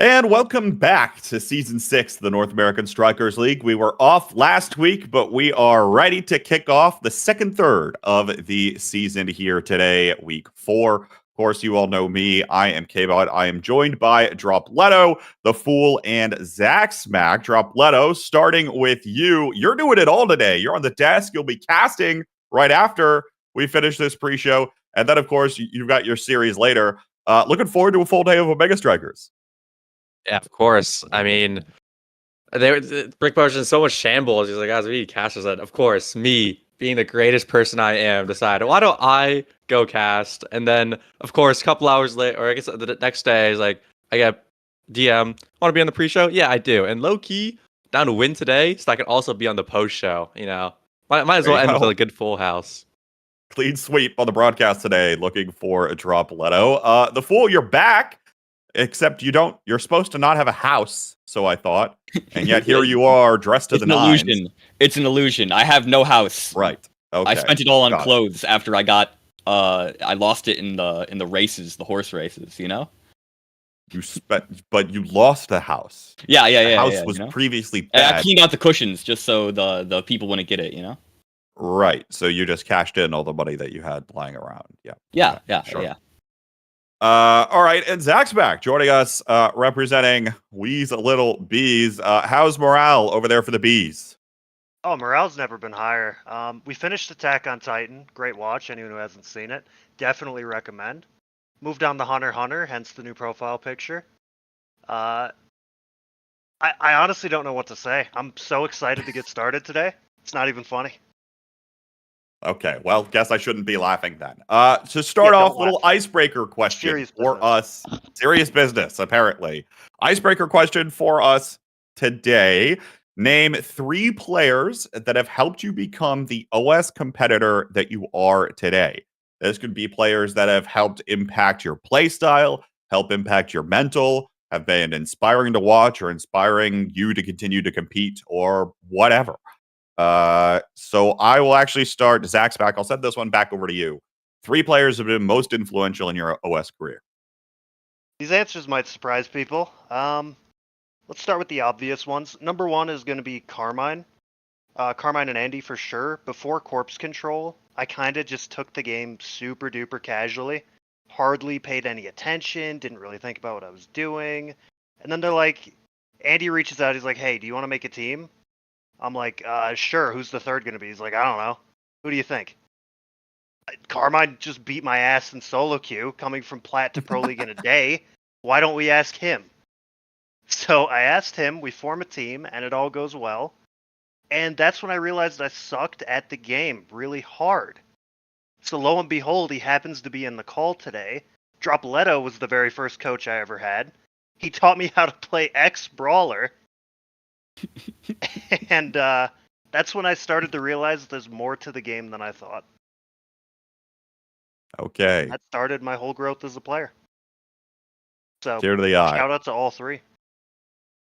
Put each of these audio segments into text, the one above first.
And welcome back to Season 6 of the North American Strikers League. We were off last week, but we are ready to kick off the second third of the season here today, Week 4. Of course, you all know me. I am K-Bot. I am joined by Dropletto, The Fool, and Zach Smack. Dropletto, starting with you. You're doing it all today. You're on the desk. You'll be casting right after we finish this pre-show. And then, of course, you've got your series later. Looking forward to a full day of Omega Strikers. Yeah, of course. I mean, Brick Motion is so much shambles. He's like, guys, we need casters. And of course, me being the greatest person I am, decided, why don't I go cast? And then, of course, a couple hours later, or I guess the next day, he's like, I get DM, want to be on the pre-show? Yeah, I do. And low key, down to win today, so I can also be on the post show. You know, might as well end with a good full house. Clean sweep on the broadcast today. Looking for a Dropletto. The Fool, you're back. Except you're supposed to not have a house, so I thought. And yet here you are, dressed to the nines. It's an illusion. I have no house. Right. Okay. I spent it all on clothes after I lost it in the races, the horse races, you know? But you lost the house. Yeah. The house was previously bad. I cleaned out the cushions just so the people wouldn't get it, you know? Right. So you just cashed in all the money that you had lying around. Yeah. Sure. Yeah. All right, and Zach's back, joining us, representing Wee's Little Bees. How's morale over there for the Bees? Oh, morale's never been higher. We finished Attack on Titan. Great watch. Anyone who hasn't seen it, definitely recommend. Moved on to Hunter x Hunter, hence the new profile picture. I honestly don't know what to say. I'm so excited to get started today. It's not even funny. Okay, well, guess I shouldn't be laughing then. To start off, little icebreaker question for us. Serious business, apparently. Icebreaker question for us today. Name 3 players that have helped you become the OS competitor that you are today. This could be players that have helped impact your playstyle, help impact your mental, have been inspiring to watch or inspiring you to continue to compete or whatever. So I will actually start. Zach's back. I'll send this one back over to you. 3 players have been most influential in your OS career. These answers might surprise people. Let's start with the obvious ones. Number 1 is going to be Carmine. Carmine and Andy for sure. Before Corpse Control, I kind of just took the game super duper casually. Hardly paid any attention. Didn't really think about what I was doing. And then they're like, Andy reaches out. He's like, hey, do you want to make a team? I'm like, sure, who's the third going to be? He's like, I don't know. Who do you think? Carmine just beat my ass in solo queue, coming from Plat to Pro League in a day. Why don't we ask him? So I asked him, we form a team, and it all goes well. And that's when I realized I sucked at the game really hard. So lo and behold, he happens to be in the call today. Dropletto was the very first coach I ever had. He taught me how to play X-Brawler. And that's when I started to realize there's more to the game than I thought. Okay. That started my whole growth as a player. So tear to the eye. Shout out to all 3.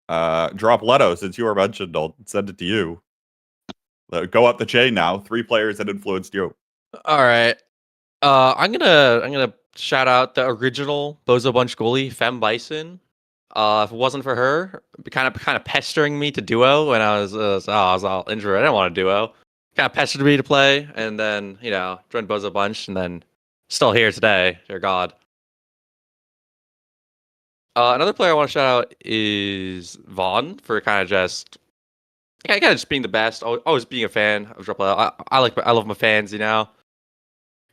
Dropletto, since you were mentioned, I'll send it to you. Go up the chain now. 3 players that influenced you. All right. I'm gonna shout out the original Bozo Bunch goalie, Fem Bison. If it wasn't for her, kind of pestering me to duo when I was all injured, I didn't want to duo. Kind of pestered me to play, and then joined Bozo Bunch, and then still here today. Dear God. Another player I want to shout out is Vaughn for kind of just being the best. Always being a fan of Dropletto. I love my fans. It's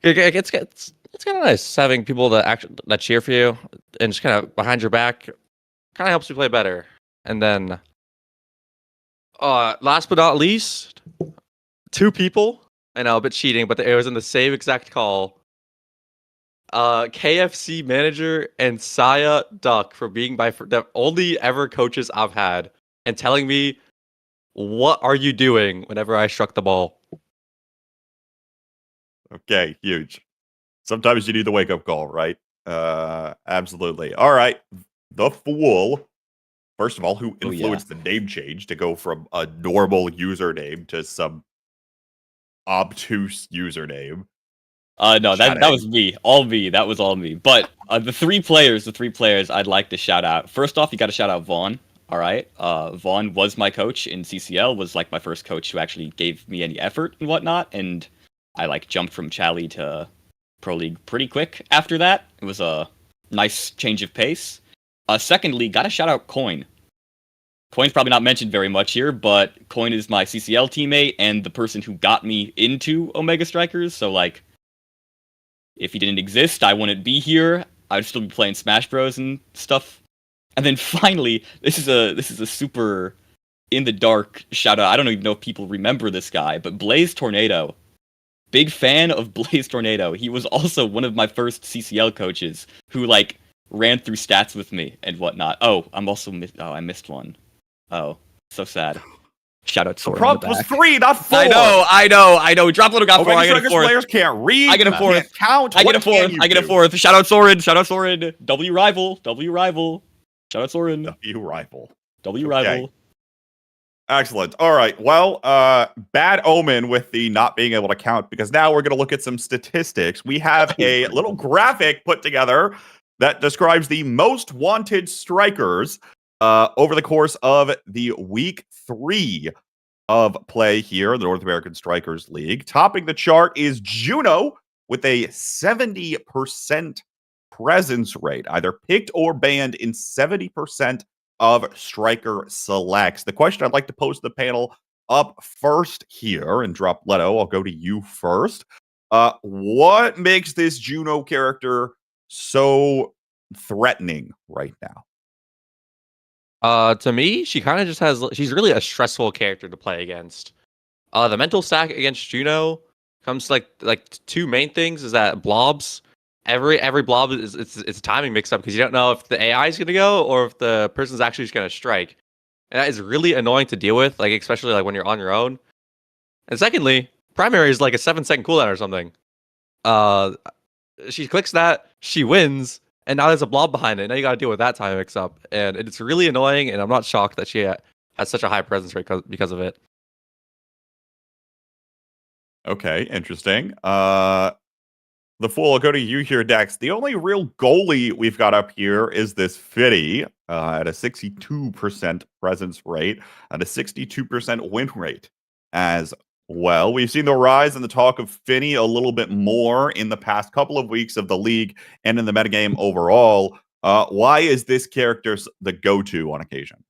kind of nice having people that cheer for you and just kind of behind your back. Kind of helps you play better. And then, last but not least, 2 people. I know, a bit cheating, but it was in the same exact call. KFC manager and Saya Duck for being the only ever coaches I've had and telling me, what are you doing whenever I struck the ball? Okay, huge. Sometimes you need the wake-up call, right? Absolutely. All right. The Fool, first of all, who influenced the name change to go from a normal username to some obtuse username. No, that was me. All me. That was all me. But the three players I'd like to shout out. First off, you got to shout out Vaughn. All right. Vaughn was my coach in CCL, was like my first coach who actually gave me any effort and whatnot. And I like jumped from Chally to Pro League pretty quick after that. It was a nice change of pace. Secondly, got to shout out Coin. Coin's probably not mentioned very much here, but Coin is my CCL teammate and the person who got me into Omega Strikers. So like, if he didn't exist, I wouldn't be here. I'd still be playing Smash Bros and stuff. And then finally, this is a super in the dark shout out. I don't even know if people remember this guy, but Blaze Tornado. Big fan of Blaze Tornado. He was also one of my first CCL coaches who like ran through stats with me and whatnot. Oh, I missed one. Oh, so sad. Shout out to the prompt was 3, not 4. I know. Drop Little got 4. I get a 4th. Players can't read. I get a 4th. Can't count. I get a 4th. Shout out Soren. W rival. Shout out Soren. W rival. Okay. Excellent. All right. Well, bad omen with the not being able to count, because now we're going to look at some statistics. We have a little graphic put together that describes the most wanted strikers over the course of the week 3 of play here in the North American Strikers League. Topping the chart is Juno with a 70% presence rate, either picked or banned in 70% of striker selects. The question I'd like to pose to the panel up first here, and drop Leto, I'll go to you first. What makes this Juno character so threatening right now? To me, she kind of just she's really a stressful character to play against. The mental stack against Juno comes to like 2 main things, is that blobs. Every blob it's a timing mix up, because you don't know if the AI is going to go or if the person's actually just going to strike. And that is really annoying to deal with, like especially like when you're on your own. And secondly, primary is like a 7-second cooldown or something. She clicks that, she wins, and now there's a blob behind it. Now you got to deal with that time mix up, and it's really annoying. And I'm not shocked that she has such a high presence rate because of it. Okay, interesting. The Fool, I'll go to you here, Dex. The only real goalie we've got up here is this Fitty at a 62% presence rate and a 62% win rate as well. We've seen the rise in the talk of Finny a little bit more in the past couple of weeks of the league and in the metagame overall. Why is this character the go-to on occasion?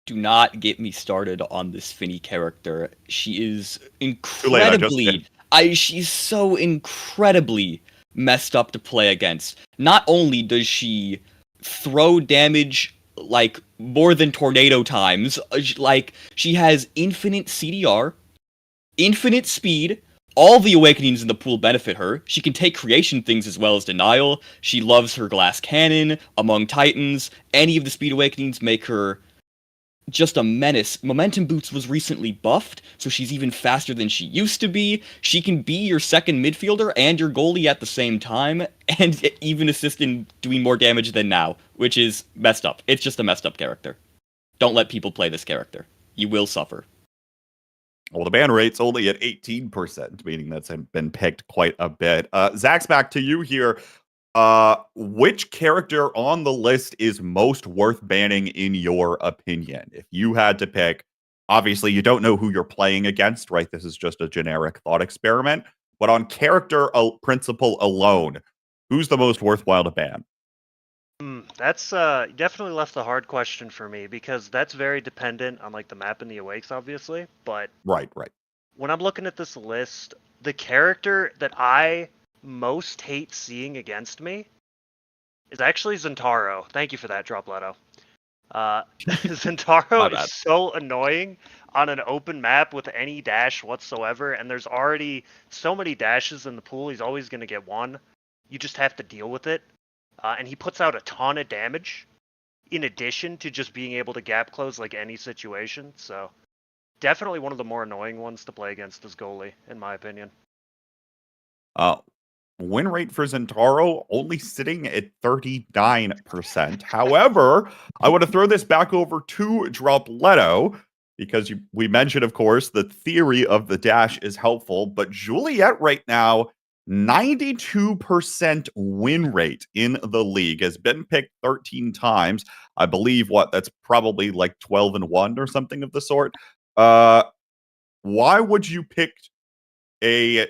Do not get me started on this Finny character. She is incredibly... she's so incredibly messed up to play against. Not only does she throw damage like more than tornado times, like she has infinite CDR, infinite speed. All the awakenings in the pool benefit her. She can take creation things as well as denial. She loves her glass cannon among titans. Any of the speed awakenings make her just a menace. Momentum Boots was recently buffed, so she's even faster than she used to be. She can be your second midfielder and your goalie at the same time, and even assist in doing more damage than now, which is messed up. It's just a messed up character. Don't let people play this character. You will suffer. Well, the ban rate's only at 18%, meaning that's been picked quite a bit. Zach's back to you here. Which character on the list is most worth banning in your opinion? If you had to pick, obviously you don't know who you're playing against, right? This is just a generic thought experiment. But on character principle alone, who's the most worthwhile to ban? That's definitely left a hard question for me, because that's very dependent on like the map and the awakes, obviously. But right. When I'm looking at this list, the character that I most hate seeing against me is actually Zentaro. Thank you for that, Drop Leto. Zentaro is so annoying on an open map with any dash whatsoever, and there's already so many dashes in the pool. He's always going to get one. You just have to deal with it. And he puts out a ton of damage in addition to just being able to gap close like any situation. So definitely one of the more annoying ones to play against as goalie, in my opinion. Win rate for Zentaro only sitting at 39%. However, I want to throw this back over to Drop Leto, because we mentioned, of course, the theory of the dash is helpful, but Juliet right now 92% win rate in the league, has been picked 13 times. I believe that's probably like 12-1 or something of the sort. Why would you pick a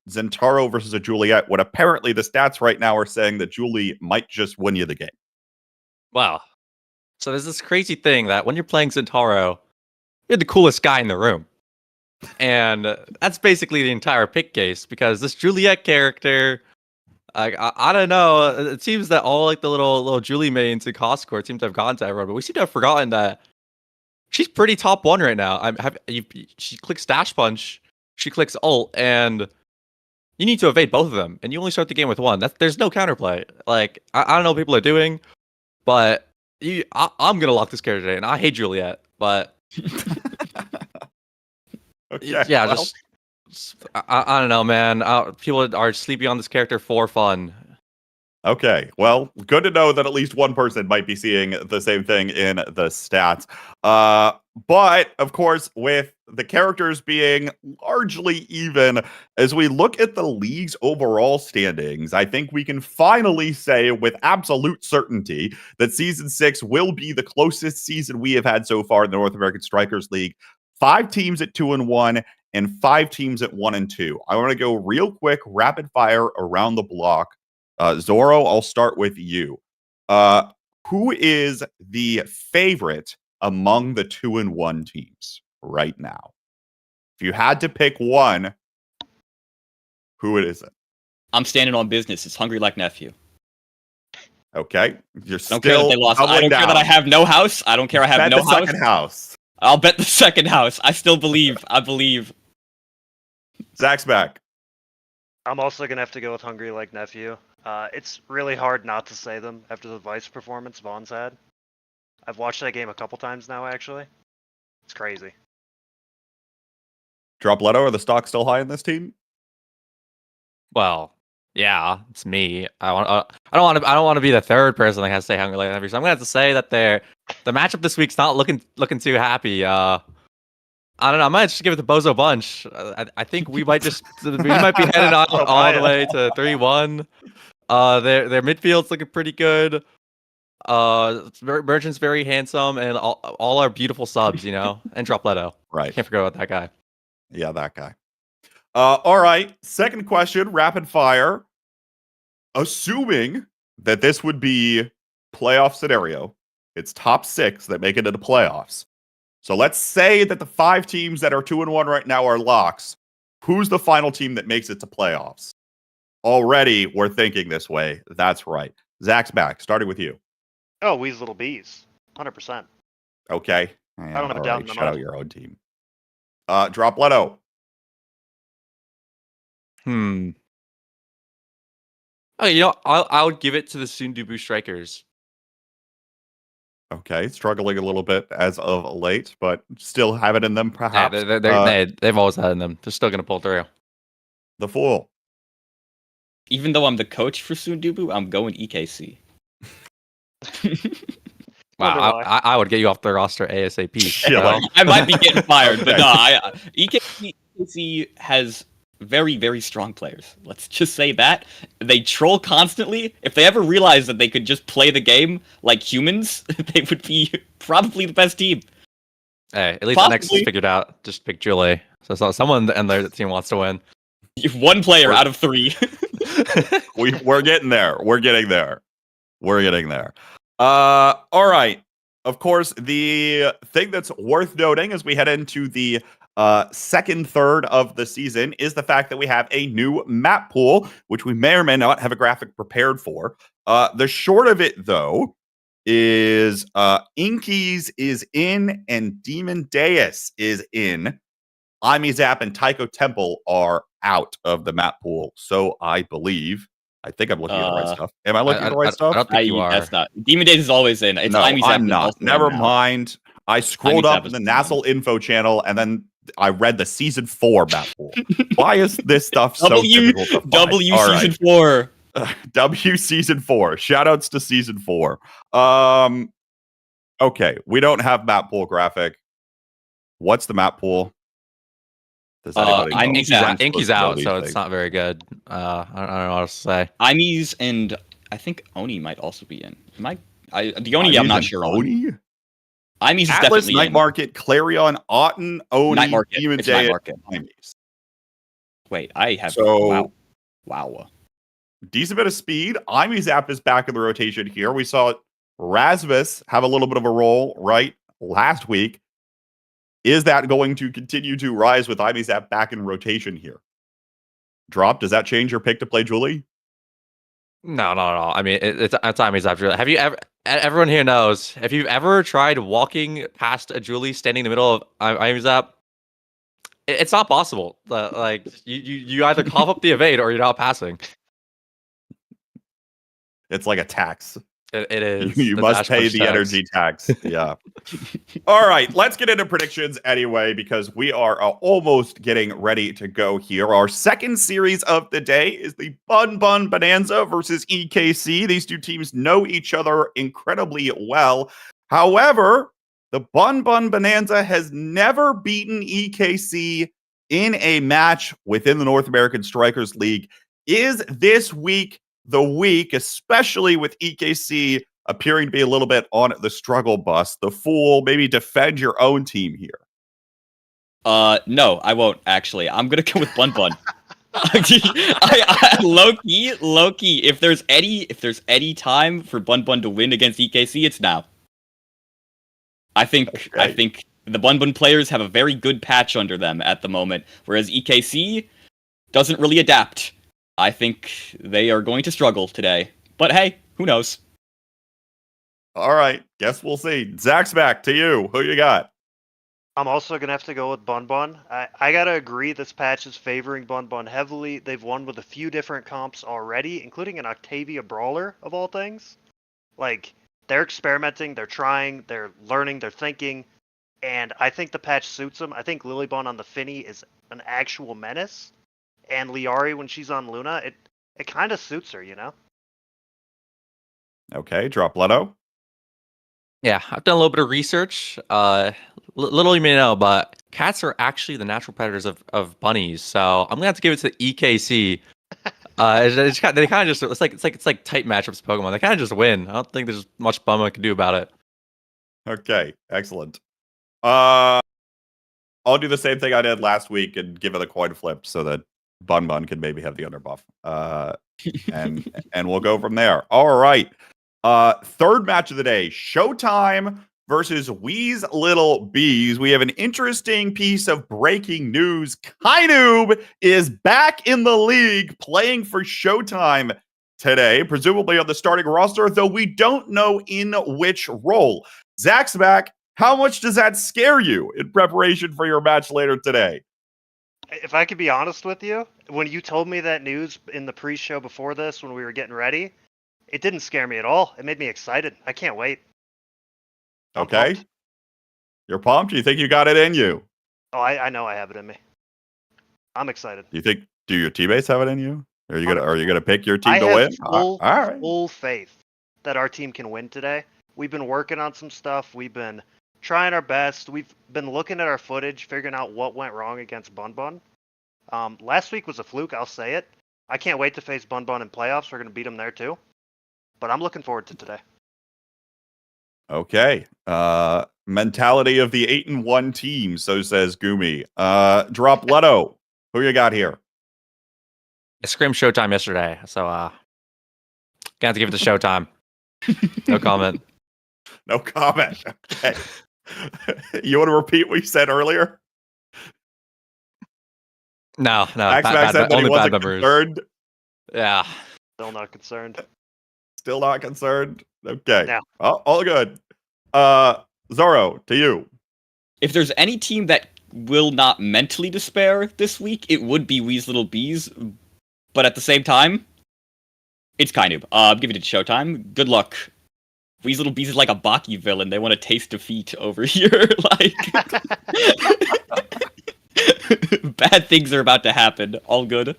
Zentaro versus a Juliet when apparently the stats right now are saying that Julie might just win you the game? Wow. So there's this crazy thing that when you're playing Zentaro, you're the coolest guy in the room. And that's basically the entire pick case, because this Juliet character, I don't know, it seems that all like the little Julie mains in cost score seem to have gone to everyone, but we seem to have forgotten that she's pretty top one right now. She clicks dash punch, she clicks ult, and you need to evade both of them, and you only start the game with one. There's no counterplay. Like I don't know what people are doing, but I'm gonna lock this character today, and I hate Juliet, but Okay, yeah, well, I don't know, man. People are sleeping on this character for fun. Okay, well, good to know that at least one person might be seeing the same thing in the stats. But, of course, with the characters being largely even, as we look at the league's overall standings, I think we can finally say with absolute certainty that Season 6 will be the closest season we have had so far in the North American Strikers League. 5 teams at 2-1 and 5 teams at 1-2. I want to go real quick, rapid fire around the block. Zoro, I'll start with you. Who is the favorite among the 2-1 teams right now? If you had to pick one, who is it? I'm standing on business. It's Hungry Like Nephew. Okay, you're still. I don't care that they lost. I don't care that I have no house. I don't care I have bet no the house. Second house. I'll bet the second house. I still believe. I believe. Zach's back. I'm also gonna have to go with Hungry Like Nephew. It's really hard not to say them after the Vice performance Vaughn's had. I've watched that game a couple times now, actually. It's crazy. Drop Leto, are the stocks still high in this team? Well, yeah, it's me. I don't want to be the third person that has to say Hungry Like Nephew. So I'm gonna have to say that the matchup this week's not looking too happy. I don't know. I might just give it to Bozo Bunch. I think we might be headed on all the way to 3-1. Their midfield's looking pretty good. Merchant's very handsome, and all our beautiful subs, and Drop Leto. Right. Can't forget about that guy. Yeah, that guy. All right. Second question, rapid fire. Assuming that this would be playoff scenario, it's top 6 that make it into playoffs. So let's say that the 5 teams that are 2-1 right now are locks. Who's the final team that makes it to playoffs? Already, we're thinking this way. That's right. Zach's back. Starting with you. Oh, We's Little Bees. 100%. Okay. I don't have a doubt in my Shout out mind. your own team. Drop Leto. Oh, I would give it to the Sundubu Strikers. Okay, struggling a little bit as of late, but still have it in them, perhaps. Yeah, they've always had it in them. They're still going to pull through. The Fool. Even though I'm the coach for Sundubu, I'm going EKC. Wow, I would get you off the roster ASAP. Yeah, I might be getting fired, but Okay. no, EKC has very, very strong players. Let's just say that. They troll constantly. If they ever realized that they could just play the game like humans, they would be probably the best team. Hey, at least the next is figured out. Just pick Julie. So someone in their team wants to win. One player out of 3. We're getting there. We're getting there. All right. Of course, the thing that's worth noting as we head into the second third of the season is the fact that we have a new map pool, which we may or may not have a graphic prepared for. The short of it, though, is Inkies is in and Demon Deus is in. Amizap and Taiko Temple are out of the map pool. So I believe. I think I'm looking at the right stuff. Am I looking at the right stuff? I don't think you are. That's not. Demon Days is always in. It's No, Amizap I'm not. Never mind. I scrolled up Amizap the is nasl info channel and then I read the season 4 map pool. Why is this stuff so difficult to find? W All season right. 4. W season 4. Shoutouts to season 4. Okay, we don't have map pool graphic. What's the map pool? Does anybody know? Inky's out, so it's not very good. I don't know what else to say. Imes and I think Oni might also be in. The Oni I'm not sure Oni? on. Imes is Atlas, definitely Night in. Market, Clarion, Auten, Oni, Night Market. Demon It's Night Day, Market. Imes. Wait, I have So wow. Decent bit of speed. Imes app is back in the rotation here. We saw Rasmus have a little bit of a role right last week. Is that going to continue to rise with Imes app back in rotation here? Drop, does that change your pick to play Julie? No, not at all. I mean, it's Imes app. Have you ever? Everyone here knows. If you've ever tried walking past a Julie standing in the middle of Imes app, it's not possible. Like you either cough up the evade or you're not passing. It's like a tax. It is. You must pay the energy tax. Yeah. All right, let's get into predictions anyway, because we are almost getting ready to go here. Our second series of the day is the Bun Bun Bonanza versus EKC. These two teams know each other incredibly well. However, the Bun Bun Bonanza has never beaten EKC in a match within the North American Strikers League. Is this week the week, especially with EKC appearing to be a little bit on the struggle bus? The Fool, maybe defend your own team here. No, I won't actually. I'm gonna go with Bun Bun. Low key. If there's any time for Bun Bun to win against EKC, it's now. I think the Bun Bun players have a very good patch under them at the moment, whereas EKC doesn't really adapt. I think they are going to struggle today. But hey, who knows? All right, guess we'll see. Zach's back to you. Who you got? I'm also going to have to go with Bun Bun. I got to agree this patch is favoring Bun Bun heavily. They've won with a few different comps already, including an Octavia Brawler, of all things. Like, they're experimenting, they're trying, they're learning, they're thinking, and I think the patch suits them. I think Lilybon on the Finny is an actual menace. And Liari, when she's on Luna, it kind of suits her, you know? Okay, Drop Leto. Yeah, I've done a little bit of research. Little you may know, but cats are actually the natural predators of bunnies. So I'm gonna have to give it to EKC. They kind of just it's like tight matchups Pokemon. They kind of just win. I don't think there's much Bumma can do about it. Okay, excellent. I'll do the same thing I did last week and give it a coin flip so that Bun Bun could maybe have the underbuff. And we'll go from there. All right. Third match of the day, Showtime versus Wee's Little Bees. We have an interesting piece of breaking news. Kainoob is back in the league playing for Showtime today, presumably on the starting roster, though we don't know in which role. Zach's back. How much does that scare you in preparation for your match later today? If I could be honest with you, when you told me that news in the pre-show before this, when we were getting ready, it didn't scare me at all. It made me excited. I can't wait. Okay. You're pumped? You think you got it in you? Oh, I know I have it in me. I'm excited. Do your teammates have it in you? Are you gonna pick your team to win? All right. Full faith that our team can win today. We've been working on some stuff. We've been trying our best. We've been looking at our footage, figuring out what went wrong against Bun Bun. Last week was a fluke, I'll say it. I can't wait to face Bun Bun in playoffs. We're going to beat them there too. But I'm looking forward to today. Okay. Mentality of the 8-1 team, so says Gumi. Drop Leto. Who you got here? I screamed Showtime yesterday, so gonna have to give it to Showtime. No comment. No comment. Okay. You want to repeat what you said earlier? No. Max said that he wasn't concerned. Yeah. Still not concerned. Still not concerned? Okay. No. Oh, all good. Zoro, to you. If there's any team that will not mentally despair this week, it would be Wee's Little Bees. But at the same time, it's Kainoob. I'm giving it to Showtime. Good luck. Wee's Little Bees is like a Baki villain. They want to taste defeat over here. Bad things are about to happen. All good.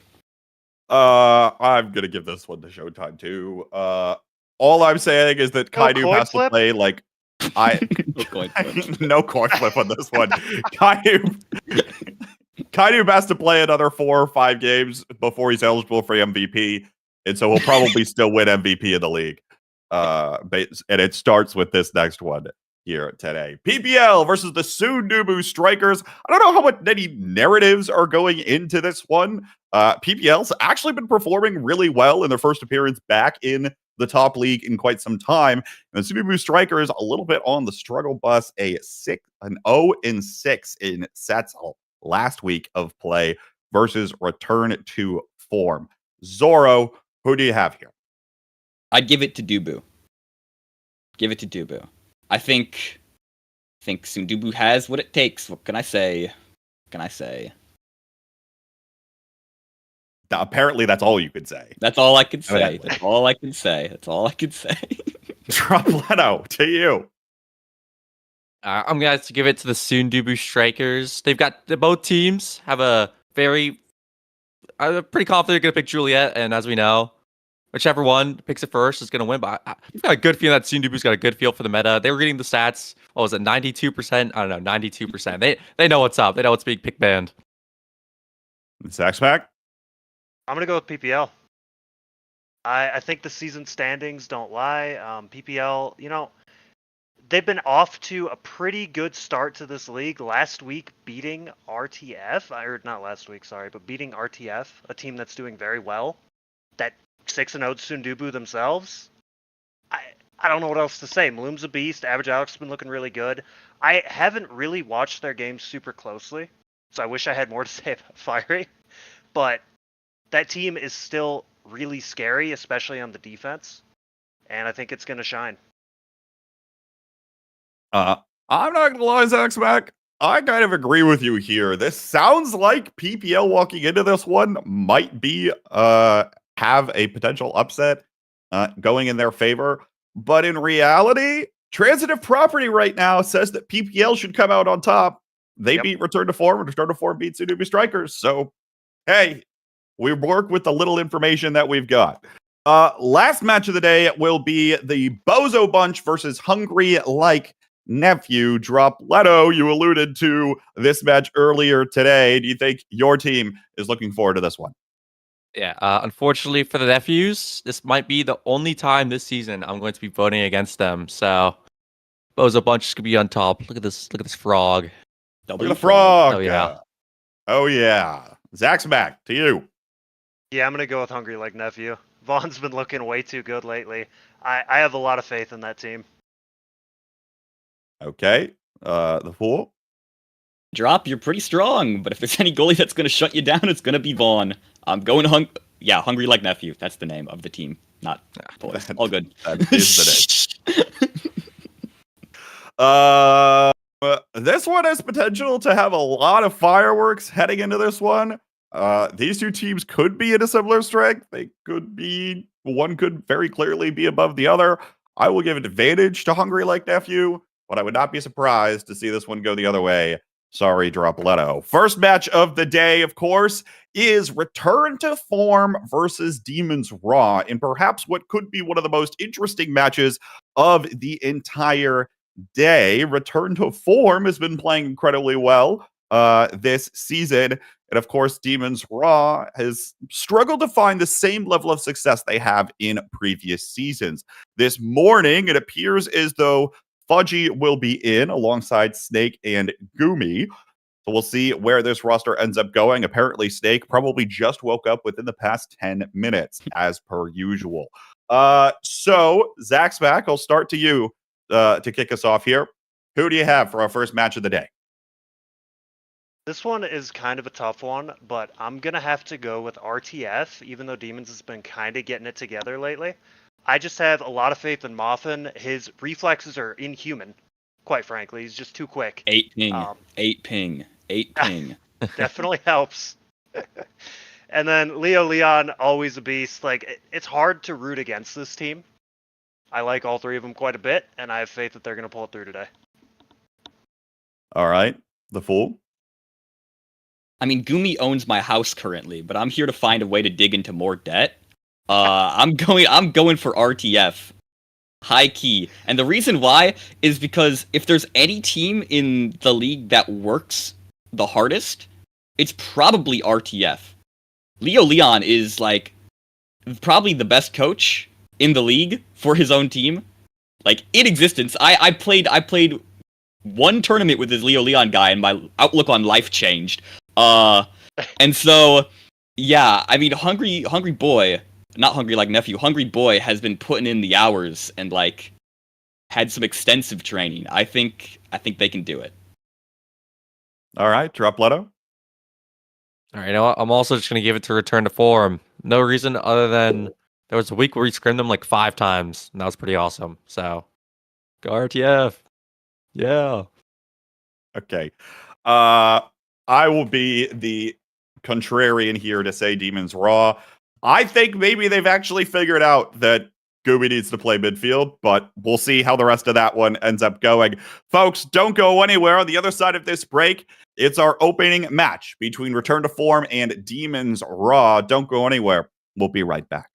I'm gonna give this one to Showtime too. All I'm saying is that Kainoob has to play like No coin flip. No coin flip on this one. Kainoob Kainu has to play another 4 or 5 games before he's eligible for MVP, and so he'll probably still win MVP of the league. And it starts with this next one here today. PPL versus the Sundubu Strikers. I don't know how many narratives are going into this one. PPL's actually been performing really well in their first appearance back in the top league in quite some time. And the Sundubu Strikers a little bit on the struggle bus, an 0-6 in sets last week of play versus return to form. Zoro, who do you have here? I'd give it to Dubu. Give it to Dubu. I think Sundubu has what it takes. What can I say? Apparently, that's all you could say. That's all I can say. That's all I can say. Dropletto, to you. I'm gonna have to give it to the Sundubu Strikers. Both teams have I'm pretty confident they're gonna pick Juliet, and as we know, whichever one picks it first is gonna win. But I've got a good feeling that Sundubu's got a good feel for the meta. They were getting the stats. What was it, 92%? I don't know, 92%. They know what's up. They know what's being pick banned. Zaxpack? I'm going to go with PPL. I think the season standings don't lie. PPL, they've been off to a pretty good start to this league. Last week, beating RTF. Or not last week, sorry, but beating RTF, a team that's doing very well. That 6-0 Sundubu themselves. I don't know what else to say. Maloom's a beast. Average Alex has been looking really good. I haven't really watched their games super closely, so I wish I had more to say about Fiery. But that team is still really scary, especially on the defense, and I think it's going to shine. I'm not going to lie, Zaxpack. I kind of agree with you here. This sounds like PPL walking into this one might be have a potential upset going in their favor. But in reality, Transitive Property right now says that PPL should come out on top. They beat Return to Form, and Return to Form beat Sundubu Strikers. So, hey, we work with the little information that we've got. Last match of the day will be the Bozo Bunch versus Hungry Like Nephew. Dropletto, you alluded to this match earlier today. Do you think your team is looking forward to this one? Yeah, unfortunately for the Nephews, this might be the only time this season I'm going to be voting against them. So, Bozo Bunch could be on top. Look at this frog. Look at the frog. Oh, yeah. Oh, yeah. Zach's back to you. Yeah, I'm going to go with Hungry Like Nephew. Vaughn's been looking way too good lately. I have a lot of faith in that team. Okay. The Fool? Drop, you're pretty strong, but if there's any goalie that's going to shut you down, it's going to be Vaughn. I'm going Hungry Like Nephew. That's the name of the team, not boys. All good. That is the name. This one has potential to have a lot of fireworks heading into this one. These two teams could be at a similar strength. One could very clearly be above the other. I will give an advantage to Hungry Like Nephew, but I would not be surprised to see this one go the other way. Sorry, Dropletto. First match of the day, of course, is Return to Form versus Demons Raw, in perhaps what could be one of the most interesting matches of the entire day. Return to Form has been playing incredibly well this season, and of course, Demons Raw has struggled to find the same level of success they have in previous seasons. This morning, it appears as though Fudgy will be in alongside Snake and Gumi. So we'll see where this roster ends up going. Apparently, Snake probably just woke up within the past 10 minutes, as per usual. So, Zach's back. I'll start to you to kick us off here. Who do you have for our first match of the day? This one is kind of a tough one, but I'm going to have to go with RTF, even though Demons has been kind of getting it together lately. I just have a lot of faith in Moffin. His reflexes are inhuman, quite frankly. He's just too quick. 8 ping. Definitely helps. And then Leo Leon, always a beast. Like, it's hard to root against this team. I like all three of them quite a bit, and I have faith that they're going to pull it through today. All right. The Fool? I mean, Gumi owns my house currently, but I'm here to find a way to dig into more debt. I'm going for RTF. High key. And the reason why is because if there's any team in the league that works the hardest, it's probably RTF. Leo Leon is like probably the best coach in the league for his own team, like in existence. I played one tournament with this Leo Leon guy, and my outlook on life changed. And so yeah, I mean, hungry boy, not hungry like nephew, hungry boy has been putting in the hours and like had some extensive training. I think they can do it. All right, Dropletto. All right, you know what? I'm also just gonna give it to return to form. No reason other than there was a week where he scrimmed them like 5 times, and that was pretty awesome. So, go RTF. Yeah. Okay. I will be the contrarian here to say Demons Raw. I think maybe they've actually figured out that Gooby needs to play midfield, but we'll see how the rest of that one ends up going. Folks, don't go anywhere. On the other side of this break, it's our opening match between Return to Form and Demons Raw. Don't go anywhere. We'll be right back.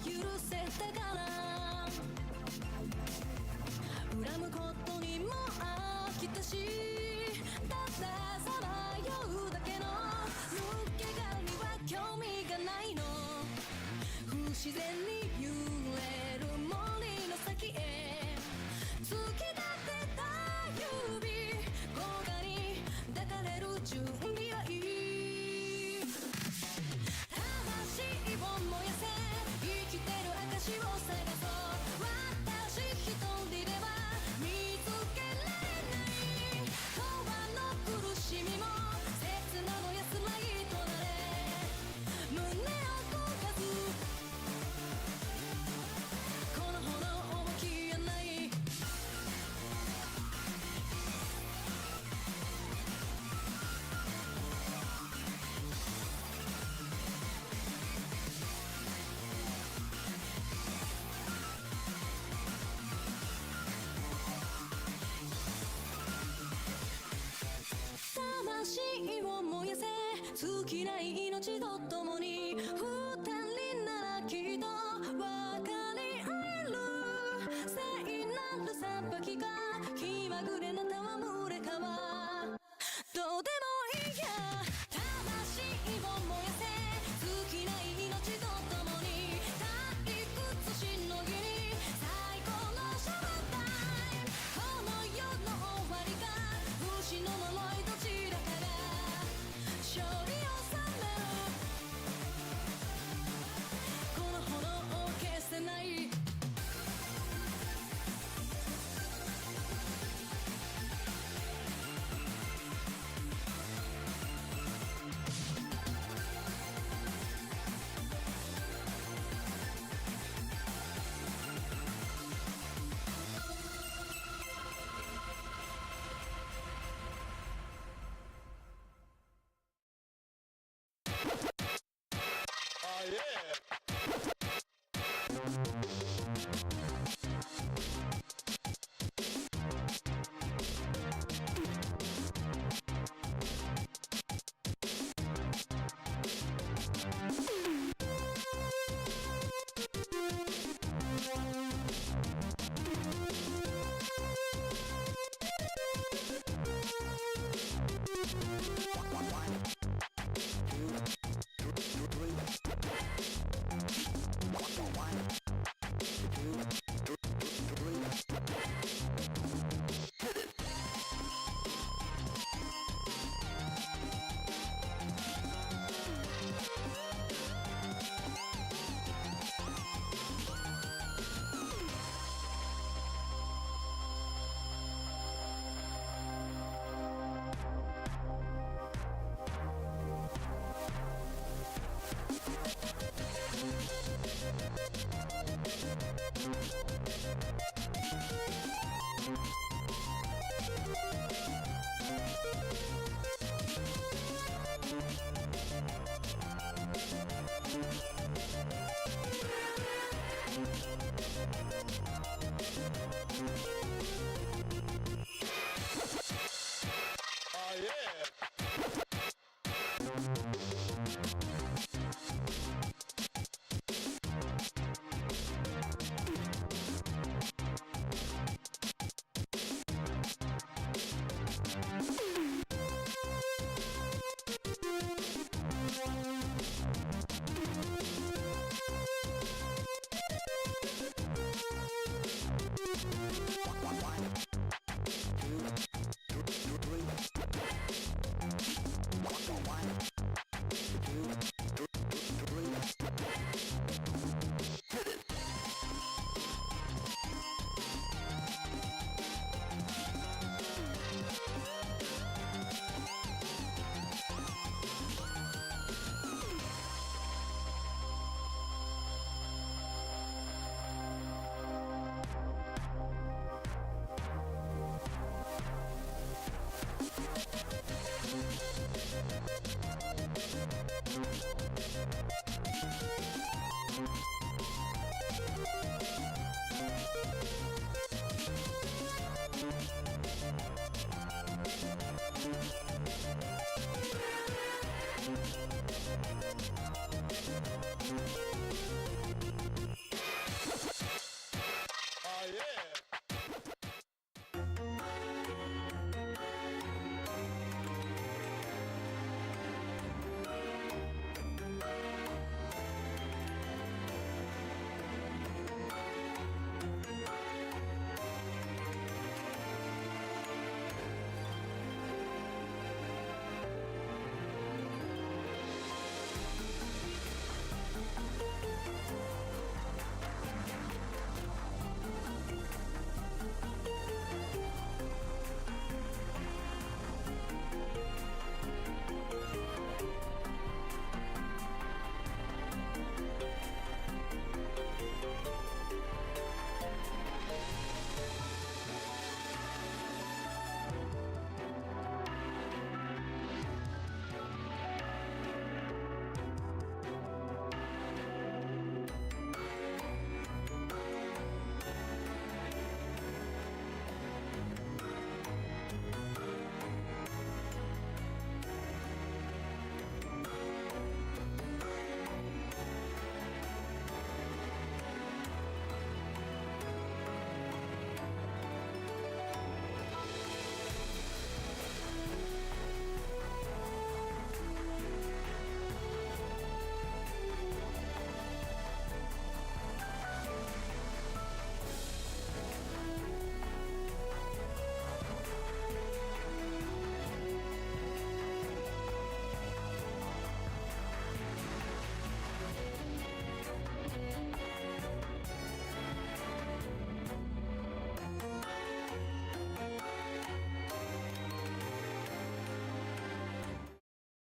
許せたかな恨むことにも飽きたしたださまようだけの抜け殻には興味がないの不自然に揺れる森の先へ突き立てた指高架に抱かれる準備はいい魂を燃やせ生きてる証を探そう私一人では見つけられない永遠の苦しみも刹那の安らぎとなれ胸を焦がすこの炎も消えない魂を燃やせ尽きない命と共に二人ならきっと分かり合える聖なる裁きか気まぐれな戯れかはどうでもいいや魂を燃やせ尽きない命と共に退屈しのぎに最高のシャワータイムこの世の終わりが不死の呪いどちらかが勝利を収めるこの炎を消せない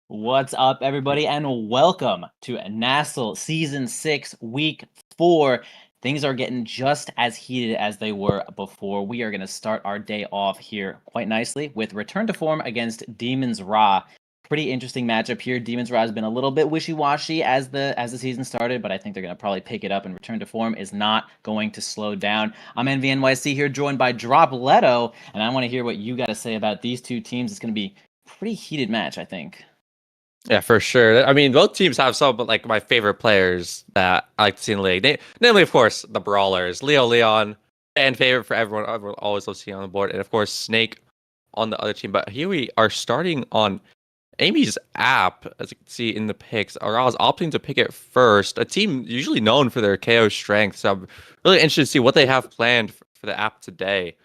What's up, everybody, and welcome to nasl Season 6, Week 4. Things are getting just as heated as they were before. We are going to start our day off here quite nicely with Return to Form against Demons Ra. Pretty interesting matchup here. Demons Ra has been a little bit wishy-washy as the season started, but I think they're going to probably pick it up, and Return to Form is not going to slow down. I'm NVNYC here, joined by Drop Leto, and I want to hear what you got to say about these two teams. It's going to be a pretty heated match, I think. Yeah, for sure. I mean, both teams have some, but like my favorite players that I like to see in the league. Namely, of course, the Brawlers. Leo Leon, fan favorite for everyone. Everyone always loves seeing on the board. And of course, Snake on the other team. But here we are starting on Amy's app, as you can see in the picks. Araz opting to pick it first. A team usually known for their KO strength. So I'm really interested to see what they have planned for the app today.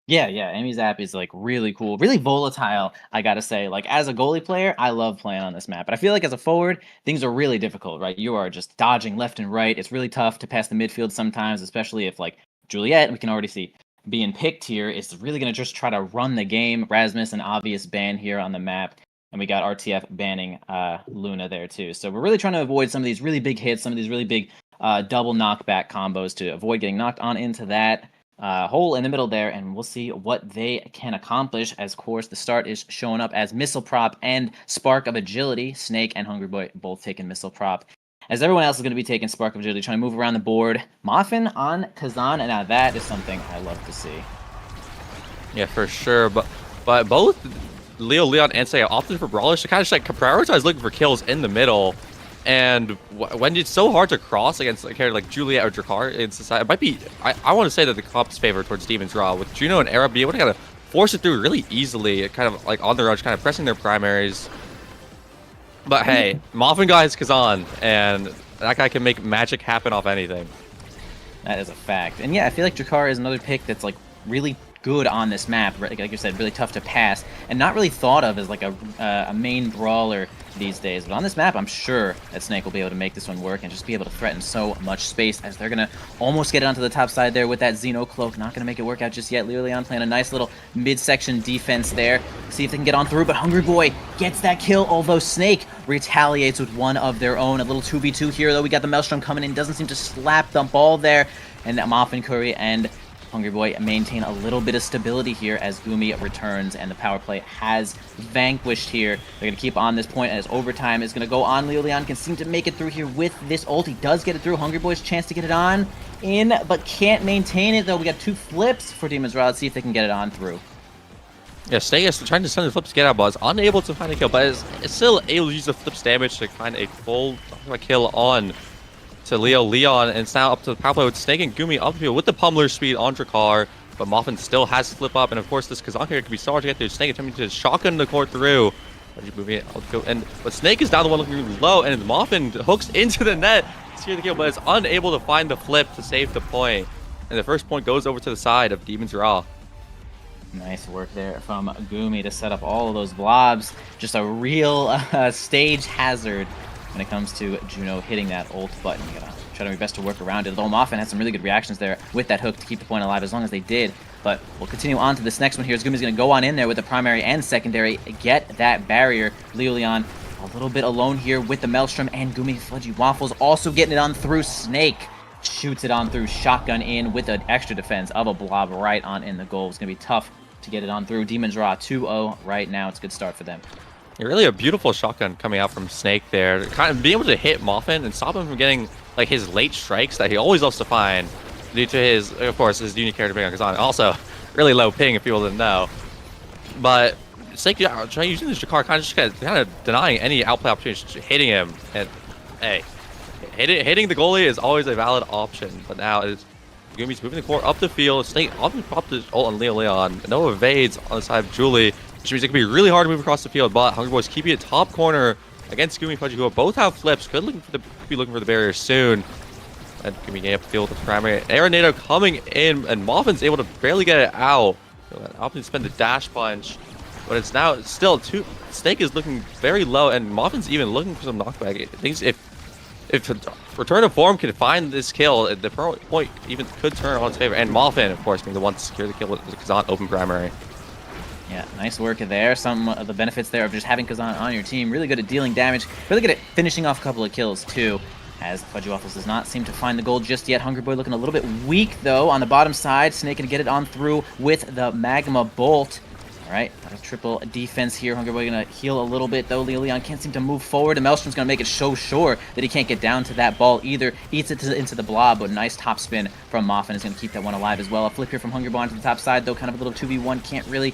Yeah, Amy's app is like really cool, really volatile, I gotta say. Like as a goalie player, I love playing on this map. But I feel like as a forward, things are really difficult, right? You are just dodging left and right. It's really tough to pass the midfield sometimes, especially if like Juliet, we can already see being picked here, is really gonna just try to run the game. Rasmus, an obvious ban here on the map. And we got RTF banning Luna there too. So we're really trying to avoid some of these really big hits, some of these really big double knockback combos to avoid getting knocked on into that hole in the middle there, and we'll see what they can accomplish. As of course, the start is showing up as Missile Prop and Spark of Agility. Snake and Hungry Boy both taking Missile Prop, as everyone else is going to be taking Spark of Agility, trying to move around the board. Muffin on Kazan, and now that is something I love to see. Yeah, for sure. But both Leo Leon and Say opted for Brawlers to kind of just like prioritize looking for kills in the middle. And when it's so hard to cross against a character like Juliet or Drakkar in society, it might be, I want to say that the comp's favor towards Demons Raw, with Juno and Era being able to kind of force it through really easily, kind of like on their own, kind of pressing their primaries. But hey, Moffin got his Kazan, and that guy can make magic happen off anything. That is a fact. And yeah, I feel like Drakkar is another pick that's like really good on this map, like you said, really tough to pass, and not really thought of as like a main brawler these days. But on this map, I'm sure that Snake will be able to make this one work and just be able to threaten so much space, as they're going to almost get it onto the top side there with that Xeno Cloak. Not going to make it work out just yet. Leo Leon playing a nice little midsection defense there. See if they can get on through, but Hungry Boy gets that kill, although Snake retaliates with one of their own. A little 2v2 here, though. We got the Maelstrom coming in. Doesn't seem to slap the ball there. And Moffin Curry and Hungry Boy maintain a little bit of stability here as Umi returns, and the power play has vanquished here. They're going to keep on this point as overtime is going to go on. Leo Leon can seem to make it through here with this ult. He does get it through. Hungry Boy's chance to get it on in, but can't maintain it, though. We got two flips for Demons Raw. Let's see if they can get it on through. Yeah, Snake is trying to send the flips to get out, but is unable to find a kill, but is still able to use the flips damage to find a full kill on to Leo Leon, and it's now up to the power play with Snake and Gumi up the field with the pummeler speed on Drakkar, but Moffin still has to flip up, and of course this Kazan here can be so hard to get through. Snake attempting to shotgun the core through, but Snake is down the one looking low, and Moffin hooks into the net to secure the kill, but is unable to find the flip to save the point, and the first point goes over to the side of Demons Raw. Nice work there from Gumi to set up all of those blobs. Just a real stage hazard when it comes to Juno hitting that ult button. You gotta try to be best to work around it. Though Moffin had some really good reactions there with that hook to keep the point alive, as long as they did. But we'll continue on to this next one here. Gumi's gonna go on in there with the primary and secondary, get that barrier. Leo Leon a little bit alone here with the Maelstrom, and Gumi Fudgy Waffles also getting it on through. Snake shoots it on through, shotgun in with an extra defense of a blob right on in the goal. It's gonna be tough to get it on through. Demons Raw 2-0 right now. It's a good start for them. Really a beautiful shotgun coming out from Snake there. Kind of being able to hit Moffin and stop him from getting like his late strikes that he always loves to find due to his, of course, his unique character being on Kazan. Also, really low ping if people didn't know. But Snake trying using this Drakkar kind of denying any outplay opportunities, hitting him. And hey, hitting the goalie is always a valid option. But now it's Gumi's moving the core up the field. Snake often popped his ult on Leo Leon. No evades on the side of Julie, which means it can be really hard to move across the field. But Hungry Boys keeping it top corner against Gumi and Fudgy, who both have flips. Could be looking for the barrier soon. And Gumi getting up the field with the primary. Arenado coming in, and Moffin's able to barely get it out. Opting to spend the dash punch, but it's now still Snake is looking very low, and Moffin's even looking for some knockback. Things if Return to Form can find this kill, the point even could turn on its favor. And Moffin, of course, being the one to secure the kill with the Kazan open primary. Yeah, nice work there. Some of the benefits there of just having Kazan on your team. Really good at dealing damage. Really good at finishing off a couple of kills, too. As Fudgy Waffles does not seem to find the gold just yet. Hungry Boy looking a little bit weak, though, on the bottom side. Snake gonna get it on through with the Magma Bolt. All right, a triple defense here. Hungry Boy gonna heal a little bit, though. Leon can't seem to move forward. And Maelstrom's gonna make it so sure that he can't get down to that ball either. Eats it into the blob, but nice top spin from Muffin is gonna keep that one alive as well. A flip here from Hungry Boy onto the top side, though. Kind of a little 2v1. Can't really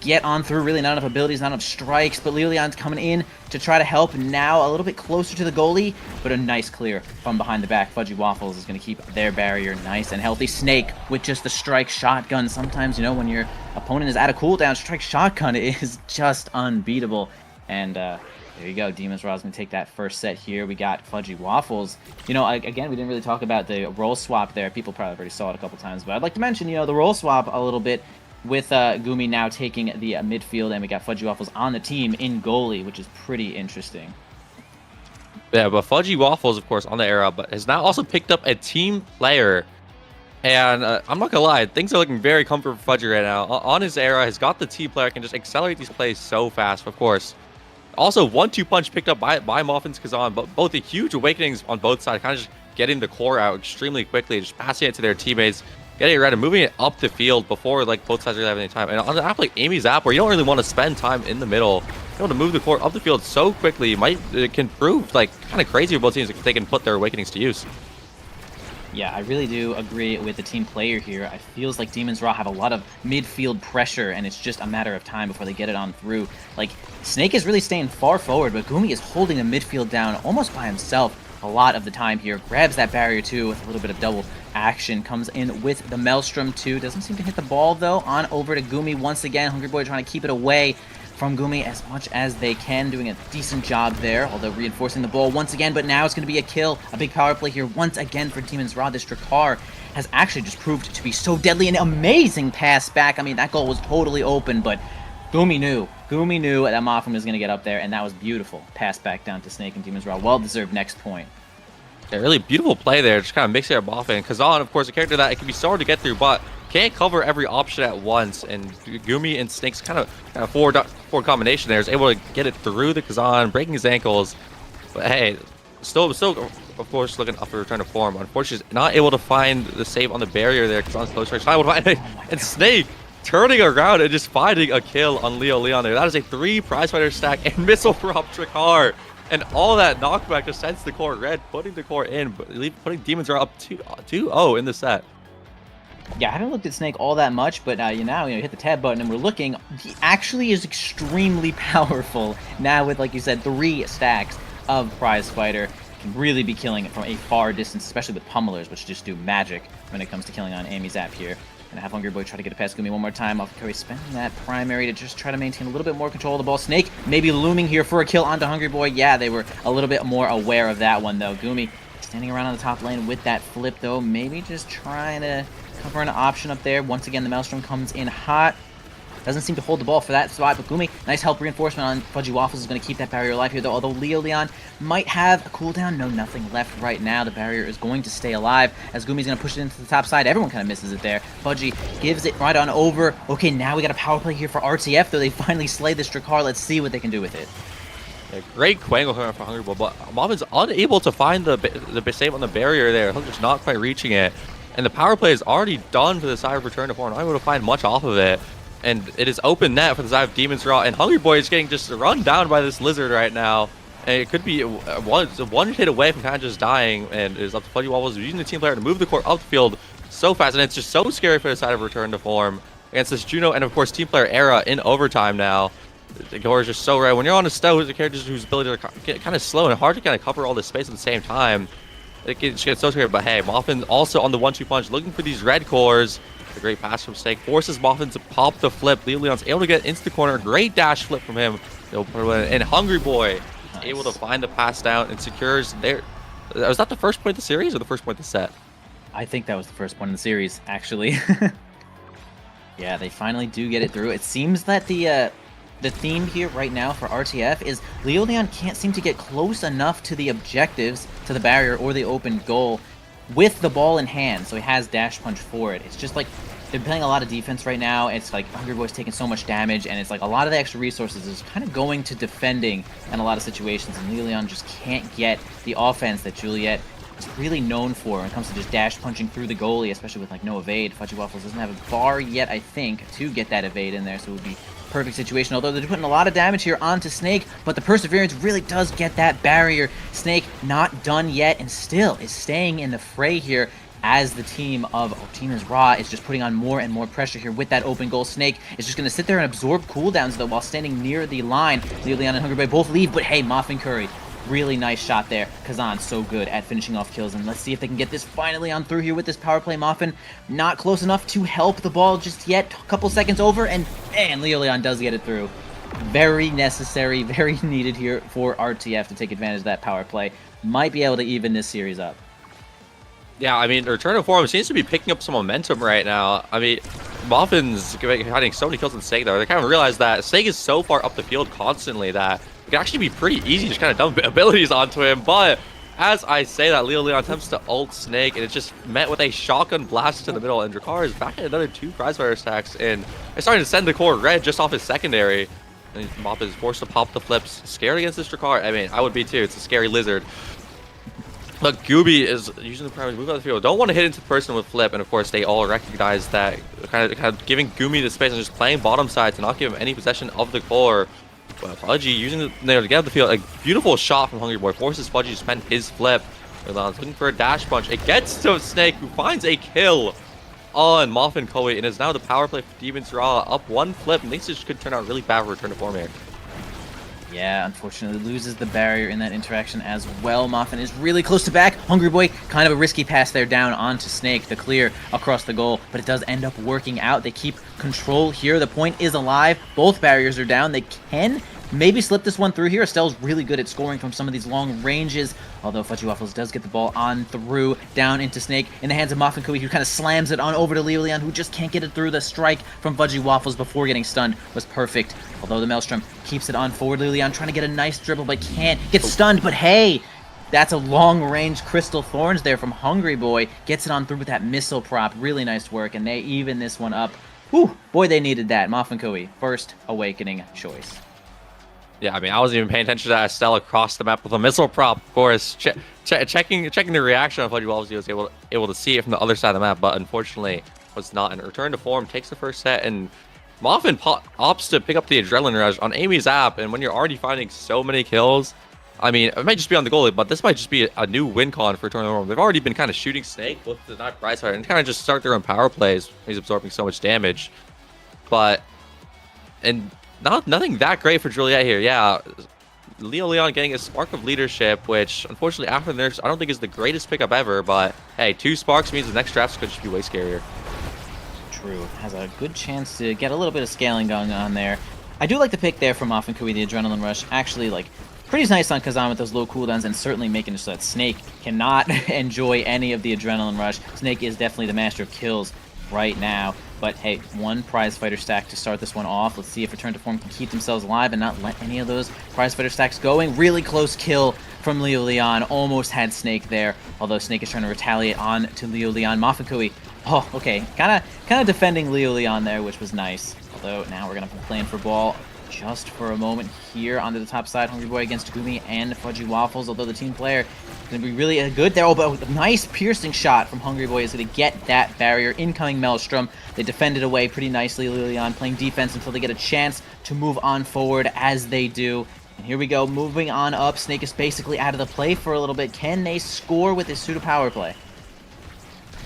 get on through. Really not enough abilities, not enough strikes, but Leon's coming in to try to help. Now a little bit closer to the goalie, but a nice clear from behind the back. Fudgy Waffles is going to keep their barrier nice and healthy. Snake with just the strike shotgun. Sometimes, you know, when your opponent is at a cooldown, strike shotgun is just unbeatable. And there you go. Demon's Raw's going to take that first set here. We got Fudgy Waffles. You know, again, we didn't really talk about the role swap there. People probably already saw it a couple times, but I'd like to mention, you know, the role swap a little bit, with Gumi now taking the midfield, and we got Fudgy Waffles on the team in goalie, which is pretty interesting. Yeah, but Fudgy Waffles, of course, on the era, but has now also picked up a team player. And I'm not gonna lie, things are looking very comfortable for Fudgy right now. On his era, has got the team player, can just accelerate these plays so fast, of course. Also, 1-2 punch picked up by Muffin's Kazan, but both the huge awakenings on both sides, kind of just getting the core out extremely quickly, just passing it to their teammates, getting it ready, moving it up the field before like both sides really have any time. And on an app like Amy's app, where you don't really want to spend time in the middle, you want to move the core up the field so quickly, it can prove like kind of crazy for both teams if they can put their awakenings to use. Yeah, I really do agree with the team player here. It feels like Demon's Raw have a lot of midfield pressure, and it's just a matter of time before they get it on through. Like, Snake is really staying far forward, but Gumi is holding the midfield down almost by himself a lot of the time here. Grabs that barrier too with a little bit of double action. Comes in with the Maelstrom too. Doesn't seem to hit the ball though. On over to Gumi once again. Hungry Boy trying to keep it away from Gumi as much as they can. Doing a decent job there, although reinforcing the ball once again. But now it's going to be a kill. A big power play here once again for Demon's Raw. This Drakkar has actually just proved to be so deadly. An amazing pass back. I mean, that goal was totally open, but Gumi knew that Muffin was going to get up there, and that was beautiful. Pass back down to Snake and Demon's Raw. Well-deserved next point. Yeah, really beautiful play there, just kind of mixing it up Muffin. Kazan, of course, a character that it can be so hard to get through, but can't cover every option at once. And Gumi and Snake's kind of forward combination there is able to get it through the Kazan, breaking his ankles. But hey, still, of course, looking up for return to form. Unfortunately, he's not able to find the save on the barrier there. Kazan's close range, not able to find it. And Snake turning around and just finding a kill on Leon there. That is a 3 prize fighter stack and missile drop Drakkar. And all that knockback just sends the core red, putting the core in, putting Demon's Raw up 2-0 in the set. Yeah, I haven't looked at Snake all that much, but you hit the tab button and we're looking. He actually is extremely powerful now with, like you said, 3 stacks of prize fighter. Can really be killing it from a far distance, especially with pummelers, which just do magic when it comes to killing on Amy's app here. Gonna have Hungry Boy try to get it past Gumi one more time. Off carry, spending that primary to just try to maintain a little bit more control of the ball. Snake maybe looming here for a kill onto Hungry Boy. Yeah, they were a little bit more aware of that one, though. Gumi standing around on the top lane with that flip, though. Maybe just trying to cover an option up there. Once again, the Maelstrom comes in hot. Doesn't seem to hold the ball for that spot, but Gumi, nice help reinforcement on Fudgy Waffles is going to keep that barrier alive here, though. Although Leon might have a cooldown, no, nothing left right now. The barrier is going to stay alive as Gumi's going to push it into the top side. Everyone kind of misses it there. Fudgy gives it right on over. Okay, now we got a power play here for RTF, though. They finally slay this Drakkar. Let's see what they can do with it. Yeah, great Quangle coming from Hungry Boy, but Muffin's unable to find the save on the barrier there. Hunter's not quite reaching it. And the power play is already done for the side of Return to Form. Not able to find much off of it. And it is open net for the side of Demon's Raw. And Hungry Boy is getting just run down by this lizard right now. And it could be one hit away from kind of just dying. And it is up to Fudgy Waffles using the team player to move the core up the field so fast. And it's just so scary for the side of Return to Form against this Juno and, of course, team player era in overtime now. The core is just so rare. When you're on a Stowe, the character whose ability to get kind of slow and hard to kind of cover all this space at the same time. It gets so scary. But hey, Muffin also on the 1-2 punch looking for these red cores. A great pass from Snake forces Muffin to pop the flip. Leon's able to get into the corner. Great dash flip from him. And Hungry Boy is able to find the pass down and secures there. Was that the first point of the series or the first point of the set? I think that was the first point in the series, actually. Yeah, they finally do get it through. It seems that the theme here right now for RTF is Leon can't seem to get close enough to the objectives, to the barrier or the open goal, with the ball in hand, so he has dash punch for it. It's just like they're playing a lot of defense right now. It's like Hungry Boy's taking so much damage, and it's like a lot of the extra resources is kind of going to defending in a lot of situations, and Leon just can't get the offense that Juliet is really known for when it comes to just dash punching through the goalie, especially with like no evade. Fudgy Waffles doesn't have a bar yet, I think, to get that evade in there, so it would be a perfect situation. Although they're putting a lot of damage here onto Snake, but the Perseverance really does get that barrier. Snake not done yet, and still is staying in the fray here, as the team of Team Raw is just putting on more and more pressure here with that open goal. Snake is just going to sit there and absorb cooldowns, though, while standing near the line. Leon and Hungry Boy both leave, but hey, Moff and Curry, really nice shot there. Kazan so good at finishing off kills, and let's see if they can get this finally on through here with this power play. Moffin not close enough to help the ball just yet. A couple seconds over, and man, Leon does get it through. Very necessary, very needed here for RTF to take advantage of that power play. Might be able to even this series up. Yeah, I mean, the return to form seems to be picking up some momentum right now. I mean, Muffin's having so many kills in Snake, though. They kind of realize that Snake is so far up the field constantly that it can actually be pretty easy to just kind of dump abilities onto him. But as I say that, Leon attempts to ult Snake, and it's just met with a shotgun blast to the middle, and Drakkar is back at another 2 prize-fire stacks, and it's starting to send the core red just off his secondary. And Mop is forced to pop the flips. Scared against this Drakkar. I mean, I would be too. It's a scary lizard. But Gooby is using the primary move out of the field. Don't want to hit into the person with flip, and of course they all recognize that, kind of giving Gooby the space and just playing bottom side to not give him any possession of the core. Well, Fudgy using the to get out the field, a beautiful shot from Hungry Boy forces Fudgy to spend his flip. Leon's looking for a dash punch. It gets to Snake, who finds a kill on Moffin Koi, and is now the power play for Demons Raw up 1 flip, and this could turn out really bad for return to form here. Yeah, unfortunately loses the barrier in that interaction as well. Moffin is really close to back. Hungry Boy, kind of a risky pass there down onto Snake, the clear across the goal, but it does end up working out. They keep control here. The point is alive. Both barriers are down. They can maybe slip this one through here. Estelle's really good at scoring from some of these long ranges, although Fudgy Waffles does get the ball on through, down into Snake, in the hands of Moffin Kui, who kind of slams it on over to Leon, who just can't get it through. The strike from Fudgy Waffles before getting stunned was perfect, although the Maelstrom keeps it on forward. Leon trying to get a nice dribble, but can't. Gets stunned, but hey, that's a long-range Crystal Thorns there from Hungry Boy. Gets it on through with that missile prop. Really nice work, and they even this one up. Whew, boy, they needed that. Moffin Kui, first Awakening choice. Yeah, I mean, I wasn't even paying attention to that Estelle across the map with a missile prop. Of course, checking the reaction of Fudgy Waffles, he was able to see it from the other side of the map, but unfortunately was not. And return to form takes the first set, and Moffin opts to pick up the Adrenaline Rush on Amy's app. And when you're already finding so many kills, I mean, it might just be on the goalie, but this might just be a new win con for return to form. They've already been kind of shooting Snake with the not prize fire and kind of just start their own power plays. He's absorbing so much damage, and nothing that great for Juliet here. Yeah, Leon getting a spark of leadership, which unfortunately after the nerfs I don't think is the greatest pickup ever, but hey, 2 sparks means the next drafts could just be way scarier. True. Has a good chance to get a little bit of scaling going on there. I do like the pick there from Moffin Kui, the Adrenaline Rush. Actually, like, pretty nice on Kazan with those low cooldowns, and certainly making it so that Snake cannot enjoy any of the Adrenaline Rush. Snake is definitely the master of kills right now. But hey, 1 prize fighter stack to start this one off. Let's see if Return to Form can keep themselves alive and not let any of those prize fighter stacks going. Really close kill from Leo Leon. Almost had Snake there, although Snake is trying to retaliate on to Leo Leon. Moffin Kui, oh, okay, kind of defending Leo Leon there, which was nice. Although now we're gonna be playing for ball just for a moment here onto the top side. Hungry Boy against Gumi and Fudgy Waffles, although the team player is going to be really good there. Oh, but a nice piercing shot from Hungry Boy is going to get that barrier. Incoming Maelstrom. They defended away pretty nicely. Leon playing defense until they get a chance to move on forward, as they do. And here we go, moving on up. Snake is basically out of the play for a little bit. Can they score with this pseudo power play?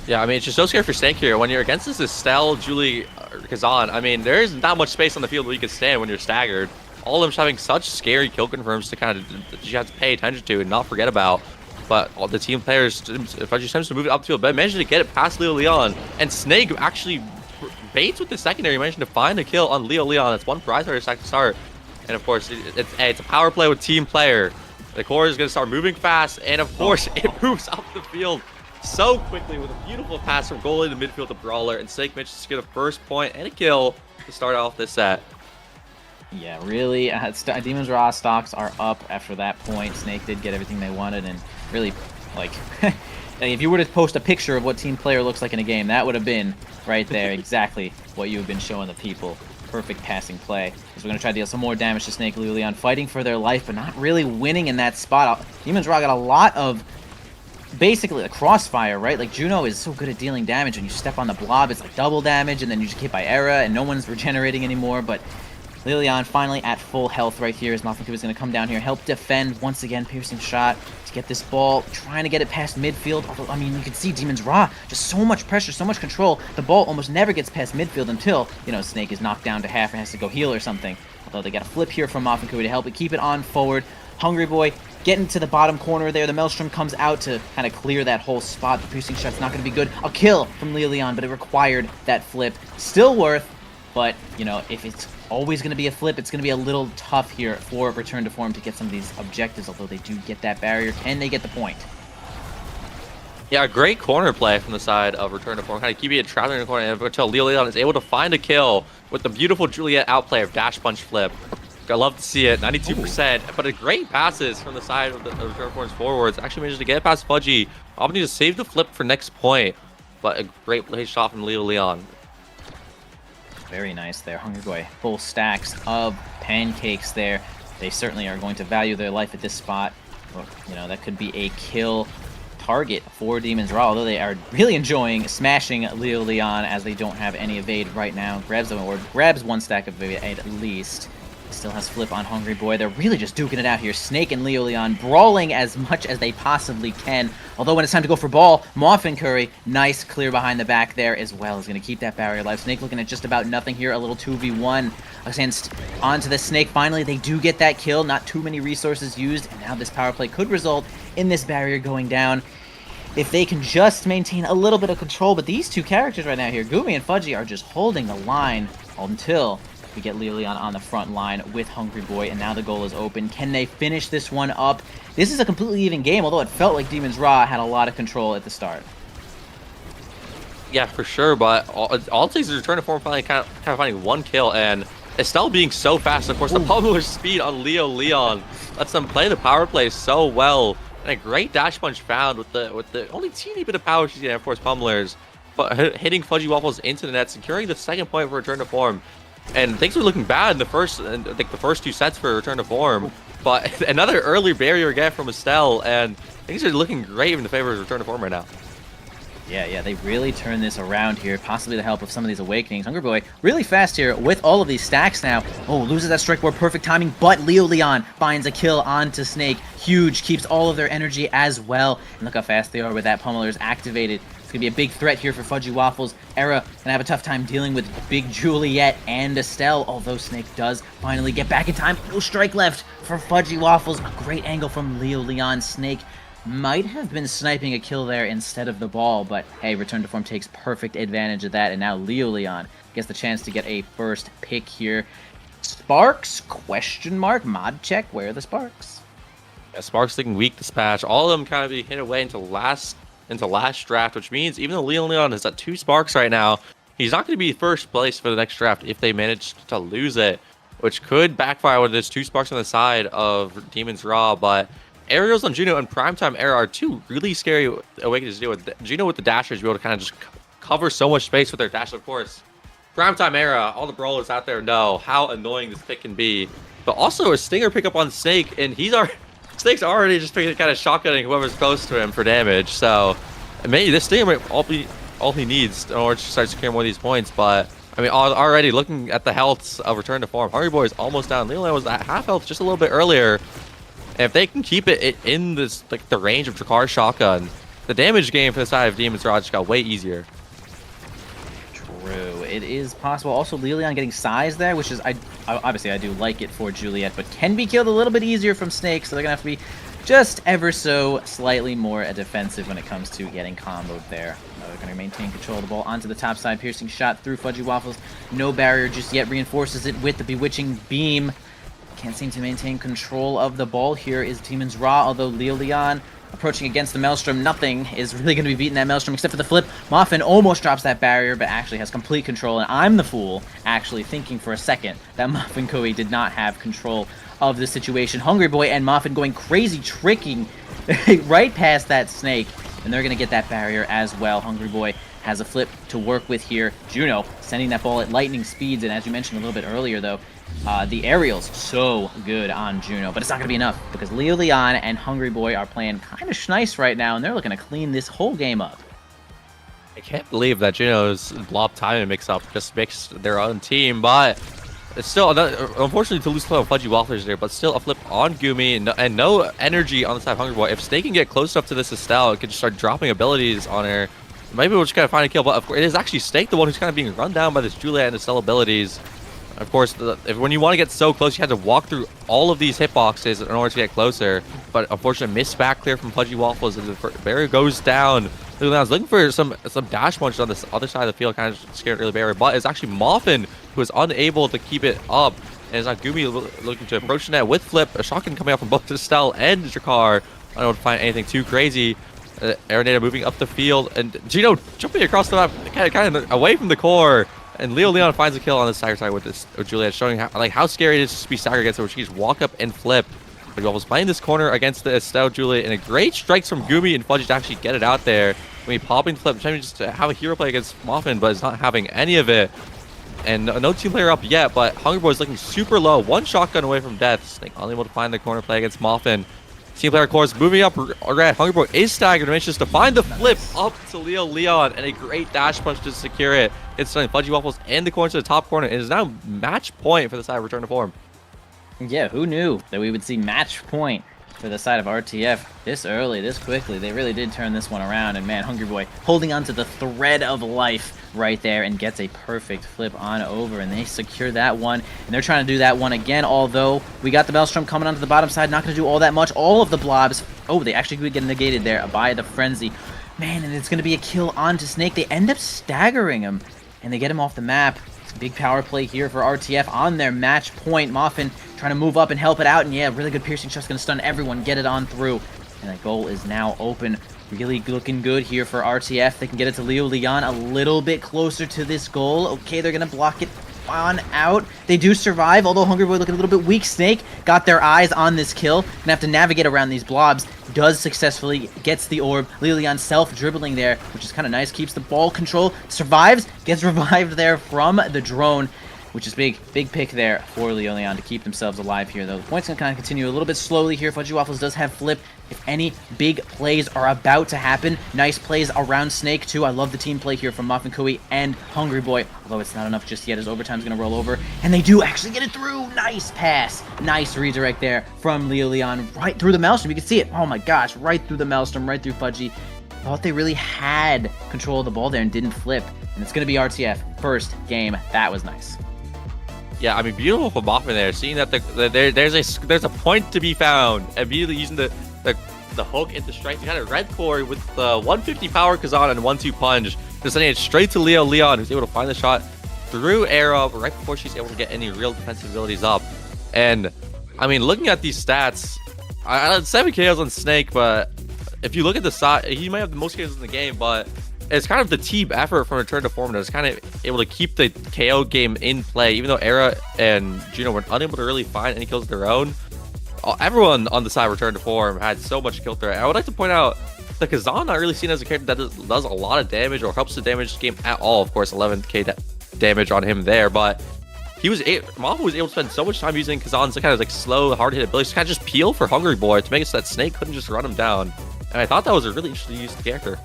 Yeah, I mean, it's just so scary for Snake here. When you're against this Estelle, Julie, Kazan, I mean, there is not much space on the field where you can stand when you're staggered. All of them just having such scary kill confirms to kind of you have to pay attention to and not forget about. But all the team players, if I just tends to move it up the field, but managed to get it past Leo Leon. And Snake actually baits with the secondary, managing to find a kill on Leo Leon. That's 1 prize fighter stack to start. And of course, it's a power play with team player. The core is going to start moving fast, and of course, it moves up the field so quickly with a beautiful pass from goalie to midfield to Brawler, and Snake manages to get a first point and a kill to start off this set. Yeah, really, Demon's Raw stocks are up after that point. Snake did get everything they wanted, and really, like, if you were to post a picture of what team player looks like in a game, that would have been right there exactly what you have been showing the people. Perfect passing play. So we're going to try to deal some more damage to Snake Leon, fighting for their life, but not really winning in that spot. Demon's Raw got a lot of basically the crossfire, right? Like, Juno is so good at dealing damage. When you step on the blob, it's like double damage, and then you just hit by Era, and no one's regenerating anymore. But Lilian finally at full health right here as Mafinku is going to come down here, help defend once again. Piercing shot to get this ball, trying to get it past midfield. Although, I mean, you can see Demon's Raw, just so much pressure, so much control. The ball almost never gets past midfield until, you know, Snake is knocked down to half and has to go heal or something. Although they got a flip here from Mafinku to help it keep it on forward. Hungry Boy getting to the bottom corner there. The Maelstrom comes out to kind of clear that whole spot. The piercing shot's not going to be good. A kill from Lilian, but it required that flip. Still worth, but, you know, if it's always going to be a flip, it's going to be a little tough here for Return to Form to get some of these objectives, although they do get that barrier. Can they get the point? Yeah, great corner play from the side of Return to Form, kind of keeping it trapped in the corner until Lilian is able to find a kill with the beautiful Juliet outplay of dash punch flip. I love to see it, 92%, but a great passes from the side of the Return to Form's forwards. Actually managed to get it past Fudgy. Opportunity to save the flip for next point, but a great play shot from Lilian. Very nice there. Hungry Boy, full stacks of pancakes there. They certainly are going to value their life at this spot. Or, you know, that could be a kill target for Demon's Raw, although they are really enjoying smashing Lilian as they don't have any evade right now. Grabs one stack of evade at least. Still has flip on Hungry Boy. They're really just duking it out here. Snake and Lilian brawling as much as they possibly can. Although when it's time to go for ball, Moffin Curry, nice clear behind the back there as well, is going to keep that barrier alive. Snake looking at just about nothing here. A little 2v1 against onto the Snake. Finally, they do get that kill. Not too many resources used, and now this power play could result in this barrier going down if they can just maintain a little bit of control. But these two characters right now here, Gumi and Fudgy, are just holding the line until we get Lilian on the front line with Hungry Boy, and now the goal is open. Can they finish this one up? This is a completely even game, although it felt like Demon's Raw had a lot of control at the start. Yeah, for sure, but all it takes is Return to Form finally kind of finding one kill, and Estelle being so fast. Of course, the pummeler's speed on Leon lets them play the power play so well, and a great dash punch found with the only teeny bit of power she's getting, of course, pummelers, but hitting Fudgy Waffles into the net, securing the second point for Return to Form. And things were looking bad in the first two sets for Return to Form, but another early barrier again from Estelle, and things are looking great in the favor of Return to Form right now. Yeah, they really turn this around here, possibly the help of some of these awakenings. Hungry Boy really fast here with all of these stacks now. Oh, loses that strike board, perfect timing, but Leon finds a kill onto Snake. Huge, keeps all of their energy as well. And look how fast they are with that pummelers activated. It's going to be a big threat here for Fudgy Waffles. Era going to have a tough time dealing with Big Juliet and Estelle, although Snake does finally get back in time. No strike left for Fudgy Waffles. A great angle from Leon. Snake might have been sniping a kill there instead of the ball, but hey, Return to Form takes perfect advantage of that, and now Leon gets the chance to get a first pick here. Sparks? Question mark? Mod check? Where are the Sparks? Yeah, Sparks looking weak this patch. All of them kind of be hit away into last draft, which means even though Leon is at 2 Sparks right now, he's not going to be first place for the next draft if they manage to lose it, which could backfire when there's 2 Sparks on the side of Demon's Raw. But Aerials on Juno and Primetime Era are 2 really scary awakenings to deal with. Juno with the dashers be able to kind of just cover so much space with their dash, of course. Primetime Era, all the brawlers out there know how annoying this pick can be. But also a Stinger pickup on Snake, and Snake's already just kind of shotgunning whoever's close to him for damage. So maybe this Stinger might all he needs in order to start securing more of these points. But I mean, already looking at the healths of Return to Form, Hungry Boy is almost down. Leon was at half health just a little bit earlier. And if they can keep it in this the range of Drakkar shotgun, the damage game for the side of Demon's Raw just got way easier. True, it is possible. Also, Lilian getting size there, which is obviously I do like it for Juliet, but can be killed a little bit easier from Snake, so they're gonna have to be just ever so slightly more defensive when it comes to getting comboed there. They're going to maintain control of the ball onto the top side, piercing shot through Fudgy Waffles. No barrier just yet, reinforces it with the Bewitching Beam. Can't seem to maintain control of the ball here is Demon's Raw, although Leon approaching against the Maelstrom. Nothing is really going to be beating that Maelstrom except for the flip. Moffin almost drops that barrier, but actually has complete control, and I'm the fool actually thinking for a second that Moffin Kui did not have control of the situation. Hungry Boy and Moffin going crazy, tricking right past that Snake. and they're going to get that barrier as well. Hungry Boy has a flip to work with here. Juno sending that ball at lightning speeds, and as you mentioned a little bit earlier, though, the aerials so good on Juno, but it's not going to be enough because Leo Leon and Hungry Boy are playing kind of nice right now, and they're looking to clean this whole game up. I can't believe that Juno's blob timing mix-up just makes their own team, but it's still, unfortunately, to lose on Fudgy Wafflers there, but still a flip on Gumi and no energy on the side of Hungry Boy. If Snake can get close enough to this Estelle, it can just start dropping abilities on her. Maybe we'll just kind of find a kill, but of course, it is actually Snake the one who's kind of being run down by this Juliet and Estelle abilities. Of course, when you want to get so close, you have to walk through all of these hitboxes in order to get closer. But unfortunately, missed back clear from Pudgy Waffles as the barrier goes down. Leon's looking for some dash punches on this other side of the field, kind of scared early barrier. But it's actually Moffin who is unable to keep it up. And it's not Gumi looking to approach the net with flip. A shotgun coming out from both Estelle and Jakar. I don't find anything too crazy. Araneda moving up the field, and Gino jumping across the map, kind of away from the core. And Leo Leon finds a kill on the stagger side with Juliet, showing how scary it is to be staggered against her, where she can just walk up and flip. But he was playing this corner against the Estelle Juliet, and a great strikes from Gumi and Fudgy to actually get it out there. When he popping flip, trying just to have a hero play against Moffin, but is not having any of it. And no team player up yet, but Hungry Boy is looking super low. One shotgun away from death. Snake unable to find the corner play against Moffin. Team player, of course, moving up red. Hungry Boy is staggered and manages to find the flip up to Leo Leon, and a great dash punch to secure it. It's sending Fudgy Waffles and the corner to the top corner. It is now match point for the side of Return to Form. Yeah, who knew that we would see match point for the side of RTF this early, this quickly. They really did turn this one around, and man, Hungry Boy holding on to the thread of life right there and gets a perfect flip on over, and they secure that one, and they're trying to do that one again, although we got the Maelstrom coming onto the bottom side, not going to do all that much. All of the blobs, oh, they actually could get negated there by the Frenzy. Man, and it's going to be a kill onto Snake. They end up staggering him, and they get him off the map. It's a big power play here for RTF on their match point. Moffin trying to move up and help it out, and yeah, really good piercing shot's going to stun everyone, get it on through, and that goal is now open. Really looking good here for RTF. They can get it to Leo Leon a little bit closer to this goal. Okay, they're going to block it on out. They do survive, although Hungry Boy looking a little bit weak. Snake got their eyes on this kill. Gonna have to navigate around these blobs. Does successfully, gets the orb. Leo Leon self-dribbling there, which is kind of nice. Keeps the ball control. Survives, gets revived there from the drone, which is big pick there for Leo Leon to keep themselves alive here, though. The points can kind of continue a little bit slowly here. Fudgy Waffles does have flip. If any big plays are about to happen, nice plays around Snake, too. I love the team play here from Muffin Kui and Hungry Boy, although it's not enough just yet as overtime's going to roll over. And they do actually get it through. Nice pass. Nice redirect there from Leo Leon right through the Maelstrom. You can see it. Oh, my gosh. Right through the Maelstrom, right through Fudgy. Thought they really had control of the ball there and didn't flip. And it's going to be RTF. First game. That was nice. Yeah, I mean, beautiful from Moffin there, seeing that there's a point to be found, and immediately using the hook into strike to kind of red core with the 150 power Kazan and 1-2 punch, just sending it straight to Leo Leon, who's able to find the shot through air up right before she's able to get any real defensive abilities up. And I mean, looking at these stats, I had 7 KOs on Snake, but if you look at the side, he might have the most KOs in the game, but it's kind of the team effort from Return to Form that's kind of able to keep the KO game in play, even though Era and Juno were unable to really find any kills of their own. Everyone on the side of Return to Form had so much kill threat. I would like to point out that Kazan not really seen as a character that does a lot of damage or helps the damage game at all. Of course, 11k damage on him there, but Mafu was able to spend so much time using Kazan's kind of like slow, hard hit abilities to kind of just peel for Hungry Boy to make it so that Snake couldn't just run him down. And I thought that was a really interesting use of the character.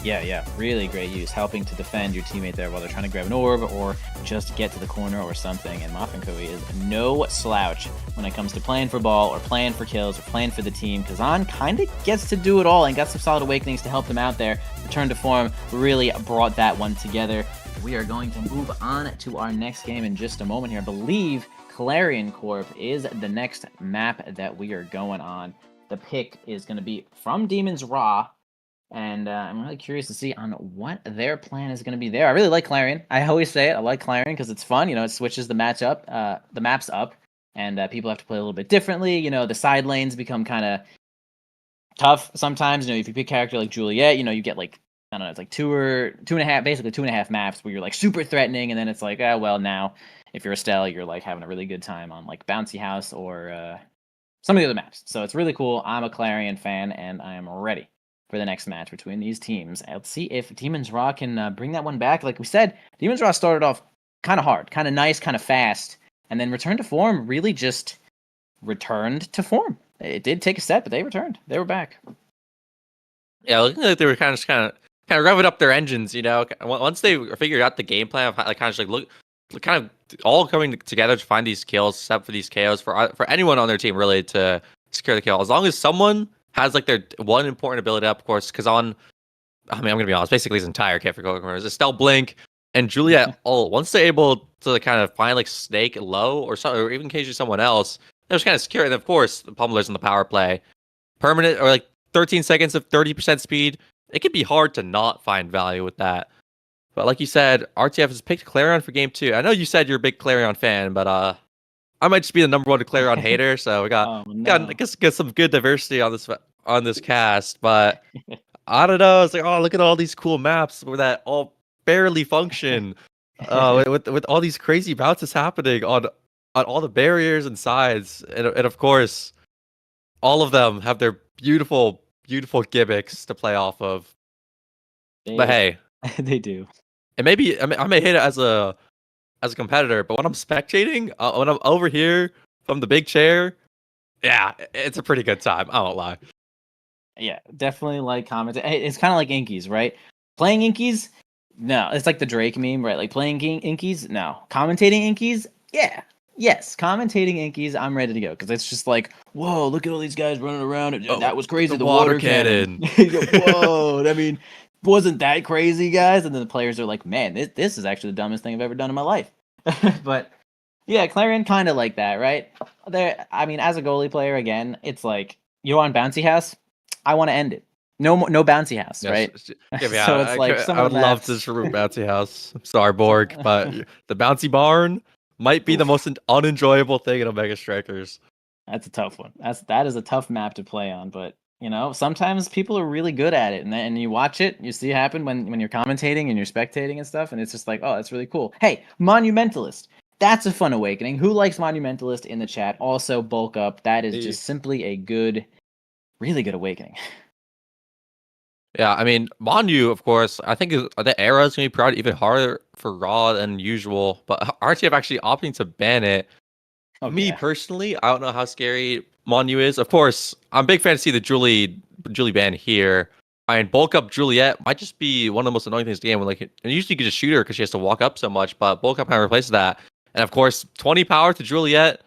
Yeah, really great use, helping to defend your teammate there while they're trying to grab an orb or just get to the corner or something. And Muffin Kui is no slouch when it comes to playing for ball or playing for kills or playing for the team. Kazan kind of gets to do it all and got some solid awakenings to help them out there. Return to Form really brought that one together. We are going to move on to our next game in just a moment here. I believe Clarion Corp is the next map that we are going on. The pick is going to be from Demon's Raw. And I'm really curious to see on what their plan is going to be there. I really like Clarion. I always say it. I like Clarion because it's fun. You know, it switches the maps up, and people have to play a little bit differently. You know, the side lanes become kind of tough sometimes. You know, if you pick a character like Juliet, you know, you get like, I don't know, it's like two and a half maps where you're like super threatening, and then it's like, well, now if you're Estelle, you're like having a really good time on like Bouncy House or some of the other maps. So it's really cool. I'm a Clarion fan, and I am ready for the next match between these teams. Let's see if Demon's Raw can bring that one back. Like we said, Demon's Raw started off kind of hard, kind of nice, kind of fast, and then Return to Form really just returned to form. It did take a set, but they returned. They were back. Yeah, looking like they were kind of revving up their engines. Once they figured out the game plan of how, like kind of just like look, kind of all coming together to find these kills, except for these KOs for anyone on their team really to secure the kill. As long as someone has like their one important ability up, of course, because I'm gonna be honest, basically his entire kit for Coco is Estelle, Blink, and Juliet. Once they're able to kind of find like Snake low or even occasionally someone else, they're just kind of secure. And of course, the pummelers in the power play, permanent or like 13 seconds of 30% speed. It can be hard to not find value with that. But like you said, RTF has picked Clarion for game 2. I know you said you're a big Clarion fan, but I might just be the number one Clarion hater. So we got get some good diversity on this cast. But I don't know. It's like, oh, look at all these cool maps where that all barely function. With all these crazy bounces happening on all the barriers and sides, and of course, all of them have their beautiful gimmicks to play off of. But hey, they do. And maybe I may hate it as a competitor, but when I'm spectating, when I'm over here from the big chair, yeah, it's a pretty good time. I won't lie. Yeah, definitely like commenting. It's kind of like Inkies, right? Playing Inkies, no. It's like the Drake meme, right? Like playing Inkies, no. Commentating Inkies, yeah. Yes, commentating Inkies, I'm ready to go because it's just like, whoa, look at all these guys running around. That was crazy. The water cannon. Whoa, I mean, wasn't that crazy, guys? And then the players are like, man, this is actually the dumbest thing I've ever done in my life. But yeah, Clarion kind of like that, right? I mean, as a goalie player, again, it's like, you want bouncy house? I want to end it. No bouncy house, right? Yeah, so it's like I would love to root bouncy house. I'm sorry, Borg, but the bouncy barn might be the most unenjoyable thing in Omega Strikers. That's a tough one. That is a tough map to play on, but sometimes people are really good at it, and you watch it, you see it happen when you're commentating and you're spectating and stuff, and it's just like, oh, that's really cool. Hey, Monumentalist, that's a fun awakening. Who likes Monumentalist in the chat? Also, bulk up. That is just simply a really good awakening. Yeah, I mean, Monu, of course, I think the era is going to be probably even harder for Raw than usual, but RTF actually opting to ban it. Me personally, I don't know how scary Monu is. Of course, I'm a big fan to see the Julie ban here. I mean, bulk up Juliet might just be one of the most annoying things in the game. And usually you can just shoot her because she has to walk up so much, but bulk up kind of replaces that. And of course, 20 power to Juliet.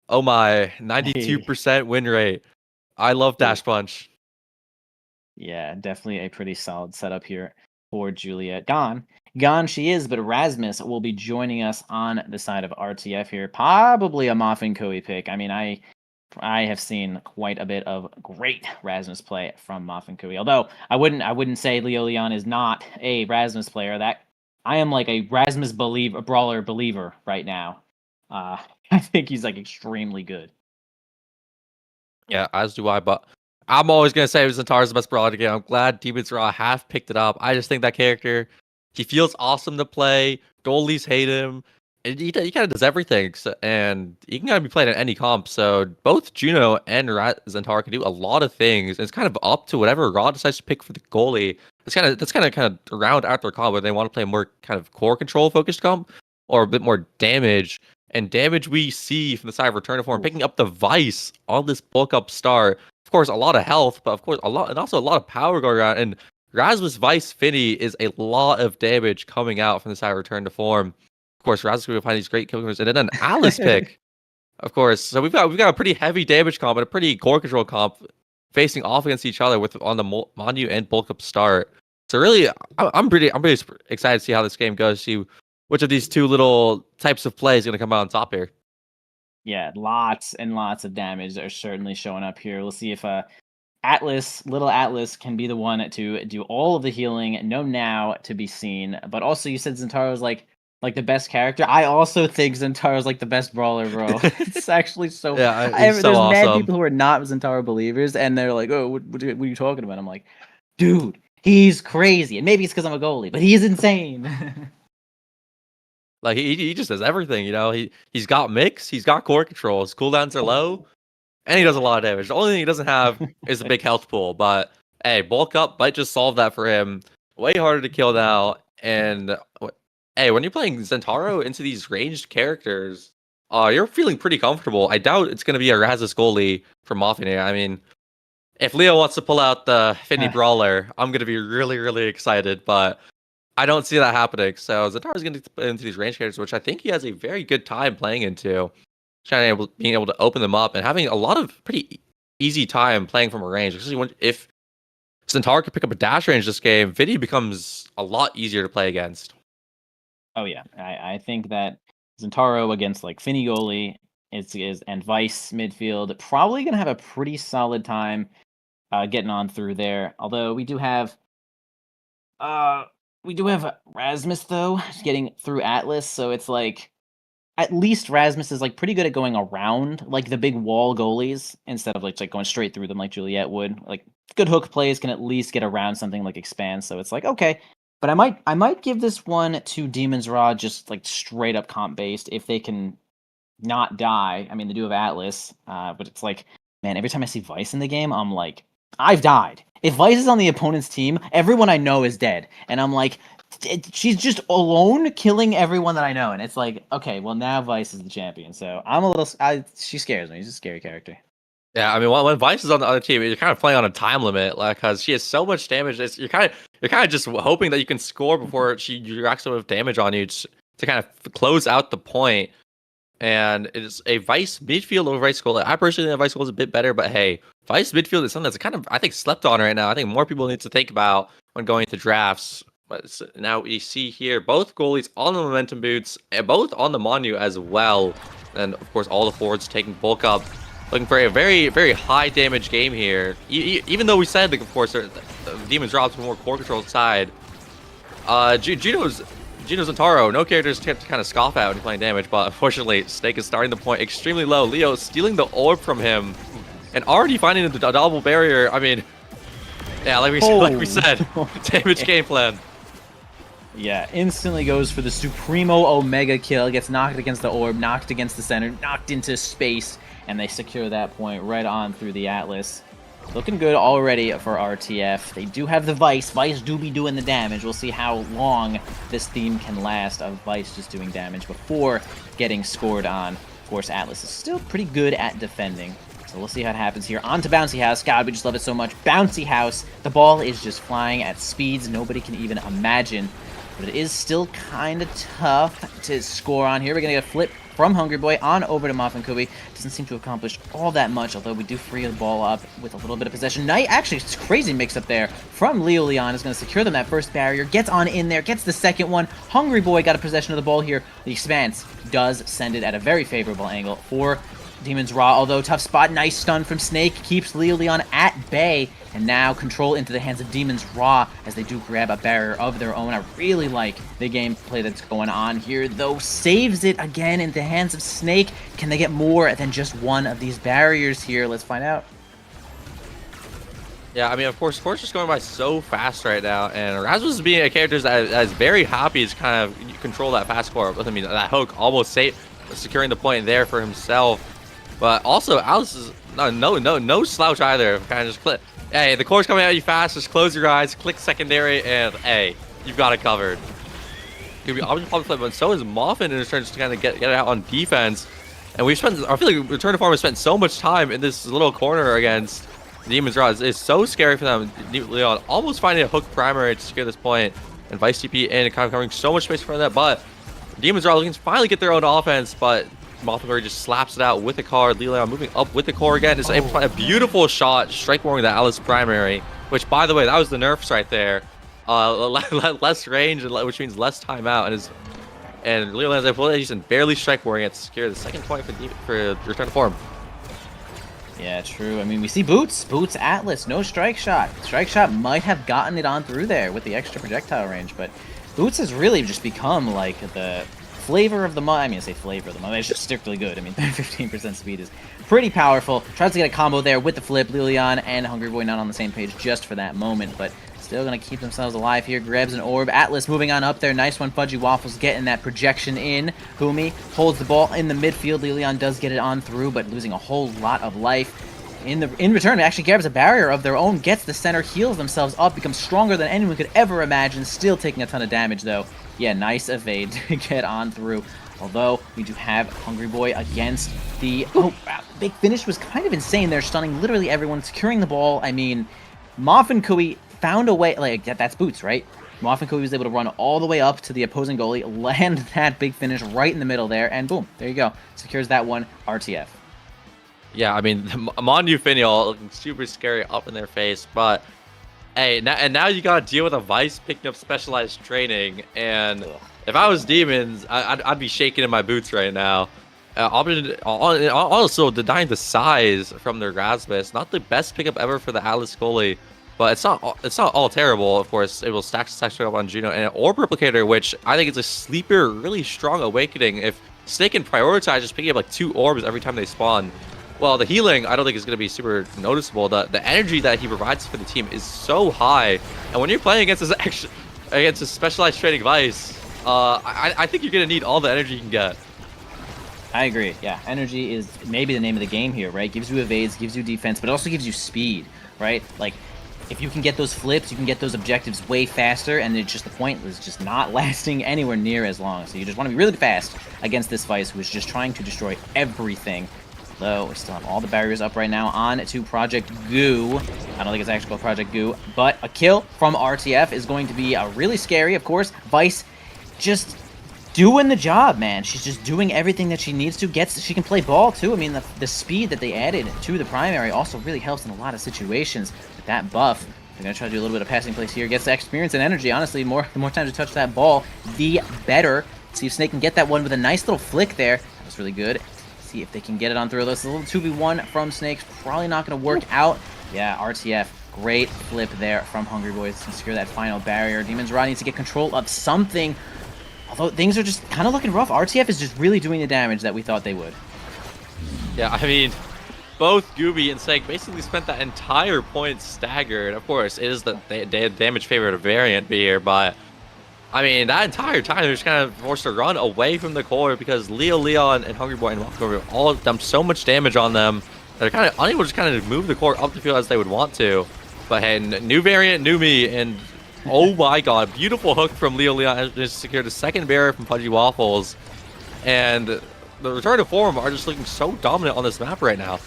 Oh my, 92% win rate. I love Dash Punch. Yeah, definitely a pretty solid setup here for Juliet. Gone she is, but Rasmus will be joining us on the side of RTF here. Probably a Moffin Koei pick. I mean, I have seen quite a bit of great Rasmus play from Moffin Koei. Although I wouldn't say Leo Leon is not a Rasmus player. That I am like a Rasmus brawler believer right now. I think he's like extremely good. Yeah, as do I, but I'm always going to say Zentara's the best brawler to get. I'm glad Demon's Raw have picked it up. I just think that character, he feels awesome to play. Goalies hate him. And he kind of does everything. And he can kind of be played in any comp. So both Juno and Zentara can do a lot of things. It's kind of up to whatever Raw decides to pick for the goalie. That's kind of round out their comp, whether they want to play a more kind of core control focused comp or a bit more damage. And damage we see from the side of Return to Form, picking up the Vice on this bulk up start. Of course, a lot of health, but of course, a lot of power going around. And Rasmus Vice Finny is a lot of damage coming out from the side of Return to Form. Of course, Rasmus will find these great kill combos, and then an Alice pick, of course. So we've got a pretty heavy damage comp and a pretty core control comp facing off against each other on the Monu and bulk up start. So really, I'm pretty excited to see how this game goes. See which of these two little types of plays is going to come out on top here. Yeah, lots and lots of damage are certainly showing up here. We'll see if little Atlas can be the one to do all of the healing. No now to be seen. But also you said Zentaro's like the best character. I also think Zentaro's like the best brawler, bro. It's actually so there's awesome. Mad people who are not Zentaro believers and they're like, oh, what are you talking about? I'm like, dude, he's crazy. And maybe it's because I'm a goalie, but he's insane. Like he just does everything, He's got mix, he's got core control, his cooldowns are low, and he does a lot of damage. The only thing he doesn't have is a big health pool, but hey, bulk up might just solve that for him. Way harder to kill now. And hey, when you're playing Zentaro into these ranged characters, you're feeling pretty comfortable. I doubt it's going to be a Razzus goalie from Moffin here. I mean, if Leo wants to pull out the Finny Brawler, I'm going to be really, really excited. But I don't see that happening. So Zentaro's going to put into these range characters, which I think he has a very good time playing into. Being able to open them up and having a lot of pretty easy time playing from a range. Especially if Centaur could pick up a dash range this game, Vinny becomes a lot easier to play against. Oh yeah, I think that Zentaro against like Finny goalie and Vice midfield probably gonna have a pretty solid time getting on through there. Although we do have Rasmus though getting through Atlas, so it's like at least Rasmus is like pretty good at going around like the big wall goalies instead of like going straight through them like Juliet would. Like good hook plays can at least get around something like Expand. So it's like okay, but I might give this one to Demon's Raw just like straight up comp based if they can not die. I mean they do have Atlas, but it's like man, every time I see Vice in the game, I'm like I've died. If Vice is on the opponent's team, everyone I know is dead, and I'm like. She's just alone killing everyone that I know, and it's like, okay, well now Vice is the champion, so I'm a little. She scares me. She's a scary character. Yeah, I mean, when Vice is on the other team, you're kind of playing on a time limit, like because she has so much damage. You're kind of just hoping that you can score before she racks up with damage on you to kind of close out the point. And it's a Vice midfield over Vice goal. I personally think Vice goal is a bit better, but hey, Vice midfield is something that's kind of I think slept on right now. I think more people need to think about when going to drafts. But now we see here both goalies on the momentum boots and both on the Monu as well. And of course, all the forwards taking bulk up, looking for a very, very high damage game here. Even though we said, like, of course, the Demons drops more core control side. Juno Zentaro, no characters to kind of scoff at when playing damage, but unfortunately, Snake is starting the point extremely low. Leo stealing the orb from him and already finding the double barrier. I mean, yeah, like we said, damage game plan. Yeah, instantly goes for the Supremo Omega kill, gets knocked against the orb, knocked against the center, knocked into space, and they secure that point right on through the Atlas. Looking good already for RTF. They do have the Vice. Vice do be doing the damage. We'll see how long this theme can last of Vice just doing damage before getting scored on. Of course, Atlas is still pretty good at defending. So we'll see how it happens here. On to Bouncy House. God, we just love it so much. Bouncy House. The ball is just flying at speeds nobody can even imagine. But it is still kind of tough to score on here. We're going to get a flip from Hungry Boy on over to Muffin Kubi. Doesn't seem to accomplish all that much, although we do free the ball up with a little bit of possession. Knight, actually, it's a crazy mix-up there from Leo Leon. Is going to secure them that first barrier. Gets on in there, gets the second one. Hungry Boy got a possession of the ball here. The Expanse does send it at a very favorable angle for Demon's Raw, although tough spot. Nice stun from Snake. Keeps Leo Leon at bay. And now control into the hands of Demon's Raw as they do grab a barrier of their own. I really like the gameplay that's going on here, though. Saves it again into the hands of Snake. Can they get more than just one of these barriers here? Let's find out. Yeah, I mean, of course, just going by so fast right now. And Rasmus being a character that is very happy to kind of control that fast core. I mean, that hook almost securing the point there for himself. But also, Alice is no slouch either. Kind of just clip. Hey, the core's coming at you fast. Just close your eyes, click secondary, and hey, you've got it covered. You'll be obviously flip, but so is Moffin in his turn just to kind of get it out on defense. And I feel like Return to Form has spent so much time in this little corner against Demon's Raw. It's so scary for them. Leon almost finding a hook primary to secure this point, and Vice TP in and kind of covering so much space for that. But Demon's Raw looking to finally get their own offense, but Mothberg just slaps it out with the card. Leon moving up with the core again. It's a beautiful shot, strike warring the Alice primary, which, by the way, that was the nerfs right there. Less range, which means less timeout, and Leon's able to just barely strike warring it to secure the second point for Return to Form. Yeah, true. I mean, we see Boots Atlas, no strike shot. Strike shot might have gotten it on through there with the extra projectile range, but Boots has really just become like the flavor of the month. I mean, I say flavor of the month. It's just strictly good. I mean, 15% speed is pretty powerful. Tries to get a combo there with the flip. Lilian and Hungry Boy not on the same page just for that moment, but still going to keep themselves alive here. Grabs an orb. Atlas moving on up there. Nice one. Fudgy Waffles getting that projection in. Humi holds the ball in the midfield. Lilian does get it on through, but losing a whole lot of life. in return, actually grabs a barrier of their own, gets the center, heals themselves up, becomes stronger than anyone could ever imagine, still taking a ton of damage though. Yeah, nice evade to get on through. Although, we do have Hungry Boy against the... Oh, wow. Big finish was kind of insane there, stunning literally everyone, securing the ball. I mean, Moff and Kui found a way... Like, that's Boots, right? Moff and Kui was able to run all the way up to the opposing goalie, land that big finish right in the middle there, and boom, there you go. Secures that one, RTF. Yeah, I mean, Mondu Finial looking super scary up in their face, but hey, now you gotta deal with a Vice picking up specialized training, and if I was Demons, I'd be shaking in my boots right now. Also, denying the size from their Rasmus, not the best pickup ever for the Atlas goalie, but it's not all terrible. Of course, it will stack up on Juno, and an Orb Replicator, which I think is a sleeper, really strong awakening. If Snake can prioritize just picking up like 2 orbs every time they spawn, well, the healing, I don't think is going to be super noticeable. The energy that he provides for the team is so high. And when you're playing against this specialized training Vice, I think you're going to need all the energy you can get. I agree. Yeah, energy is maybe the name of the game here, right? Gives you evades, gives you defense, but also gives you speed, right? Like, if you can get those flips, you can get those objectives way faster, and it's just the point was just not lasting anywhere near as long. So you just want to be really fast against this Vice, who is just trying to destroy everything. Though we still have all the barriers up right now on to Project Goo. I don't think it's actually called Project Goo, but a kill from RTF is going to be really scary, of course. Vice just doing the job, man. She's just doing everything that she needs to. She can play ball, too. I mean, the speed that they added to the primary also really helps in a lot of situations. With that buff, they're going to try to do a little bit of passing plays here. Gets the experience and energy, honestly. The more times you touch that ball, the better. See if Snake can get that one with a nice little flick there. That was really good. See if they can get it on through. This a little 2v1 from Snakes. Probably not going to work out. Yeah, RTF. Great flip there from Hungry Boys to secure that final barrier. Demons Rod needs to get control of something. Although things are just kind of looking rough. RTF is just really doing the damage that we thought they would. Yeah, I mean, both Gooby and Snake basically spent that entire point staggered. Of course, it is the damage favorite variant here, but I mean, that entire time they're just kind of forced to run away from the core because Leon and Hungry Boy and Walker all dumped so much damage on them. They're kind of unable to just kind of move the core up the field as they would want to. But hey, new variant, new me, and oh my god, beautiful hook from Leon has just secured a second barrier from Pudgy Waffles. And the return to form are just looking so dominant on this map right now.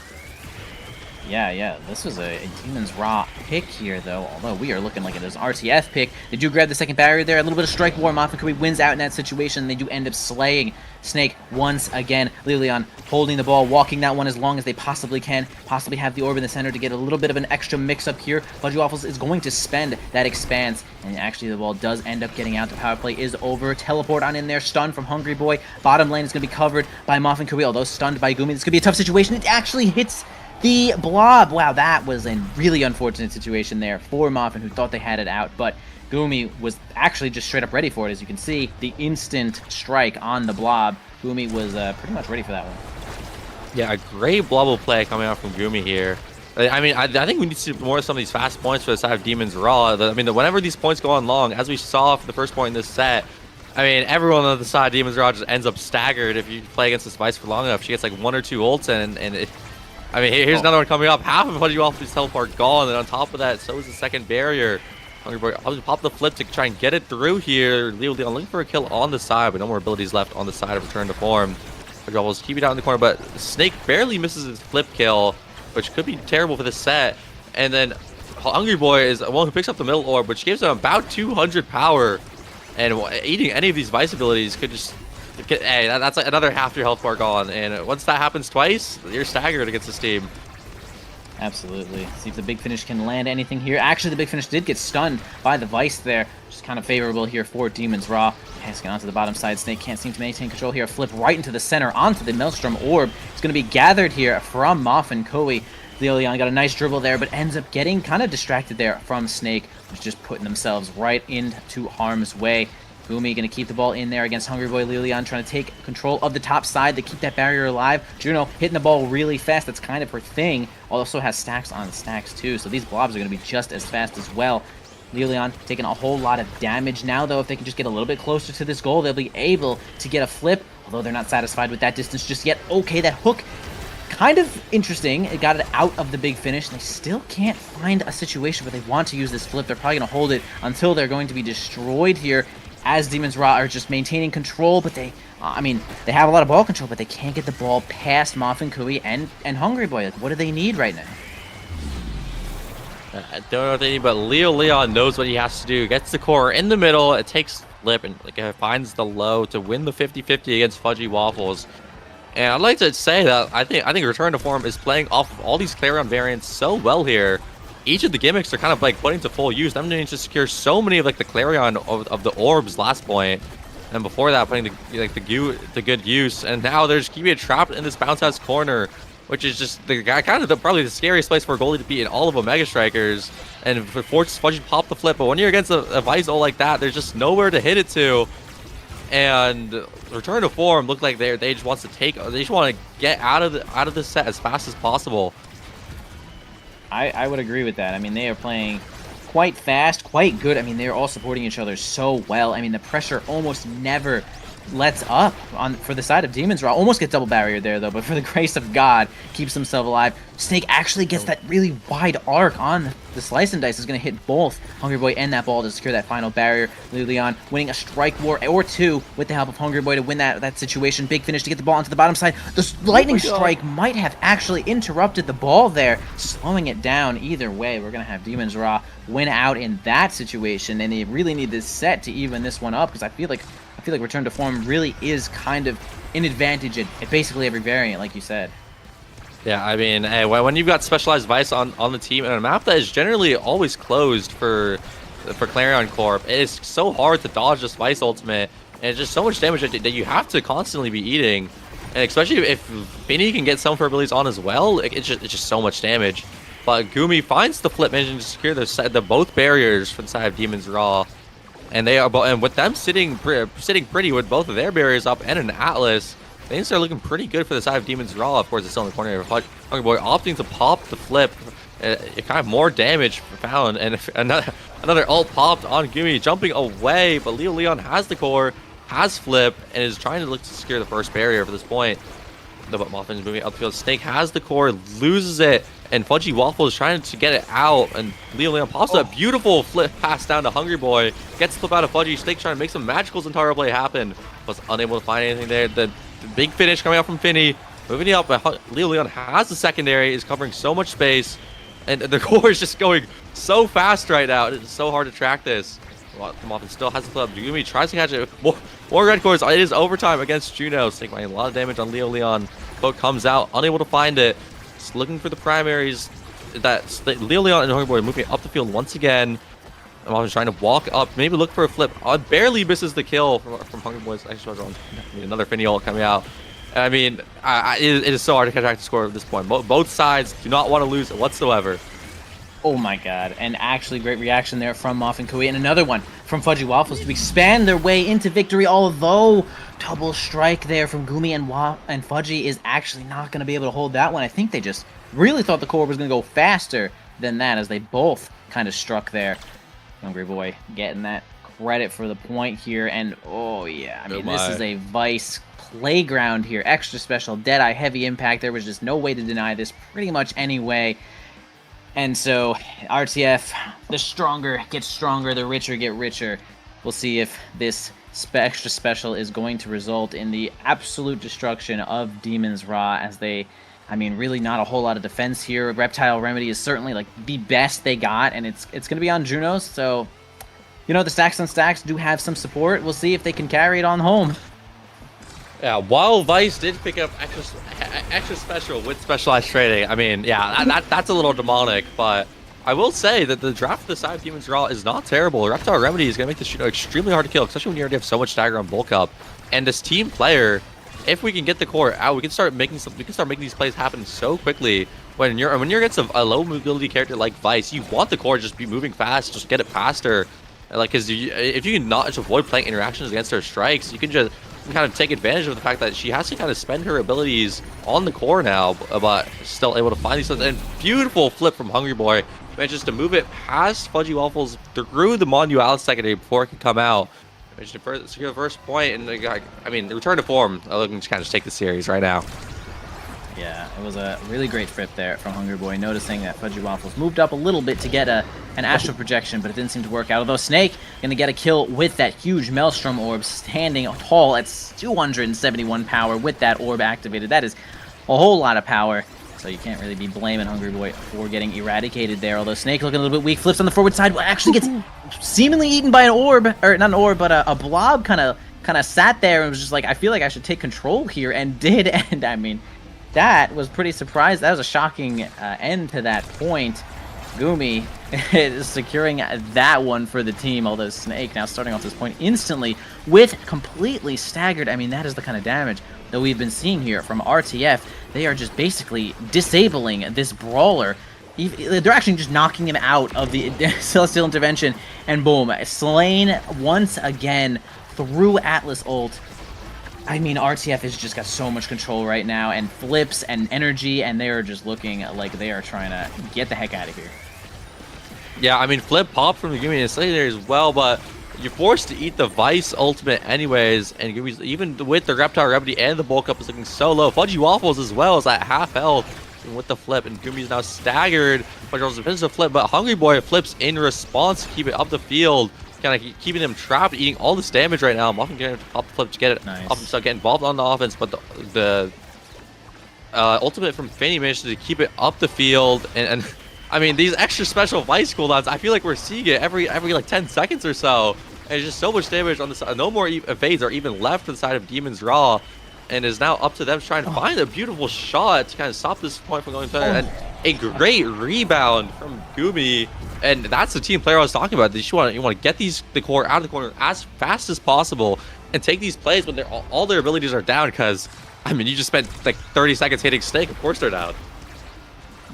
Yeah, this was a Demon's Raw pick here, though, although we are looking like it is RTF pick. They do grab the second barrier there, a little bit of strike war. Moff and Kui wins out in that situation. They do end up slaying Snake once again. Leon holding the ball, walking that one as long as they possibly can, possibly have the orb in the center to get a little bit of an extra mix-up here. Pudgy Waffles is going to spend that expanse, and actually the ball does end up getting out. The power play is over. Teleport on in there, stun from Hungry Boy. Bottom lane is going to be covered by Moff and Kui, although stunned by Gumi. This could be a tough situation. It actually hits the blob. Wow, that was a really unfortunate situation there for Moffin, who thought they had it out, but Gumi was actually just straight up ready for it. As you can see, the instant strike on the blob. Gumi was pretty much ready for that one. Yeah, a great blobble play coming out from Gumi here. I mean, I think we need to see more of some of these fast points for the side of Demons Raw. I mean, whenever these points go on long, as we saw for the first point in this set, I mean, everyone on the side of Demons Raw just ends up staggered if you play against this Vice for long enough. She gets like 1 or 2 ults, and I mean, here's another one coming up. Half of Pudgy Waffles' teleport gone, and on top of that, so is the second barrier. Hungry Boy, I'll just pop the flip to try and get it through here. Leon looking for a kill on the side, but no more abilities left on the side of Return to Form. Pudgy Waffles keep it out in the corner, but Snake barely misses his flip kill, which could be terrible for this set. And then Hungry Boy is the one who picks up the middle orb, which gives him about 200 power. And eating any of these Vice abilities could just... Hey, that's like another half your health bar gone, and once that happens twice, you're staggered against this team. Absolutely. See if the Big Finish can land anything here. Actually, the Big Finish did get stunned by the Vice there, which is kind of favorable here for Demons Raw. Passing onto the bottom side, Snake can't seem to maintain control here. Flip right into the center, onto the Maelstrom Orb. It's going to be gathered here from Moff and Kui. Leon got a nice dribble there, but ends up getting kind of distracted there from Snake, who's just putting themselves right into harm's way. Gumi going to keep the ball in there against Hungry Boy. Lilian trying to take control of the top side to keep that barrier alive. Juno hitting the ball really fast. That's kind of her thing. Also has stacks on stacks too, so these blobs are going to be just as fast as well. Lilian taking a whole lot of damage now, though. If they can just get a little bit closer to this goal, they'll be able to get a flip, although they're not satisfied with that distance just yet. Okay, that hook kind of interesting. It got it out of the big finish. They still can't find a situation where they want to use this flip. They're probably going to hold it until they're going to be destroyed here, as Demon's Ra are just maintaining control, but they, I mean, they have a lot of ball control, but they can't get the ball past Muffin, Kui, and Hungry Boy. Like, what do they need right now? I don't know what they need, but Leo Leon knows what he has to do. Gets the core in the middle, it takes flip, and like finds the low to win the 50-50 against Fudgy Waffles. And I'd like to say that I think Return to Form is playing off of all these Clarion variants so well here. Each of the gimmicks are kind of like putting to full use. I'm going to secure so many of like the Clarion of the orbs last point, and before that putting the good use. And now they're just keeping it trapped in this bounce house corner, which is just probably the scariest place for a goalie to be in all of Omega Strikers. And forces Fudgy to pop the flip, but when you're against a Vice ult like that, there's just nowhere to hit it to. And Return to Form looked like they just want to get out of this set as fast as possible. I would agree with that. I mean, they are playing quite fast, quite good. I mean, they're all supporting each other so well. I mean, the pressure almost never lets up for the side of Demon's Ra. Almost gets double barrier there, though, but for the grace of God, keeps himself alive. Snake actually gets that really wide arc on the Slice and Dice. Is going to hit both Hungry Boy and that ball to secure that final barrier. Leon winning a strike war or two with the help of Hungry Boy to win that situation. Big finish to get the ball onto the bottom side. The lightning strike might have actually interrupted the ball there, slowing it down. Either way, we're going to have Demon's Ra win out in that situation, and they really need this set to even this one up, because I feel like Return to Form really is kind of an advantage at basically every variant, like you said. Yeah, I mean, hey, when you've got Specialized Vice on the team and a map that is generally always closed for Clarion Corp, it is so hard to dodge this Vice ultimate, and it's just so much damage that you have to constantly be eating. And especially if Finny can get some of her abilities on as well, it's just so much damage. But Gumi finds the flip engine to secure the both barriers for the side of Demon's Ra. And they are, and with them sitting pretty with both of their barriers up and an Atlas, things are looking pretty good for the side of Demon's Ra. Of course, it's still in the corner. Hungry Boy opting to pop the flip, kind of more damage found, and another ult popped on Gumi, jumping away. But Leo Leon has the core, has flip, and is trying to look to secure the first barrier for this point. The Muffin's moving up the field. Snake has the core, loses it, and Fudgy Waffle is trying to get it out, and Leo Leon pops a beautiful flip pass down to Hungry Boy, gets the flip out of Fudgy. Snake trying to make some magicals in Tower Play happen, was unable to find anything there. The big finish coming out from Finny, moving it up, but Leo Leon has the secondary, is covering so much space, and the core is just going so fast right now. It's so hard to track this. Muffin still has the flip. Gumi tries to catch it. More red cores. It is overtime against Juno. Snake taking a lot of damage on Leo Leon. Boat comes out, unable to find it. Just looking for the primaries. Leo Leon and Hungry Boy moving up the field once again. Muffin's trying to walk up, maybe look for a flip. Barely misses the kill from Hungry Boys. Actually, another Finny ult coming out. I mean, it is so hard to track the score at this point. Both sides do not want to lose it whatsoever. Oh my god, and actually great reaction there from Muffin Kui, and another one from Fudgy Waffles to expand their way into victory, although double strike there from Gumi and Fudgy is actually not going to be able to hold that one. I think they just really thought the core was going to go faster than that, as they both kind of struck there. Hungry Boy getting that credit for the point here, and oh yeah, I mean, this is a Vice playground here. Extra special, Deadeye, heavy impact. There was just no way to deny this pretty much anyway. And so, RTF, the stronger get stronger, the richer get richer. We'll see if this extra special is going to result in the absolute destruction of Demon's Ra, as they, I mean, really not a whole lot of defense here. Reptile Remedy is certainly like the best they got, and it's going to be on Junos. So, you know, the stacks on stacks do have some support. We'll see if they can carry it on home. Yeah, while Vice did pick up extra special with specialized trading, I mean, yeah, that's a little demonic, but I will say that the draft for the side of Demon's Ra is not terrible. Reptile Remedy is going to make this shooter extremely hard to kill, especially when you already have so much stagger on bulk up. And this team player, if we can get the core out, we can start making these plays happen so quickly. When you're against a low mobility character like Vice, you want the core to just be moving fast, just get it past her. Like, because if you can not just avoid playing interactions against her strikes, you can just kind of take advantage of the fact that she has to kind of spend her abilities on the core now, but still able to find these. And beautiful flip from Hungry Boy, manages to move it past Fudgy Waffles through the Mondualis secondary before it can come out. Managed to secure the first point, and I mean, the Return to Form are looking to kind of take the series right now. Yeah, it was a really great trip there from Hungry Boy, noticing that Fudgy Waffles moved up a little bit to get an astral projection, but it didn't seem to work out. Although Snake going to get a kill with that huge Maelstrom orb, standing tall at 271 power with that orb activated. That is a whole lot of power. So you can't really be blaming Hungry Boy for getting eradicated there. Although Snake looking a little bit weak, flips on the forward side, actually gets seemingly eaten by an orb, or not an orb, but a blob kind of sat there and was just like, I feel like I should take control here, and did. And I mean, that was pretty surprised. That was a shocking end to that point. Gumi is securing that one for the team, although Snake now starting off this point instantly with completely staggered. I mean, that is the kind of damage that we've been seeing here from RTF. They are just basically disabling this brawler. They're actually just knocking him out of the Celestial Intervention, and boom, slain once again through Atlas ult. I mean, RTF has just got so much control right now, and flips and energy, and they are just looking like they are trying to get the heck out of here. Yeah, I mean, Flip popped from the Gumi and Slay there as well, but you're forced to eat the Vice ultimate anyways, and Gumi's, even with the Reptile Remedy and the bulk up, is looking so low. Fudgy Waffles as well is at half health with the flip, and Gumi's now staggered. Fudgy Waffles finishes the flip, but Hungry Boy flips in response to keep it up the field, kind of keeping him trapped, eating all this damage right now. Muffin getting up the flip to get it up himself, get involved on the offense, but the ultimate from Fanny managed to keep it up the field, and I mean, these extra special Vice cooldowns, I feel like we're seeing it every like 10 seconds or so. And it's just so much damage on the side. No more evades are even left to the side of Demon's Raw. And it's now up to them to try and find a beautiful shot to kind of stop this point from going further. And a great rebound from Gumi. And that's the team player I was talking about. You want to get the core out of the corner as fast as possible and take these plays when all their abilities are down. Because, I mean, you just spent like 30 seconds hitting Snake. Of course they're down.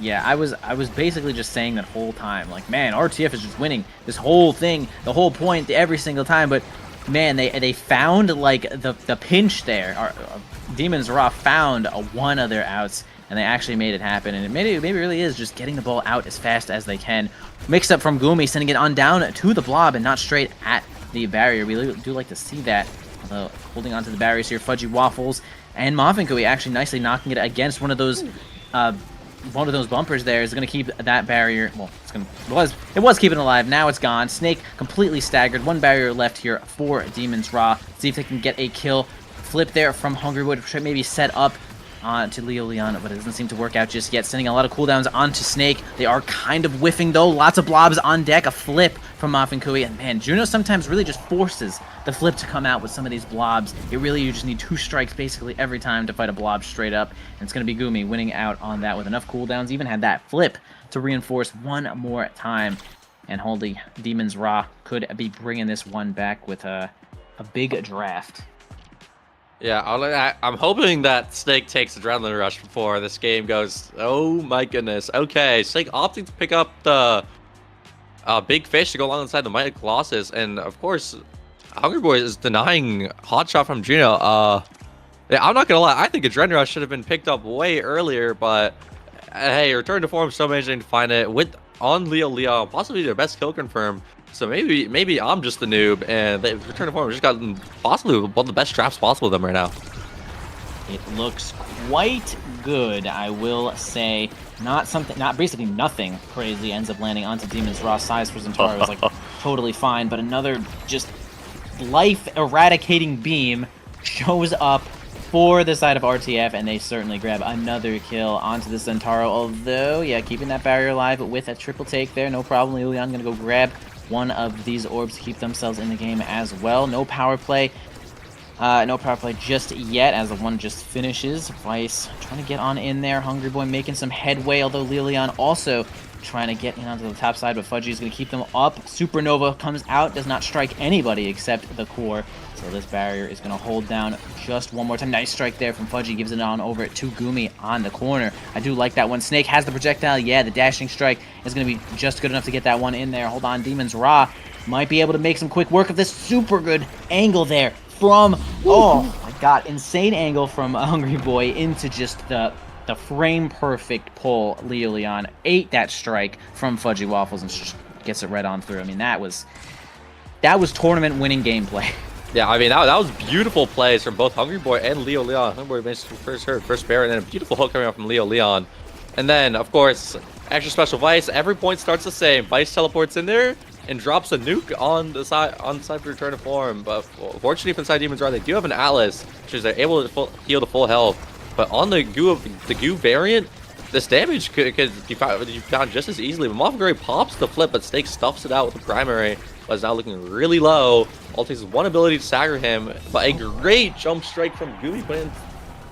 Yeah, I was basically just saying that whole time, like, man, RTF is just winning this whole thing, the whole point every single time. But man, they found like the pinch there. Demon's Raw found one of their outs, and they actually made it happen. And it maybe really is just getting the ball out as fast as they can. Mix up from Gumi, sending it on down to the blob and not straight at the barrier. We do like to see that. Although holding onto the barriers here, Fudgy Waffles and Mafinkui actually nicely knocking it against one of those bumpers there is going to keep that barrier. Well, it was keeping it alive. Now it's gone. Snake completely staggered. One barrier left here for Demon's Raw. See if they can get a kill. Flip there from Hungrywood, maybe set up to Leo Leon, but it doesn't seem to work out just yet. Sending a lot of cooldowns onto Snake. They are kind of whiffing though. Lots of blobs on deck. A flip from Mafinkui, and man, Juno sometimes really just forces the flip to come out with some of these blobs. You just need 2 strikes basically every time to fight a blob straight up, and it's going to be Gumi winning out on that with enough cooldowns. Even had that flip to reinforce one more time, and holy, Demon's Raw could be bringing this one back with a big draft. Yeah, I'm hoping that Snake takes Adrenaline Rush before this game goes. Oh my goodness. Okay, Snake opting to pick up the Big Fish to go alongside the Mighty Colossus, and of course, Hungry Boy is denying Hot Shot from Juno. Yeah, I'm not gonna lie, I think Adrenaline Rush should have been picked up way earlier, but hey, Return to Form so managing to find it on Leo Leon, possibly their best kill confirm. So maybe I'm just the noob, and they Return to Form just gotten possibly one of the best traps possible with them right now. It looks quite good, I will say. Basically nothing crazy ends up landing onto Demon's Raw. Size for Zentaro is like totally fine, but another just life-eradicating beam shows up for the side of RTF, and they certainly grab another kill onto the Zentaro. Although, yeah, keeping that barrier alive with a triple take there, no problem. Leon gonna go grab one of these orbs to keep themselves in the game as well. No power play. No power play just yet, as the one just finishes. Vice trying to get on in there. Hungry Boy making some headway, although Leon also trying to get in onto the top side, but Fudgy is going to keep them up. Supernova comes out, does not strike anybody except the core. So this barrier is going to hold down just one more time. Nice strike there from Fudgy, gives it on over to Gumi on the corner. I do like that one. Snake has the projectile. Yeah, the dashing strike is going to be just good enough to get that one in there. Hold on, Demon's Raw might be able to make some quick work of this. Super good angle there from, oh my god, insane angle from Hungry Boy into just the frame perfect pull. Leo Leon ate that strike from Fudgy Waffles and just gets it right on through. I mean, that was tournament winning gameplay. Yeah, I mean, that was beautiful plays from both Hungry Boy and Leo Leon. Hungry Boy managed to first bear, and then a beautiful hook coming out from Leo Leon. And then, of course, extra special Vice. Every point starts the same. Vice teleports in there and drops a nuke on the side for return to form. But fortunately for the side Demons Ra, they do have an Atlas, which is they're able to heal to full health. But on the goo variant, this damage could be found just as easily. But Mofaguri pops the flip, but Snake stuffs it out with the primary. But is now looking really low. All it takes is one ability to stagger him. But a great jump strike from Goomy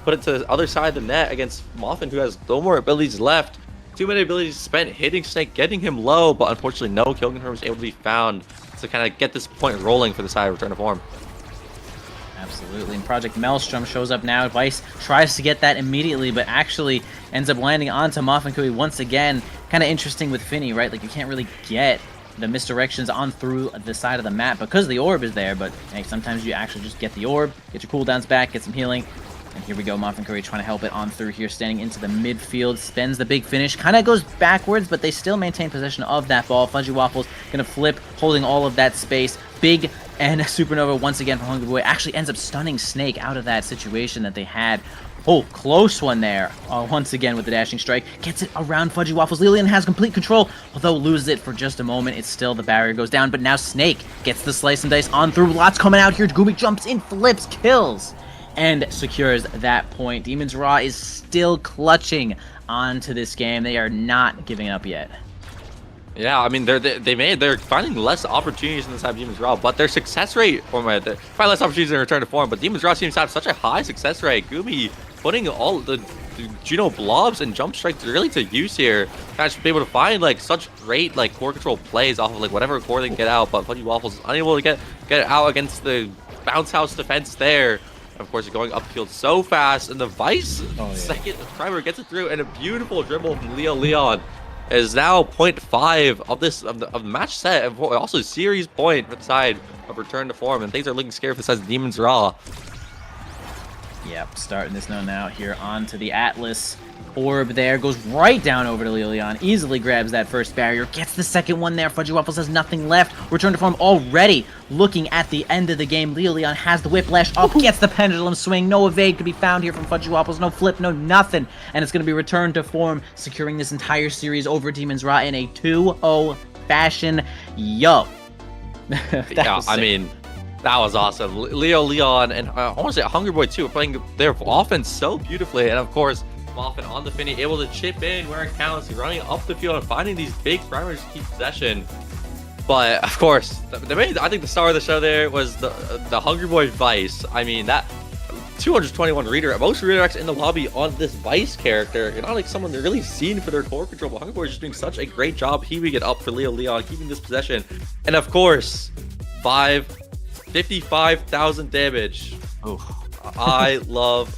put it to the other side of the net against Moffin, who has no more abilities left. Too many abilities spent hitting Snake, getting him low, but unfortunately no kill confirm is able to be found to kind of get this point rolling for the side of Return to Form. Absolutely, and Project Maelstrom shows up now. Vice tries to get that immediately, but actually ends up landing onto Moffin Kui once again. Kind of interesting with Finny, right? Like, you can't really get the misdirections on through the side of the map because the orb is there, but hey, sometimes you actually just get the orb, get your cooldowns back, get some healing. And here we go, Moffin Curry trying to help it on through here, standing into the midfield, spends the big finish, kind of goes backwards, but they still maintain possession of that ball. Fudgy Waffles gonna flip, holding all of that space. Big and Supernova once again from Hungry Boy actually ends up stunning Snake out of that situation that they had. Oh, close one there. Once again with the dashing strike. Gets it around Fudgy Waffles. Lilian has complete control, although loses it for just a moment. It's still, the barrier goes down, but now Snake gets the slice and dice on through. Lots coming out here. Goomy jumps in, flips, kills, and secures that point. Demons Ra is still clutching onto this game. They are not giving up yet. Yeah, I mean, they're finding less opportunities in this type of Demons Ra, but their success rate, they're finding less opportunities in Return to Form, but Demons Ra seems to have such a high success rate. Goomy putting all the Juno blobs and jump strikes really to use here. Kind of be able to find like such great like core control plays off of like whatever core they can get out, but Fudgy Waffles is unable to get it out against the bounce house defense there. Of course, you're going upfield so fast, and the Vice second primer gets it through, and a beautiful dribble from Leo Leon is now 0.5 of the match set, and also series point for the side of Return to Form, and things are looking scary for the side of Demons Ra. Yep, starting this now here onto the Atlas. Orb there, goes right down over to Leon, easily grabs that first barrier, gets the second one there. Fudgy Waffles has nothing left. Return to Form already looking at the end of the game. Leon has the whiplash up, gets the pendulum swing. No evade could be found here from Fudgy Waffles, no flip, no nothing. And it's going to be Return to Form, securing this entire series over Demons Ra in a 2-0 fashion. Yo. Yeah, I mean, that was awesome. Leo Leon and I want to say Hungry Boy too are playing their offense so beautifully, and of course Moffin on the Finny, able to chip in where it counts, running up the field and finding these big primaries to keep possession. But of course, I think the star of the show there was the Hungry Boy Vice. I mean, that 221 redirect, most redirects in the lobby on this Vice character. You're not like someone they're really seen for their core control, but Hungry Boy is just doing such a great job heaving it up for Leo Leon, keeping this possession. And of course, 55,000 damage. Oh, I love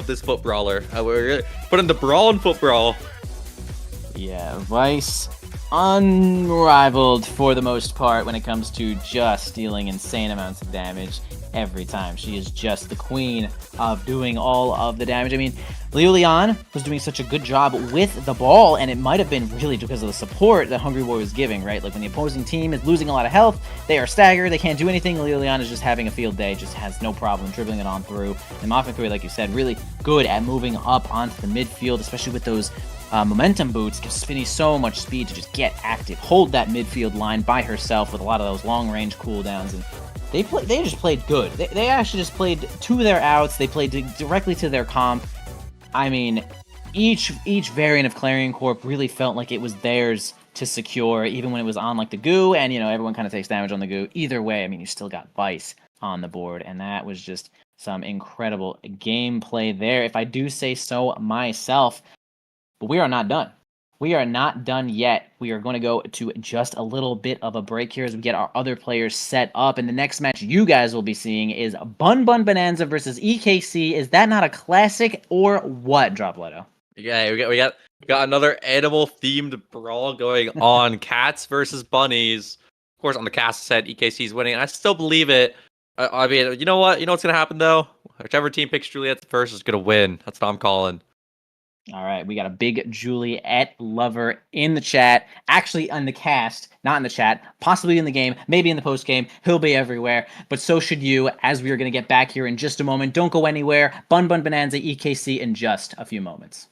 this foot brawler. We're putting the brawl in foot brawl. Yeah, Vice unrivaled for the most part when it comes to just dealing insane amounts of damage every time. She is just the queen of doing all of the damage. I mean, Leo Leon was doing such a good job with the ball, and it might have been really because of the support that Hungry Boy was giving, right? Like when the opposing team is losing a lot of health, they are staggered, they can't do anything. Leo Leon is just having a field day, just has no problem dribbling it on through. And Moffin Curry, like you said, really good at moving up onto the midfield, especially with those momentum boots. Gives Finny so much speed to just get active, hold that midfield line by herself with a lot of those long-range cooldowns, and they just played good. They actually just played to their outs. They played directly to their comp. I mean, each variant of Clarion Corp really felt like it was theirs to secure, even when it was on like the goo, and everyone kind of takes damage on the goo. Either way, I mean, you still got Vice on the board, and that was just some incredible gameplay there, if I do say so myself. But we are not done. We are not done yet. We are going to go to just a little bit of a break here as we get our other players set up. And the next match you guys will be seeing is Bun Bun Bonanza versus EKC. Is that not a classic or what, Dropletto? Yeah, we got another animal-themed brawl going on. Cats versus bunnies. Of course, on the cast set, EKC is winning. I still believe it. I mean, you know what? You know what's going to happen, though? Whichever team picks Juliet first is going to win. That's what I'm calling. All right, we got a big Juliet lover in the chat. Actually, on the cast, not in the chat. Possibly in the game, maybe in the post game. He'll be everywhere, but so should you. As we are going to get back here in just a moment. Don't go anywhere. Bun Bun Bonanza EKC in just a few moments.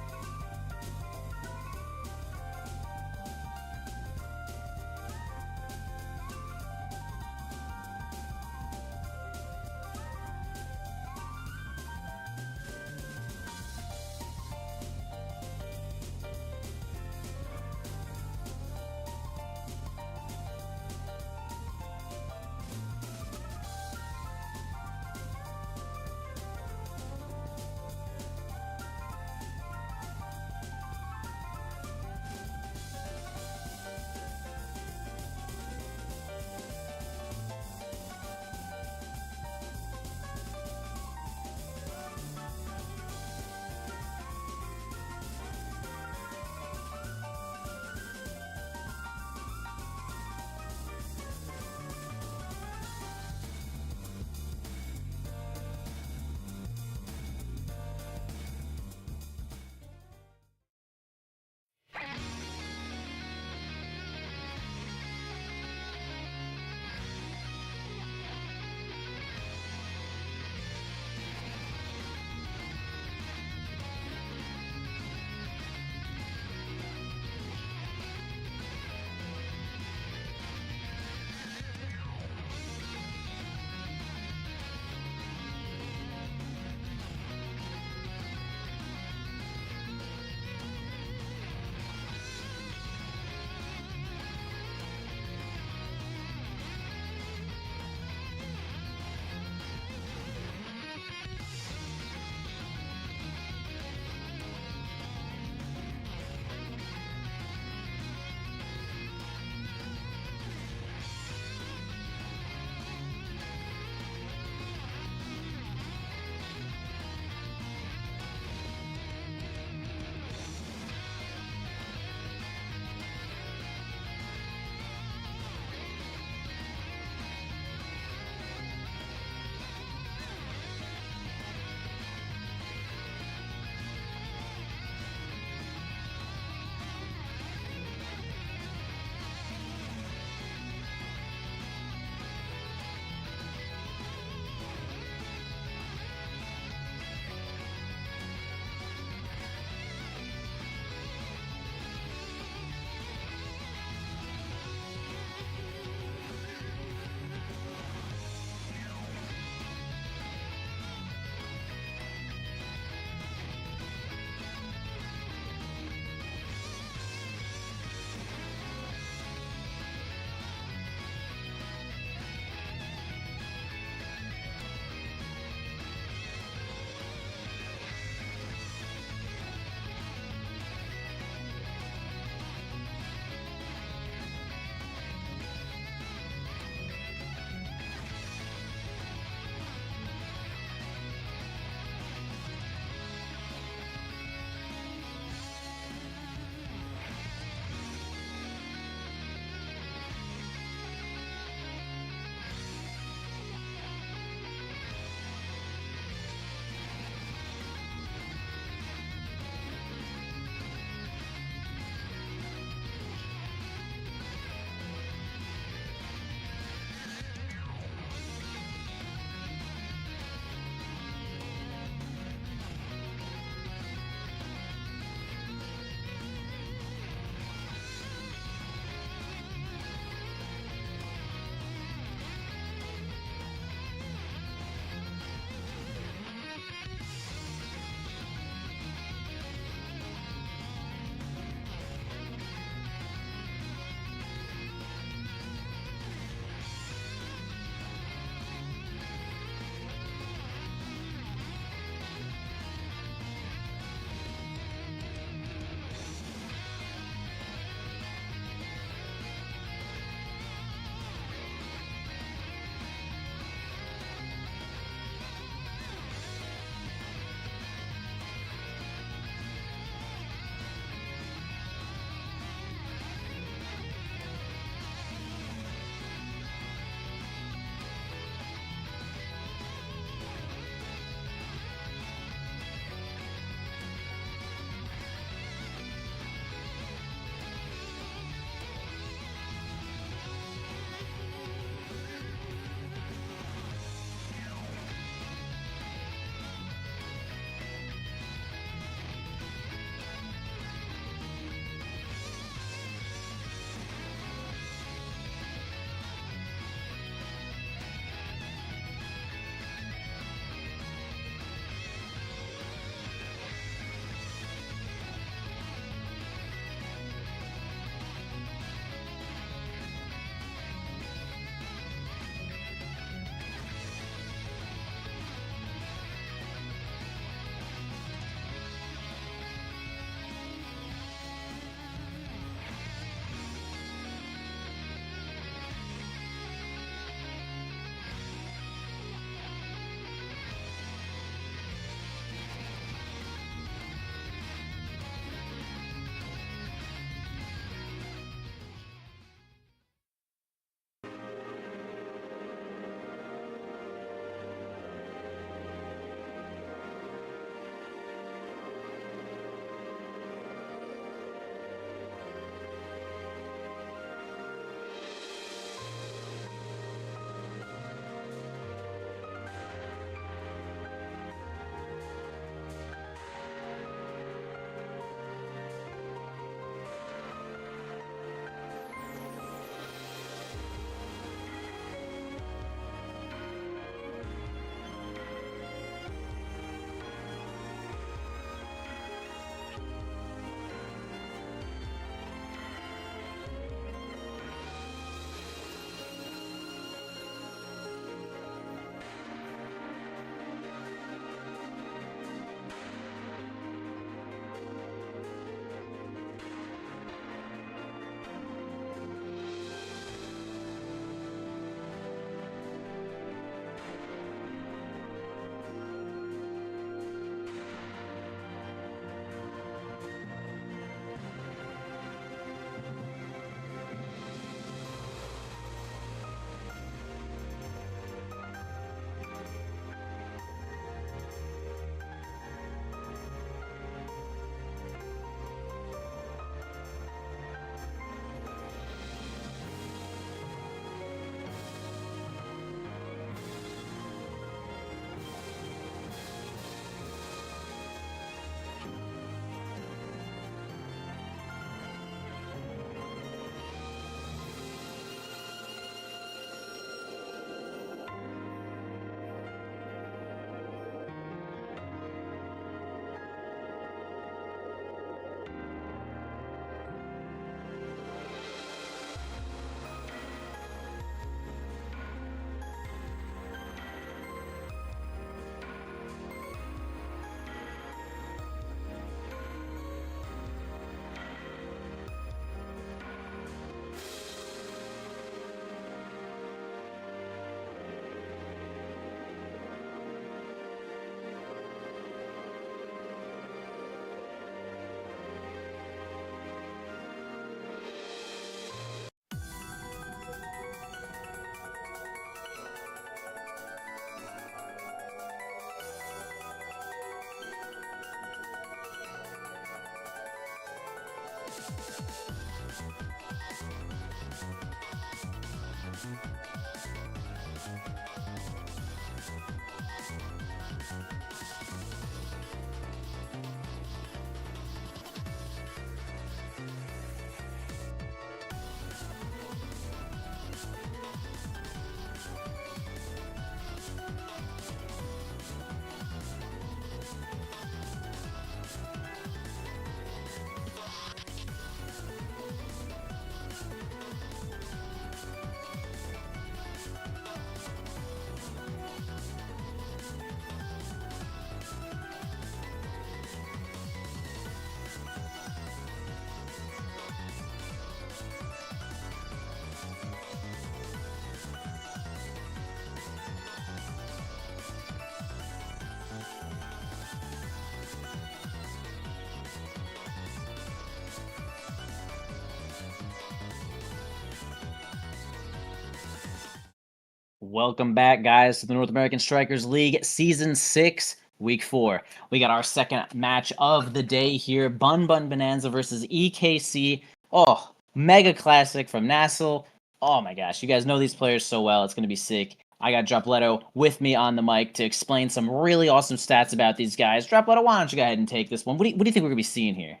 Welcome back, guys, to the North American Strikers League Season 6, Week 4. We got our second match of the day here, Bun Bun Bonanza versus EKC. Oh, mega classic from nasl. Oh my gosh, you guys know these players so well. It's going to be sick. I got Dropletto with me on the mic to explain some really awesome stats about these guys. Dropletto, why don't you go ahead and take this one? What do you think we're going to be seeing here?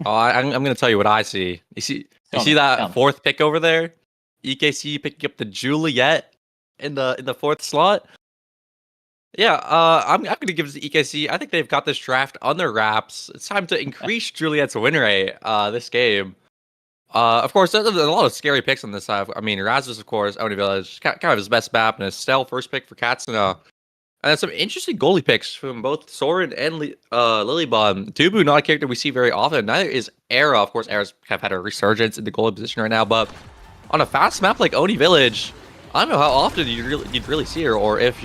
I'm going to tell you what I see. You see that fourth pick over there? EKC picking up the Juliet in the fourth slot. Yeah, I'm gonna give this to EKC. I think they've got this draft on their wraps. It's time to increase Juliet's win rate this game. Of course, there's a lot of scary picks on this side. I mean, Erasmus, of course, Oni Village, kind of his best map, and Estelle first pick for Katsuna. And then some interesting goalie picks from both Soren and Lilybon. Dubu, not a character we see very often. Neither is Era. Of course, Era's kind of had a resurgence in the goalie position right now, but on a fast map like Oni Village, I don't know how often you'd really see her, or if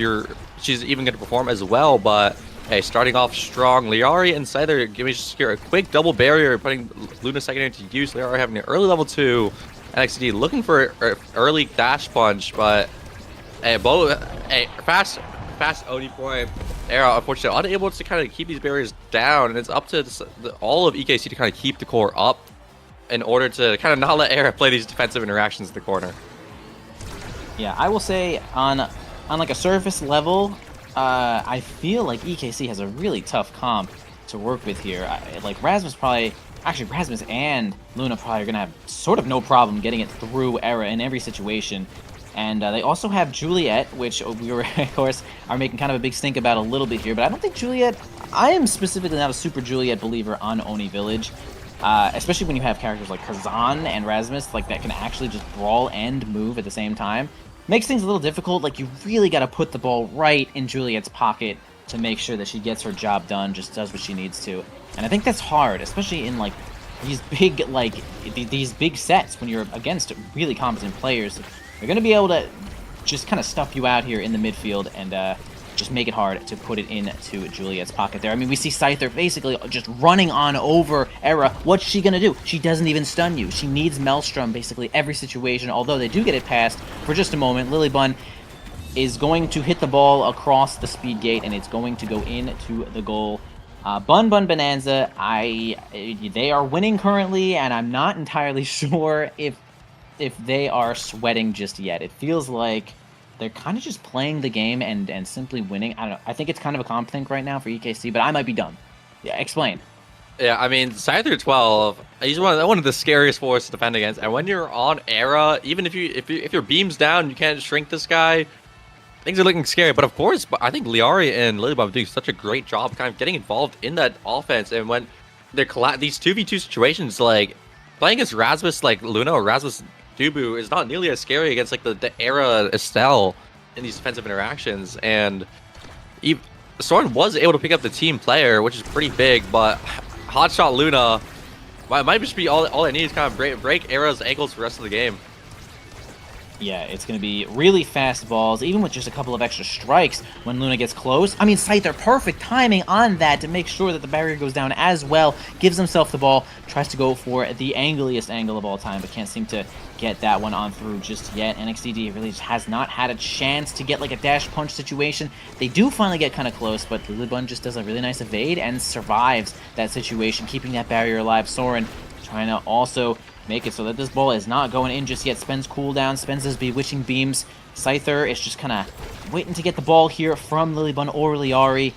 she's even going to perform as well. But hey, starting off strong, Liari and Scyther giving secure a quick double barrier, putting Luna secondary to use. Liari having an early level 2, NXD looking for an early dash punch, but hey, fast Oni point. Era unfortunately unable to kind of keep these barriers down, and it's up to all of EKC to kind of keep the core up in order to kind of not let Era play these defensive interactions in the corner. Yeah, I will say on like a surface level, I feel like EKC has a really tough comp to work with here. Like Rasmus and Luna probably are gonna have sort of no problem getting it through Era in every situation. And they also have Juliet, which we were, of course, are making kind of a big stink about a little bit here. But I don't think Juliet, I am specifically not a super Juliet believer on Oni Village. Especially when you have characters like Kazan and Rasmus, like that can actually just brawl and move at the same time. Makes things a little difficult. Like, you really got to put the ball right in Juliet's pocket to make sure that she gets her job done, just does what she needs to. And I think that's hard, especially in like these big sets when you're against really competent players. They're going to be able to just kind of stuff you out here in the midfield and just make it hard to put it into Juliet's pocket there. I mean, we see Scyther basically just running on over Era. What's she going to do? She doesn't even stun you. She needs Maelstrom basically every situation, although they do get it past for just a moment. Lilybun is going to hit the ball across the speed gate, and it's going to go into the goal. Bun Bun Bonanza, they are winning currently, and I'm not entirely sure if they are sweating just yet. It feels like they're kind of just playing the game and simply winning. I don't know. I think it's kind of a comp thing right now for EKC, but I might be dumb. Yeah, explain. Yeah, I mean, Scyther 12, he's one of the scariest forces to defend against. And when you're on Era, even if your beam's down, you can't shrink this guy. Things are looking scary. But of course, I think Liari and Lilybon are doing such a great job kind of getting involved in that offense. And when they're these 2v2 situations, like playing against Rasmus, like Luna or Rasmus Dubu is not nearly as scary against like the Era Estelle in these defensive interactions. And Soren was able to pick up the team player, which is pretty big, but Hotshot Luna might just be all it needs, kind of break Era's ankles for the rest of the game. Yeah, it's going to be really fast balls, even with just a couple of extra strikes when Luna gets close. I mean, Scyther, perfect timing on that to make sure that the barrier goes down as well. Gives himself the ball, tries to go for the angliest angle of all time, but can't seem to get that one on through just yet. NXDD really just has not had a chance to get like a dash punch situation. They do finally get kind of close, but Lilybun just does a really nice evade and survives that situation, keeping that barrier alive. Soren trying to also make it so that this ball is not going in just yet. Spends cooldown, spends his Bewitching Beams. Scyther is just kind of waiting to get the ball here from Lilybun or Liari.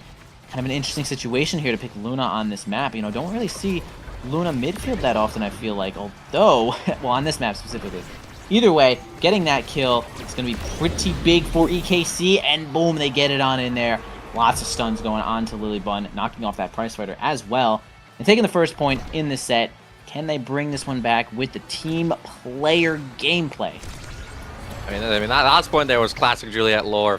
Kind of an interesting situation here to pick Luna on this map. You know, don't really see Luna midfield that often, I feel like, although, well, on this map specifically. Either way, getting that kill is going to be pretty big for EKC, and boom, they get it on in there. Lots of stuns going on to Lilybun, knocking off that prize fighter as well. And taking the first point in this set, can they bring this one back with the team player gameplay? I mean that last point there was classic Juliet lore.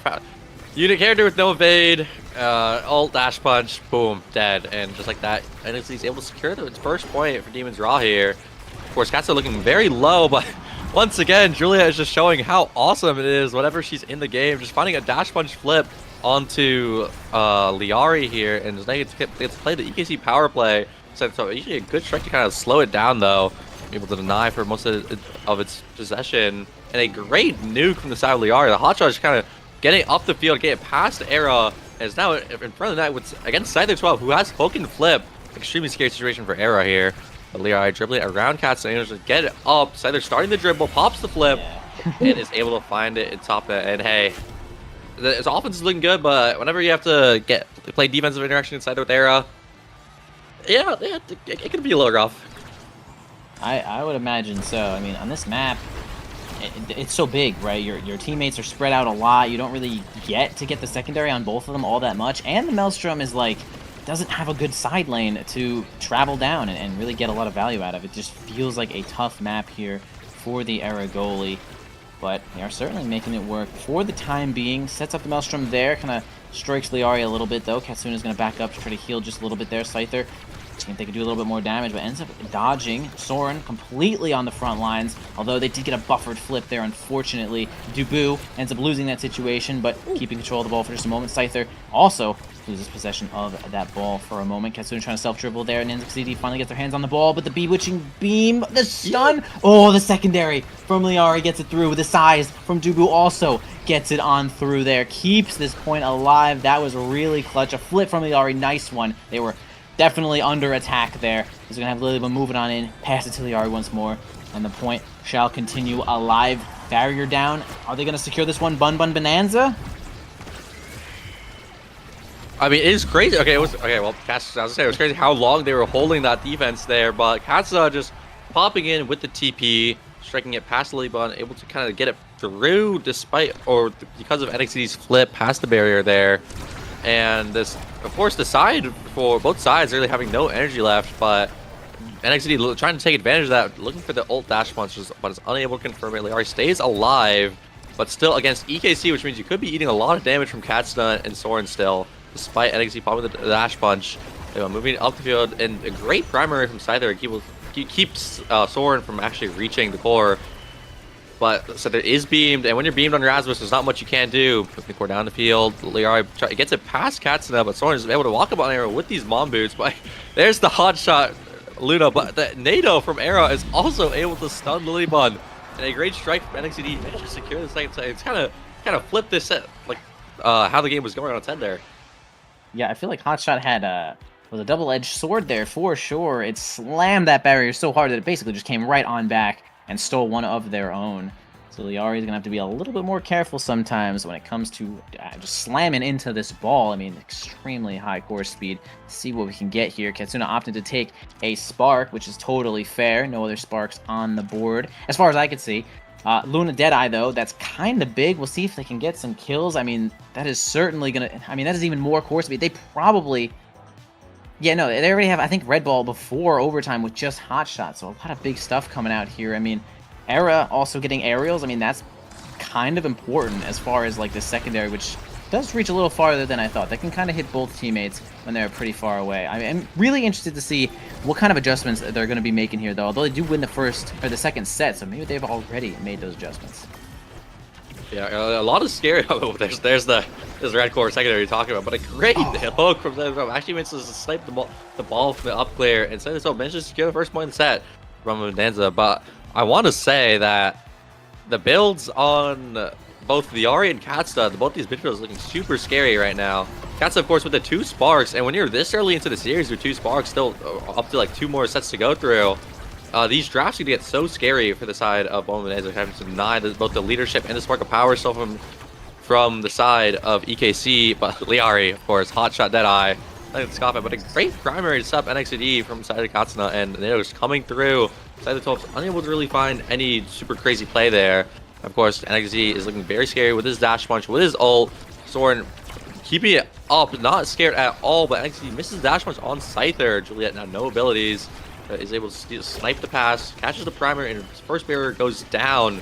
Unit character with no evade, ult dash punch, boom, dead, and just like that, NXT's able to secure the first point for Demon's Raw here. Of course, Katsu looking very low, but once again, Juliet is just showing how awesome it is whenever she's in the game, just finding a dash punch flip onto Liari here, and just they get to play the EKC power play. So usually a good strike to kind of slow it down, though, able to deny for most of its possession, and a great nuke from the side of Liari. The hotshot is kind of getting up the field, getting past Era, and is now in front of that with against Scyther 12, who has spoken flip. Extremely scary situation for Era here. But Liari dribbling around Katsu, and just get it up. Scyther starting the dribble, pops the flip, and is able to find it and top it. And hey, his offense is looking good, but whenever you have to play defensive interaction inside with Era, yeah, it can be a little rough. I would imagine so. I mean, on this map, it's so big, right? Your teammates are spread out a lot. You don't really get to get the secondary on both of them all that much. And the Maelstrom is like, doesn't have a good side lane to travel down and really get a lot of value out of. It just feels like a tough map here for the Era goalie. But they are certainly making it work for the time being. Sets up the Maelstrom there, kind of strikes Liari a little bit though. Katsuna's going to back up to try to heal just a little bit there. Scyther, see if they can do a little bit more damage, but ends up dodging Soren completely on the front lines, although they did get a buffered flip there, unfortunately. Dubu ends up losing that situation, but keeping control of the ball for just a moment. Scyther also loses possession of that ball for a moment. Katsuna trying to self-dribble there, and NXT finally gets their hands on the ball, but the Bewitching Beam, the stun! Oh, the secondary from Liari gets it through with the size from Dubu also gets it on through there. Keeps this point alive. That was really clutch. A flip from Liari, nice one. They were definitely under attack there. He's going to have Lilybun moving on in, pass it to Liari once more, and the point shall continue alive. Barrier down. Are they going to secure this one? Bun Bonanza? I mean, it is crazy. Okay, well, Katsu, I was gonna say, it was crazy how long they were holding that defense there, but Katsu just popping in with the TP, striking it past Lilybun, able to kind of get it through because of NXT's flip past the barrier there. And this, of course, the side for both sides really having no energy left, but NXT trying to take advantage of that, looking for the ult dash punches, but is unable to confirm it. Liari stays alive, but still against EKC, which means you could be eating a lot of damage from Katsuna and Soren still, despite NXT popping the dash punch. Moving up the field, and a great primary from Scyther keeps Soren from actually reaching the core. But Scyther is beamed, and when you're beamed on your Rasmus, there's not much you can do. Moving the core down the field, Liari gets it past Katsuna, but Soren is able to walk up on Era with these mom boots. But there's the hot shot, Luna, but the NATO from Era is also able to stun Lilybun. And a great strike from NXT managed to secure the second set. It's kind of flipped this set, like how the game was going on its head there. Yeah, I feel like Hotshot had was a double-edged sword there for sure. It slammed that barrier so hard that it basically just came right on back and stole one of their own. So Liari is going to have to be a little bit more careful sometimes when it comes to just slamming into this ball. I mean, extremely high core speed. See what we can get here. Katsuna opted to take a spark, which is totally fair. No other sparks on the board, as far as I could see. Luna Deadeye, though, that's kind of big. We'll see if they can get some kills. I mean, that is certainly going to... I mean, that is even more core speed. They probably... Yeah, no, they already have, I think, Red Ball before overtime with just Hotshot, so a lot of big stuff coming out here. I mean, Era also getting aerials. I mean, that's kind of important as far as, like, the secondary, which does reach a little farther than I thought. They can kind of hit both teammates when they're pretty far away. I mean, I'm really interested to see what kind of adjustments they're going to be making here, though. Although they do win the second set, so maybe they've already made those adjustments. Yeah, a lot of scary. Oh, there's the red core secondary you're talking about, but a great hook from them. Actually manages to snipe the ball from the up clear and send itself manages to secure the first point in the set from Bonanza. But I want to say that the builds on both Liari and Katsuta, both these midfielders looking super scary right now. Katsuta, of course, with the 2 sparks, and when you're this early into the series with 2 sparks, still up to like 2 more sets to go through, these drafts are going to get so scary for the side of Bowman as they're having to deny both the leadership and the spark of power still from the side of EKC. But Liari, of course, hot shot Deadeye. I think it's Scott, but a great primary to sub NXD from the side of Katsuna, and they're just coming through. Side of the 12's unable to really find any super crazy play there. Of course, NXD is looking very scary with his dash punch, with his ult. Soren keeping it up, not scared at all, but NXD misses dash punch on Scyther. Juliet now no abilities, is able to snipe the pass, catches the primary, and his first barrier goes down.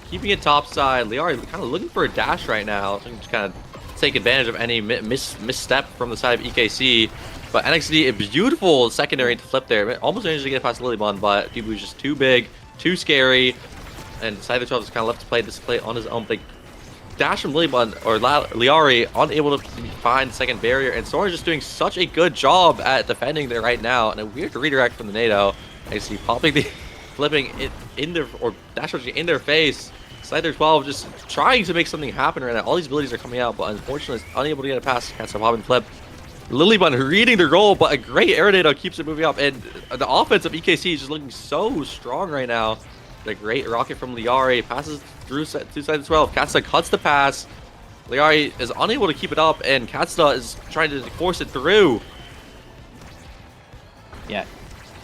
Keeping it topside. Liari kind of looking for a dash right now, so just kind of take advantage of any misstep from the side of EKC. But NXD, a beautiful secondary to flip there. Almost managed to get past Lilybun, but Dubu is just too big, too scary. And Scyther 12 is kind of left to play this play on his own. But dash from Lilybun, or Liari, unable to find second barrier. And Soren is just doing such a good job at defending there right now. And a weird redirect from the NATO. NXD popping the, flipping it in their, or dash in their face. Scyther 12 just trying to make something happen right now. All these abilities are coming out, but unfortunately it's unable to get a pass. Can't stop hop and flip. Lilybun reading their goal, but a great air data keeps it moving up. And the offense of EKC is just looking so strong right now. The great rocket from Liari passes through to side 12. Katsuna cuts the pass. Liari is unable to keep it up, and Katsuna is trying to force it through. Yeah.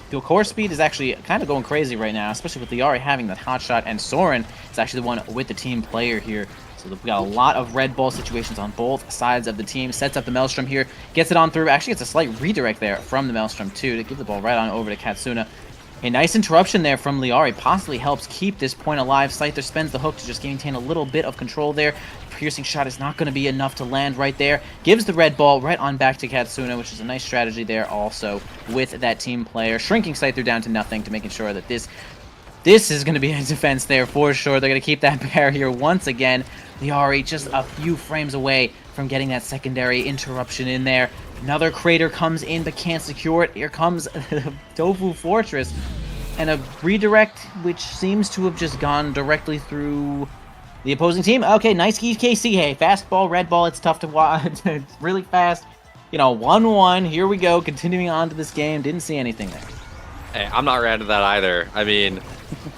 The core speed is actually kind of going crazy right now, especially with Liari having that hot shot, and Soren is actually the one with the team player here. So we've got a lot of red ball situations on both sides of the team. Sets up the Maelstrom here, gets it on through. Actually gets a slight redirect there from the Maelstrom too to give the ball right on over to Katsuna. A nice interruption there from Liari possibly helps keep this point alive. Scyther spends the hook to just maintain a little bit of control there. Piercing shot is not going to be enough to land right there. Gives the red ball right on back to Katsuna, which is a nice strategy there also with that team player. Shrinking Scyther down to nothing to making sure that this is going to be a defense there for sure. They're going to keep that barrier once again. Liari just a few frames away from getting that secondary interruption in there. Another crater comes in but can't secure it. Here comes Tofu Fortress. And a redirect which seems to have just gone directly through the opposing team. Okay, nice KC. Hey, fast ball, red ball. It's tough to watch. It's really fast. You know, 1-1. Here we go. Continuing on to this game. Didn't see anything there. Hey, I'm not ran to that either. I mean,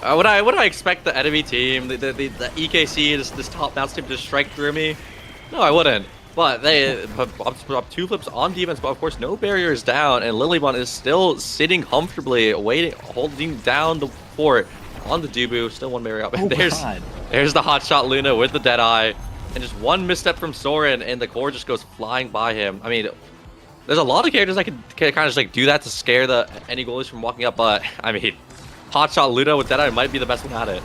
would I expect the enemy team, the EKC, this top mouse team to strike through me? No, I wouldn't. But they put up two flips on defense, but of course no barriers down, and Lilybun is still sitting comfortably, waiting, holding down the fort on the Dubu. Still one barrier up. And there's the hot shot Luna with the Deadeye, and just one misstep from Soren, and the core just goes flying by him. I mean, there's a lot of characters that can kind of just like do that to scare any goalies from walking up, but I mean, hot shot Luna with Deadeye might be the best one at it.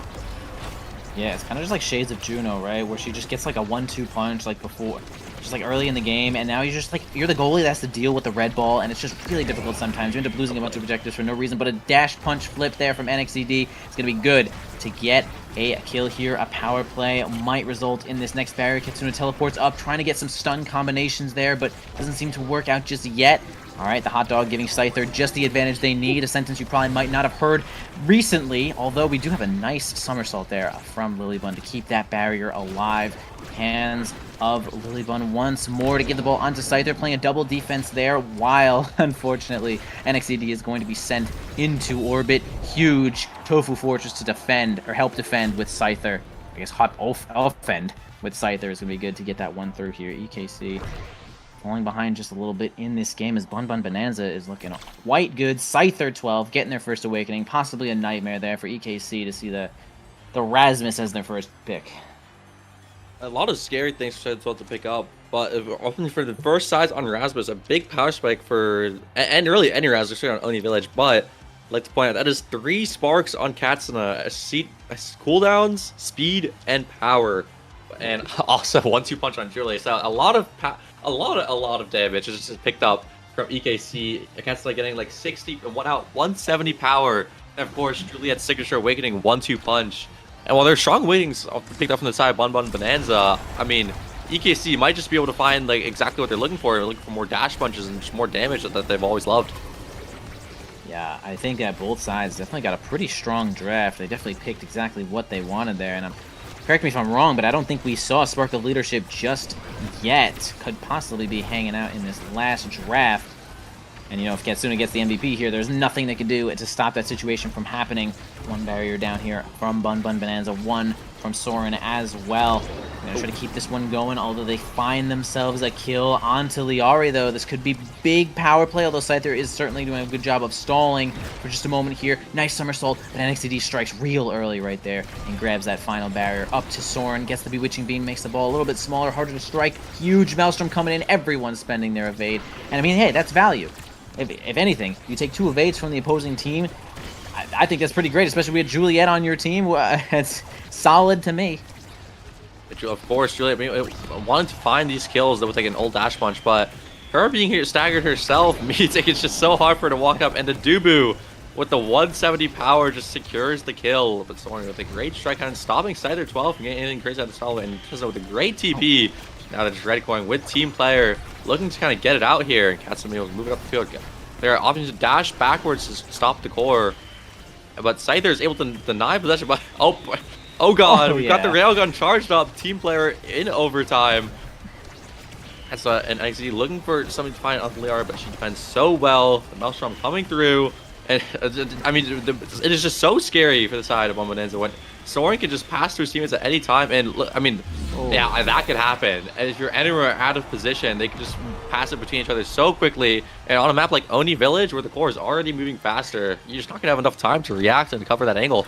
Yeah, it's kind of just like Shades of Juno, right? Where she just gets like a 1-2 punch like before. Just like early in the game, and now you're just like, you're the goalie that has to deal with the red ball, and it's just really difficult sometimes. You end up losing a bunch of objectives for no reason, but a dash punch flip there from NXCD is going to be good to get a kill here. A power play might result in this next barrier. Katsuna teleports up, trying to get some stun combinations there, but doesn't seem to work out just yet. Alright, the hot dog giving Scyther just the advantage they need, a sentence you probably might not have heard recently, although we do have a nice somersault there from Lilybun to keep that barrier alive. Hands of Lilybun once more to give the ball onto Scyther, playing a double defense there, while, unfortunately, NXCD is going to be sent into orbit. Huge Tofu Fortress to defend, or help defend with Scyther. I guess hot offend with Scyther is going to be good to get that one through here. EKC falling behind just a little bit in this game as Bun Bun Bonanza is looking quite good. Scyther 12 getting their first awakening. Possibly a nightmare there for EKC to see the Rasmus as their first pick. A lot of scary things for Scyther 12 to pick up, but opening for the first size on Rasmus, a big power spike for, and really any Rasmus on Oni Village, but I'd like to point out that is 3 sparks on Katsuna, cooldowns, speed, and power. And also 1-2 punch on Julie. So a lot of damage is just picked up from EKC. Katsuna getting like 60 and 170 power. And of course, Juliet's signature awakening 1-2 punch. And while there's strong awakenings picked up from the side, Bun Bun Bonanza, I mean, EKC might just be able to find like exactly what they're looking for. They're looking for more dash punches and just more damage that they've always loved. Yeah, I think that both sides definitely got a pretty strong draft. They definitely picked exactly what they wanted there, and correct me if I'm wrong, but I don't think we saw Spark of Leadership just yet. Could possibly be hanging out in this last draft. And, you know, if Katsuna gets the MVP here, there's nothing they can do to stop that situation from happening. One barrier down here from Bun Bun Bonanza, one from Soren as well. They're going to try to keep this one going, although they find themselves a kill onto Liari, though. This could be big power play, although Scyther is certainly doing a good job of stalling for just a moment here. Nice somersault, but NXTD strikes real early right there and grabs that final barrier up to Soren. Gets the Bewitching Beam, makes the ball a little bit smaller, harder to strike. Huge Maelstrom coming in, everyone's spending their evade. And I mean, hey, that's value. If anything, you take 2 evades from the opposing team, I think that's pretty great, especially with Juliet on your team. It's solid to me. Of course, Juliet wanted to find these kills that would take an old dash punch, but her being here staggered herself means it's just so hard for her to walk up, and the Dubu with the 170 power just secures the kill. But Soren with a great strike on stopping Scyther 12 from getting anything crazy out of stall, and Katsuna with a great TP. Now they're just ready going with team player, looking to kind of get it out here, and Katsuna moving up the field. They're opting to dash backwards to stop the core, but Scyther is able to deny possession. But oh god, we've got the railgun charged up. Team player in overtime. That's an NXT looking for something to find on Liara, but she defends so well. The Maelstrom coming through, and I mean, it is just so scary for the side of Bonanza when Soren can just pass through teammates at any time. And I mean, yeah, that could happen. And if you're anywhere out of position, they can just pass it between each other so quickly. And on a map like Oni Village, where the core is already moving faster, you're just not gonna have enough time to react and cover that angle.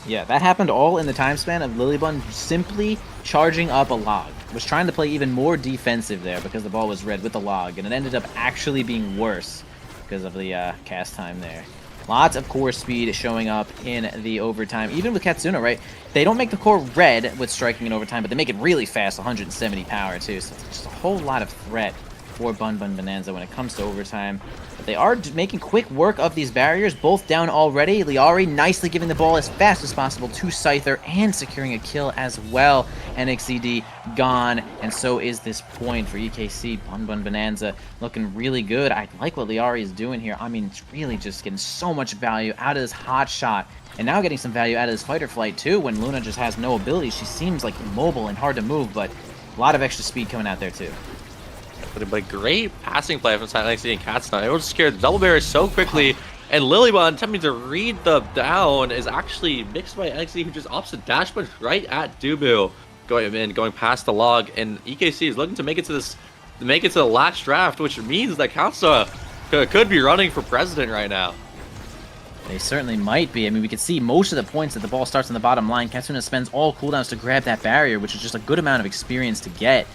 Yeah, that happened all in the time span of Lilybun simply charging up a log. Was trying to play even more defensive there because the ball was red with the log, and it ended up actually being worse because of the cast time there. Lots of core speed showing up in the overtime. Even with Katsuna, right? They don't make the core red with striking in overtime, but they make it really fast, 170 power too. So it's just a whole lot of threat for Bun Bun Bonanza when it comes to overtime. But they are making quick work of these barriers, both down already. Liari nicely giving the ball as fast as possible to Scyther and securing a kill as well. NXCD gone, and so is this point for EKC. Bun Bun Bonanza looking really good. I like what Liari is doing here. I mean, it's really just getting so much value out of this hot shot. And now getting some value out of this fight or flight too when Luna just has no ability. She seems like immobile and hard to move, but a lot of extra speed coming out there too. But great passing play from NXT and Katsuna. Able to secure the double barrier so quickly, and Lilybun attempting to read the down is actually mixed by NXT, who just opts to dash punch right at Dubu, going past the log, and EKC is looking to make it to the last draft, which means that Katsuna could be running for president right now. They certainly might be. I mean, we can see most of the points that the ball starts on the bottom line. Katsuna spends all cooldowns to grab that barrier, which is just a good amount of experience to get.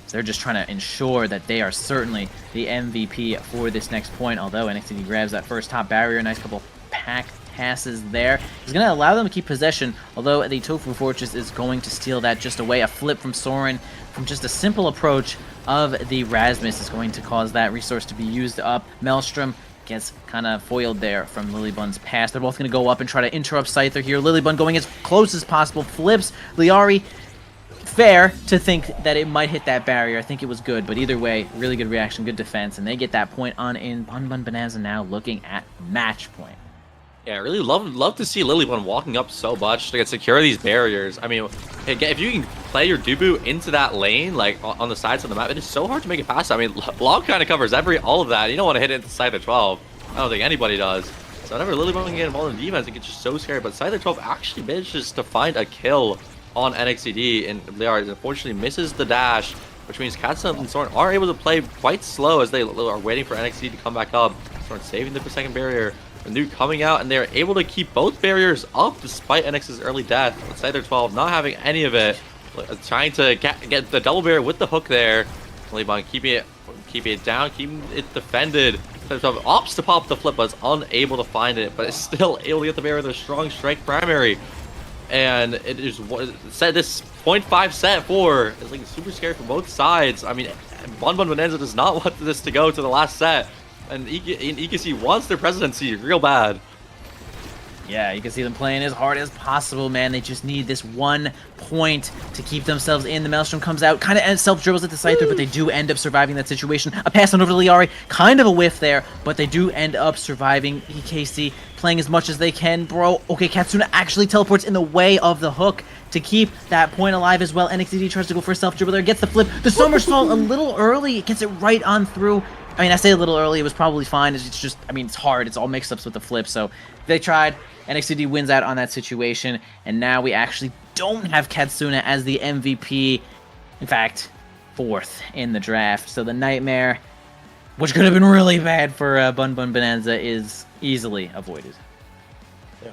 So they're just trying to ensure that they are certainly the MVP for this next point, although NXT grabs that first top barrier. Nice couple pack passes there. He's going to allow them to keep possession, although the Tofu Fortress is going to steal that just away. A flip from Soren from just a simple approach of the Rasmus is going to cause that resource to be used up. Maelstrom gets kind of foiled there from Lilybun's pass. They're both going to go up and try to interrupt Scyther here. Lilybun going as close as possible, flips Liari. Fair to think that it might hit that barrier. I think it was good, but either way, really good reaction, good defense, and they get that point on in. Bun Bun Bonanza now looking at match point. Yeah, I really love to see Lilybun walking up so much to secure these barriers. I mean, if you can play your Dubu into that lane, like on the sides of the map, it is so hard to make it past. I mean, log kind of covers all of that. You don't want to hit it into Scyther 12. I don't think anybody does. So whenever Lilybun can get involved in defense, it gets just so scary. But Scyther 12 actually manages to find a kill on NXCD, and Liari unfortunately misses the dash, which means Katsuna and Soren are able to play quite slow as they are waiting for NXCD to come back up. Soren saving the second barrier, the nuke coming out, and they're able to keep both barriers up despite NX's early death. With Scyther 12 not having any of it, trying to get the double barrier with the hook there. Lilybun keeping it down, keeping it defended. Scyther 12 opts to pop the flip, but is unable to find it, but is still able to get the barrier with a strong strike primary. And it is set this 0.5 set 4 is like super scary for both sides. I mean, Bun Bun Bonanza does not want this to go to the last set, and EKC wants their presidency real bad. Yeah, you can see them playing as hard as possible, man. They just need this 1 point to keep themselves in. The Maelstrom comes out, kind of self-dribbles at the Scyther, but they do end up surviving that situation. A pass on over to Liari, kind of a whiff there, but they do end up surviving. EKC playing as much as they can, bro. Okay, Katsuna actually teleports in the way of the hook to keep that point alive as well. NXT tries to go for a self-dribble there, gets the flip. The somersault a little early, it gets it right on through. I mean, I say a little early, it was probably fine. It's just, I mean, it's hard. It's all mix-ups with the flip. So they tried. NXTD wins out on that situation. And now we actually don't have Katsuna as the MVP. In fact, 4th in the draft. So the Nightmare, which could have been really bad for Bun Bun Bonanza, is easily avoided.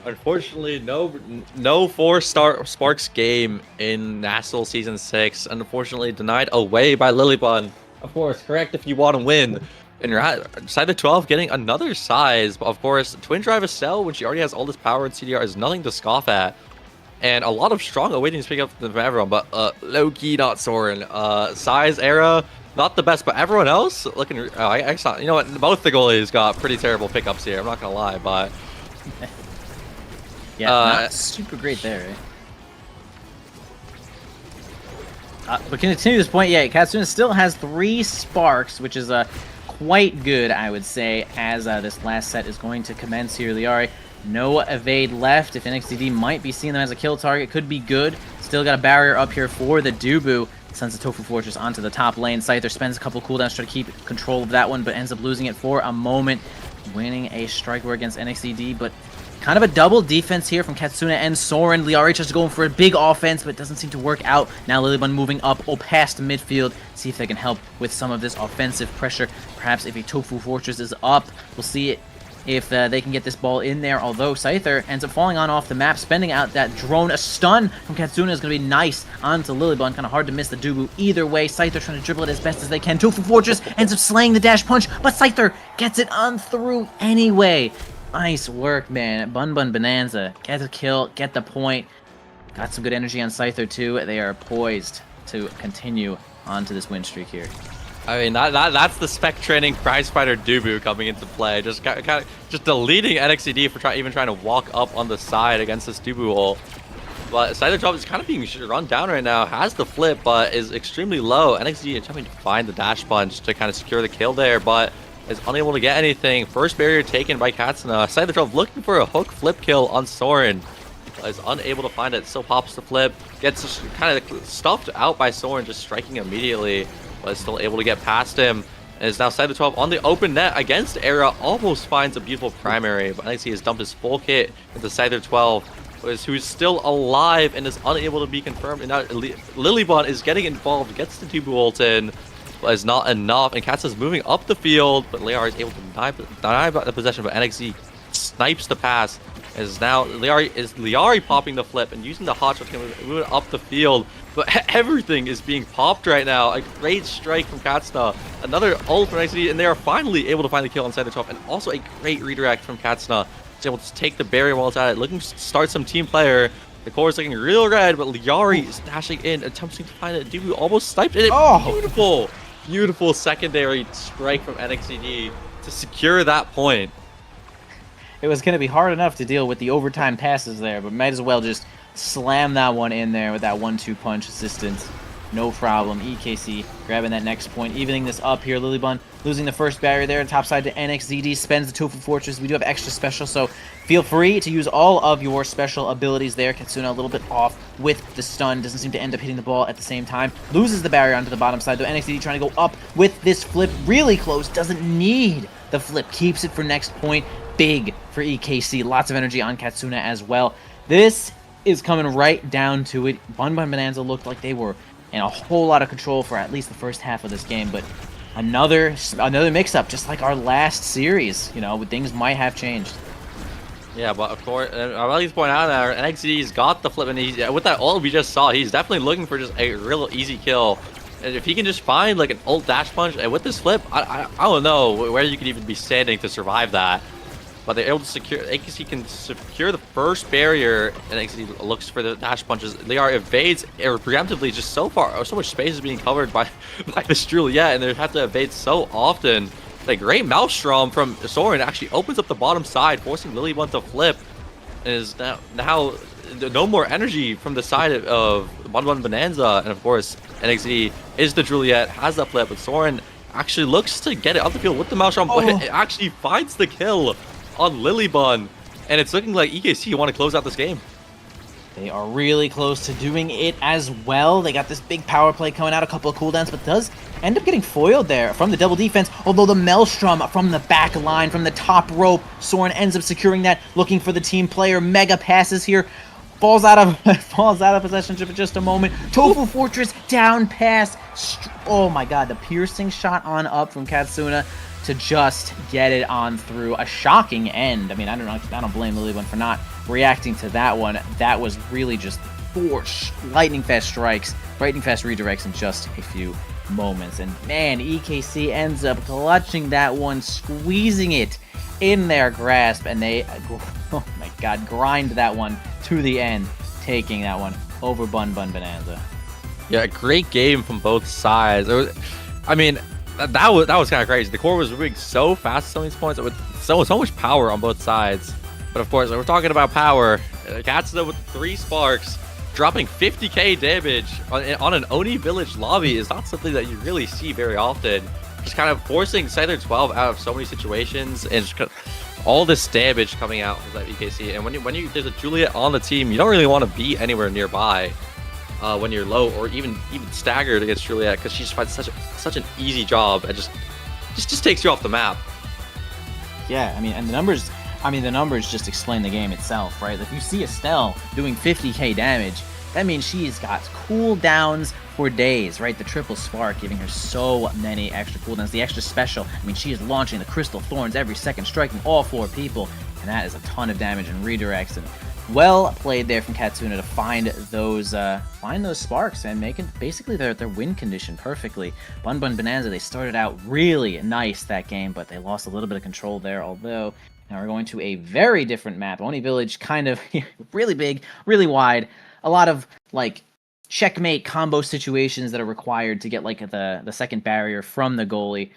Unfortunately, no 4-star Sparks game in nasl Season 6. Unfortunately, denied away by Lilybun. Of course, correct if you want to win. And you're at side of 12 getting another size. But of course, Twin Drive Estelle, when she already has all this power in CDR, is nothing to scoff at. And a lot of strong awaitings to pick up from everyone, but low-key not Soren. Size era, not the best, but everyone else looking... I saw, you know what, both the goalies got pretty terrible pickups here, I'm not going to lie, but... Yeah, not super great there, right? But continue this point, yeah, Katsuna still has 3 sparks, which is quite good, I would say, as this last set is going to commence here. Liari, no evade left. If NXTD might be seeing them as a kill target, could be good. Still got a barrier up here for the Dubu. Sends the Tofu Fortress onto the top lane. Scyther spends a couple cooldowns to try to keep control of that one, but ends up losing it for a moment. Winning a strike war against NXTD, but kind of a double defense here from Katsuna and Soren. Liari just going for a big offense, but it doesn't seem to work out. Now Lilybun moving up past midfield. See if they can help with some of this offensive pressure. Perhaps if a Tofu Fortress is up, we'll see it if they can get this ball in there. Although Scyther ends up falling on off the map, spending out that drone. A stun from Katsuna is going to be nice onto Lilybun. Kind of hard to miss the Dubu either way. Scyther trying to dribble it as best as they can. Tofu Fortress ends up slaying the dash punch, but Scyther gets it on through anyway. Nice work, man. Bun Bun Bonanza. Get the kill, get the point. Got some good energy on Scyther, too. They are poised to continue onto this win streak here. I mean, that's the spec training prize fighter Dubu coming into play. Just kind of just deleting NXTD for even trying to walk up on the side against this Dubu ult. But Scyther 12 is kind of being run down right now. Has the flip, but is extremely low. NXTD is trying to find the dash punch to kind of secure the kill there, but is unable to get anything. First barrier taken by Katsuna. Scyther 12 looking for a hook flip kill on Soren. Is unable to find it, so pops the flip. Gets kind of stuffed out by Soren, just striking immediately, but is still able to get past him. And is now Scyther 12 on the open net against Era. Almost finds a beautiful primary, but NXT has dumped his full kit into Scyther 12, who's still alive and is unable to be confirmed. And now Lilybun is getting involved, gets the Dubu ult in, but is not enough. And Katsuna's moving up the field, but Liari is able to deny the possession, but NXT snipes the pass. Is now Liari popping the flip and using the hot shot to move up the field, but everything is being popped right now. A great strike from Katsuna, another ult from NXT, and they are finally able to find the kill on Scyther 12, and also a great redirect from Katsuna. He's able to take the barrier while it's at it, looking to start some team player. The core is looking real red, but Liari is dashing in, attempting to find it. Dubu almost sniped it. Beautiful, beautiful secondary strike from NXT to secure that point. It was going to be hard enough to deal with the overtime passes there, but might as well just slam that one in there with that 1-2 punch assistance. No problem. EKC grabbing that next point, evening this up here. Lilybun losing the first barrier there. Top side to NXZD, spends the Tofu Fortress. We do have extra special, so feel free to use all of your special abilities there. Katsuna a little bit off with the stun. Doesn't seem to end up hitting the ball at the same time. Loses the barrier onto the bottom side, though. NXZD trying to go up with this flip. Really close. Doesn't need the flip. Keeps it for next point. Big for EKC. Lots of energy on Katsuna as well. This is coming right down to it. Bun Bun Bonanza looked like they were in a whole lot of control for at least the first half of this game, but another mix-up, just like our last series. You know, things might have changed. Yeah, but of course, I'll at least point out that NXT's got the flip, and with that ult we just saw, he's definitely looking for just a real easy kill. And if he can just find like an ult dash punch, and with this flip, I don't know where you could even be standing to survive that. But they're able to secure, AKC can secure the first barrier, and AKC looks for the dash punches. Liari evades preemptively, just so much space is being covered by this Juliet, and they have to evade so often. Like, great Maelstrom from Soren actually opens up the bottom side, forcing Lilybun to flip, and is now no more energy from the side of Bun Bun Bonanza, and of course, NXT is the Juliet, has that flip, but Soren actually looks to get it up the field with the Maelstrom, but it actually finds the kill on Lilybun, and it's looking like EKC want to close out this game. They are really close to doing it as well. They got this big power play coming out, a couple of cooldowns, but does end up getting foiled there from the double defense. Although the Maelstrom from the back line, from the top rope, Soren ends up securing that, looking for the team player. Mega passes here. Falls out of possession for just a moment. Tofu Fortress down pass. Oh my god, the piercing shot on up from Katsuna to just get it on through. A shocking end. I mean, I don't blame Lilybun for not reacting to that one. That was really just 4 lightning fast strikes, lightning fast redirects in just a few moments. And man, EKC ends up clutching that one, squeezing it in their grasp, and they, oh my god, grind that one to the end, taking that one over Bun Bun Bonanza. Yeah, great game from both sides. It was, I mean, that was kind of crazy. The core was moving so fast at some of these points with so much power on both sides. But of course, we're talking about power. Katsuna with 3 sparks, dropping 50k damage on an Oni Village lobby is not something that you really see very often. Just kind of forcing Scyther 12 out of so many situations, and just all this damage coming out of that EKC. And when you there's a Juliet on the team, you don't really want to be anywhere nearby when you're low or even staggered against Juliet, because she just finds such an easy job and just takes you off the map. Yeah, I mean, and the numbers just explain the game itself, right? If you see Estelle doing 50k damage, that means she's got cooldowns for days, right? The triple spark giving her so many extra cooldowns. The extra special, I mean, she is launching the crystal thorns every second, striking all 4 people, and that is a ton of damage and redirects. And well played there from Katsuna to find those sparks and make it basically their win condition perfectly. Bun Bun Bonanza, they started out really nice that game, but they lost a little bit of control there, although now we're going to a very different map. Oni Village, kind of really big, really wide. A lot of like checkmate combo situations that are required to get like the second barrier from the goalie.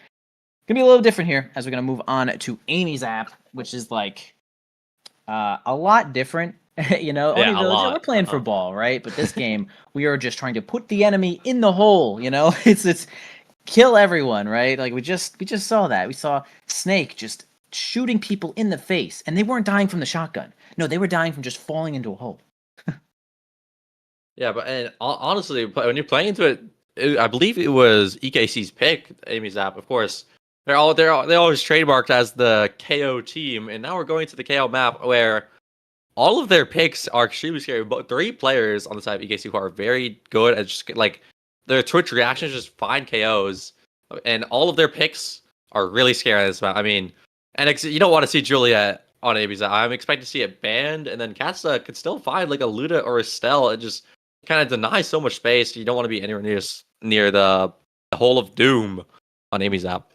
Gonna be a little different here as we're gonna move on to Amy's app, which is like a lot different. You know, Yeah, Oni Village, we're playing for ball, right? But this game, we are just trying to put the enemy in the hole. You know, it's kill everyone, right? Like we just saw that. We saw Snake just shooting people in the face, and they weren't dying from the shotgun. No, they were dying from just falling into a hole. Yeah, and honestly, when you're playing into it, I believe it was EKC's pick, Amy's app. Of course, they always trademarked as the KO team, and now we're going to the KO map where all of their picks are extremely scary. But 3 players on the side of EKC who are very good at just like their Twitch reactions, just find KOs, and all of their picks are really scary on this map. I mean, and you don't want to see Juliet on Amy's app. I'm expecting to see it banned, and then Katsa could still find like a Luda or a Stell and just kind of deny so much space. You don't want to be anywhere near the hole of doom on Amy's app.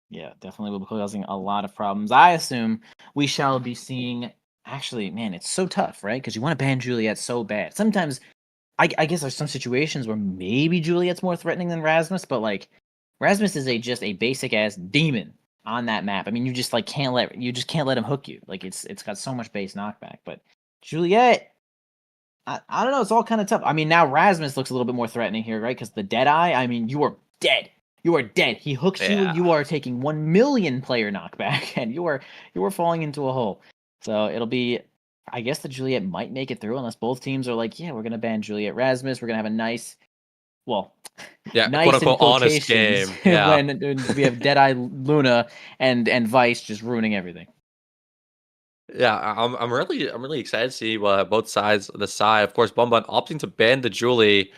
Yeah, definitely will be causing a lot of problems. I assume we shall be seeing. Actually, man, it's so tough, right? Because you want to ban Juliet so bad. Sometimes, I guess there's some situations where maybe Juliet's more threatening than Rasmus, but like Rasmus is just a basic ass demon on that map. I mean, you just can't let him hook you. Like it's got so much base knockback. But Juliet, I don't know. It's all kind of tough. I mean, now Rasmus looks a little bit more threatening here, right? Because the Deadeye, I mean, you are dead. You are dead. He hooks you. You are taking 1 million player knockback, and you are falling into a hole. So it'll be, I guess the Juliet might make it through unless both teams are like, yeah, we're gonna ban Juliet Rasmus. We're gonna have a nice, nice quote unquote honest game. Yeah. when we have Deadeye Luna and Vice just ruining everything. Yeah, I'm really excited to see what both sides decide. Of course, Bun Bun opting to ban the Julie.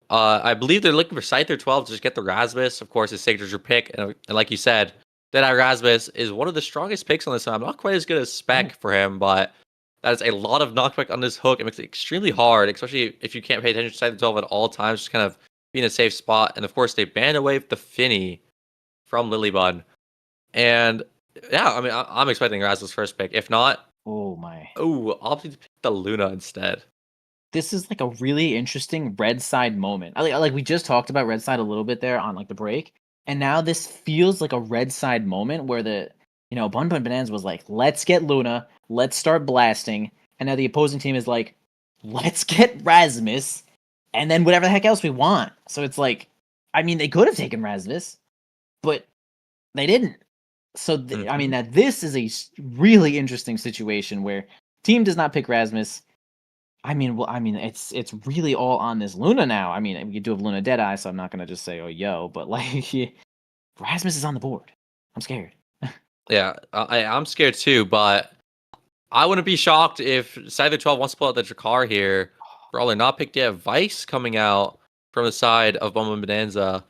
I believe they're looking for Scyther 12 to just get the Rasmus. Of course, his signature pick, and like you said, Deadeye Rasmus is one of the strongest picks on this. I'm not quite as good as Spec for him, but that is a lot of knockback on this hook. It makes it extremely hard, especially if you can't pay attention to Scyther 12 at all times, just kind of be in a safe spot. And of course, they banned away the Finny from Lilybun. And yeah, I mean, I'm expecting Rasmus' first pick. If not, opting to pick the Luna instead. This is like a really interesting red side moment. Like we just talked about red side a little bit there on like the break, and now this feels like a red side moment where Bun Bun Bonanza was like, let's get Luna, let's start blasting, and now the opposing team is like, let's get Rasmus, and then whatever the heck else we want. So it's like, I mean, they could have taken Rasmus, but they didn't. So, I mean, that this is a really interesting situation where team does not pick Rasmus. I mean, well, I mean, it's really all on this Luna now. I mean, we do have Luna Deadeye, so I'm not gonna just say, oh, yo, but like, Rasmus is on the board. I'm scared. Yeah, I'm scared too, but I wouldn't be shocked if Scyther 12 wants to pull out the Drakkar here. Brawler not picked yet. Vice coming out from the side of Bumble Bonanza.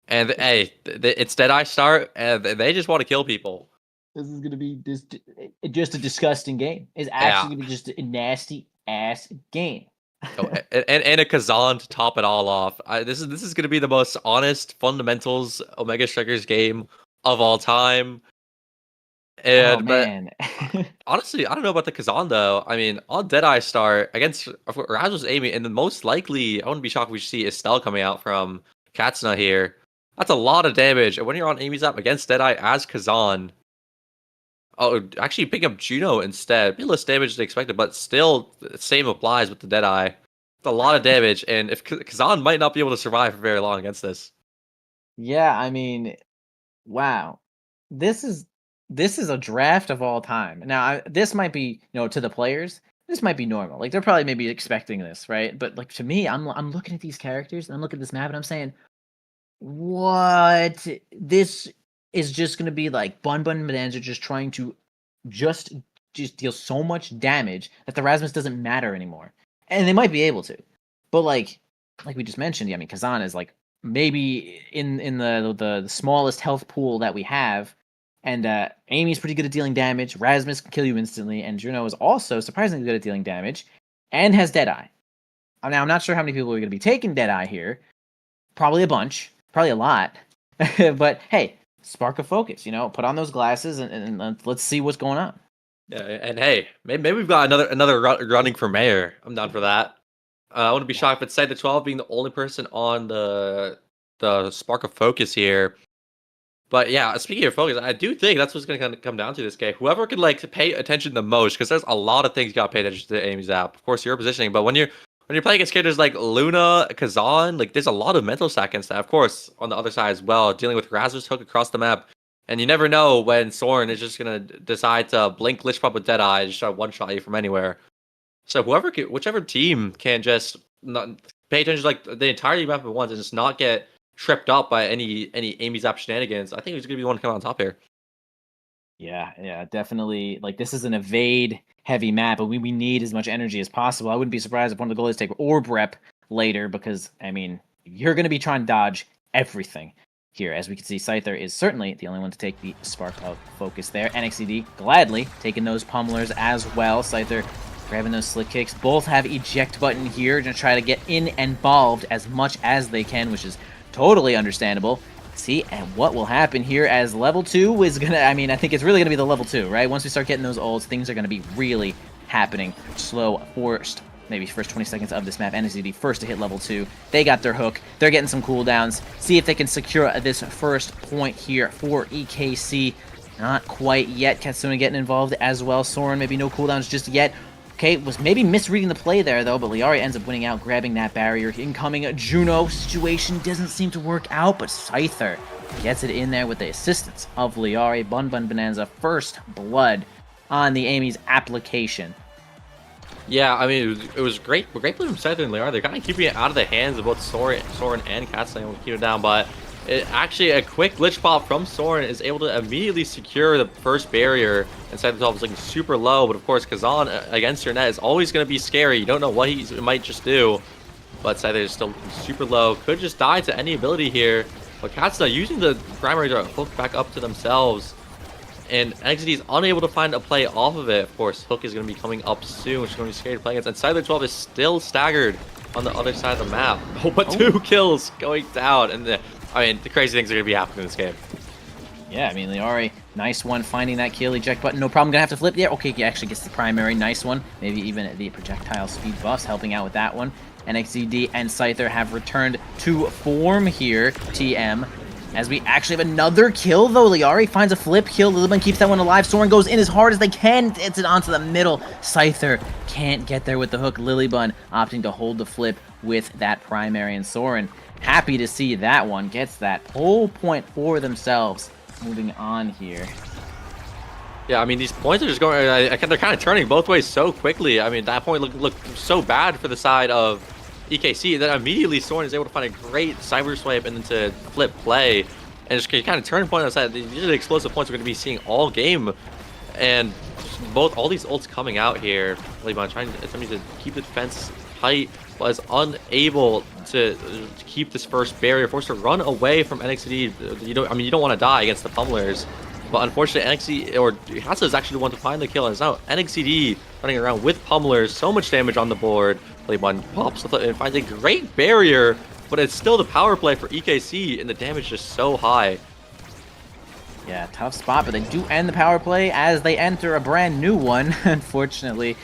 And hey, it's Deadeye start, and they just want to kill people. This is gonna be just a disgusting game. It's actually gonna be just a nasty ass game. Oh, and a Kazan to top it all off. This is going to be the most honest fundamentals Omega Strikers game of all time. And man. Honestly, I don't know about the Kazan though. I mean, on Deadeye start against Razzle's Amy, and then most likely, I wouldn't be shocked if we see Estelle coming out from Katsuna here. That's a lot of damage. And when you're on Amy's app against Deadeye as Kazan, oh, actually pick up Juno instead. Be less damage than expected, but still, the same applies with the Deadeye. It's a lot of damage, and if Kazan might not be able to survive for very long against this. Yeah, I mean, wow. This is a draft of all time. Now, this might be, to the players, this might be normal. Like, they're probably maybe expecting this, right? But like to me, I'm looking at these characters and I'm looking at this map and I'm saying, what? This is just gonna be like Bun Bonanza just trying to just deal so much damage that the Rasmus doesn't matter anymore. And they might be able to. But like we just mentioned, I mean, Kazan is like maybe in the smallest health pool that we have. And Amy's pretty good at dealing damage. Rasmus can kill you instantly. And Juno is also surprisingly good at dealing damage and has Deadeye. Now, I'm not sure how many people are going to be taking Deadeye here. Probably a bunch. Probably a lot. But hey, spark of focus, put on those glasses and let's see what's going on. Yeah, and hey, maybe we've got another running for mayor. I'm down for that. I wouldn't be shocked if Scyther 12 being the only person on the spark of focus here. But yeah, speaking of focus, I do think that's what's going to come down to this game. Whoever can pay attention the most, because there's a lot of things you got to pay attention to Amy's app. Of course, your positioning, but when you're playing against characters like Luna, Kazan, there's a lot of mental stack against that. Of course, on the other side as well, dealing with Razor's hook across the map. And you never know when Soren is just going to decide to blink Lich Pop with Deadeye and just try to one-shot you from anywhere. So whichever team can just not pay attention to the entirety of the map at once and just not get tripped up by any Amy's app shenanigans, I think he's going to be the one to come on top here. Yeah, definitely. This is an evade heavy map, but we need as much energy as possible. I wouldn't be surprised if one of the goalies take orb rep later because, I mean, you're going to be trying to dodge everything here. As we can see, Scyther is certainly the only one to take the spark of focus there. NXCD gladly taking those pummelers as well. Scyther grabbing those slick kicks. Both have eject button here to try to get involved as much as they can, which is totally understandable. See, and what will happen here as level 2 is gonna, I think it's really gonna be the level 2, right? Once we start getting those ults, things are gonna be really happening slow maybe first 20 seconds of this map. NXCD first to hit level 2. They got their hook. They're getting some cooldowns. See if they can secure this first point here for EKC. Not quite yet. Katsuna getting involved as well. Soren, maybe no cooldowns just yet. Okay, was maybe misreading the play there, though, but Liari ends up winning out, grabbing that barrier. Incoming Juno situation doesn't seem to work out, but Scyther gets it in there with the assistance of Liari. Bun Bonanza, first blood on the Amy's application. Yeah, I mean, it was great play from Scyther and Liari. They're kind of keeping it out of the hands of both Soren and Katsuna to keep it down, but actually a quick glitch pop from Soren is able to immediately secure the first barrier, and Scyther 12 is looking super low, but of course Kazan against your net is always going to be scary. You don't know what he might just do, but Scyther is still super low. Could just die to any ability here, but Katsuna using the primary to hook back up to themselves, and NXT is unable to find a play off of it. Of course, Hook is going to be coming up soon, which is going to be scary to play against, and Scyther 12 is still staggered on the other side of the map. Oh, but 2 kills going down, and the crazy things are going to be happening in this game. Yeah, Liari, nice one, finding that kill, eject button, no problem, gonna have to flip. Yeah, okay, he actually gets the primary, nice one. Maybe even the projectile speed buffs helping out with that one. NXCD and Scyther have returned to form here, TM. As we actually have another kill, though. Liari finds a flip kill. Lilibun keeps that one alive. Soren goes in as hard as they can. It's it onto the middle. Scyther can't get there with the hook. Lilibun opting to hold the flip with that primary. And Soren, happy to see that one. Gets that whole point for themselves. Moving on here. Yeah, I mean, these points are just going. They're kind of turning both ways so quickly. I mean, that point looked so bad for the side of EKC. Then immediately Soren is able to find a great cyber swipe and then to flip play, and just kind of turn point on the side. These are the explosive points we're going to be seeing all game, and all these ults coming out here. Liban trying to keep the defense tight, but is unable to keep this first barrier, forced to run away from NXT. You don't want to die against the pummelers. But unfortunately, Hasa is actually the one to find the kill, and it's now NXCD running around with pummelers. So much damage on the board. Liban pops the flip and finds a great barrier, but it's still the power play for EKC, and the damage is just so high. Yeah, tough spot, but they do end the power play as they enter a brand new one. Unfortunately,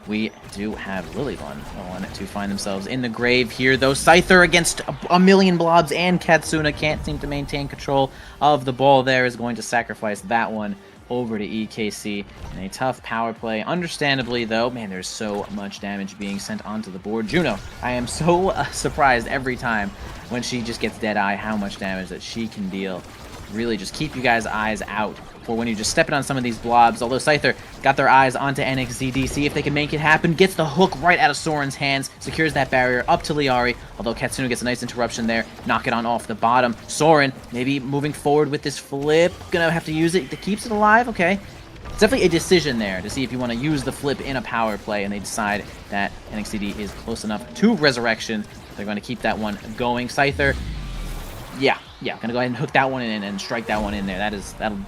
we do have Lilybun to find themselves in the grave here, though. Scyther against a million blobs and Katsuna can't seem to maintain control of the ball there, is going to sacrifice that one over to EKC in a tough power play. Understandably, though, man, there's so much damage being sent onto the board. Juno, I am so surprised every time when she just gets Deadeye how much damage that she can deal. Really just keep you guys' eyes out for when you're just stepping on some of these blobs. Although Scyther got their eyes onto NXZD, see if they can make it happen. Gets the hook right out of Soren's hands, secures that barrier up to Liari. Although Katsuna gets a nice interruption there, knock it on off the bottom. Soren maybe moving forward with this flip, gonna have to use it. That keeps it alive, okay. It's definitely a decision there to see if you want to use the flip in a power play, and they decide that NXZD is close enough to Resurrection. They're going to keep that one going. Scyther, yeah, gonna go ahead and hook that one in and strike that one in there.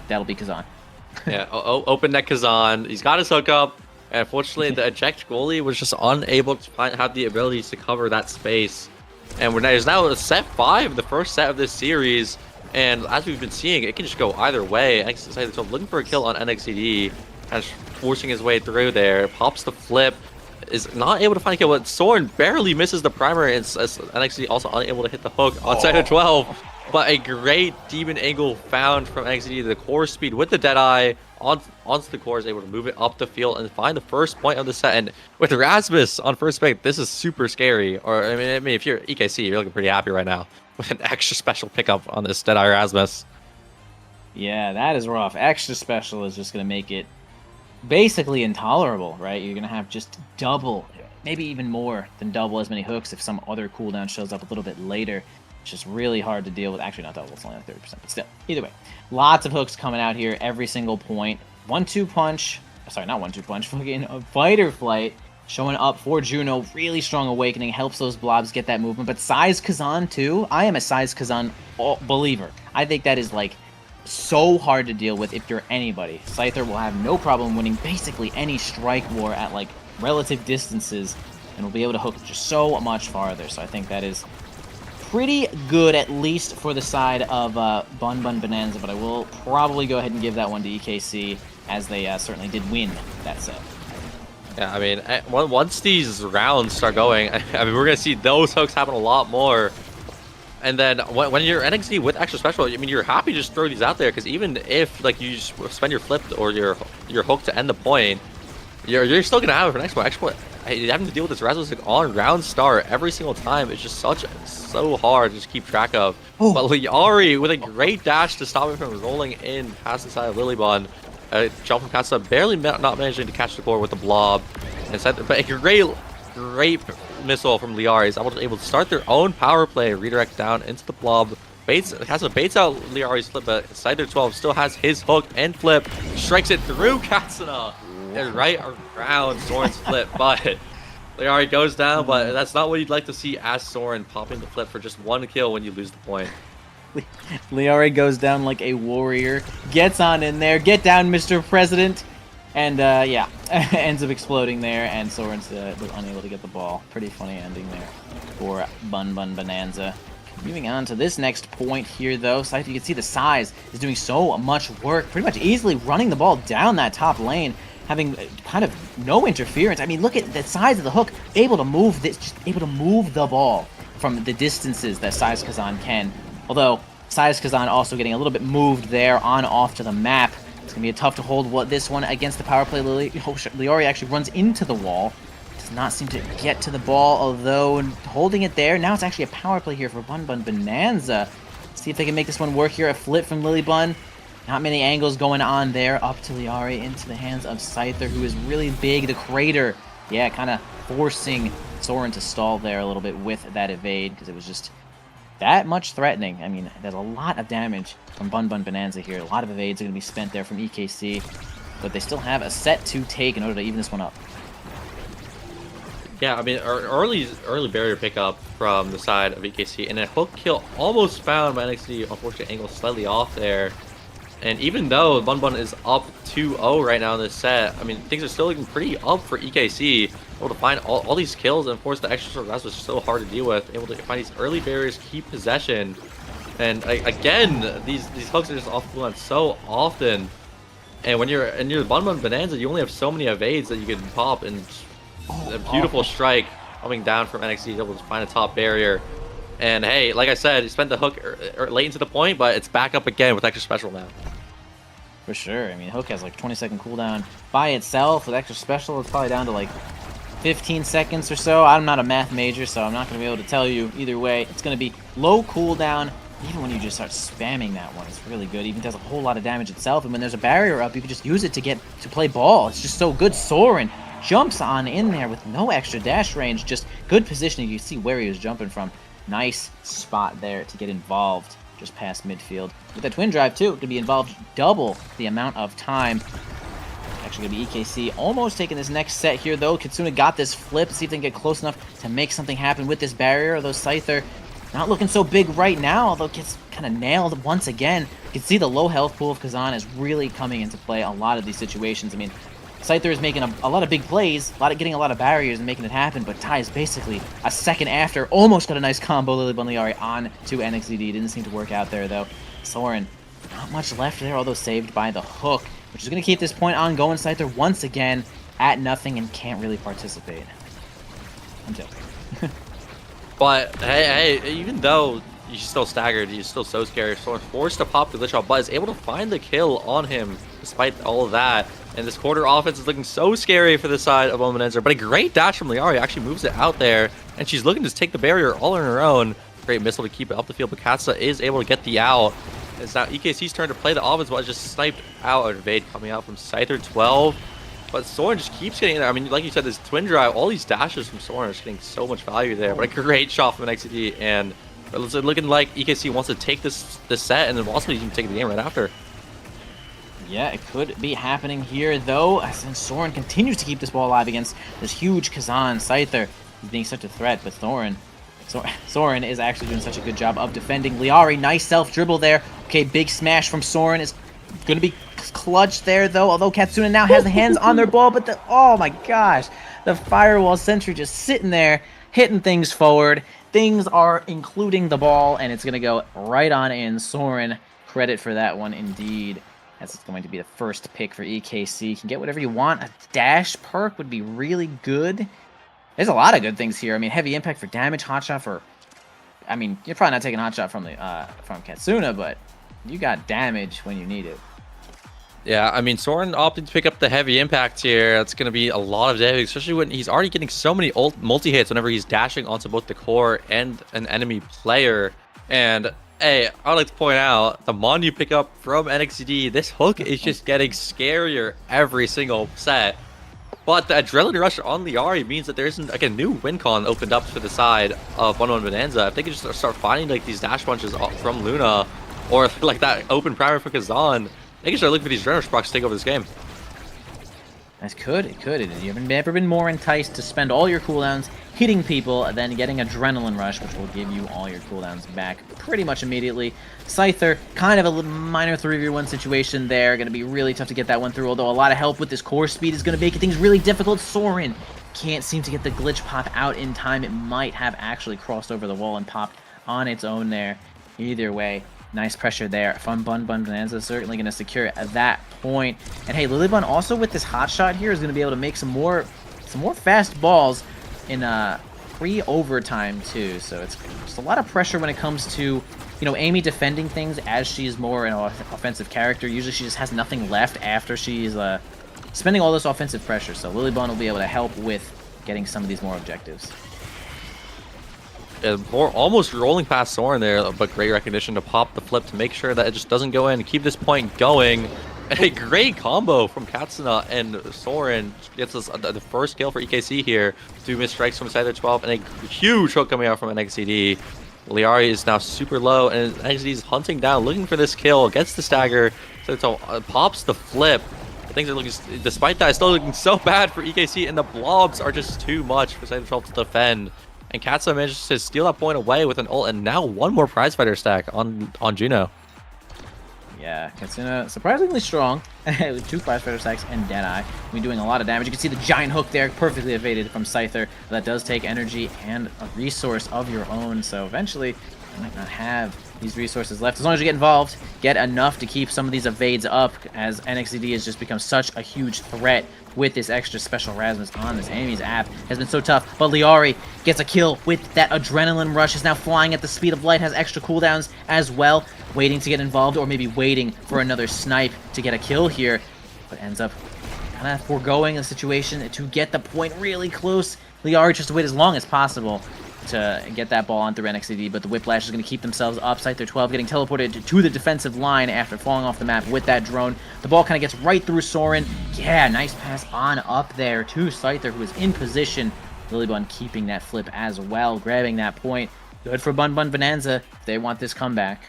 That'll be Kazan. Yeah, open net Kazan. He's got his hookup. And unfortunately, the eject goalie was just unable to have the abilities to cover that space. And there's now set 5, the first set of this series. And as we've been seeing, it can just go either way. So looking for a kill on NXCD, kind of forcing his way through there. Pops the flip, is not able to find a kill, but Soren barely misses the primary, and NXCD also unable to hit the hook on side of 12. But a great demon angle found from NXCD, the core speed with the Deadeye onto the core, is able to move it up the field and find the first point of the set. And with Rasmus on first pick, this is super scary. Or I mean, if you're EKC, you're looking pretty happy right now with an extra special pickup on this Deadeye Rasmus. Yeah, that is rough. Extra special is just going to make it basically intolerable, right? You're going to have just double, maybe even more than double as many hooks if some other cooldown shows up a little bit later. It's just really hard to deal with. Actually, not double, it's only like 30%, but still. Either way, lots of hooks coming out here every single point. 1-2 punch. Sorry, not 1-2 punch. Fucking fighter flight showing up for Juno. Really strong awakening. Helps those blobs get that movement. But Size Kazan, too. I am a Size Kazan believer. I think that is, like, so hard to deal with if you're anybody. Scyther will have no problem winning basically any strike war at, like, relative distances. And will be able to hook just so much farther. So I think that is pretty good, at least for the side of Bun Bun Bonanza, but I will probably go ahead and give that one to EKC, as they certainly did win that set. Yeah, I mean, once these rounds start going, I mean, we're going to see those hooks happen a lot more. And then when you're NXT with extra special, I mean, you're happy to just throw these out there, because even if like you just spend your flip or your hook to end the point, you're still going to have it for next point. Having to deal with this Rasmus on round start every single time is just so hard to just keep track of. But Liari with a great dash to stop him from rolling in past the side of Lilybun. Jump from Katsa, barely not managing to catch the core with the blob. But a great missile from Liari is able to start their own power play, redirect down into the blob. Katsa baits out Liari's flip, but Scyther 12 still has his hook and flip. Strikes it through Katsuna. And right around Soren's flip, but Liari goes down, but that's not what you'd like to see as Soren popping the flip for just one kill when you lose the point. Liari goes down like a warrior, gets on in there, get down, Mr. President, and yeah, ends up exploding there, and Soren's was unable to get the ball. Pretty funny ending there for Bun Bun Bonanza. Moving on to this next point here, though, Scyther, you can see the size is doing so much work, pretty much easily running the ball down that top lane, having kind of no interference. I mean, look at the size of the hook, able to move this, just able to move the ball from the distances that Size Kazan can. Although Size Kazan also getting a little bit moved there on off to the map. It's gonna be tough to hold this one against the power play. Liari actually runs into the wall. Does not seem to get to the ball, although holding it there. Now it's actually a power play here for Bun Bun Bonanza. See if they can make this one work here. A flip from Lilybun. Not many angles going on there. Up to Liari, into the hands of Scyther, who is really big. The Crater, yeah, kind of forcing Soren to stall there a little bit with that evade, because it was just that much threatening. I mean, there's a lot of damage from Bun Bun Bonanza here. A lot of evades are going to be spent there from EKC, but they still have a set to take in order to even this one up. Yeah, I mean, early barrier pickup from the side of EKC, and a hook kill almost found by NXT. Unfortunately, angle slightly off there. And even though Bun Bun is up 2-0 right now in this set, I mean, things are still looking pretty up for EKC. Able to find all these kills, and of course, the extra glass was so hard to deal with. Able to find these early barriers, keep possession. And again, these hooks are just off cooldown so often. And when you're in your Bun Bun Bonanza, you only have so many evades that you can pop, and a beautiful strike coming down from NXT, able to find a top barrier. And hey, like I said, he spent the hook late into the point, but it's back up again with extra special now. For sure. I mean, hook has like 20-second cooldown by itself. With extra special, it's probably down to like 15 seconds or so. I'm not a math major, so I'm not going to be able to tell you either way. It's going to be low cooldown. Even when you just start spamming that one, it's really good. Even does a whole lot of damage itself. And when there's a barrier up, you can just use it to play ball. It's just so good. Soren jumps on in there with no extra dash range. Just good positioning. You see where he was jumping from. Nice spot there to get involved just past midfield. With that twin drive, too, to be involved double the amount of time. Actually going to be EKC almost taking this next set here, though. Kitsuna got this flip. See if they can get close enough to make something happen with this barrier. Although Scyther not looking so big right now, although gets kind of nailed once again. You can see the low health pool of Kazan is really coming into play a lot of these situations. I mean, Scyther is making a lot of big plays, getting a lot of barriers and making it happen, but Ty is basically a second after. Almost got a nice combo, Lily Bunliari on to NXDD. Didn't seem to work out there, though. Soren, not much left there, although saved by the hook, which is going to keep this point on going. Scyther once again at nothing and can't really participate. Until. But hey, even though he's still staggered, he's still so scary. Soren forced to pop the glitch out, but is able to find the kill on him despite all of that. And this quarter offense is looking so scary for the side of Omenenzer. But a great dash from Liari actually moves it out there, and she's looking to take the barrier all on her own. Great missile to keep it up the field, but Katsa is able to get the out. It's now EKC's turn to play the offense, but it's just sniped out. An evade coming out from Scyther 12. But Soren just keeps getting in there. I mean, like you said, this twin drive, all these dashes from Soren are just getting so much value there. But a great shot from NXT, and it's looking like EKC wants to take this set, and then also even take the game right after. Yeah, it could be happening here, though, since Soren continues to keep this ball alive against this huge Kazan. Scyther is being such a threat, but Soren is actually doing such a good job of defending. Liari, nice self-dribble there. Okay, big smash from Soren is going to be clutch there, though, although Katsuna now has the hands on their ball, but oh my gosh, the Firewall Sentry just sitting there, hitting things forward. Things are including the ball, and it's going to go right on in. Soren, credit for that one, indeed. That's going to be the first pick for EKC. You can get whatever you want. A dash perk would be really good. There's a lot of good things here. I mean, heavy impact for damage, hotshot for... I mean, you're probably not taking hotshot from Katsuna, but you got damage when you need it. Yeah, I mean, Soren opted to pick up the heavy impact here. That's going to be a lot of damage, especially when he's already getting so many multi-hits whenever he's dashing onto both the core and an enemy player. And hey, I'd like to point out, the Mon you pick up from NXT, this hook is just getting scarier every single set. But the Adrenaline Rush on Liari means that there isn't like a new win con opened up for the side of 1-1 Bonanza. If they could just start finding like these dash punches from Luna, or like that open primer for Kazan, they can start looking for these Adrenaline Rush procs to take over this game. It could. You haven't ever been more enticed to spend all your cooldowns hitting people than getting Adrenaline Rush, which will give you all your cooldowns back pretty much immediately. Scyther, kind of a little minor 3v1 situation there. Going to be really tough to get that one through, although a lot of help with this core speed is going to make things really difficult. Soren can't seem to get the glitch pop out in time. It might have actually crossed over the wall and popped on its own there. Either way, nice pressure there from Bun Bun Bonanza, certainly going to secure it at that point. And hey, Lilybun also with this hot shot here is going to be able to make some more fast balls in pre-overtime too. So it's just a lot of pressure when it comes to, you know, Amy defending things as she's more an offensive character. Usually she just has nothing left after she's spending all this offensive pressure. So Lilybun will be able to help with getting some of these more objectives. almost rolling past Soren there, but great recognition to pop the flip to make sure that it just doesn't go in. Keep this point going. A great combo from Katsuna, and Soren gets us the first kill for EKC here. 2 missed strikes from Scyther 12, and a huge hook coming out from NXCD. Liari is now super low, and NXCD is hunting down, looking for this kill. Gets the stagger, so pops the flip. Things are looking, despite that, it's still looking so bad for EKC, and the blobs are just too much for Scyther 12 to defend. And Katsuna manages to steal that point away with an ult, and now 1 more prize fighter stack on Juno. Yeah, Katsuna surprisingly strong with 2 prize fighter stacks and Deadeye. We're doing a lot of damage. You can see the giant hook there, perfectly evaded from Scyther. That does take energy and a resource of your own, so eventually you might not have these resources left. As long as you get involved, get enough to keep some of these evades up, as NXCD has just become such a huge threat with this extra special Rasmus on this enemy's app. Has been so tough, but Liari gets a kill with that adrenaline rush, is now flying at the speed of light, has extra cooldowns as well, waiting to get involved, or maybe waiting for another snipe to get a kill here, but ends up kind of foregoing the situation to get the point really close. Liari tries to wait as long as possible to get that ball on through NXCD, but the Whiplash is going to keep themselves up. Scyther 12 getting teleported to the defensive line after falling off the map with that drone. The ball kind of gets right through Soren. Yeah, nice pass on up there to Scyther, who is in position. Lilybun keeping that flip as well, grabbing that point. Good for Bun Bun Bonanza if they want this comeback.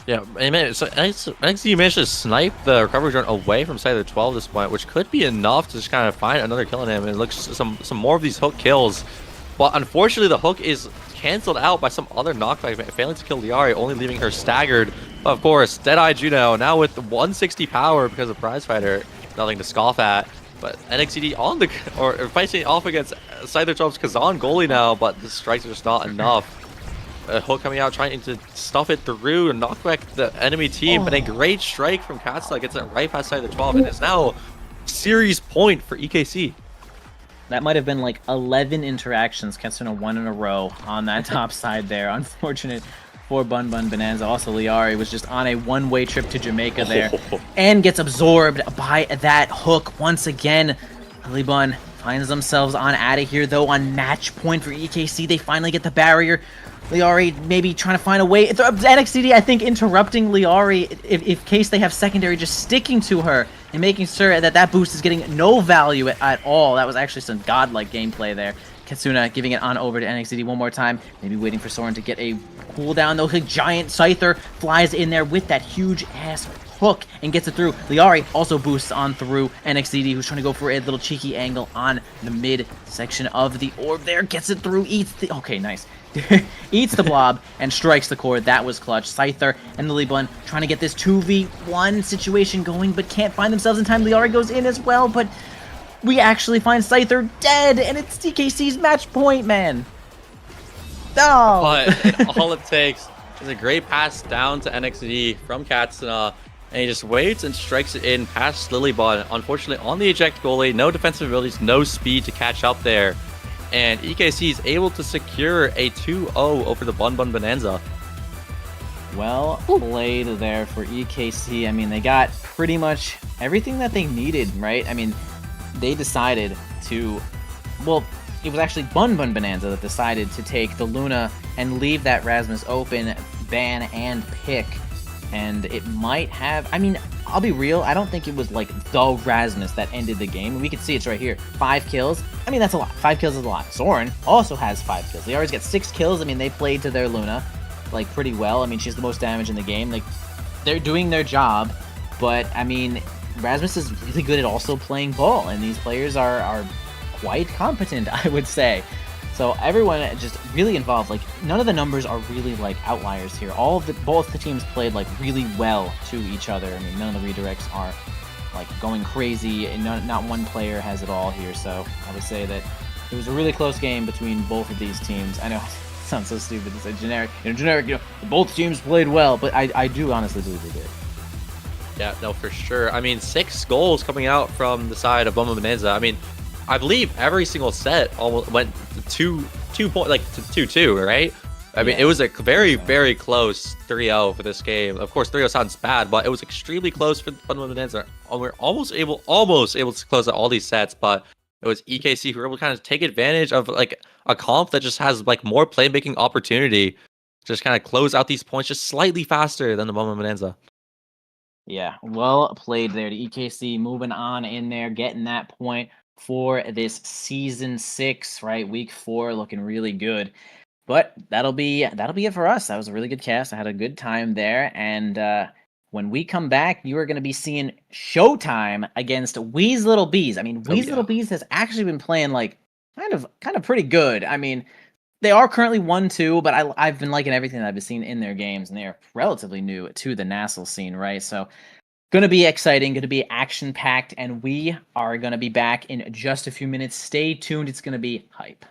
Yeah, so NXCD managed to snipe the recovery drone away from Scyther 12 at this point, which could be enough to just kind of find another kill on him, and it looks some more of these hook kills. But unfortunately, the hook is canceled out by some other knockback, failing to kill Liari, only leaving her staggered. But of course, Deadeye Juno, now with 160 power because of Prize Fighter, nothing to scoff at. But NXCD on the, or fighting off against Scyther 12's Kazan goalie now, but the strikes are just not enough. A hook coming out, trying to stuff it through and knock back the enemy team, but a great strike from Katsuna gets it right past Scyther 12, and it's now series point for EKC. That might have been like 11 interactions. Katsuna won in a row on that top side there. Unfortunate for Bun Bun Bonanza. Also, Liari was just on a one-way trip to Jamaica there and gets absorbed by that hook once again. Lilybun finds themselves on out of here, though, on match point for EKC. They finally get the barrier. Liari maybe trying to find a way. NXCD, I think, interrupting Liari in case they have secondary, just sticking to her and making sure that that boost is getting no value at all. That was actually some godlike gameplay there. Katsuna giving it on over to NXCD one more time. Maybe waiting for Soren to get a cooldown, though. Giant Scyther flies in there with that huge-ass hook and gets it through. Liari also boosts on through NXCD, who's trying to go for a little cheeky angle on the mid section of the orb there. Gets it through, eats the... Okay, nice. Eats the blob and strikes the core. That was clutch. Scyther and Lilybun trying to get this 2v1 situation going, but can't find themselves in time. Liari goes in as well, but we actually find Scyther dead, and it's TKC's match point, man. No! But all it takes is a great pass down to NXD from Katsuna, and he just waits and strikes it in past Lilybun. Unfortunately, on the eject goalie, no defensive abilities, no speed to catch up there. And EKC is able to secure a 2-0 over the Bun Bun Bonanza. Well played there for EKC. I mean, they got pretty much everything that they needed, right? I mean, they decided to... Well, it was actually Bun Bun Bonanza that decided to take the Luna and leave that Rasmus open, ban and pick. And it might have... I mean, I'll be real, I don't think it was like the Rasmus that ended the game. We can see it's right here. 5 kills. I mean, that's a lot. 5 kills is a lot. Soren also has 5 kills. They always get 6 kills. I mean, they played to their Luna, like, pretty well. I mean, she's the most damage in the game. Like, they're doing their job. But, I mean, Rasmus is really good at also playing ball. And these players are quite competent, I would say. So everyone just really involved. Like, none of the numbers are really like outliers here. Both the teams played like really well to each other. I mean, none of the redirects are like going crazy, and not one player has it all here. So I would say that it was a really close game between both of these teams. I know it sounds so stupid to say generic. Both teams played well, but I do honestly believe they did. Yeah, no, for sure. I mean, 6 goals coming out from the side of Bun Bun Bonanza. I mean, I believe every single set almost went to 2-2, right? I mean, it was a very, very close 3-0 for this game. Of course, 3-0 sounds bad, but it was extremely close for Bun Bun Bonanza. We're almost able to close out all these sets, but it was EKC who were able to kind of take advantage of like a comp that just has like more playmaking opportunity, just kind of close out these points just slightly faster than the Momo Bonanza. Yeah, well played there to EKC. Moving on in there, getting that point for this season 6, right? Week 4, looking really good. But that'll be it for us. That was a really good cast. I had a good time there, and when we come back, you are going to be seeing Showtime against Wee's Little Bees. I mean, Wee's Little Bees has actually been playing like kind of pretty good. I mean, they are currently 1-2, but I've been liking everything that I've been seeing in their games, and they're relatively new to the nasl scene, right? So, gonna be exciting, gonna be action packed, and we are gonna be back in just a few minutes. Stay tuned. It's gonna be hype.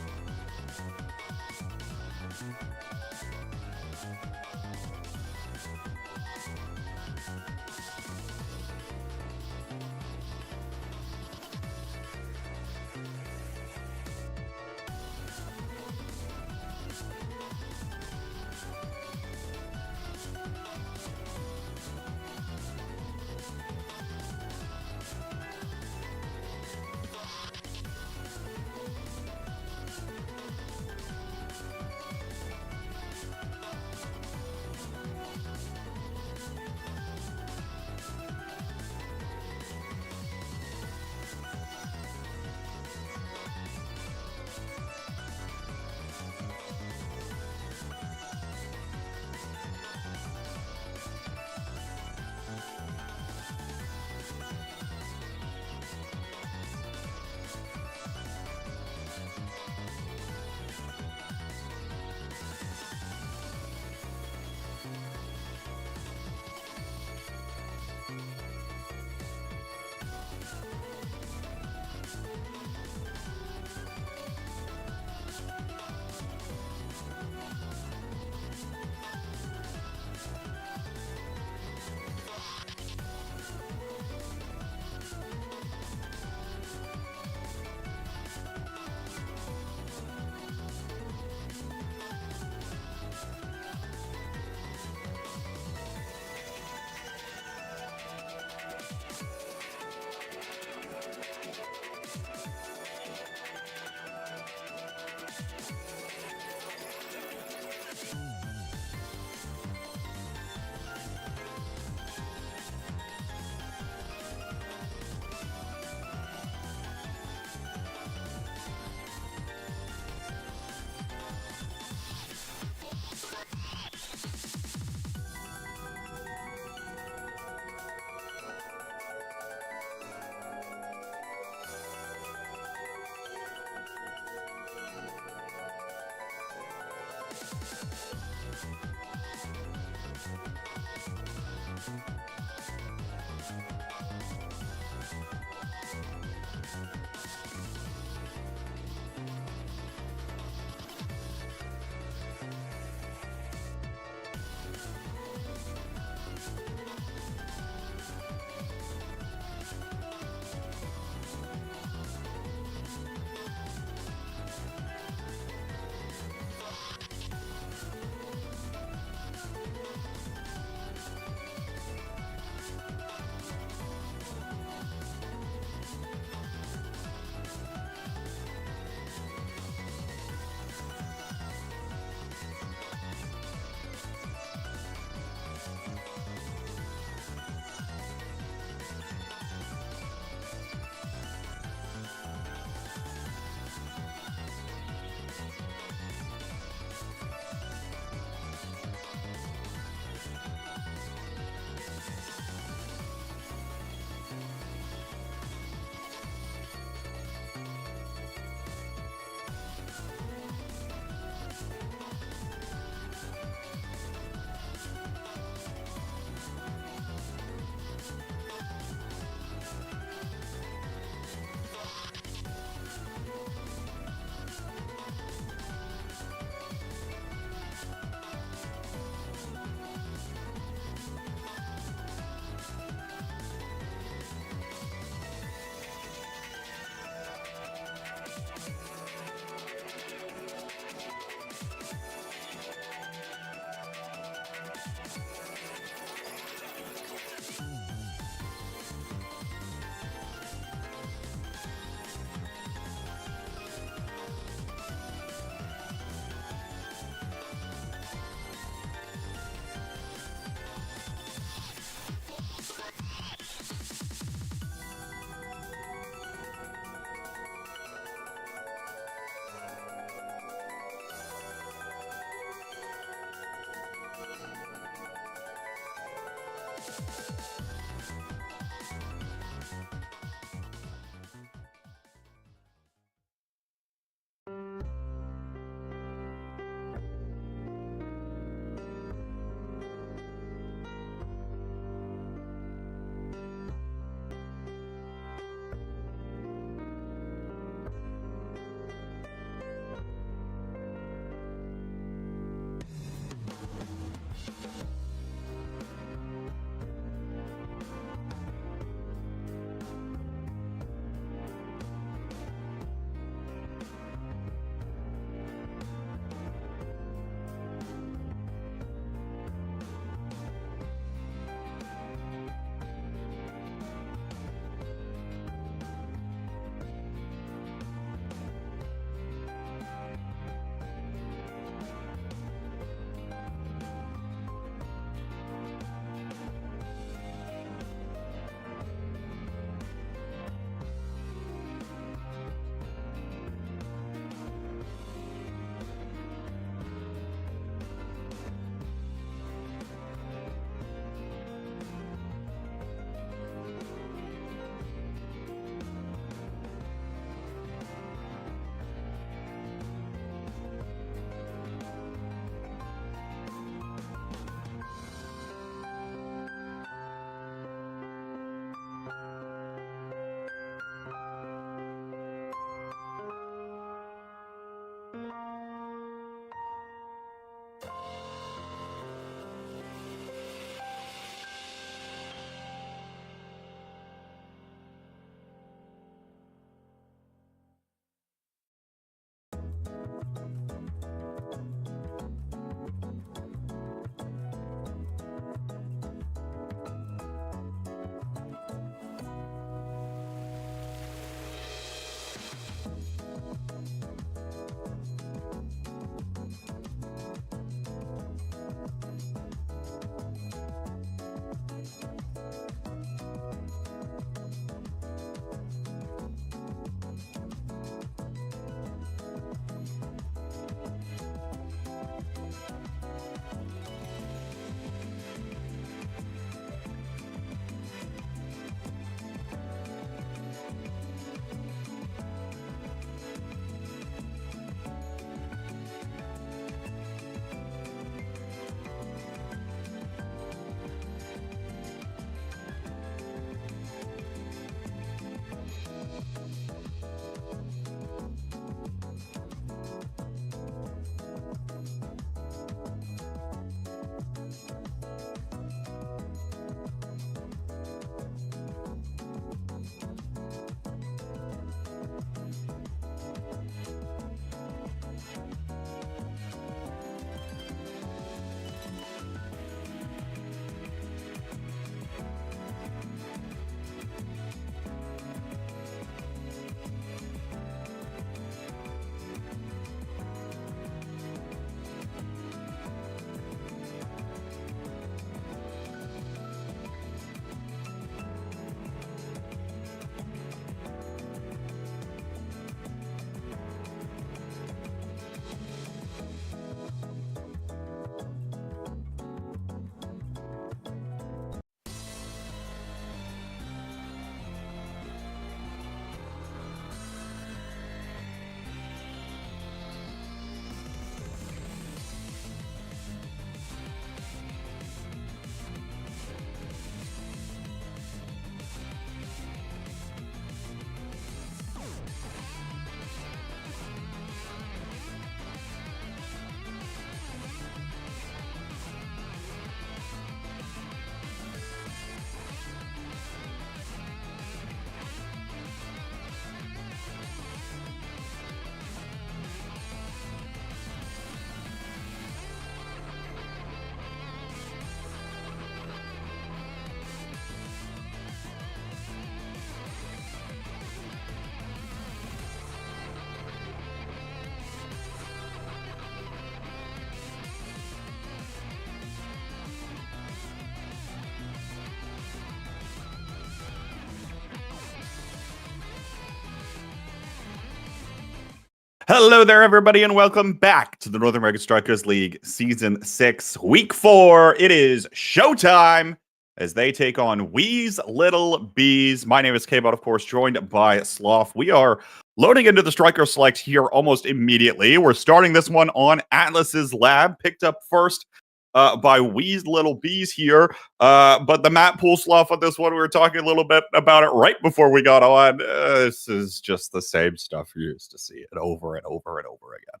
Hello there, everybody, and welcome back to the North American Strikers League Season 6, Week 4. It is showtime as they take on Wee's Little Bees. My name is K-Bot, of course, joined by Sloth. We are loading into the Striker Select here almost immediately. We're starting this one on Atlas's Lab, picked up first by Wee's Little Bees here. But the map pool, Sloth, on this one, we were talking a little bit about it right before we got on. This is just the same stuff you're used to see it over and over and over again.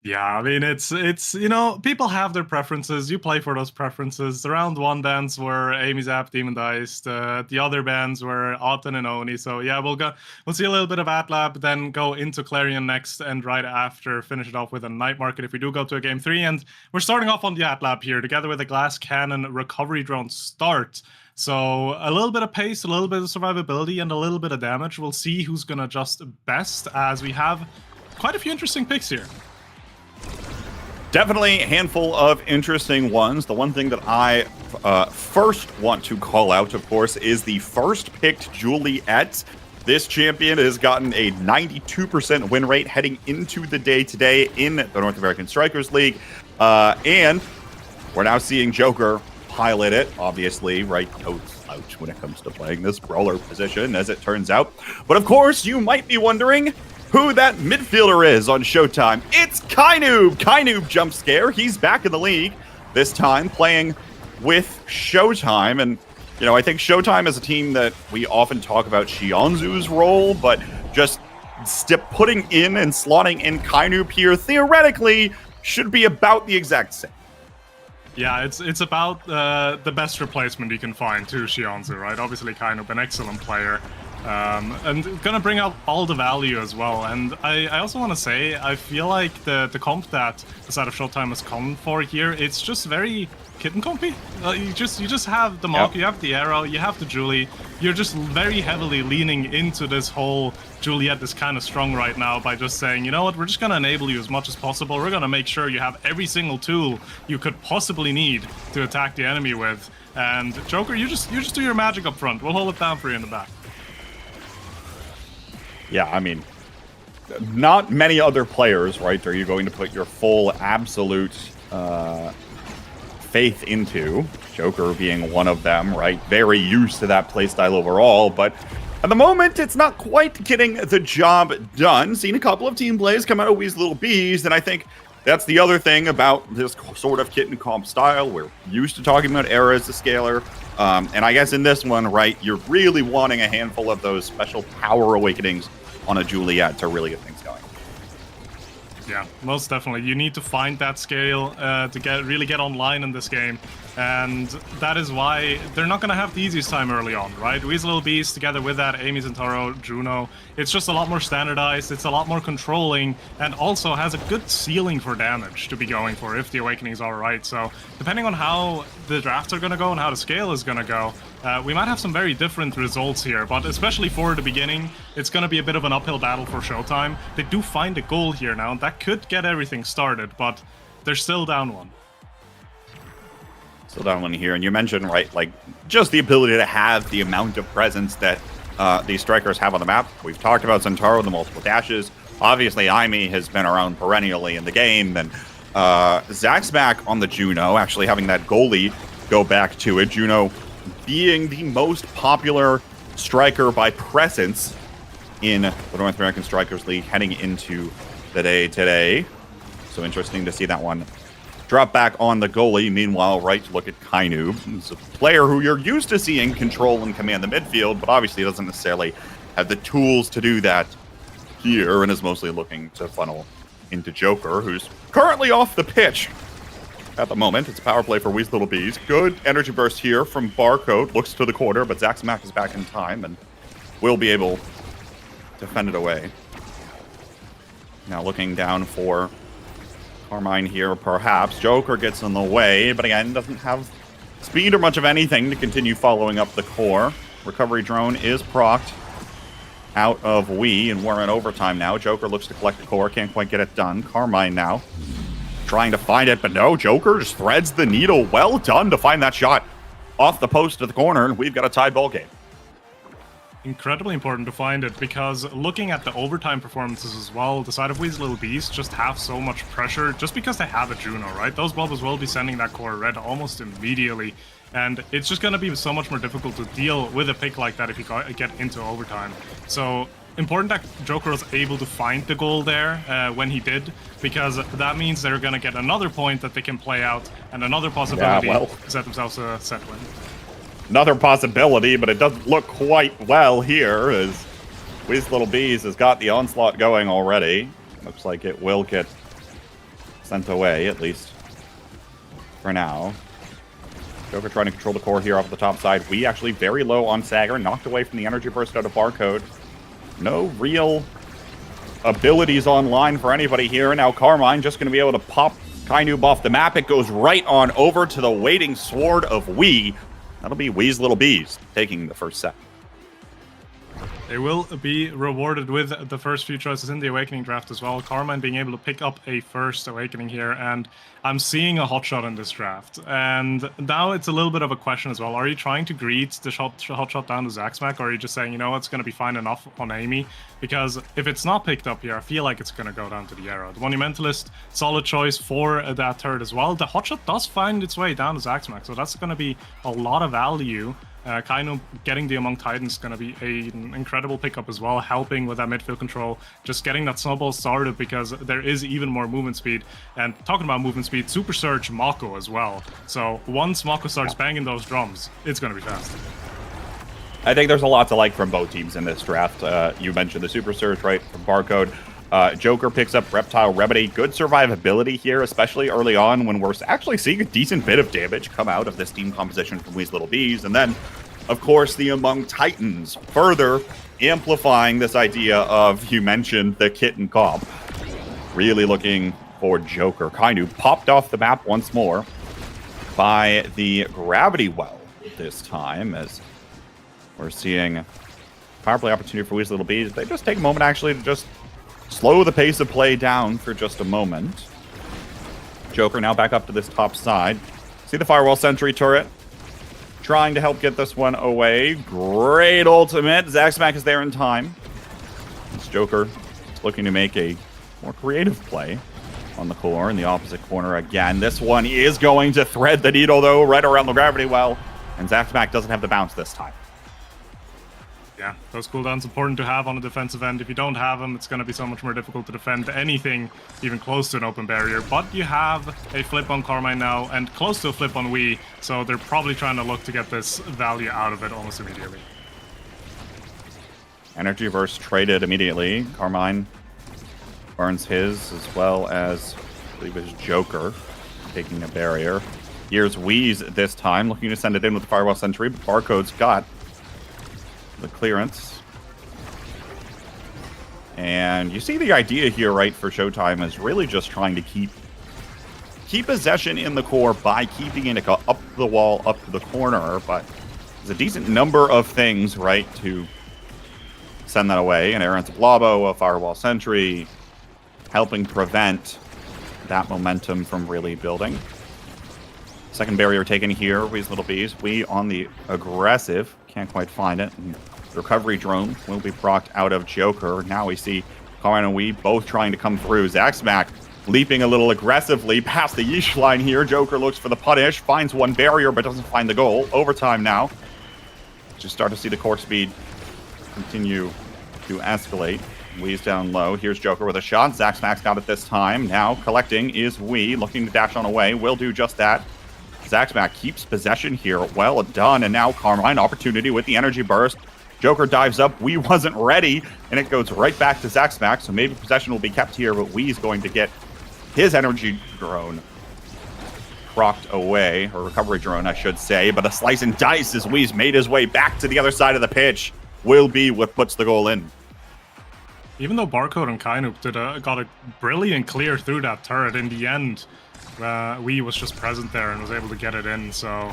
Yeah, I mean, it's you know, people have their preferences. You play for those preferences. The round 1 bans were Amy Zap, Demon Dice. The other bans were Auten and Oni. So yeah, we'll see a little bit of Atlab, then go into Clarion next, and right after finish it off with a Night Market if we do go to a game 3. And we're starting off on the Atlab here, together with a Glass Cannon Recovery Drone start. So a little bit of pace, a little bit of survivability, and a little bit of damage. We'll see who's gonna adjust best, as we have quite a few interesting picks here. Definitely a handful of interesting ones. The one thing that I first want to call out, of course, is the first picked Juliet. This champion has gotten a 92% win rate heading into the day today in the North American Strikers League. And we're now seeing Joker pilot it, obviously, right? No slouch when it comes to playing this brawler position, as it turns out. But of course, you might be wondering who that midfielder is on Showtime. It's Kainoob! Kainoob jump scare. He's back in the league, this time playing with Showtime. And, you know, I think Showtime is a team that we often talk about Shionzu's role, but just putting in and slotting in Kainoob here, theoretically, should be about the exact same. Yeah, it's about the best replacement you can find to Shionzu, right? Obviously, Kainoob, an excellent player. And gonna bring out all the value as well. And I also want to say, I feel like the comp that the side of Showtime has come for here, it's just very kitten compy. You just have the Mok, you have the Arrow, you have the Julie. You're just very heavily leaning into this whole Juliet is kind of strong right now by just saying, you know what, we're just gonna enable you as much as possible. We're gonna make sure you have every single tool you could possibly need to attack the enemy with. And Joker, you just do your magic up front. We'll hold it down for you in the back. Yeah, I mean, not many other players, right, are you going to put your full absolute faith into. Joker being one of them, right? Very used to that playstyle overall, but at the moment, it's not quite getting the job done. Seen a couple of team plays come out of Wee's Little Bees, and I think that's the other thing about this sort of kitten comp style. We're used to talking about Era as a scaler. And I guess in this one, right, you're really wanting a handful of those special power awakenings on a Juliet to really get things going. Yeah, most definitely. You need to find that scale to really get online in this game. And that is why they're not going to have the easiest time early on, right? Wee's Little Beast together with that, Amy Zentaro, Juno. It's just a lot more standardized, it's a lot more controlling, and also has a good ceiling for damage to be going for if the Awakenings are right. So depending on how the drafts are going to go and how the scale is going to go, we might have some very different results here. But especially for the beginning, it's going to be a bit of an uphill battle for Showtime. They do find a goal here now, and that could get everything started, but they're still down one. Still down one here, and you mentioned, right, like, just the ability to have the amount of presence that these strikers have on the map. We've talked about Zentaro, the multiple dashes. Obviously, Aimee has been around perennially in the game, and Zach's back on the Juno, actually having that goalie go back to it. Juno being the most popular striker by presence in the North American Strikers League heading into the day today. So interesting to see that one drop back on the goalie. Meanwhile, right, look at Kainoob. He's a player who you're used to seeing control and command the midfield, but obviously doesn't necessarily have the tools to do that here, and is mostly looking to funnel into Joker, who's currently off the pitch at the moment. It's a power play for Wee's Little Bees. Good energy burst here from Barcode. Looks to the corner, but Zach Smack is back in time and will be able to fend it away. Now looking down for Carmine here, perhaps. Joker gets in the way, but again, doesn't have speed or much of anything to continue following up the core. Recovery drone is procced out of Wee, and we're in overtime now. Joker looks to collect the core, can't quite get it done. Carmine now trying to find it, but no, Joker just threads the needle. Well done to find that shot off the post to the corner, and we've got a tied ball game. incredibly important to find it, because looking at the overtime performances as well, the side of Wee's Little Bees just have so much pressure just because they have a Juno, right? Those bubbles will be sending that core red almost immediately, and it's just going to be so much more difficult to deal with a pick like that if you get into overtime. So important that Joker was able to find the goal there when he did, because that means they're going to get another point that they can play out and another possibility to set themselves a set win. Another possibility, but it doesn't look quite well here, as Wee's Little Bees has got the onslaught going already. Looks like it will get sent away, at least for now. Joker trying to control the core here off the top side. We actually very low on Sager, knocked away from the energy burst out of Barcode. No real abilities online for anybody here. Now Carmine just going to be able to pop Kainoob off the map. It goes right on over to the waiting sword of Wee. That'll be Wee's Little Bees taking the first set. They will be rewarded with the first few choices in the Awakening draft as well. Carmine being able to pick up a first Awakening here, and I'm seeing a hotshot in this draft. And now it's a little bit of a question as well. Are you trying to greet the hotshot down to Zaxmac, or are you just saying, you know, it's going to be fine enough on Amy? Because if it's not picked up here, I feel like it's going to go down to the Arrow. The Monumentalist, solid choice for that turret as well. The hotshot does find its way down to Zaxmac, so that's going to be a lot of value. Kainoob getting the Among Titans is going to be an incredible pickup as well, helping with that midfield control, just getting that snowball started, because there is even more movement speed. And talking about movement speed, Super Surge Mako as well. So once Mako starts banging those drums, it's going to be fast. I think there's a lot to like from both teams in this draft. You mentioned the Super Surge, right, from Barcode. Joker picks up Reptile Remedy. Good survivability here, especially early on when we're actually seeing a decent bit of damage come out of this team composition from Wee's Little Bees. And then, of course, the Among Titans, further amplifying this idea of, you mentioned, the kitten comp. Really looking for Joker. Kainoob popped off the map once more by the Gravity Well this time, as we're seeing power play opportunity for Wee's Little Bees. They just take a moment, actually, to just slow the pace of play down for just a moment. Joker now back up to this top side. See the Firewall Sentry turret trying to help get this one away. Great ultimate. Zaxmac is there in time. This Joker is looking to make a more creative play on the core in the opposite corner again. This one is going to thread the needle, though, right around the Gravity Well. And Zaxmac doesn't have the bounce this time. Yeah, those cooldowns important to have on the defensive end. If you don't have them, it's going to be so much more difficult to defend anything even close to an open barrier. But you have a flip on Carmine now and close to a flip on Wee, so they're probably trying to look to get this value out of it almost immediately. Energy Burst traded immediately. Carmine burns his, as well as, I believe, his Joker taking a barrier. Here's Wee's this time, looking to send it in with the Firewall Sentry, but Barcode's got the clearance. And you see the idea here, right, for Showtime is really just trying to keep possession in the core by keeping it up the wall, up to the corner, but there's a decent number of things, right, to send that away. An Errant Blabo, a Firewall Sentry, helping prevent that momentum from really building. Second barrier taken here, Wee's Little Bees. We on the aggressive, can't quite find it. And recovery drone will be procced out of Joker. Now we see Carmine and Wee both trying to come through. Zaxmac leaping a little aggressively past the yeesh line here. Joker looks for the punish, finds one barrier but doesn't find the goal. Overtime now. Just start to see the core speed continue to escalate. Wee's down low. Here's Joker with a shot. Zaxmac's got it this time. Now collecting is Wee, looking to dash on away. Will do just that. Zaxmac keeps possession here. Well done. And now Carmine, opportunity with the energy burst. Joker dives up. Wee wasn't ready, and it goes right back to Zaxmac. So maybe possession will be kept here, but Wee's going to get his energy drone procced away, or recovery drone, I should say. But a slice and dice as Wee's made his way back to the other side of the pitch will be what puts the goal in. Even though Barcode and Kainoob got a brilliant clear through that turret, in the end, Wee was just present there and was able to get it in. So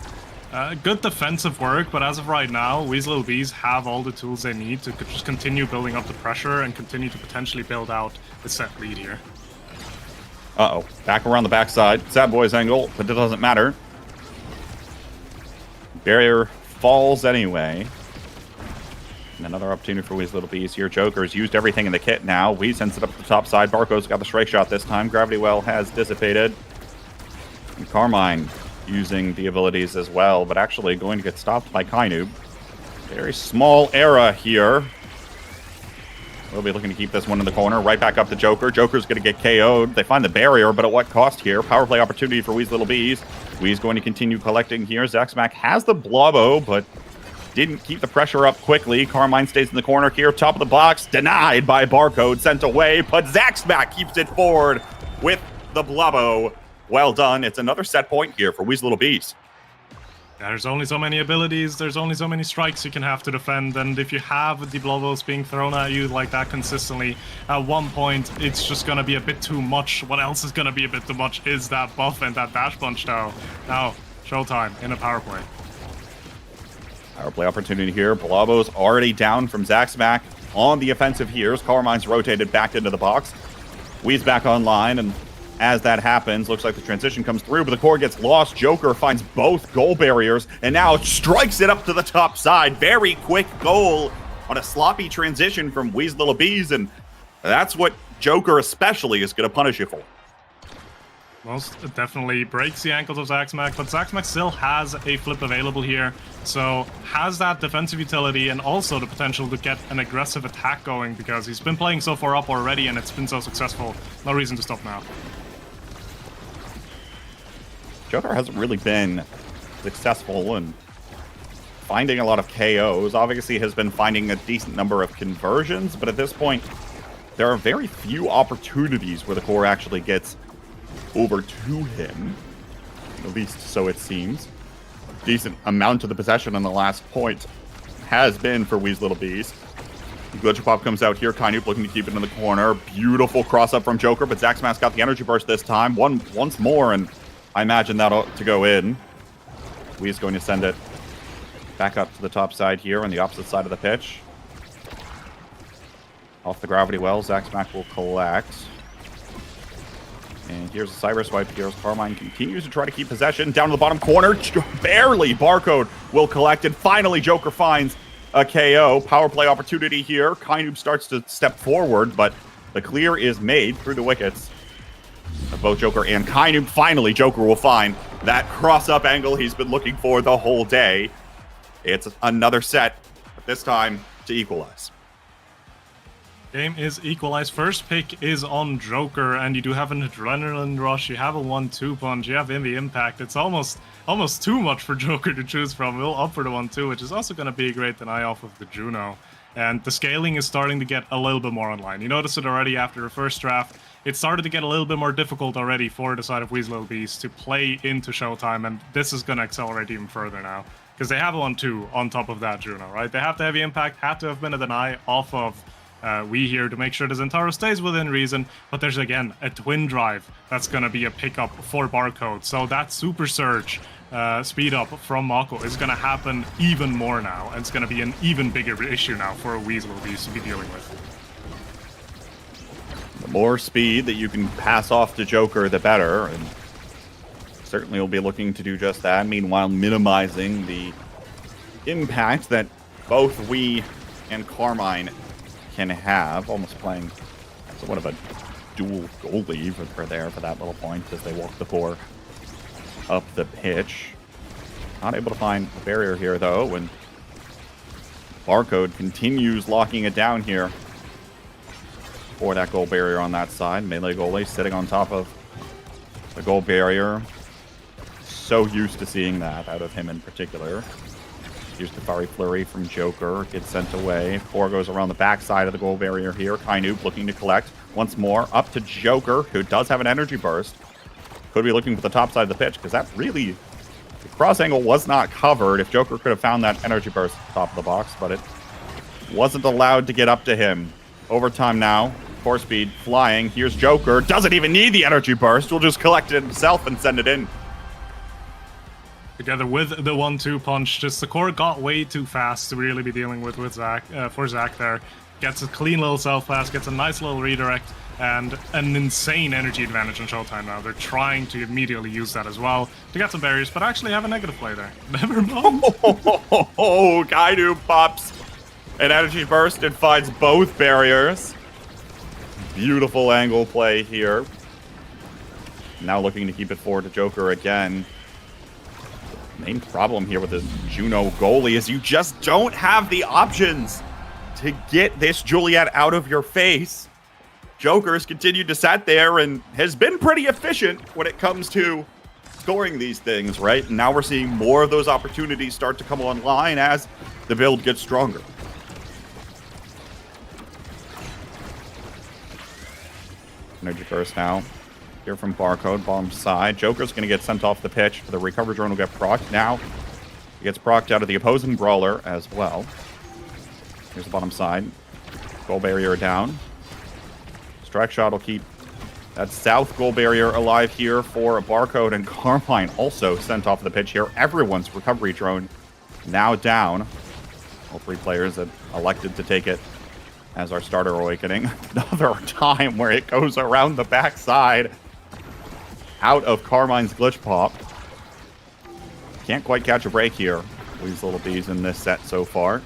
good defensive work, but as of right now, Wee's Little Bees have all the tools they need to just continue building up the pressure and continue to potentially build out the set lead here. Uh-oh. Back around the backside. Sad Boy's angle, but it doesn't matter. Barrier falls anyway. And another opportunity for Wee's Little Bees here. Joker's used everything in the kit now. Wee sends it up to the top side. Barco's got the strike shot this time. Gravity Well has dissipated. And Carmine using the abilities as well, but actually going to get stopped by Kainoob. Very small era here. We'll be looking to keep this one in the corner. Right back up to Joker. Joker's going to get KO'd. They find the barrier, but at what cost here? Power play opportunity for Wee's Little Bees. Wee's going to continue collecting here. Zaxmac has the Blobbo, but didn't keep the pressure up quickly. Carmine stays in the corner here. Top of the box. Denied by Barcode. Sent away, but Zaxmac keeps it forward with the Blobbo. Well done. It's another set point here for Wee's Little Bees. Yeah, there's only so many abilities, there's only so many strikes you can have to defend, and if you have the Blobos being thrown at you like that consistently, at one point, it's just gonna be a bit too much. What else is gonna be a bit too much is that buff and that dash punch, though. Now, showtime in a power play. Power play opportunity here. Blobbo's already down from Zaxmac on the offensive here. Carmine's rotated back into the box. Wee's back online, and as that happens, looks like the transition comes through, but the core gets lost. Joker finds both goal barriers and now strikes it up to the top side. Very quick goal on a sloppy transition from Wee's Little Bees, and that's what Joker especially is going to punish you for. Most definitely breaks the ankles of Zaxmac, but Zaxmac still has a flip available here, so has that defensive utility and also the potential to get an aggressive attack going because he's been playing so far up already and it's been so successful. No reason to stop now. Joker hasn't really been successful in finding a lot of KOs. Obviously has been finding a decent number of conversions, but at this point, there are very few opportunities where the core actually gets over to him. At least so it seems. Decent amount of the possession on the last point has been for Wee's Little Bees. Glitcher Pop comes out here. Kainoob looking to keep it in the corner. Beautiful cross up from Joker, but Zaxmac got the energy burst this time. Once more, and I imagine that ought to go in. Wee's going to send it back up to the top side here on the opposite side of the pitch. Off the Gravity Well, Zaxmac will collect. And here's a Cyber Swipe here as Carmine continues to try to keep possession. Down to the bottom corner, barely. Barcode will collect, and finally Joker finds a KO. Power play opportunity here. Kainoob starts to step forward, but the clear is made through the wickets of both Joker and Kainoob. Finally, Joker will find that cross-up angle he's been looking for the whole day. It's another set, but this time to equalize. Game is equalized. First pick is on Joker, and you do have an adrenaline rush. You have a 1-2 punch. You have in the impact. It's almost too much for Joker to choose from. We'll opt for the 1-2, which is also going to be a great deny off of the Juno. And the scaling is starting to get a little bit more online. You notice it already after the first draft. It started to get a little bit more difficult already for the side of Wee's Little Bees to play into Showtime, and this is going to accelerate even further now. Because they have a 1-2 on top of that Juno, right? They have the heavy impact, have to have been a deny off of Wee here to make sure the Zentaro stays within reason, but there's again a twin drive that's going to be a pickup for Barcode. So that super surge speed up from Mako is going to happen even more now, and it's going to be an even bigger issue now for Wee's Little Bees to be dealing with. The more speed that you can pass off to Joker, the better, and certainly will be looking to do just that, meanwhile minimizing the impact that both Wee and Carmine can have. Almost playing somewhat of a dual goalie for that little point as they walk the core up the pitch. Not able to find a barrier here though, when Barcode continues locking it down here for that goal barrier on that side. Melee goalie sitting on top of the goal barrier. So used to seeing that out of him in particular. Here's the Fiery Flurry from Joker. Gets sent away. 4 goes around the backside of the goal barrier here. Kainoob looking to collect once more. Up to Joker, who does have an energy burst. Could be looking for the top side of the pitch, because that really... the cross angle was not covered. If Joker could have found that energy burst at the top of the box, but it wasn't allowed to get up to him. Overtime now. Core speed flying. Here's Joker. Doesn't even need the energy burst. Will just collect it himself and send it in. Together with the 1-2 punch, just the core got way too fast to really be dealing with Zach, for Zach there. Gets a clean little self-pass, gets a nice little redirect, and an insane energy advantage on Showtime now. They're trying to immediately use that as well to get some barriers, but actually have a negative play there. Never mind. Oh, Kainoob pops An energy burst and finds both barriers. Beautiful angle play here. Now looking to keep it forward to Joker again. Main problem here with this Juno goalie is you just don't have the options to get this Juliet out of your face. Joker's continued to sit there and has been pretty efficient when it comes to scoring these things, right? And now we're seeing more of those opportunities start to come online as the build gets stronger. Energy burst now. Here from Barcode, bottom side. Joker's going to get sent off the pitch. The recovery drone will get procced. Now, he gets procced out of the opposing brawler as well. Here's the bottom side. Goal barrier down. Strike shot will keep that south goal barrier alive here for Barcode, and Carmine also sent off the pitch here. Everyone's recovery drone now down. All three players that elected to take it as our starter awakening. Another time where it goes around the backside. Out of Carmine's glitch pop. Can't quite catch a break here. These little bees in this set so far.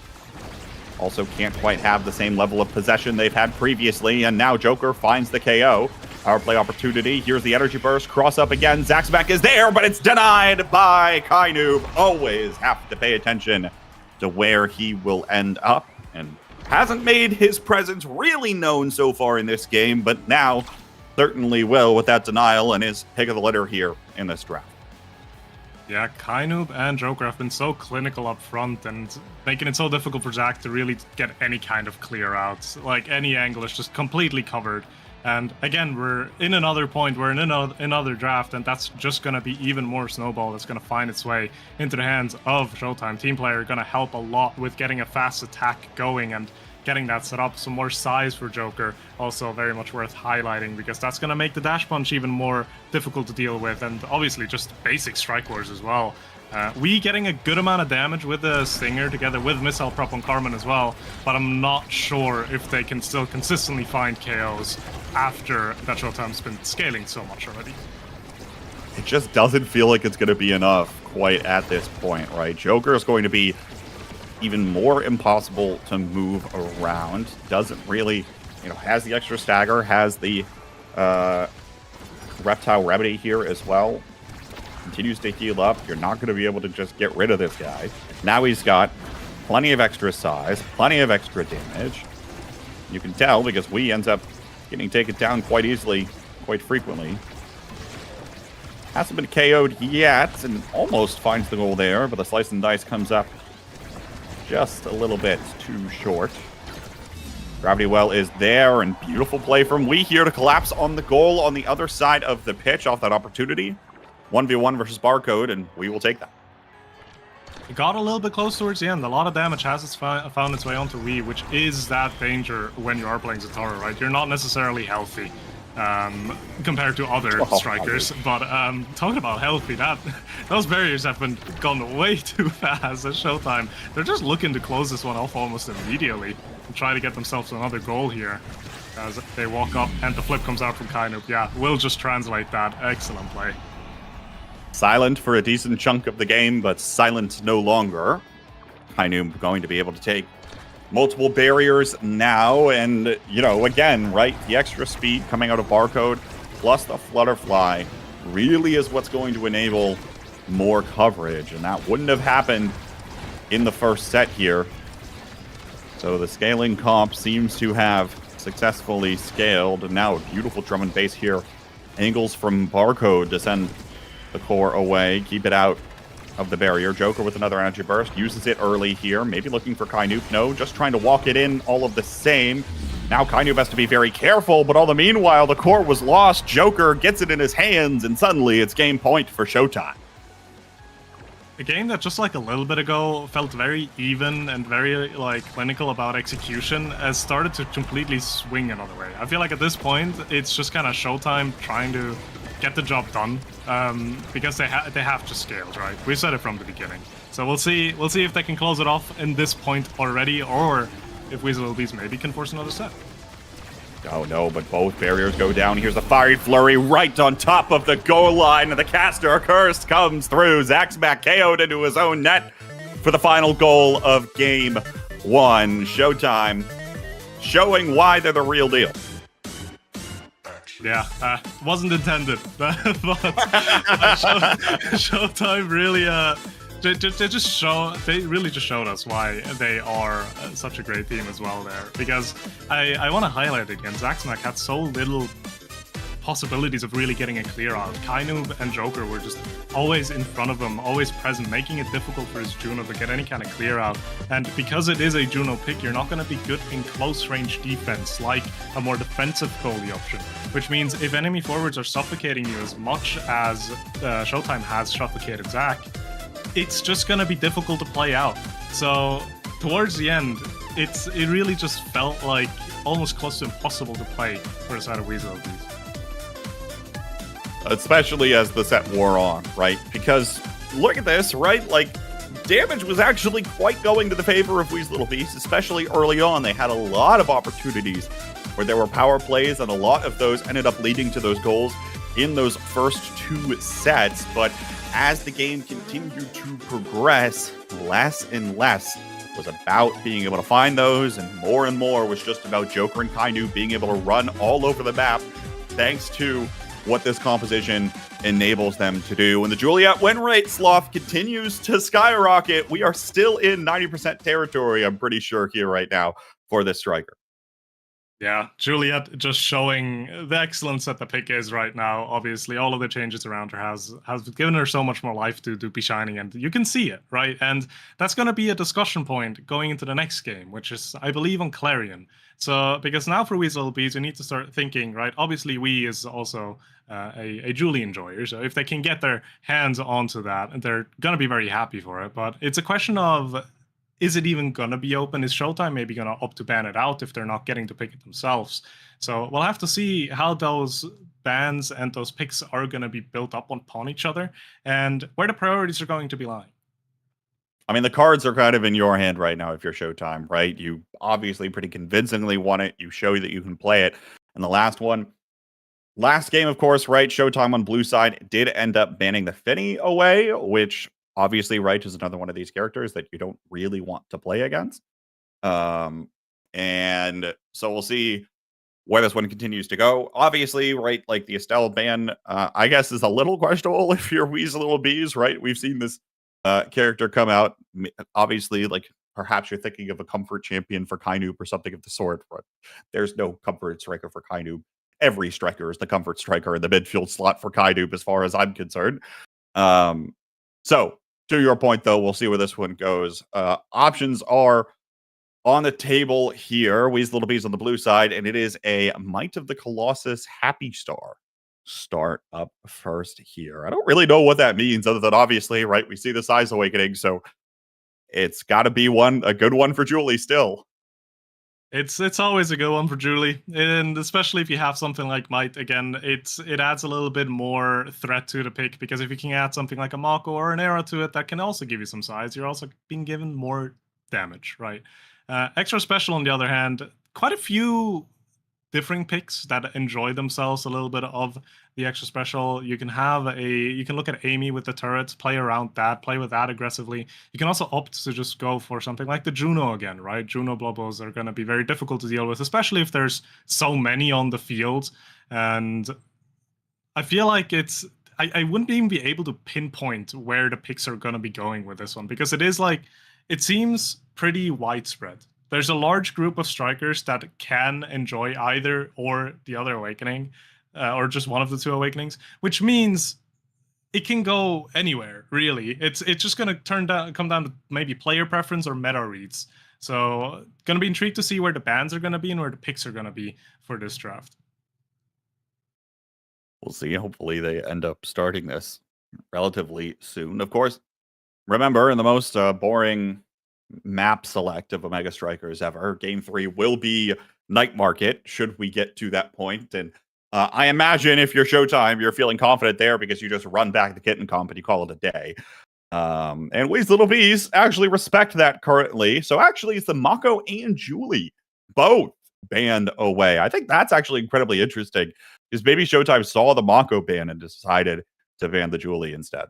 Also can't quite have the same level of possession they've had previously, and now Joker finds the KO. Power play opportunity. Here's the energy burst. Cross up again. Zaxback is there, but it's denied by Kainoob. Always have to pay attention to where he will end up, and hasn't made his presence really known so far in this game, but now certainly will with that denial and his pick of the litter here in this draft. Yeah, Kainoob and Joker have been so clinical up front and making it so difficult for Zack to really get any kind of clear outs. Like, any angle is just completely covered. And again, we're in another point, we're in another draft, and that's just going to be even more snowball that's going to find its way into the hands of Showtime. Team player going to help a lot with getting a fast attack going and getting that set up. Some more size for Joker, also very much worth highlighting, because that's going to make the dash punch even more difficult to deal with, and obviously just basic strike wars as well. We getting a good amount of damage with the Stinger together with Missile Prop on Carmen as well, but I'm not sure if they can still consistently find KOs after that Showtime's been scaling so much already. It just doesn't feel like it's going to be enough quite at this point, right? Joker is going to be even more impossible to move around. Doesn't really, has the extra stagger, has the reptile remedy here as well. Continues to heal up. You're not going to be able to just get rid of this guy. Now he's got plenty of extra size, plenty of extra damage. You can tell because Wii ends up getting taken down quite easily, quite frequently. Hasn't been KO'd yet and almost finds the goal there, but the slice and dice comes up just a little bit too short. Gravity Well is there, and beautiful play from Wii here to collapse on the goal on the other side of the pitch off that opportunity. 1v1 versus Barcode, and we will take that. It got a little bit close towards the end. A lot of damage has found its way onto Wii, which is that danger when you are playing Zatara, right? You're not necessarily healthy compared to other strikers, but talking about healthy, those barriers have been gone way too fast at Showtime. They're just looking to close this one off almost immediately and try to get themselves another goal here as they walk up and the flip comes out from Kainoob. Yeah, we'll just translate that. Excellent play. Silent for a decent chunk of the game, but silent no longer. Kainoob going to be able to take multiple barriers now, and, again, right, the extra speed coming out of Barcode, plus the Flutterfly, really is what's going to enable more coverage, and that wouldn't have happened in the first set here. So the scaling comp seems to have successfully scaled, and now a beautiful drum and bass here. Angles from Barcode to send the core away, keep it out of the barrier. Joker with another energy burst, uses it early here, maybe looking for Kainoob. No, just trying to walk it in all of the same. Now Kainoob has to be very careful, but all the meanwhile, the core was lost. Joker gets it in his hands, and suddenly it's game point for Showtime. A game that just like a little bit ago felt very even and very clinical about execution has started to completely swing another way. I feel like at this point, it's just kind of Showtime trying to get the job done because they have just scaled, right? We said it from the beginning. So we'll see if they can close it off in this point already, or if Weasel Beast maybe can force another set. Oh no, but both barriers go down. Here's a fiery flurry right on top of the goal line, and the caster curse comes through. Zaxback KO'd into his own net for the final goal of game 1, Showtime, showing why they're the real deal. Yeah, wasn't intended, but Showtime really they really just showed us why they are such a great team as well there. Because I want to highlight again, Zaxmac had so little possibilities of really getting a clear out. Kainoob and Joker were just always in front of him, always present, making it difficult for his Juno to get any kind of clear out. And because it is a Juno pick, you're not going to be good in close range defense like a more defensive goalie option. Which means if enemy forwards are suffocating you as much as Showtime has suffocated Zach, it's just going to be difficult to play out. So towards the end, it really just felt like almost close to impossible to play for the side of Weasel Bees. Especially as the set wore on, right? Because look at this, right? Like, damage was actually quite going to the favor of Wee's Little Beast, especially early on. They had a lot of opportunities where there were power plays, and a lot of those ended up leading to those goals in those first 2 sets. But as the game continued to progress, less and less was about being able to find those, and more was just about Joker and Kainoob being able to run all over the map, thanks to what this composition enables them to do. And the Juliet win rate, Sloth, continues to skyrocket. We are still in 90% territory, I'm pretty sure, here right now for this striker. Yeah, Juliet just showing the excellence that the pick is right now. Obviously, all of the changes around her has given her so much more life to be shining, and you can see it, right? And that's going to be a discussion point going into the next game, which is, I believe, on Clarion. So, because now for Weasel Bees, we need to start thinking, right? Obviously, Wii is also a Julie enjoyer, so if they can get their hands onto that, they're going to be very happy for it. But it's a question of, is it even going to be open? Is Showtime maybe going to opt to ban it out if they're not getting to pick it themselves? So we'll have to see how those bans and those picks are going to be built up upon each other and where the priorities are going to be lying. I mean, the cards are kind of in your hand right now if you're Showtime, right? You obviously pretty convincingly won it. You show that you can play it. And the last game, of course, right? Showtime on blue side did end up banning the Finny away, which obviously, right, is another one of these characters that you don't really want to play against. And so we'll see where this one continues to go. Obviously, right, like the Estelle ban, I guess is a little questionable if you're Weasel Little Bees, right? We've seen this character come out. Obviously, like, perhaps you're thinking of a comfort champion for Kainoob or something of the sort. But there's no comfort striker for Kainoob. Every striker is the comfort striker in the midfield slot for Kainoob, as far as I'm concerned. So, to your point, though, we'll see where this one goes. Options are on the table here. Weasel Little Bees on the blue side, and it is a Might of the Colossus Happy Star start up first here. I don't really know what that means, other than obviously, right, we see the Size Awakening, so it's got to be a good one for Julie still. It's always a good one for Julie, and especially if you have something like Might, again, it adds a little bit more threat to the pick, because if you can add something like a Mako or an Era to it, that can also give you some size. You're also being given more damage, right? Extra Special, on the other hand, quite a few differing picks that enjoy themselves a little bit of the Extra Special. You can look at Amy with the turrets, play around that, play with that aggressively. You can also opt to just go for something like the Juno again, right? Juno Blobos are going to be very difficult to deal with, especially if there's so many on the field. And I feel like I wouldn't even be able to pinpoint where the picks are going to be going with this one, because it seems pretty widespread. There's a large group of strikers that can enjoy either or the other awakening, or just one of the 2 awakenings, which means it can go anywhere, really. It's just going to come down to maybe player preference or meta reads. So, going to be intrigued to see where the bans are going to be and where the picks are going to be for this draft. We'll see. Hopefully they end up starting this relatively soon. Of course, remember, in the most boring map select of Omega Strikers ever, Game 3 will be Night Market, should we get to that point. And I imagine if you're Showtime, you're feeling confident there because you just run back the Kitten Comp and you call it a day. And Weasel Little Bees actually respect that currently. So actually, it's the Mako and Julie both banned away. I think that's actually incredibly interesting, because maybe Showtime saw the Mako ban and decided to ban the Julie instead.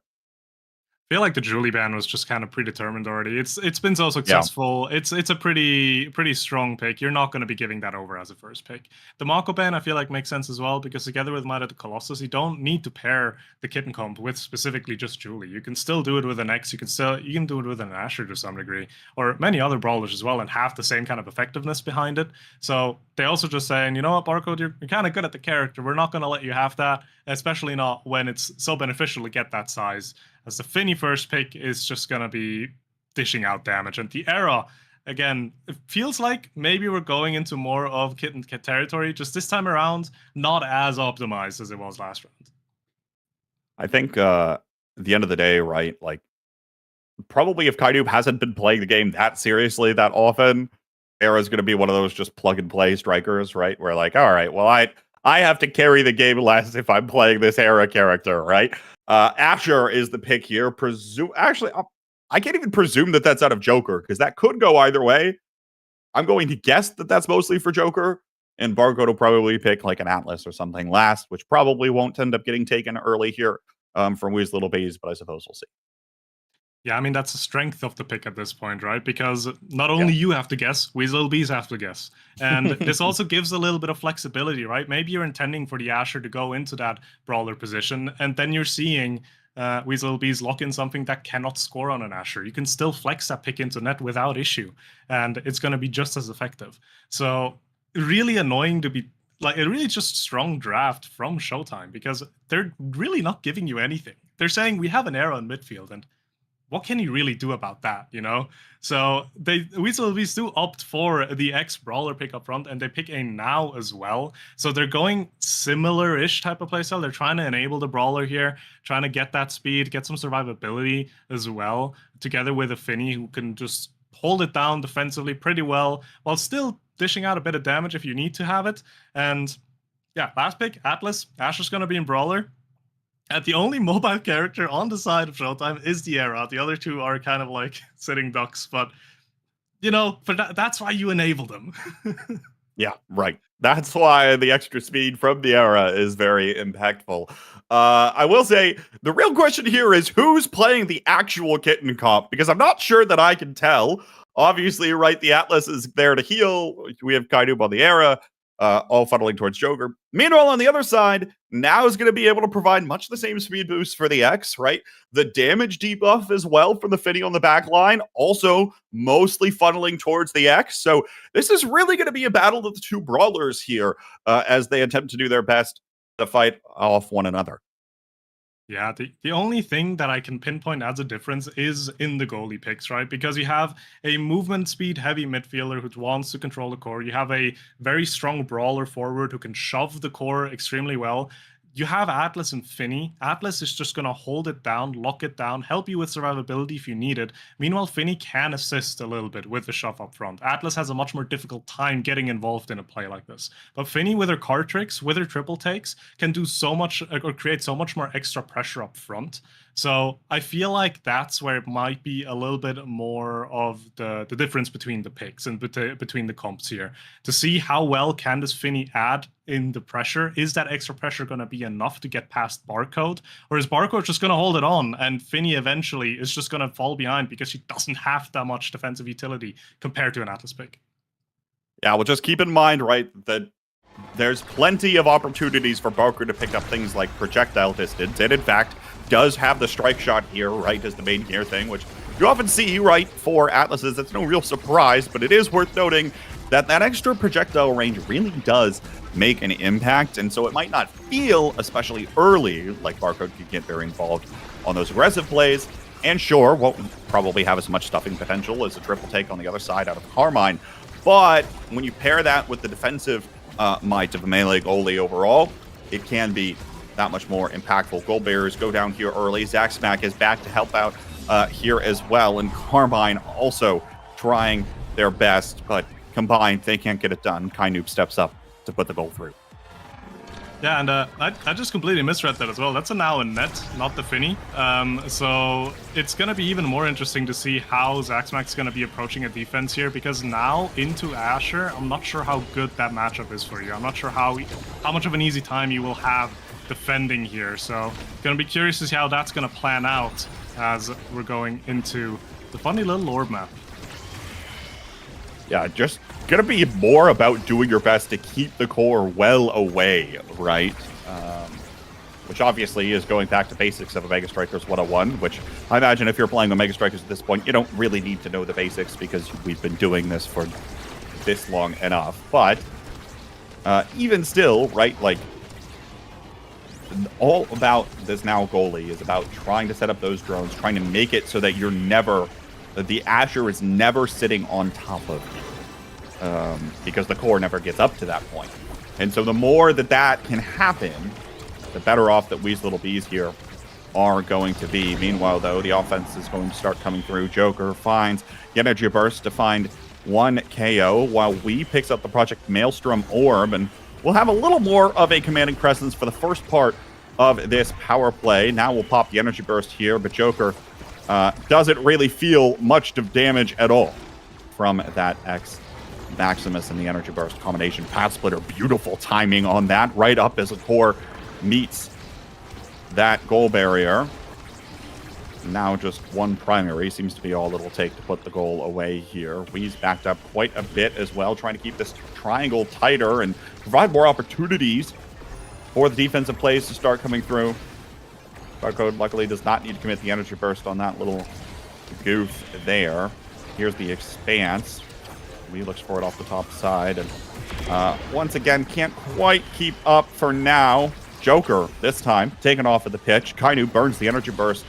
feel like the Julie ban was just kind of predetermined already. It's been so successful. Yeah. It's a pretty strong pick. You're not going to be giving that over as a first pick. The Mako ban I feel like makes sense as well, because together with Might of the Colossus, you don't need to pair the Kitten comp with specifically just Julie. You can still do it with an X. You can do it with an Asher to some degree, or many other brawlers as well, and have the same kind of effectiveness behind it. So they also just saying, you know what, Barcode, you're kind of good at the character. We're not going to let you have that, especially not when it's so beneficial to get that size. As the Finny first pick is just going to be dishing out damage. And the Era, again, it feels like maybe we're going into more of Kitten territory, just this time around, not as optimized as it was last round. I think at the end of the day, right, like, probably if Kainoob hasn't been playing the game that seriously that often, Era's going to be one of those just plug-and-play strikers, right? Where like, all right, well, I have to carry the game less if I'm playing this Era character, right? Asher is the pick here. Actually, I can't even presume that that's out of Joker, because that could go either way. I'm going to guess that that's mostly for Joker, and Barcode will probably pick like an Atlas or something last, which probably won't end up getting taken early here from Wee's Little Bees, but I suppose we'll see. Yeah, I mean, that's the strength of the pick at this point, right? Because not only you have to guess, Weasel Bees have to guess. And this also gives a little bit of flexibility, right? Maybe you're intending for the Asher to go into that brawler position, and then you're seeing Weasel Bees lock in something that cannot score on an Asher. You can still flex that pick into net without issue, and it's going to be just as effective. So really annoying to be... Like, a really just strong draft from Showtime, because they're really not giving you anything. They're saying, we have an Era in midfield, and what can you really do about that, you know? So Weasel Bees do opt for the X-Brawler pick up front, and they pick a Now as well. So they're going similar-ish type of playstyle. They're trying to enable the Brawler here, trying to get that speed, get some survivability as well, together with a Finny who can just hold it down defensively pretty well, while still dishing out a bit of damage if you need to have it. And yeah, last pick, Atlas. Asher's going to be in Brawler. And the only mobile character on the side of Showtime is the Era. The other two are kind of like sitting ducks, but you know, for that's why you enable them. Yeah, right. That's why the extra speed from the Era is very impactful. I will say the real question here is who's playing the actual Kitten comp, because I'm not sure that I can tell. Obviously, right, the Atlas is there to heal. We have Kainoob on the Era. All funneling towards Joker. Meanwhile, on the other side, Now is going to be able to provide much the same speed boost for the X, right? The damage debuff as well from the Finny on the back line, also mostly funneling towards the X. So this is really going to be a battle of the two brawlers here as they attempt to do their best to fight off one another. Yeah, the only thing that I can pinpoint as a difference is in the goalie picks, right? Because you have a movement speed heavy midfielder who wants to control the core. You have a very strong brawler forward who can shove the core extremely well. You have Atlas and Finny. Atlas is just going to hold it down, lock it down, help you with survivability if you need it. Meanwhile, Finny can assist a little bit with the shove up front. Atlas has a much more difficult time getting involved in a play like this. But Finny, with her card tricks, with her triple takes, can do so much or create so much more extra pressure up front. So I feel like that's where it might be a little bit more of the difference between the picks and between the comps here. To see how well can this Finny add in the pressure. Is that extra pressure going to be enough to get past Barcode? Or is Barcode just going to hold it on and Finny eventually is just going to fall behind because she doesn't have that much defensive utility compared to an Atlas pick? Yeah, well, just keep in mind, right, that there's plenty of opportunities for Barker to pick up things like projectile distance, and in fact, does have the strike shot here, right, as the main gear thing, which you often see, right, for Atlases. That's no real surprise, but it is worth noting that that extra projectile range really does make an impact, and so it might not feel, especially early, like Barcode could get very involved on those aggressive plays, and sure, won't probably have as much stuffing potential as a triple take on the other side out of Carmine, but when you pair that with the defensive might of a melee goalie overall, it can be that much more impactful. Gold Bearers go down here early. Zack Smack is back to help out here as well, and Carmine also trying their best, but combined, they can't get it done. Kainoob steps up to put the goal through. Yeah, and I just completely misread that as well. That's a Now in net, not the Finny. So it's going to be even more interesting to see how Zaxmax's going to be approaching a defense here, because now into Asher, I'm not sure how good that matchup is for you. I'm not sure how much of an easy time you will have defending here. So going to be curious to see how that's going to plan out. as we're going into the funny little orb map. Yeah, just gonna be more about doing your best to keep the core well away, right? Which obviously is going back to basics of a Mega Strikers 101, which I imagine if you're playing Mega Strikers at this point, you don't really need to know the basics because we've been doing this for this long enough. But even still, right, like, all about this now goalie is about trying to set up those drones, trying to make it so that you're never, that the Asher is never sitting on top of you, because the core never gets up to that point. And so the more that that can happen, the better off that Wee's Little Bees here are going to be. Meanwhile, though, the offense is going to start coming through. Joker finds the Energy Burst to find 1 KO, while Wee picks up the Project Maelstrom Orb, and we'll have a little more of a commanding presence for the first part of this power play. Now we'll pop the Energy Burst here, but Joker doesn't really feel much of damage at all from that X Maximus and the Energy Burst combination. Path Splitter, beautiful timing on that, right up as the core meets that goal barrier. Now just 1 primary seems to be all it'll take to put the goal away here. Wee's backed up quite a bit as well, trying to keep this triangle tighter and provide more opportunities for the defensive plays to start coming through. Barcode luckily does not need to commit the Energy Burst on that little goof there. Here's the Expanse. Wee looks for it off the top side, and once again can't quite keep up for now. Joker, this time, taken off of the pitch. Kainu burns the Energy Burst,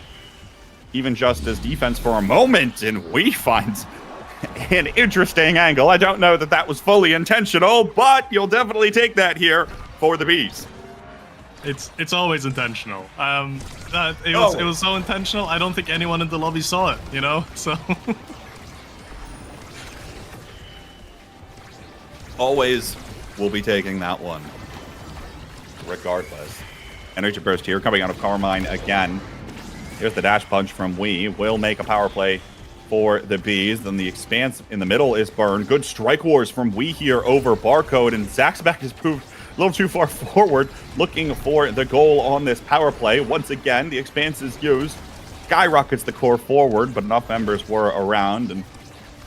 even just as defense for a moment, and Wee finds an interesting angle. I don't know that that was fully intentional, but you'll definitely take that here for the Bees. It's always intentional. It was so intentional, I don't think anyone in the lobby saw it, you know? So... Always will be taking that one, regardless. Energy Burst here, coming out of Carmine again. Here's the dash punch from Wee. Will make a power play for the Bees. Then the Expanse in the middle is burned. Good strike wars from Wee here over Barcode, and Zaxback has moved a little too far forward, looking for the goal on this power play. Once again, the Expanse is used. Skyrockets the core forward, but enough members were around, and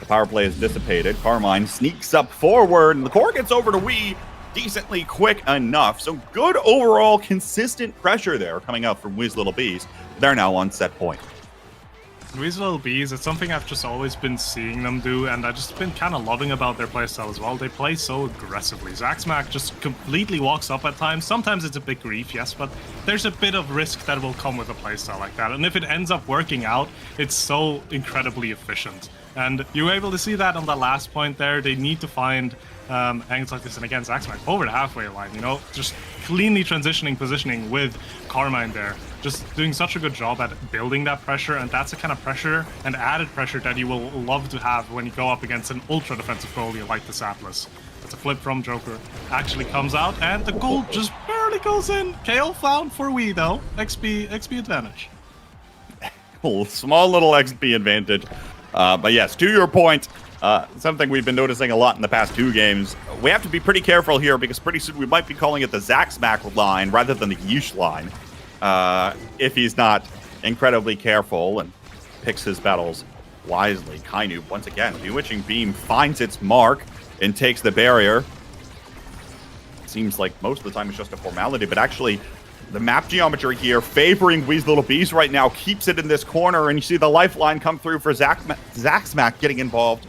the power play is dissipated. Carmine sneaks up forward, and the core gets over to Wee decently quick enough. So good overall consistent pressure there coming out from Wee's Little Bees. They're now on set point. Wee's Little Bees, it's something I've just always been seeing them do, and I've just been kind of loving about their playstyle as well. They play so aggressively. Zaxmack just completely walks up at times. Sometimes it's a big grief, yes, but there's a bit of risk that will come with a playstyle like that. And if it ends up working out, it's so incredibly efficient. And you were able to see that on the last point there. They need to find angles like this, and again, Zaxmack over the halfway line, you know, just cleanly transitioning positioning with Carmine there. Just doing such a good job at building that pressure, and that's the kind of pressure and added pressure that you will love to have when you go up against an ultra defensive goalie like the Atlas. That's a flip from Joker. Actually comes out, and the goal just barely goes in. KO found for Wee though. XP advantage. Small little XP advantage. But yes, to your point, something we've been noticing a lot in the past 2 games. We have to be pretty careful here because pretty soon we might be calling it the Zaxback line rather than the Yeesh line. If he's not incredibly careful and picks his battles wisely. Kainu, once again, Bewitching Beam finds its mark and takes the barrier. Seems like most of the time it's just a formality, but actually the map geometry here favoring Wee's Little Bees right now keeps it in this corner, and you see the lifeline come through for Zaxmack getting involved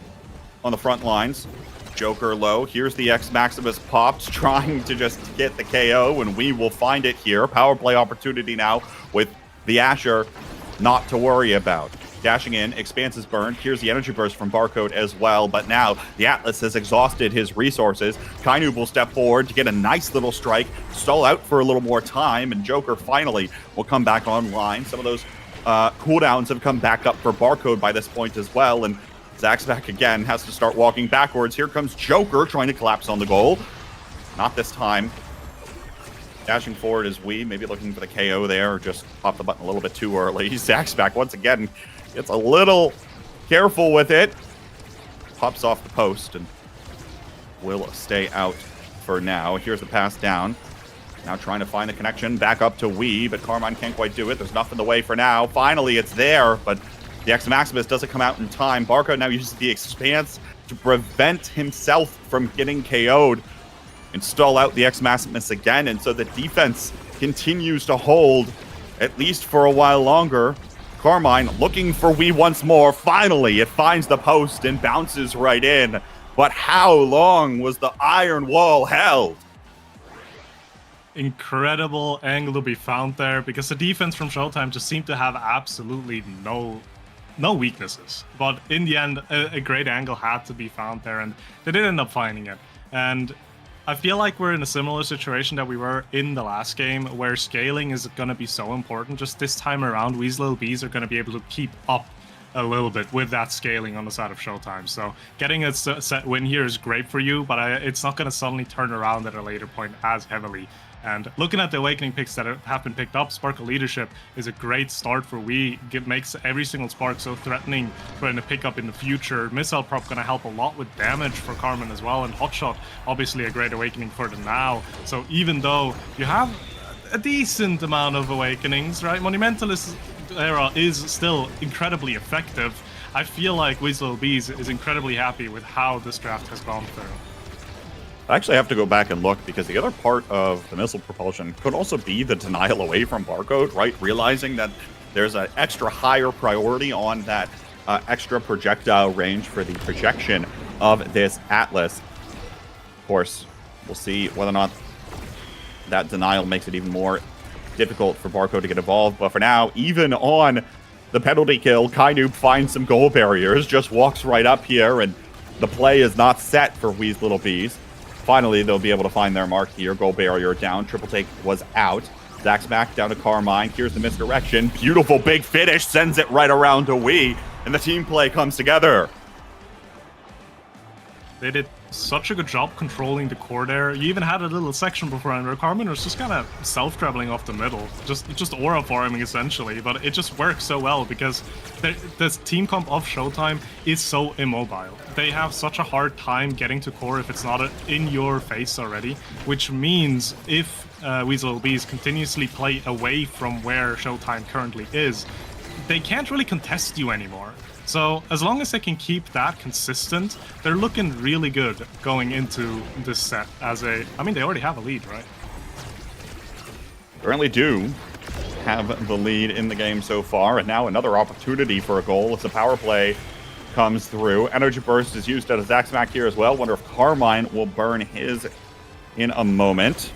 on the front lines. Joker low. Here's the X Maximus pops, trying to just get the KO, and we will find it here. Power play opportunity now with the Asher not to worry about. Dashing in, Expanse is burned. Here's the Energy Burst from Barcode as well, but now the Atlas has exhausted his resources. Kainu will step forward to get a nice little strike, stall out for a little more time, and Joker finally will come back online. Some of those cooldowns have come back up for Barcode by this point as well, and Zaxback again has to start walking backwards. Here comes Joker trying to collapse on the goal. Not this time. Dashing forward is Wee, maybe looking for the KO there, or just pop the button a little bit too early. Zaxback once again gets a little careful with it. Pops off the post and will stay out for now. Here's the pass down. Now trying to find the connection back up to Wii, but Carmine can't quite do it. There's nothing in the way for now. Finally, it's there, but the X Maximus doesn't come out in time. Barco now uses the Expanse to prevent himself from getting KO'd and stall out the X Maximus again, and so the defense continues to hold, at least for a while longer. Carmine looking for Wii once more. Finally, it finds the post and bounces right in. But how long was the iron wall held? Incredible angle to be found there, because the defense from Showtime just seemed to have absolutely no weaknesses. But in the end, a great angle had to be found there, and they did end up finding it. And I feel like we're in a similar situation that we were in the last game, where scaling is going to be so important. Just this time around, Weasel Bees are going to be able to keep up a little bit with that scaling on the side of Showtime. So getting a set win here is great for you, but it's not going to suddenly turn around at a later point as heavily. And looking at the Awakening picks that have been picked up, Sparkle Leadership is a great start for Wii. It makes every single Spark so threatening for a pickup in the future. Missile Prop going to help a lot with damage for Carmen as well, and Hotshot, obviously a great Awakening for the now. So even though you have a decent amount of Awakenings, right, Monumentalist era is still incredibly effective. I feel like Weasel Bees is incredibly happy with how this draft has gone through. I actually have to go back and look, because the other part of the missile propulsion could also be the denial away from Barcode, right? Realizing that there's an extra higher priority on that extra projectile range for the projection of this Atlas. Of course, we'll see whether or not that denial makes it even more difficult for Barcode to get involved. But for now, even on the penalty kill, Kainoob finds some goal barriers, just walks right up here, and the play is not set for Wee's Little Bees. Finally, they'll be able to find their mark here. Goal barrier down. Triple take was out. Zaxback down to Carmine. Here's the misdirection. Beautiful big finish. Sends it right around to Wii. And the team play comes together. They did such a good job controlling the core there. You even had a little section beforehand where Carmen was just kind of self-traveling off the middle. Just aura farming, essentially. But it just works so well, because this team comp of Showtime is so immobile. They have such a hard time getting to core if it's not in your face already. Which means if Weasel Bees continuously play away from where Showtime currently is, they can't really contest you anymore. So as long as they can keep that consistent, they're looking really good going into this set as a... I mean, they already have a lead, right? Currently do have the lead in the game so far, and now another opportunity for a goal as the power play comes through. Energy Burst is used at a Zaxmack here as well. Wonder if Carmine will burn his in a moment.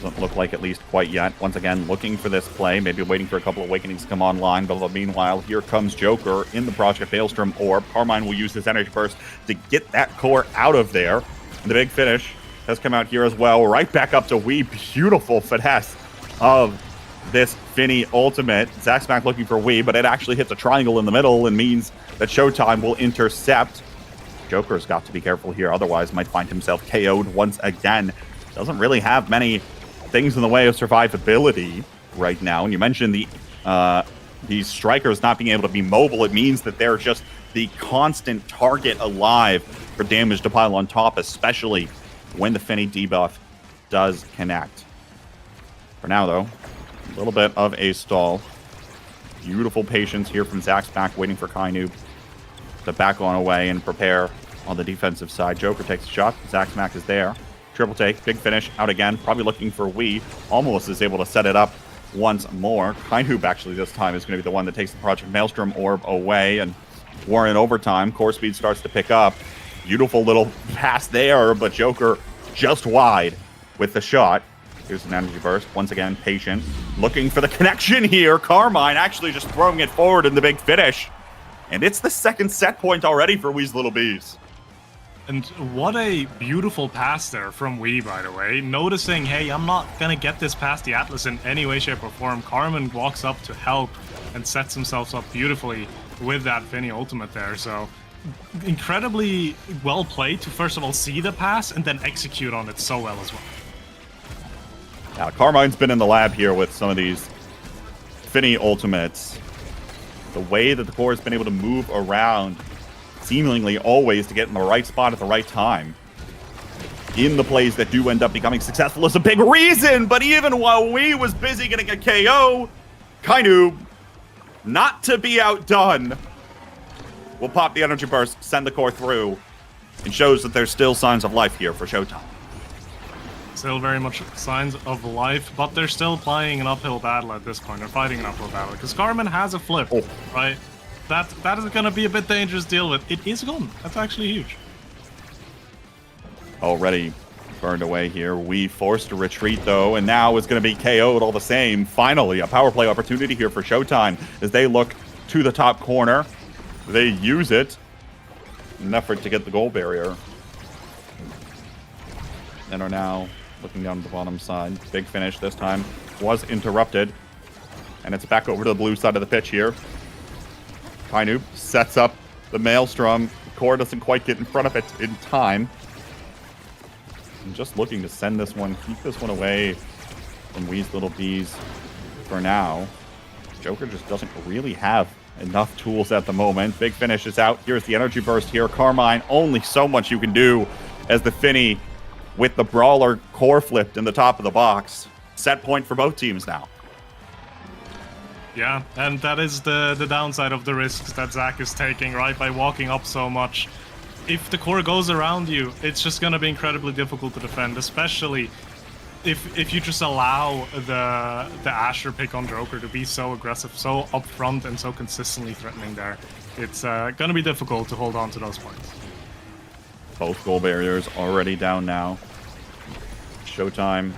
Doesn't look like, at least quite yet. Once again, looking for this play, maybe waiting for a couple of Awakenings to come online. But meanwhile, here comes Joker in the Project Maelstrom Orb. Carmine will use this Energy Burst to get that core out of there. And the big finish has come out here as well. Right back up to Wii. Beautiful finesse of this Finny ultimate. Zaxmack looking for Wii, but it actually hits a triangle in the middle and means that Showtime will intercept. Joker's got to be careful here, otherwise might find himself KO'd once again. Doesn't really have many things in the way of survivability right now. And you mentioned these strikers not being able to be mobile. It means that they're just the constant target alive for damage to pile on top, especially when the Finny debuff does connect. For now, though, a little bit of a stall. Beautiful patience here from Zaxback, waiting for Kainoob to back on away and prepare on the defensive side. Joker takes a shot. Zaxback is there. Triple take, big finish, out again. Probably looking for Wii. Almost is able to set it up once more. Kainoob actually this time is going to be the one that takes the Project Maelstrom Orb away. And we're in overtime. Core speed starts to pick up. Beautiful little pass there, but Joker just wide with the shot. Here's an Energy Burst. Once again, patient. Looking for the connection here. Carmine actually just throwing it forward in the big finish. And it's the second set point already for Wee's Little Bees. And what a beautiful pass there from Wii, by the way. Noticing, hey, I'm not going to get this past the Atlas in any way, shape, or form. Carmen walks up to help and sets himself up beautifully with that Finny ultimate there. So incredibly well played to, first of all, see the pass and then execute on it so well as well. Now, Carmine's been in the lab here with some of these Finny ultimates. The way that the core has been able to move around seemingly always to get in the right spot at the right time. in the plays that do end up becoming successful is a big reason. But even while we was busy getting a KO, Kainu, not to be outdone, will pop the energy burst, send the core through, and shows that there's still signs of life here for Showtime. Still very much signs of life, but they're still playing an uphill battle at this point. They're fighting an uphill battle because Carmen has a flip, right? That is going to be a bit dangerous to deal with. It is gone. That's actually huge. Already burned away here. We forced to retreat, though, and now it's going to be KO'd all the same. Finally, a power play opportunity here for Showtime as they look to the top corner. They use it in an effort to get the goal barrier. And are now looking down the bottom side. Big finish this time. Was interrupted. And it's back over to the blue side of the pitch here. Kainu sets up the Maelstrom. The core doesn't quite get in front of it in time. I'm just looking to send this one, keep this one away from Wee's Little Bees for now. Joker just doesn't really have enough tools at the moment. Big finish is out. Here's the energy burst here. Carmine, only so much you can do as the Finny with the Brawler core flipped in the top of the box. Set point for both teams now. Yeah, and that is the downside of the risks that Zach is taking, right? By walking up so much. If the core goes around you, it's just going to be incredibly difficult to defend, especially if you just allow the Asher pick on Joker to be so aggressive, so upfront, and so consistently threatening there. It's going to be difficult to hold on to those points. Both goal barriers already down now. Showtime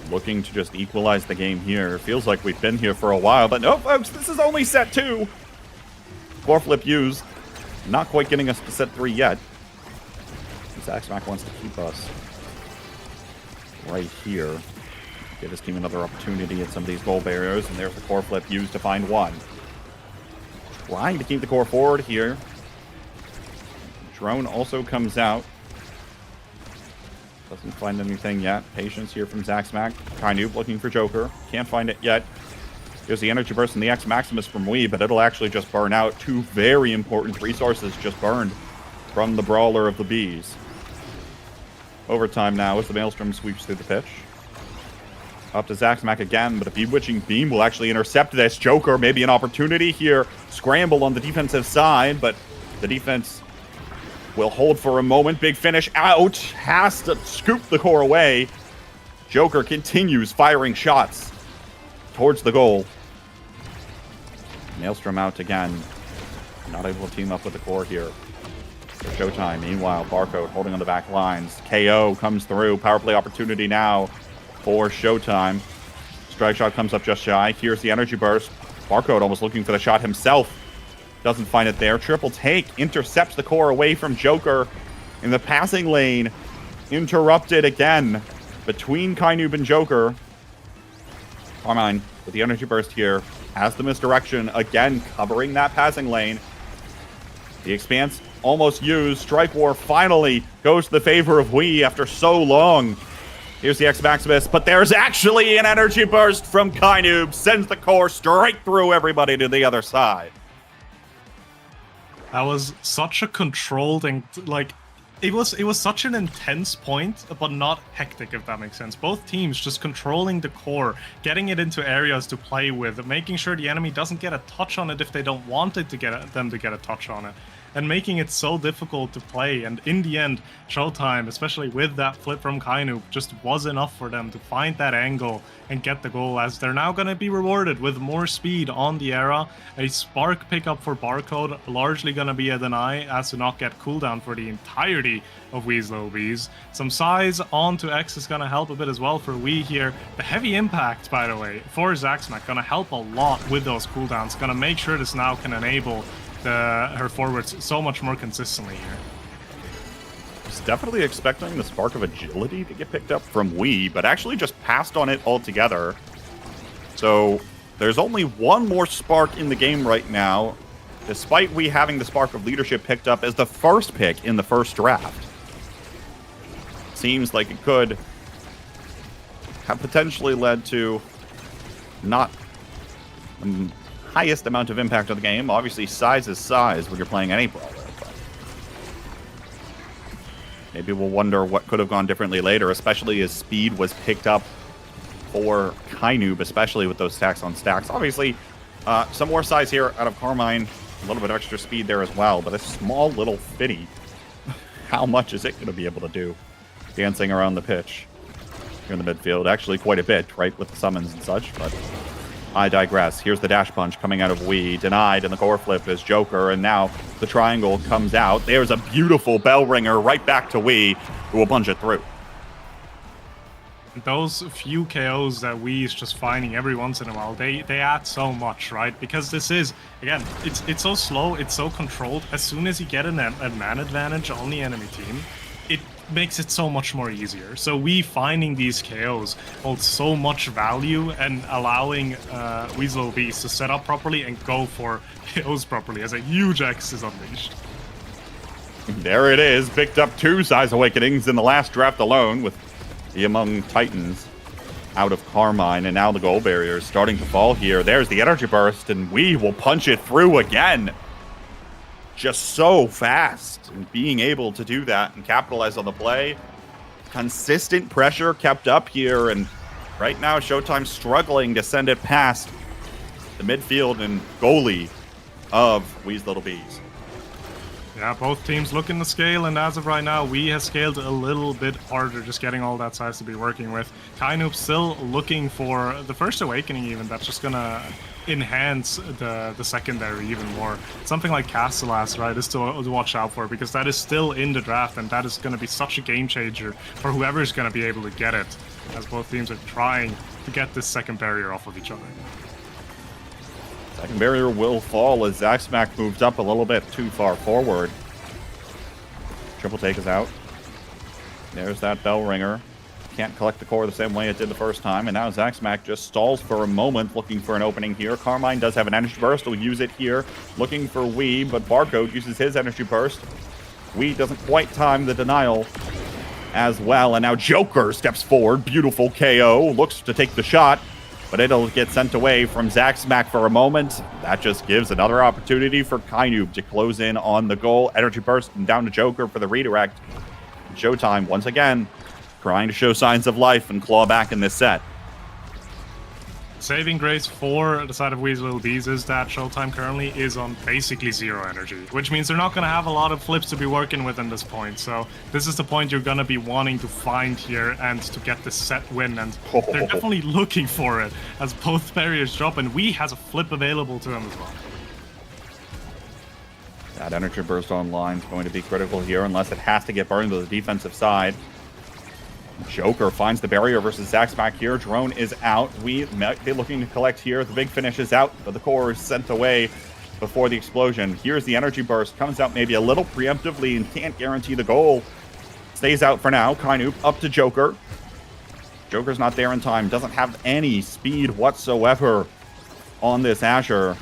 looking to just equalize the game here. Feels like we've been here for a while, but no, folks, this is only set 2. Core flip used. Not quite getting us to set 3 yet. Zaxmac wants to keep us right here. Give his team another opportunity at some of these goal barriers, and there's the core flip used to find one. Trying to keep the core forward here. Drone also comes out. Doesn't find anything yet. Patience here from Zaxmac. Kainu looking for Joker. Can't find it yet. There's the energy burst and the X Maximus from Wii, but it'll actually just burn out. 2 very important resources just burned from the Brawler of the Bees. Overtime now as the Maelstrom sweeps through the pitch. Up to Zaxmac again, but a Bewitching Beam will actually intercept this. Joker, maybe an opportunity here. Scramble on the defensive side, but the defense will hold for a moment. Big finish out. Has to scoop the core away. Joker continues firing shots towards the goal. Maelstrom out again. Not able to team up with the core here for Showtime. Meanwhile, Barcode holding on the back lines. KO comes through. Power play opportunity now for Showtime. Strike shot comes up just shy. Here's the energy burst. Barcode almost looking for the shot himself. Doesn't find it there. Triple take. Intercepts the core away from Joker in the passing lane. Interrupted again between Kainoob and Joker. Carmine with the energy burst here. Has the misdirection. Again, covering that passing lane. The Expanse almost used. Strike War finally goes to the favor of Wii after so long. Here's the X Maximus, but there's actually an energy burst from Kainoob. Sends the core straight through everybody to the other side. That was such a controlled and, like, it was such an intense point, but not hectic, if that makes sense. Both teams just controlling the core, getting it into areas to play with, making sure the enemy doesn't get a touch on it if they don't want it to get them to get a touch on it, and making it so difficult to play. And in the end, Showtime, especially with that flip from Kainu, just was enough for them to find that angle and get the goal, as they're now going to be rewarded with more speed on the era. A spark pickup for Barcode, largely going to be a deny as to not get cooldown for the entirety of Wee's Little Bees. Some size onto X is going to help a bit as well for Wii here. The heavy impact, by the way, for Zaxmac, going to help a lot with those cooldowns. Going to make sure this now can enable her forwards so much more consistently here. Was definitely expecting the spark of agility to get picked up from Wii, but actually just passed on it altogether. So there's only one more spark in the game right now, despite Wii having the spark of leadership picked up as the first pick in the first draft. Seems like it could have potentially led to not the highest amount of impact on the game. Obviously, size is size when you're playing any brawler. But Maybe we'll wonder what could have gone differently later, especially as speed was picked up for Kainoob, especially with those stacks on stacks. Obviously, some more size here out of Carmine. A little bit of extra speed there as well, but a small little Fitty. How much is it going to be able to do? Dancing around the pitch here in the midfield. Actually, quite a bit, right, with the summons and such, but I digress. Here's the dash punch coming out of Wee. Denied, and the core flip is Joker, and now the triangle comes out. There's a beautiful bell ringer right back to Wee, who will punch it through. Those few KOs that Wee is just finding every once in a while, they add so much, right? Because this is, again, it's so slow, it's so controlled. As soon as you get a man advantage on the enemy team, it makes it so much more easier. So Wee finding these KOs holds so much value, and allowing Weasel Beast to set up properly and go for KOs properly as a huge X is unleashed. There it is, picked up 2 Size Awakenings in the last draft alone, with the Among Titans out of Carmine, and now the goal barrier is starting to fall here. There's the energy burst, and we will punch it through again. Just so fast, and being able to do that and capitalize on the play. Consistent pressure kept up here, and right now Showtime struggling to send it past the midfield and goalie of Wee's Little Bees. Yeah, both teams looking to scale, and as of right now, Wee has scaled a little bit harder, just getting all that size to be working with. Kainoob still looking for the first awakening even, that's just gonna enhance the secondary even more. Something like Castellas, right, is still to watch out for, because that is still in the draft, and that is gonna be such a game changer for whoever is gonna be able to get it, as both teams are trying to get this second barrier off of each other. Second barrier will fall as Zaxmack moves up a little bit too far forward. Triple take is out. There's that bell ringer. Can't collect the core the same way it did the first time, and now Zaxmack just stalls for a moment, looking for an opening here. Carmine does have an energy burst, will use it here, looking for Wee, but Barcode uses his energy burst. Wee doesn't quite time the denial as well, and now Joker steps forward. Beautiful KO, looks to take the shot, but it'll get sent away from Zaxmack for a moment. That just gives another opportunity for Kainoob to close in on the goal. Energy burst and down to Joker for the redirect. Showtime, once again, trying to show signs of life and claw back in this set. Saving grace for the side of Wee's Little Bees is that Showtime currently is on basically 0 energy, which means they're not going to have a lot of flips to be working with in this point. So this is the point you're going to be wanting to find here and to get the set win, and they're definitely looking for it as both barriers drop, and Wee has a flip available to him as well. That energy burst online is going to be critical here, unless it has to get burned to the defensive side. Joker finds the barrier versus Zaxmack here. Drone is out. We might be looking to collect here. The big finish is out, but the core is sent away before the explosion. Here's the energy burst. Comes out maybe a little preemptively and can't guarantee the goal. Stays out for now. Kainoob up to Joker. Joker's not there in time. Doesn't have any speed whatsoever on this Azure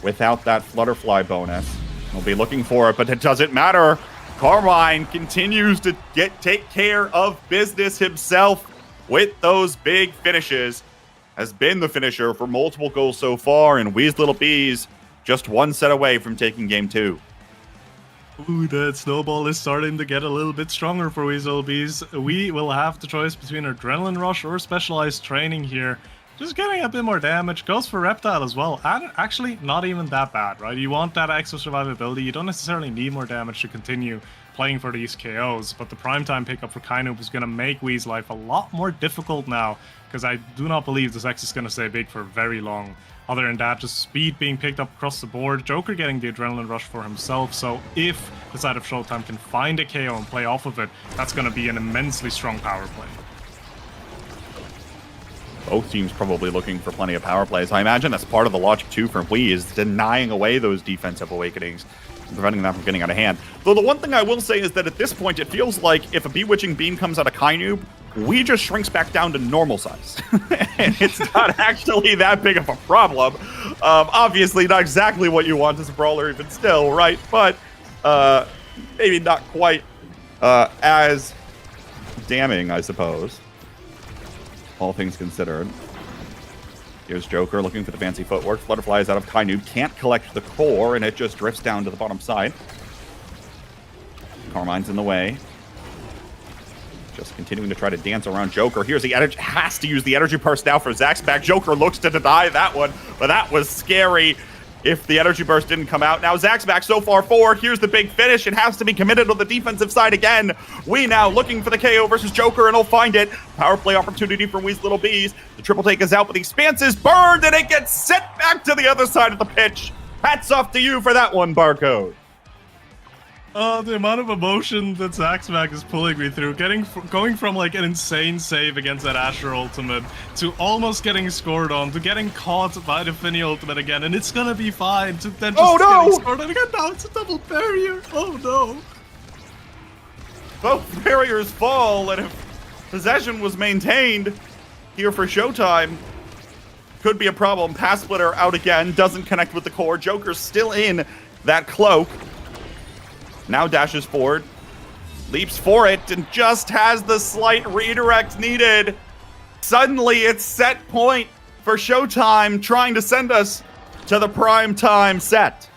without that Flutterfly bonus. We'll be looking for it, but it doesn't matter. Carmine continues to take care of business himself with those big finishes. Has been the finisher for multiple goals so far, and Wee's Little Bees just one set away from taking game 2. Ooh, that snowball is starting to get a little bit stronger for Wee's Little Bees. We will have the choice between Adrenaline Rush or Specialized Training here. Just getting a bit more damage. Goes for Reptile as well. And actually, not even that bad, right? You want that extra survivability. You don't necessarily need more damage to continue playing for these KOs. But the primetime pickup for Kainoob is going to make Wee's life a lot more difficult now, because I do not believe this X is going to stay big for very long. Other than that, just speed being picked up across the board. Joker getting the Adrenaline Rush for himself. So if the side of Showtime can find a KO and play off of it, that's going to be an immensely strong power play. Both teams probably looking for plenty of power plays. I imagine that's part of the logic, too, for Wee, is denying away those defensive awakenings, preventing them from getting out of hand. Though the one thing I will say is that at this point, it feels like if a Bewitching Beam comes out of Kainoob, Wee just shrinks back down to normal size. And it's not actually that big of a problem. Obviously, not exactly what you want as a brawler even still, right? But maybe not quite as damning, I suppose. All things considered. Here's Joker looking for the fancy footwork. Flutterfly is out of Kainoob. Can't collect the core, and it just drifts down to the bottom side. Carmine's in the way. just continuing to try to dance around Joker. Here's the energy, has to use the energy burst now for Zaxback. Joker looks to deny that one, but that was scary if the energy burst didn't come out. Now Zaxback so far forward. Here's the big finish. It has to be committed on the defensive side again. We now looking for the KO versus Joker, and he'll find it. Power play opportunity from Wee's Little Bees. The triple take is out, but the expanse is burned, and it gets sent back to the other side of the pitch. Hats off to you for that one, Barcode. The amount of emotion that Zaxback is pulling me through, going from like an insane save against that Asher ultimate to almost getting scored on, to getting caught by the Finny ultimate again, and it's gonna be fine, to then just getting scored on again. Now it's a double barrier. Oh no. Both barriers fall, and if possession was maintained here for Showtime, could be a problem. Pass splitter out again, doesn't connect with the core. Joker's still in that cloak. Now dashes forward, leaps for it, and just has the slight redirect needed. Suddenly, it's set point for Showtime, trying to send us to the prime time set.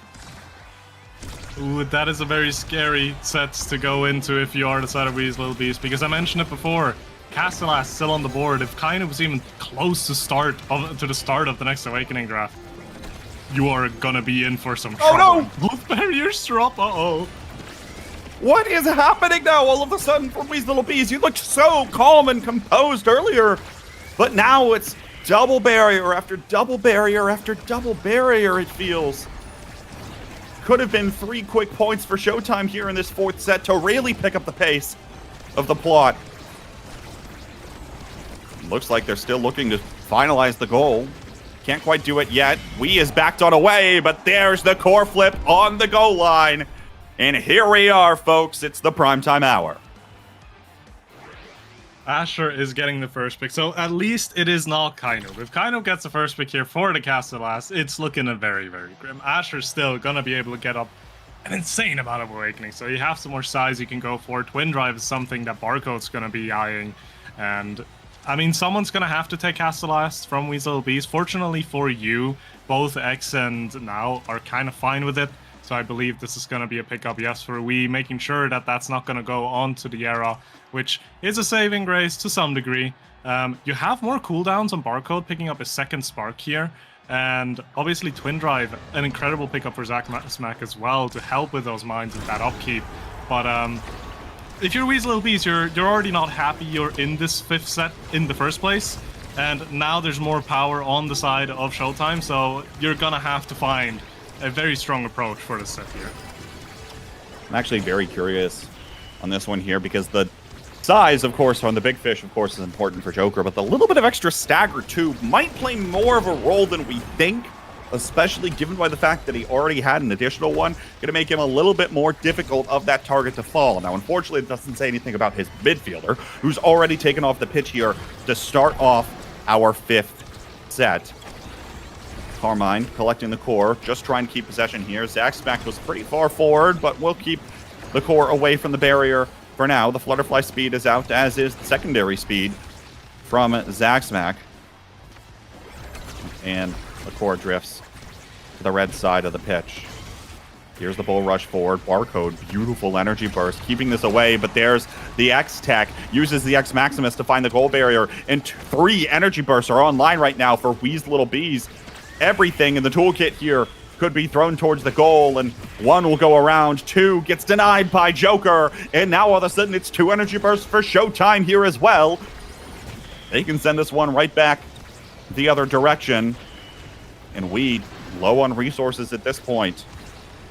Ooh, that is a very scary set to go into if you are the side of Wee's Little Beast, because I mentioned it before. Castellas still on the board. If Kainu was even close to the start of the next Awakening draft, you are gonna be in for some trouble. Oh no! Both barriers drop. Uh-oh. What is happening now all of a sudden for Wee's Little Bees? You looked so calm and composed earlier, but now it's double barrier after double barrier after double barrier, it feels. Could have been 3 quick points for Showtime here in this 4th set to really pick up the pace of the plot. Looks like they're still looking to finalize the goal. Can't quite do it yet. Wee is backed on away, but there's the core flip on the goal line. And here we are, folks. It's the primetime hour. Asher is getting the first pick, so at least it is not Kainu. If Kainu gets the first pick here for the Castellas, it's looking a very, very grim. Asher's still gonna be able to get up an insane amount of Awakening, so you have some more size you can go for. Twin Drive is something that Barcode's gonna be eyeing, and I mean, someone's gonna have to take Castellas from Wee's Little Beast. Fortunately for you, both X and Now are kind of fine with it. So I believe this is going to be a pickup, yes, for Wii, making sure that that's not going to go on to the Era, which is a saving grace to some degree. You have more cooldowns on Barcode, picking up a second Spark here, and obviously Twin Drive, an incredible pickup for Zaxback as well to help with those mines and that upkeep. But if you're Wee's Little Beast, you're already not happy you're in this 5th set in the first place, and now there's more power on the side of Showtime, so you're going to have to find a very strong approach for this set here. I'm actually very curious on this one here because the size, of course, on the big fish, of course, is important for Joker, but the little bit of extra stagger, too, might play more of a role than we think, especially given by the fact that he already had an additional one, going to make him a little bit more difficult of that target to fall. Now, unfortunately, it doesn't say anything about his midfielder, who's already taken off the pitch here to start off our 5th set. Carmine collecting the core, just trying to keep possession here. Zaxback was pretty far forward, but we'll keep the core away from the barrier for now. The Flutterfly speed is out, as is the secondary speed from Zaxback. And the core drifts to the red side of the pitch. Here's the bull rush forward. Barcode, beautiful energy burst, keeping this away, but there's the X-Tech, uses the X-Maximus to find the goal barrier, and 3 energy bursts are online right now for Wee's Little Bees. Everything in the toolkit here could be thrown towards the goal, and 1 will go around, 2 gets denied by Joker, and now all of a sudden it's 2 energy bursts for Showtime here as well. They can send this one right back the other direction, and we low on resources at this point.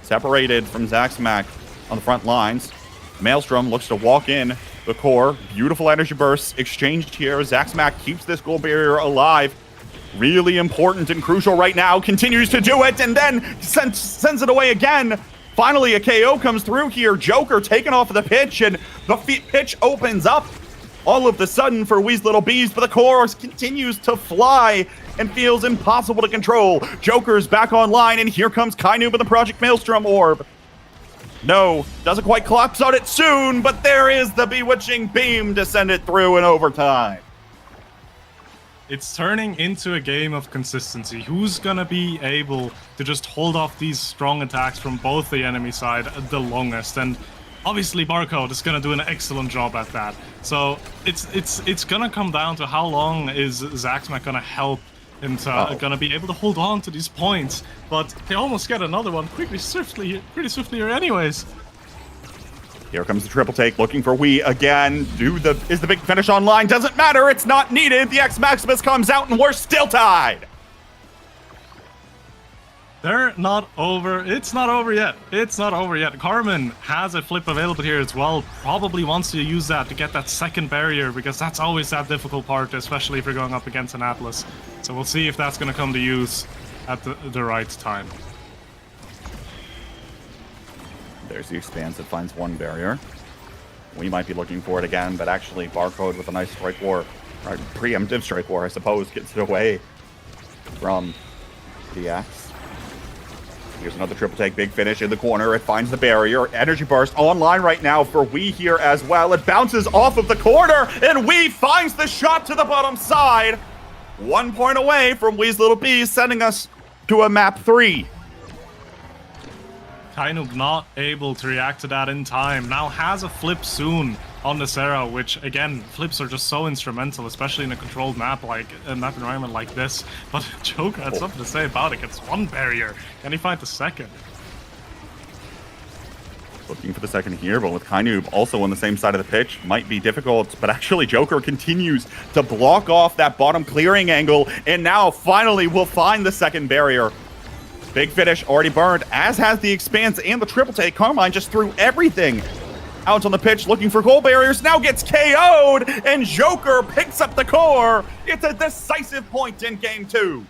Separated from Zaxback on the front lines. Maelstrom looks to walk in the core. Beautiful energy bursts exchanged here. Zaxback keeps this goal barrier alive. Really important and crucial right now. Continues to do it and then sends it away again. Finally, a KO comes through here. Joker taken off of the pitch, and the pitch opens up all of the sudden for Wee's Little Bees, but the core continues to fly and feels impossible to control. Joker's back online, and here comes Kainu with the Project Maelstrom Orb. No, doesn't quite collapse on it soon, but there is the bewitching beam to send it through in overtime. It's turning into a game of consistency. Who's gonna be able to just hold off these strong attacks from both the enemy side the longest? And obviously Barcode is gonna do an excellent job at that. So it's gonna come down to how long is Zaxmac gonna help him to gonna be able to hold on to these points. But they almost get another one pretty swiftly here anyways. Here comes the triple take, looking for Wii again. Is the big finish online? Doesn't matter, it's not needed. The X Maximus comes out and we're still tied. They're not over. It's not over yet. It's not over yet. Carmen has a flip available here as well. Probably wants to use that to get that second barrier, because that's always that difficult part, especially if you're going up against an Atlas. So we'll see if that's going to come to use at the right time. There's the Expanse that finds one barrier. We might be looking for it again, but actually Barcode with a nice strike war, or preemptive strike war, I suppose, gets it away from the X. Here's another triple take, big finish in the corner. It finds the barrier. Energy burst online right now for Wii here as well. It bounces off of the corner, and Wii finds the shot to the bottom side. 1 point away from Wii's Little Bees, sending us to a map 3. Kind of not able to react to that in time. Now has a flip soon on the Sarah, which again, flips are just so instrumental, especially in a controlled map like a map environment like this. But Joker had something to say about it. Gets one barrier. Can he find the second? Looking for the second here, but with Kainoob also on the same side of the pitch, might be difficult. But actually, Joker continues to block off that bottom clearing angle, and now finally will find the second barrier. Big finish already burned, as has the Expanse and the triple take. Carmine just threw everything out on the pitch looking for goal barriers, now gets KO'd, and Joker picks up the core. It's a decisive point in game 2.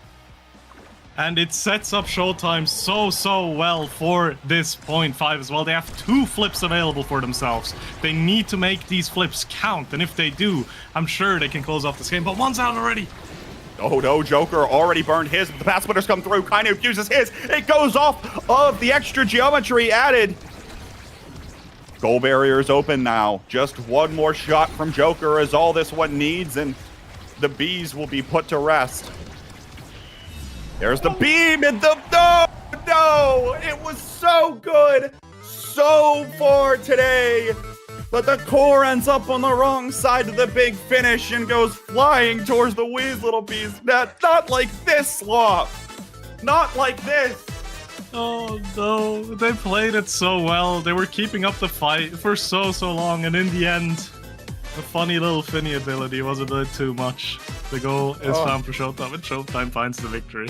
And it sets up Showtime so well for this point 5 as well. They have 2 flips available for themselves. They need to make these flips count, and if they do, I'm sure they can close off this game, but one's out already. Oh no, Joker already burned his, but the pass splitters come through. Kainoob uses his. It goes off of the extra geometry added. Goal barriers open now. Just one more shot from Joker is all this one needs, and the Bees will be put to rest. There's the beam and the... No! It was so good so far today. But the core ends up on the wrong side of the big finish and goes flying towards the Wii's Little Bees net. Not like this, Slop. Not like this. Oh no, they played it so well. They were keeping up the fight for so long, and in the end, the funny little Finny ability was a bit too much. The goal is found for Showtime, and Showtime finds the victory.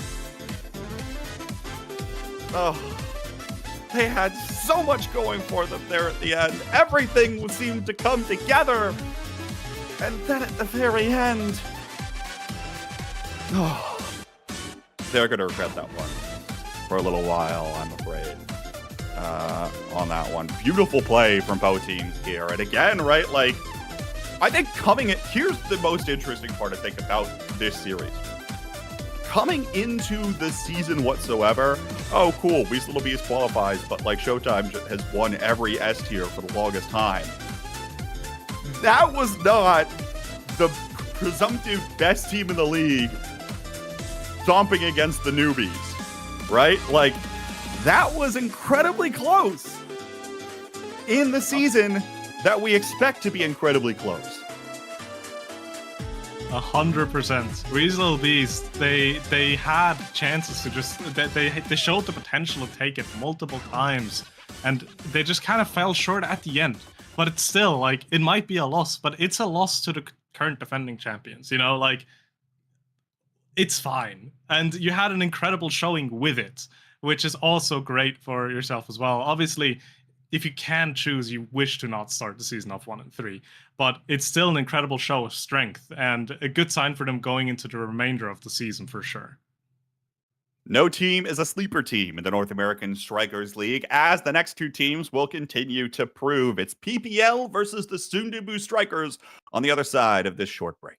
Oh. They had so much going for them there at the end. Everything seemed to come together. And then at the very end... Oh, they're going to regret that one for a little while, I'm afraid. On that one. Beautiful play from both teams here. And again, right, like, I think here's the most interesting part, I think, about this series. Coming into the season whatsoever, oh cool, Wii's Little Bees qualifies, but like Showtime has won every S tier for the longest time. That was not the presumptive best team in the league stomping against the newbies, right? Like, that was incredibly close in the season that we expect to be incredibly close. 100%. Wii's Little Bees, they had chances to just they showed the potential to take it multiple times, and they just kind of fell short at the end. But it's still like, it might be a loss, but it's a loss to the current defending champions. You know, like, it's fine, and you had an incredible showing with it, which is also great for yourself as well. Obviously, if you can choose, you wish to not start the season off 1 and 3, but it's still an incredible show of strength and a good sign for them going into the remainder of the season for sure. No team is a sleeper team in the North American Strikers League, as the next 2 teams will continue to prove. It's PPL versus the Sundubu Strikers on the other side of this short break.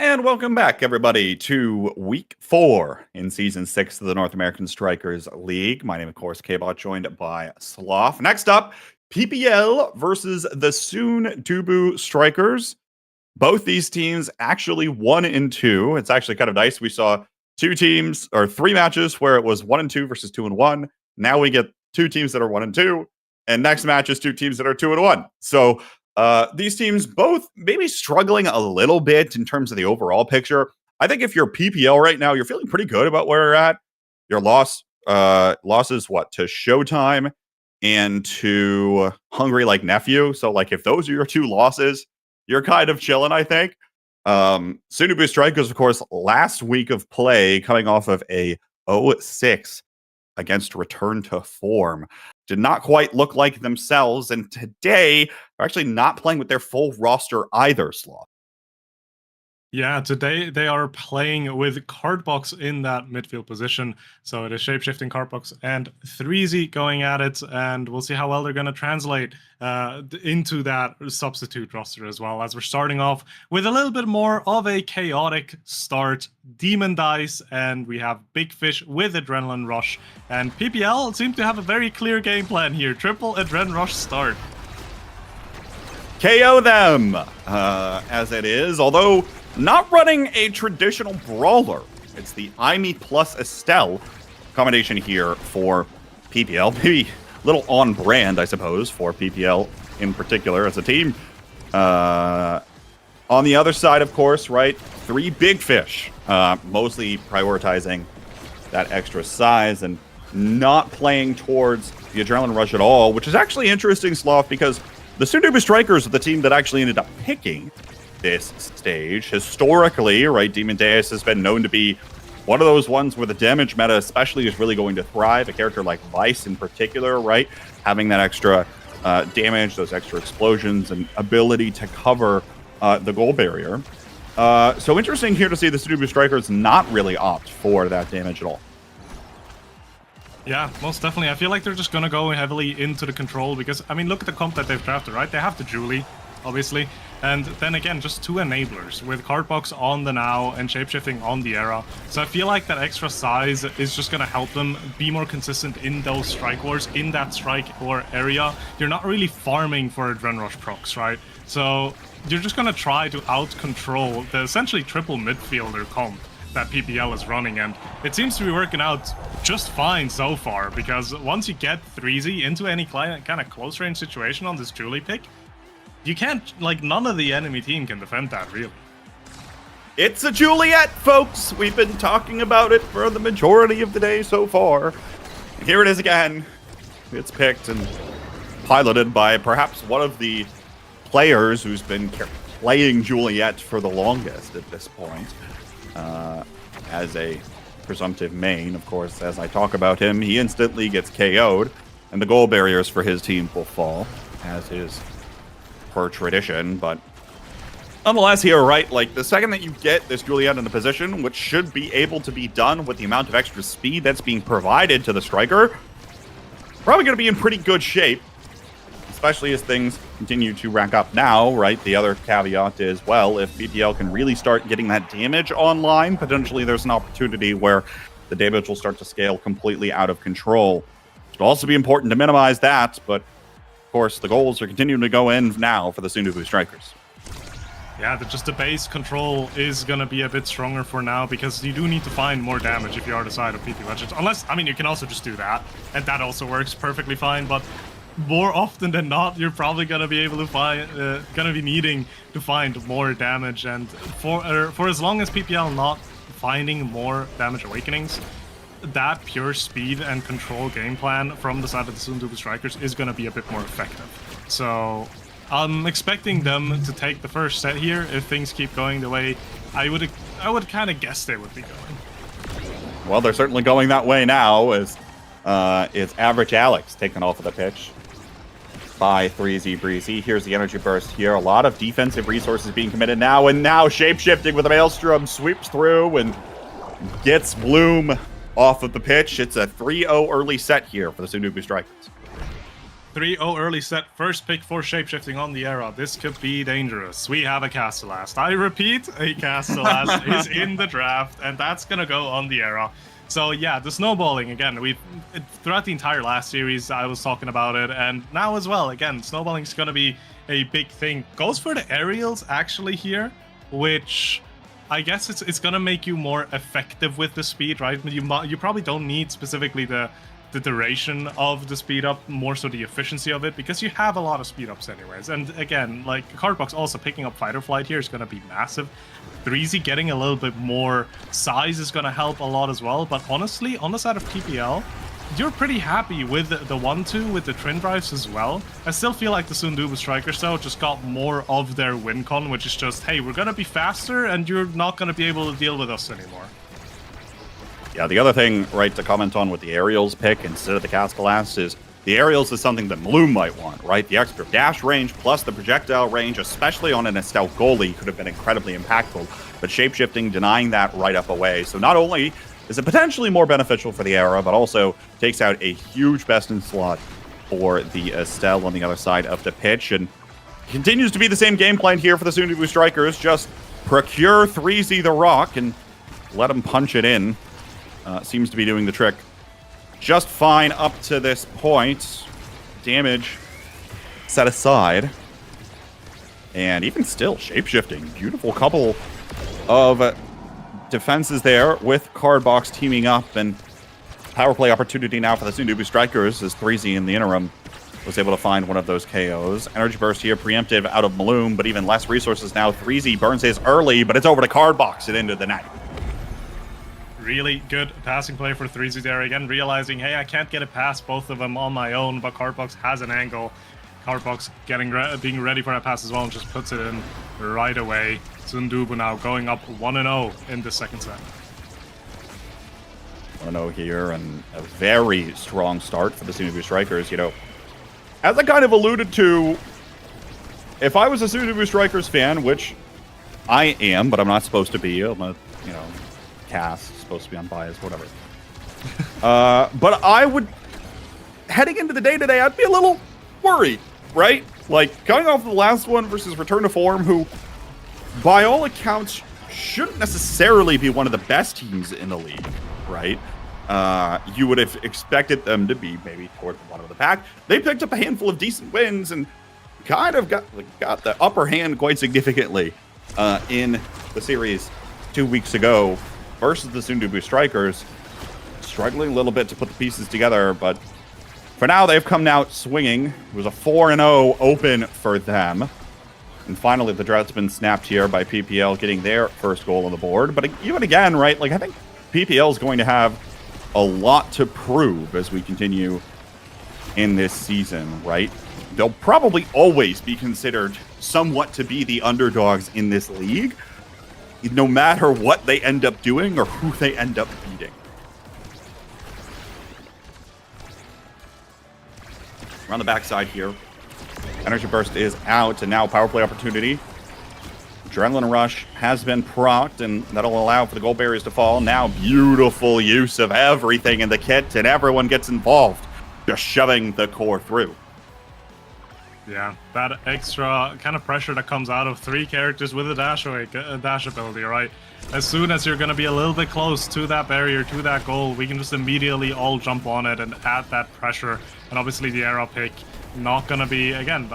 And welcome back, everybody, to Week 4 in Season 6 of the North American Strikers League. My name, of course, K-Bot, joined by Sloth. Next up, PPL versus the soon-to-be Strikers. Both these teams actually 1-2. It's actually kind of nice. We saw 2 teams, or 3 matches where it was 1-2 versus 2-1. Now we get 2 teams that are 1-2, and next match is 2 teams that are 2-1. So these teams both maybe struggling a little bit in terms of the overall picture. I think if you're PPL right now, you're feeling pretty good about where you're at. Your losses, to Showtime and to Hungry Like Nephew. So, like, if those are your 2 losses, you're kind of chilling, I think. Soon-to-be Strikers, of course, last week of play, coming off of a 0-6 against Return to Form. Did not quite look like themselves, and today they're actually not playing with their full roster either, Sloth. Yeah, today they are playing with Cardbox in that midfield position. So it is Shapeshifting, Cardbox, and 3Z going at it, and we'll see how well they're going to translate into that substitute roster as well, as we're starting off with a little bit more of a chaotic start. Demon Dice, and we have Big Fish with Adrenaline Rush, and PPL seem to have a very clear game plan here. Triple Adrenaline Rush start. KO them, as it is, although not running a traditional brawler. It's the Aimee plus Estelle combination here for PPL. Maybe a little on brand, I suppose, for PPL in particular as a team. On the other side, of course, right, 3 Big Fish, mostly prioritizing that extra size and not playing towards the Adrenaline Rush at all, which is actually interesting, Sloth, because the soon-to-be Strikers are the team that actually ended up picking this stage. Historically, right, Demon Deus has been known to be one of those ones where the damage meta especially is really going to thrive. A character like Vice in particular, right, having that extra damage, those extra explosions, and ability to cover the goal barrier. So interesting here to see the soon-to-be Strikers not really opt for that damage at all. Yeah, most definitely. I feel like they're just going to go heavily into the control because, I mean, look at the comp that they've drafted, right? They have the Julie, obviously. And then again, just 2 enablers with Cardbox on the Now and Shapeshifting on the Era. So I feel like that extra size is just going to help them be more consistent in those strike wars, in that strike war area. You're not really farming for Adrenaline Rush procs, right? So you're just going to try to out-control the essentially triple midfielder comp that PPL is running, and it seems to be working out just fine so far, because once you get 3Z into any kind of close range situation on this Julie pick, you can't, like, none of the enemy team can defend that, really. It's a Juliet, folks! We've been talking about it for the majority of the day so far. Here it is again. It's picked and piloted by perhaps one of the players who's been playing Juliet for the longest at this point. As a presumptive main, of course, as I talk about him, he instantly gets KO'd, and the goal barriers for his team will fall, as is per tradition. But nonetheless here, right, like, the second that you get this Juliet in the position, which should be able to be done with the amount of extra speed that's being provided to the striker, probably going to be in pretty good shape, especially as things continue to rack up now, right? The other caveat is, well, if PPL can really start getting that damage online, potentially there's an opportunity where the damage will start to scale completely out of control. It'll also be important to minimize that, but of course the goals are continuing to go in now for the soon-to-be Strikers. Yeah, just the base control is going to be a bit stronger for now, because you do need to find more damage if you are the side of PP Legends. Unless, I mean, you can also just do that, and that also works perfectly fine, but more often than not, you're probably gonna be able to find, gonna be needing to find more damage. And for as long as PPL not finding more damage awakenings, that pure speed and control game plan from the side of the soon-to-be Strikers is gonna be a bit more effective. So I'm expecting them to take the first set here if things keep going the way I would kind of guess they would be going. Well, they're certainly going that way now, as it's Average Alex taken off of the pitch by 3Z Breezy. Here's the energy burst here. A lot of defensive resources being committed now, and now Shapeshifting with a Maelstrom sweeps through and gets Bloom off of the pitch. It's a 3-0 early set here for the soon-to-be Strikers. 3-0 early set, first pick for shapeshifting on the era. This could be dangerous. We have a Castellast. I repeat, a Castellast is in the draft, and that's gonna go on the era. So yeah, the snowballing, again, throughout the entire last series, I was talking about it, and now as well, again, snowballing is gonna be a big thing. Goes for the aerials, actually, here, which I guess it's gonna make you more effective with the speed, right? You probably don't need specifically the duration of the speed up, more so the efficiency of it, because you have a lot of speed ups anyways. And again, like Cardbox also picking up Fighter Flight here is going to be massive. 3Z getting a little bit more size is going to help a lot as well. But honestly, on the side of PPL, you're pretty happy with the 1-2 with the twin drives as well. I still feel like the Sundubu Strikers though just got more of their win con, which is just, hey, we're going to be faster and you're not going to be able to deal with us anymore. Yeah, the other thing, right, to comment on with the aerials pick instead of the Castellast is the aerials is something that Bloom might want, right? The extra dash range plus the projectile range, especially on an Estelle goalie, could have been incredibly impactful. But shapeshifting denying that right up away. So not only is it potentially more beneficial for the era, but also takes out a huge best in slot for the Estelle on the other side of the pitch. And continues to be the same game plan here for the Sundubu Strikers. Just procure 3Z the Rock and let them punch it in. Seems to be doing the trick just fine up to this point. Damage set aside. And even still, shapeshifting. Beautiful couple of defenses there with Cardbox teaming up. And power play opportunity now for the Sundubu Strikers as 3Z in the interim was able to find one of those KOs. Energy Burst here, preemptive out of Maloom, but even less resources now. 3Z burns his early, but it's over to Cardbox and into the net. Really good passing play for 3Z there. Again, realizing, hey, I can't get it past both of them on my own, but Cardbox has an angle. Cardbox being ready for that pass as well and just puts it in right away. Sundubu now going up 1-0 in the second set. 1-0 here, and a very strong start for the Sundubu Strikers. You know, as I kind of alluded to, if I was a Sundubu Strikers fan, which I am, but I'm not supposed to be, I'm a, you know, cast, supposed to be unbiased, whatever. But I would, heading into the day today, I'd be a little worried, right? Like, coming off the last one versus Return to Form, who, by all accounts, shouldn't necessarily be one of the best teams in the league, right? You would have expected them to be maybe toward the bottom of the pack. They picked up a handful of decent wins and kind of got the upper hand quite significantly in the series 2 weeks ago versus the Sundubu Strikers. Struggling a little bit to put the pieces together, but for now they've come out swinging. It was a 4-0 open for them. And finally the drought's been snapped here by PPL getting their first goal on the board. But even again, right, like I think PPL is going to have a lot to prove as we continue in this season, right? They'll probably always be considered somewhat to be the underdogs in this league, no matter what they end up doing or who they end up beating. Around the backside here. Energy Burst is out, and now power play opportunity. Adrenaline Rush has been procced, and that'll allow for the goal barriers to fall. Now beautiful use of everything in the kit, and everyone gets involved. Just shoving the core through. Yeah, that extra kind of pressure that comes out of 3 characters with a dash ability, right? As soon as you're going to be a little bit close to that barrier, to that goal, we can just immediately all jump on it and add that pressure. And obviously the arrow pick, not going to be, again,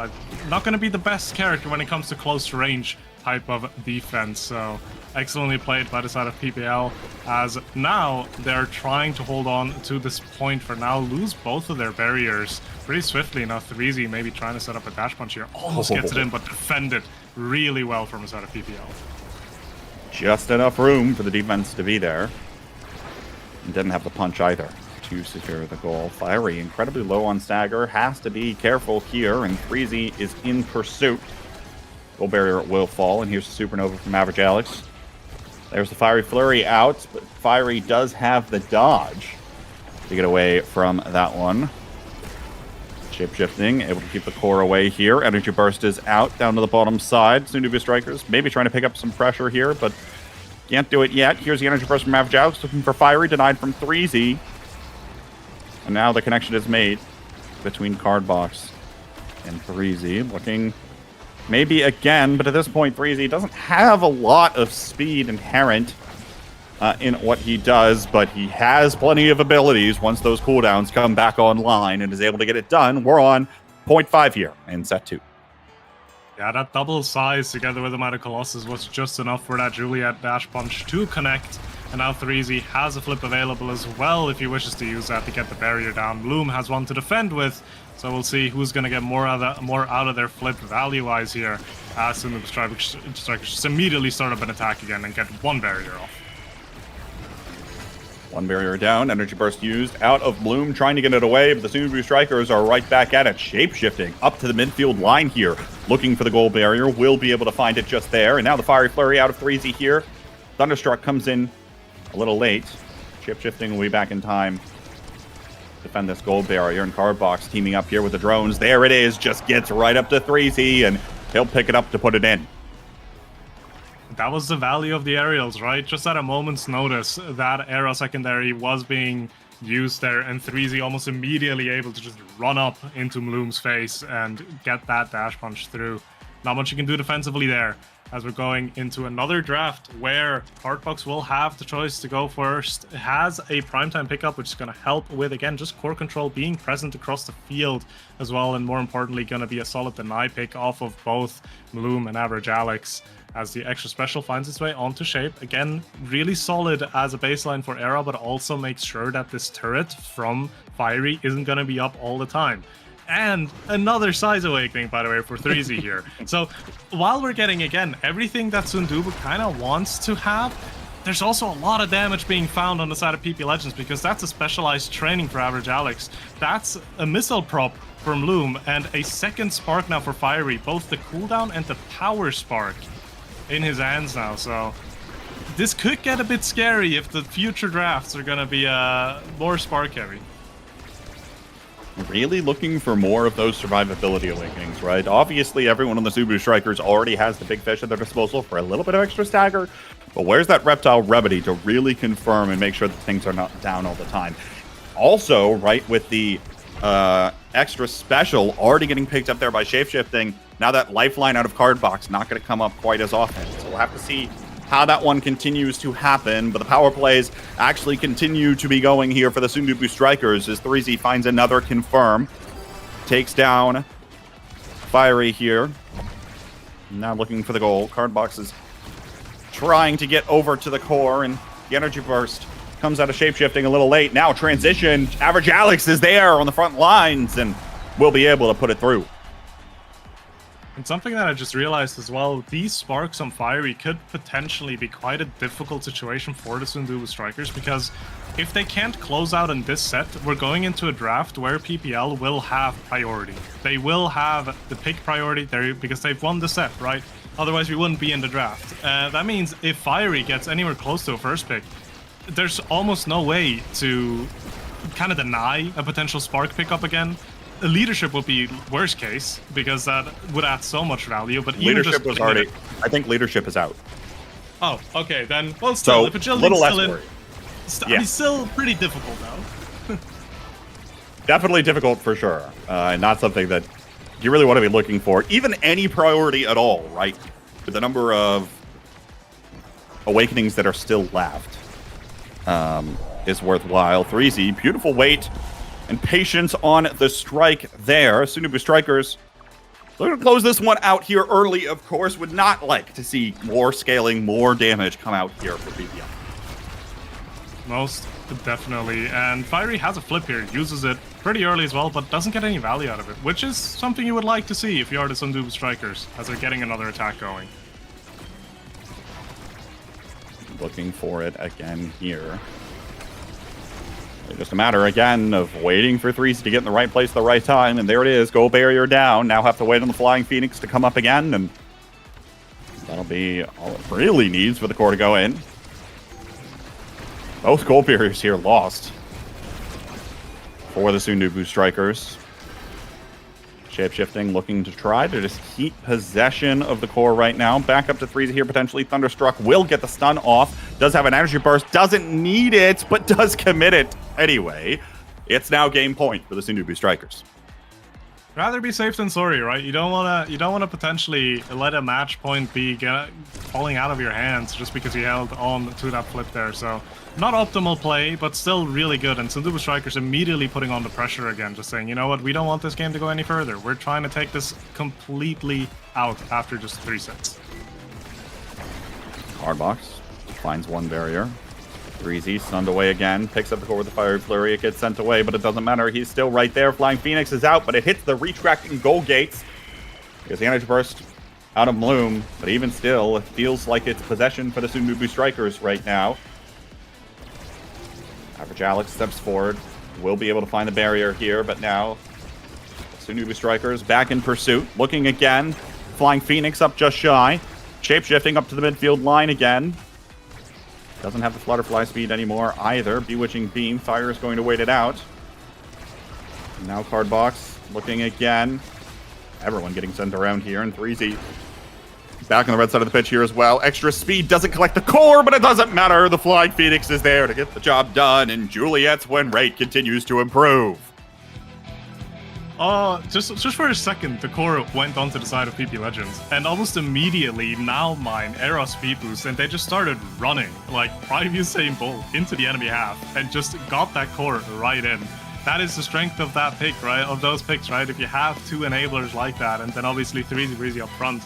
not going to be the best character when it comes to close range type of defense. So excellently played by the side of PPL, as now they're trying to hold on to this point for now, lose both of their barriers pretty swiftly. Now 3Z maybe trying to set up a dash punch here, almost gets it in, but defended really well from the side of PPL. Just enough room for the defense to be there. And didn't have the punch either to secure the goal. Fiery incredibly low on stagger, has to be careful here, and 3Z is in pursuit. Goal barrier will fall, and here's the Supernova from Average Alex. There's the Fiery Flurry out, but Fiery does have the dodge to get away from that one. Shape-shifting, able to keep the core away here. Energy Burst is out, down to the bottom side. Sundubu Strikers maybe trying to pick up some pressure here, but can't do it yet. Here's the Energy Burst from Average Alex, looking for Fiery, denied from 3Z. And now the connection is made. between Cardbox and 3Z. Looking maybe again, but at this point, 3Z doesn't have a lot of speed inherent in what he does, but he has plenty of abilities once those cooldowns come back online and is able to get it done. We're on 0.5 here in set 2. Yeah, that double size together with the Mighty Colossus was just enough for that Juliet dash punch to connect. And now 3Z has a flip available as well if he wishes to use that to get the barrier down. Bloom has one to defend with, so we'll see who's going to get more out of their flip value-wise here. As soon as the Strikers just immediately start up an attack again and get one barrier off. One barrier down, energy burst used out of Bloom, trying to get it away, but the Sunubu Strikers are right back at it, shape-shifting up to the midfield line here, looking for the gold barrier, will be able to find it just there, and now the Fiery Flurry out of 3Z here. Thunderstruck comes in a little late, shape-shifting will be back in time to defend this gold barrier, and Cardbox teaming up here with the drones, there it is, just gets right up to 3Z, and he'll pick it up to put it in. That was the value of the aerials, right? Just at a moment's notice, that aerial secondary was being used there, and 3Z almost immediately able to just run up into Bloom's face and get that dash punch through. Not much you can do defensively there, as we're going into another draft where Cardbox will have the choice to go first. It has a primetime pickup, which is going to help with, again, just core control, being present across the field as well, and more importantly, going to be a solid deny pick off of both Bloom and Average Alex, as the extra special finds its way onto Shape. Again, really solid as a baseline for Era, but also makes sure that this turret from Fiery isn't going to be up all the time. And another size awakening, by the way, for 3Z here. So while we're getting, again, everything that Sundubu kind of wants to have, there's also a lot of damage being found on the side of PP Legends, because that's a specialized training for Average Alex. That's a missile prop from Bloom, and a second spark now for Fiery, both the cooldown and the power spark in his hands now. So this could get a bit scary if the future drafts are going to be more spark heavy. Really looking for more of those survivability awakenings, right? Obviously, everyone on the Subaru Strikers already has the big fish at their disposal for a little bit of extra stagger, but where's that Reptile Remedy to really confirm and make sure that things are not down all the time? Also, right, with the extra special already getting picked up there by shapeshifting, now that lifeline out of Cardbox not going to come up quite as often. So we'll have to see how that one continues to happen, but the power plays actually continue to be going here for the Sundubu Strikers as 3Z finds another confirm. Takes down Fiery here. Now looking for the goal. Cardbox is trying to get over to the core, and the energy burst comes out of shapeshifting a little late. Now transition, Average Alex is there on the front lines and will be able to put it through. And something that I just realized as well, these sparks on Fiery could potentially be quite a difficult situation for the Sundubu Strikers, because if they can't close out in this set, we're going into a draft where PPL will have priority. They will have the pick priority there because they've won the set, right? Otherwise, we wouldn't be in the draft. That means if Fiery gets anywhere close to a first pick, there's almost no way to kind of deny a potential spark pickup again. Leadership would be worst case, because that would add so much value, but even leadership was already... I think leadership is out. Oh, okay, then, well, still, so, if Agility's little less still in... worried. I mean, still pretty difficult, though. Definitely difficult for sure, and not something that you really want to be looking for. Even any priority at all, right? With the number of awakenings that are still left is worthwhile. 3Z, beautiful weight and patience on the strike there. Sundubu Strikers looking to close this one out here early, of course. Would not like to see more scaling, more damage come out here for PPL. Most definitely. And Fiery has a flip here, uses it pretty early as well, but doesn't get any value out of it, which is something you would like to see if you are the Sundubu Strikers, as they're getting another attack going. Looking for it again here. Just a matter, again, of waiting for 3Z to get in the right place at the right time, and there it is. Goal barrier down. Now have to wait on the Flying Phoenix to come up again, and that'll be all it really needs for the core to go in. Both goal barriers here lost for the Sundubu Strikers. Shapeshifting looking to try to just keep possession of the core right now. Back up to 3Z here, potentially. Thunderstruck will get the stun off. Does have an energy burst. Doesn't need it, but does commit it anyway. It's now game point for the Sundubu Strikers. Rather be safe than sorry, right? You don't wanna potentially let a match point be falling out of your hands just because you held on to that flip there. So not optimal play, but still really good. And Sundubu Strikers immediately putting on the pressure again, just saying, you know what, we don't want this game to go any further. We're trying to take this completely out after just 3 sets. Hardbox finds one barrier. Breezy stunned away again, picks up the core with the Fiery Flurry. It gets sent away, but it doesn't matter. He's still right there. Flying Phoenix is out, but it hits the retracting goal gates. Because the Energy Burst out of Bloom, but even still, it feels like it's possession for the Sundubu Strikers right now. Average Alex steps forward, will be able to find the barrier here, but now Sundubu Strikers back in pursuit, looking again. Flying Phoenix up just shy, shape-shifting up to the midfield line again. Doesn't have the Flutterfly speed anymore either. Bewitching Beam. Fire is going to wait it out. Now Cardbox looking again. Everyone getting sent around here. And 3Z back on the red side of the pitch here as well. Extra speed doesn't collect the core, but it doesn't matter. The Flying Phoenix is there to get the job done. And Juliet's win rate continues to improve. Just for a second, the core went onto the side of PP Legends, and almost immediately now mine Eros speed boost, and they just started running like Prime Usain Bolt into the enemy half and just got that core right in. That is the strength of that pick, right? Of those picks, right? If you have 2 enablers like that, and then obviously 3 Breezy up front,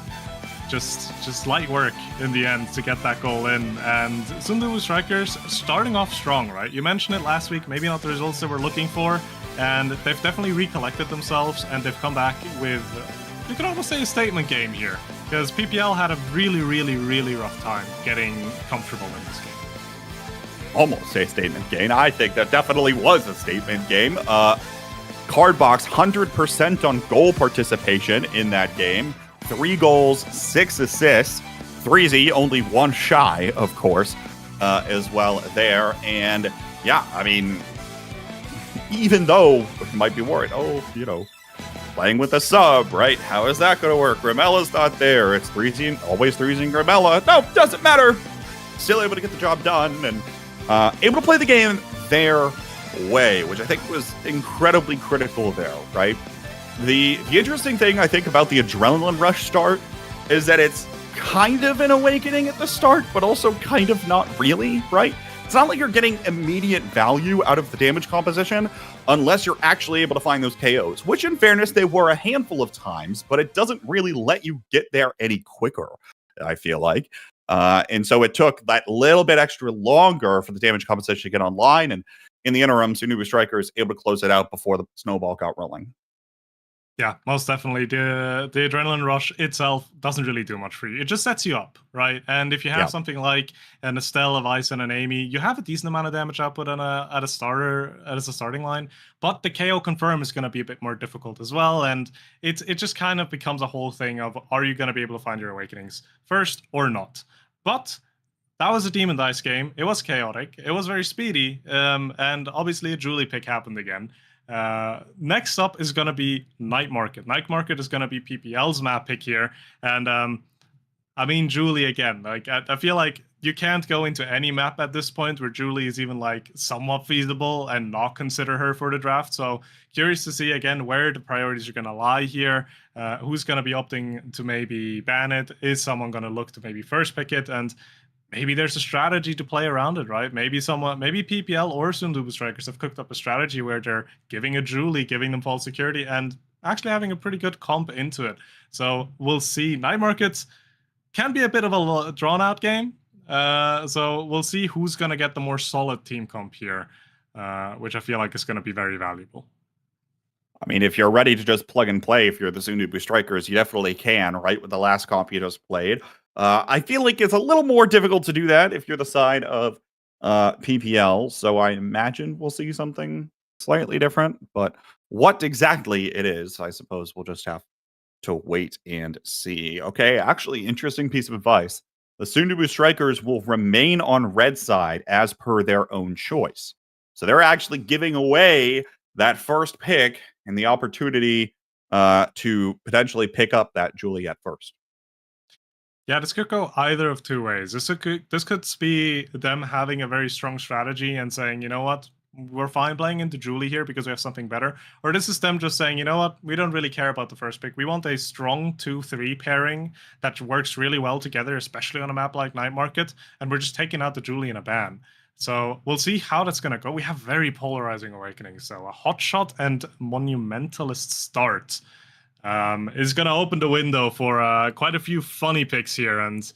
just light work in the end to get that goal in. And Sundubu Strikers starting off strong, right? You mentioned it last week, maybe not the results they were looking for. And they've definitely recollected themselves, and they've come back with, you could almost say, a statement game here. Because PPL had a really rough time getting comfortable in this game. Almost a statement game. I think that definitely was a statement game. Cardbox 100% on goal participation in that game. 3 goals, 6 assists. 3Z only 1 shy, of course, as well there. And yeah, I mean, even though you might be worried, playing with a sub, right? How is that going to work? Grimella's not there. It's 3Z, always 3Z Grimella. No, doesn't matter. Still able to get the job done and able to play the game their way, which I think was incredibly critical there, right? The interesting thing I think about the Adrenaline Rush start is that it's kind of an awakening at the start, but also kind of not really, right? It's not like you're getting immediate value out of the damage composition unless you're actually able to find those KOs, which in fairness, they were a handful of times, but it doesn't really let you get there any quicker, I feel like. And so it took that little bit extra longer for the damage composition to get online. And in the interim, Sundubu Strikers able to close it out before the snowball got rolling. Yeah, most definitely. The Adrenaline Rush itself doesn't really do much for you. It just sets you up, right? And if you have something like an Estelle, a Vice, and an Amy, you have a decent amount of damage output at a starting line. But the KO confirm is going to be a bit more difficult as well. And it just kind of becomes a whole thing of, are you going to be able to find your awakenings first or not? But that was a Demon Dice game. It was chaotic. It was very speedy. And obviously a Julie pick happened again. Next up is going to be Night Market. Night Market is going to be PPL's map pick here. And I mean, Julie again. Like I feel like you can't go into any map at this point where Julie is even like somewhat feasible and not consider her for the draft. So curious to see again where the priorities are going to lie here. Who's going to be opting to maybe ban it? Is someone going to look to maybe first pick it? And maybe there's a strategy to play around it, right? Maybe PPL or Sundubu Strikers have cooked up a strategy where they're giving a Julie, giving them false security, and actually having a pretty good comp into it. So we'll see. Night Markets can be a bit of a drawn-out game. So we'll see who's going to get the more solid team comp here, which I feel like is going to be very valuable. I mean, if you're ready to just plug and play, if you're the Sundubu Strikers, you definitely can, right? With the last comp you just played. I feel like it's a little more difficult to do that if you're the side of PPL. So I imagine we'll see something slightly different. But what exactly it is, I suppose we'll just have to wait and see. Okay, actually, interesting piece of advice. The Sundubu Strikers will remain on red side as per their own choice. So they're actually giving away that first pick and the opportunity to potentially pick up that Juliet first. Yeah, this could go either of 2 ways. This could be them having a very strong strategy and saying, you know what, we're fine playing into Julie here because we have something better, or this is them just saying, you know what, we don't really care about the first pick. We want a strong 2-3 pairing that works really well together, especially on a map like Night Market, and we're just taking out the Julie in a ban. So we'll see how that's going to go. We have very polarizing awakenings, so a hotshot and monumentalist start is going to open the window for quite a few funny picks here. And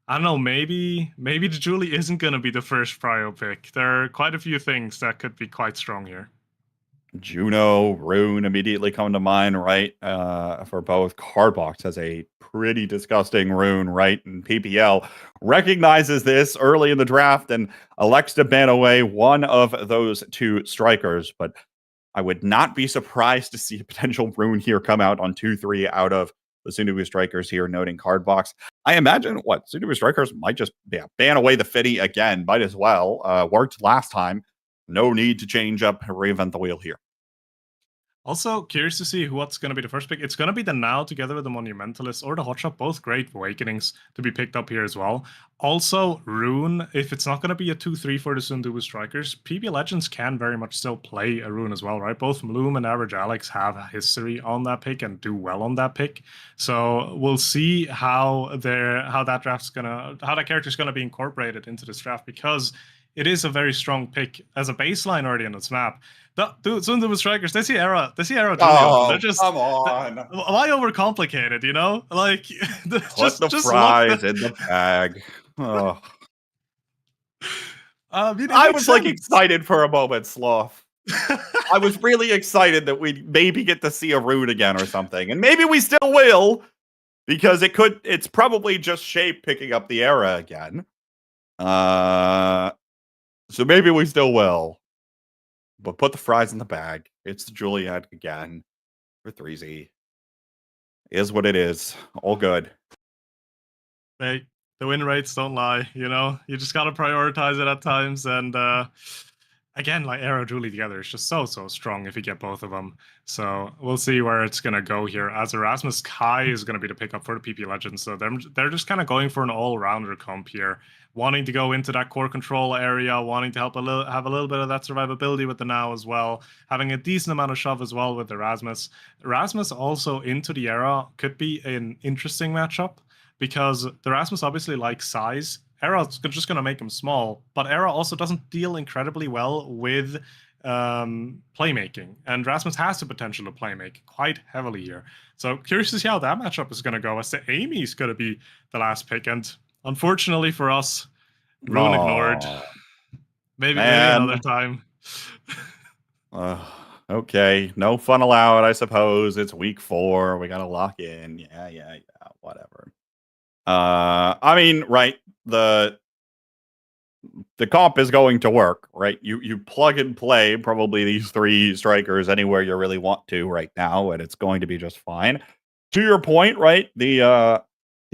I don't know, maybe the Julie isn't going to be the first prio pick. There are quite a few things that could be quite strong here. Juno, Rune immediately come to mind, right? For both. Cardbox has a pretty disgusting Rune, right? And PPL recognizes this early in the draft and elects to ban away one of those two strikers. But I would not be surprised to see a potential Rune here come out on 2-3 out of the Sundubu strikers here, noting Cardbox. I imagine Sundubu strikers might just ban away the Fitty again. Might as well. Worked last time. No need to change up, reinvent the wheel here. Also, curious to see what's going to be the first pick. It's going to be the Now together with the Monumentalist or the Hotshot, both great awakenings to be picked up here as well. Also, Rune, if it's not going to be a 2-3 for the Sundubu strikers, PB Legends can very much still play a Rune as well, right? Both Bloom and Average Alex have a history on that pick and do well on that pick. So we'll see how that character is going to be incorporated into this draft, because it is a very strong pick as a baseline already on this map. Dude, Sundubu strikers, they see Era Julie. Oh, they're just, come on. Why overcomplicate it, you know? Like, Put the fries in the bag. Oh. I was like excited for a moment, Sloth. I was really excited that we'd maybe get to see a Rune again or something. And maybe we still will, because it's probably just Shape picking up the Era again. So maybe we still will. But put the fries in the bag. It's the Juliet again for 3Z. Is what it is. All good. Hey, the win rates don't lie, you know? You just gotta prioritize it at times. And again, like Arrow Julie together is just so strong if you get both of them. So we'll see where it's gonna go here. As Erasmus, Kai is gonna be the pickup for the PP Legends. So they're just kind of going for an all-rounder comp here, wanting to go into that core control area, wanting to have a little bit of that survivability with the Now as well, having a decent amount of shove as well with Erasmus. Erasmus also into the Era could be an interesting matchup, because the Erasmus obviously likes size. Era's just going to make him small, but Era also doesn't deal incredibly well with playmaking, and Rasmus has the potential to playmake quite heavily here. So curious to see how that matchup is going to go, as the Amy is going to be the last pick, and unfortunately for us, Rune ignored. Maybe another time. Okay, no fun allowed, I suppose. It's week 4. We got to lock in. Yeah, whatever. I mean, right, the comp is going to work, right? You plug and play probably these 3 strikers anywhere you really want to right now, and it's going to be just fine. To your point, right, the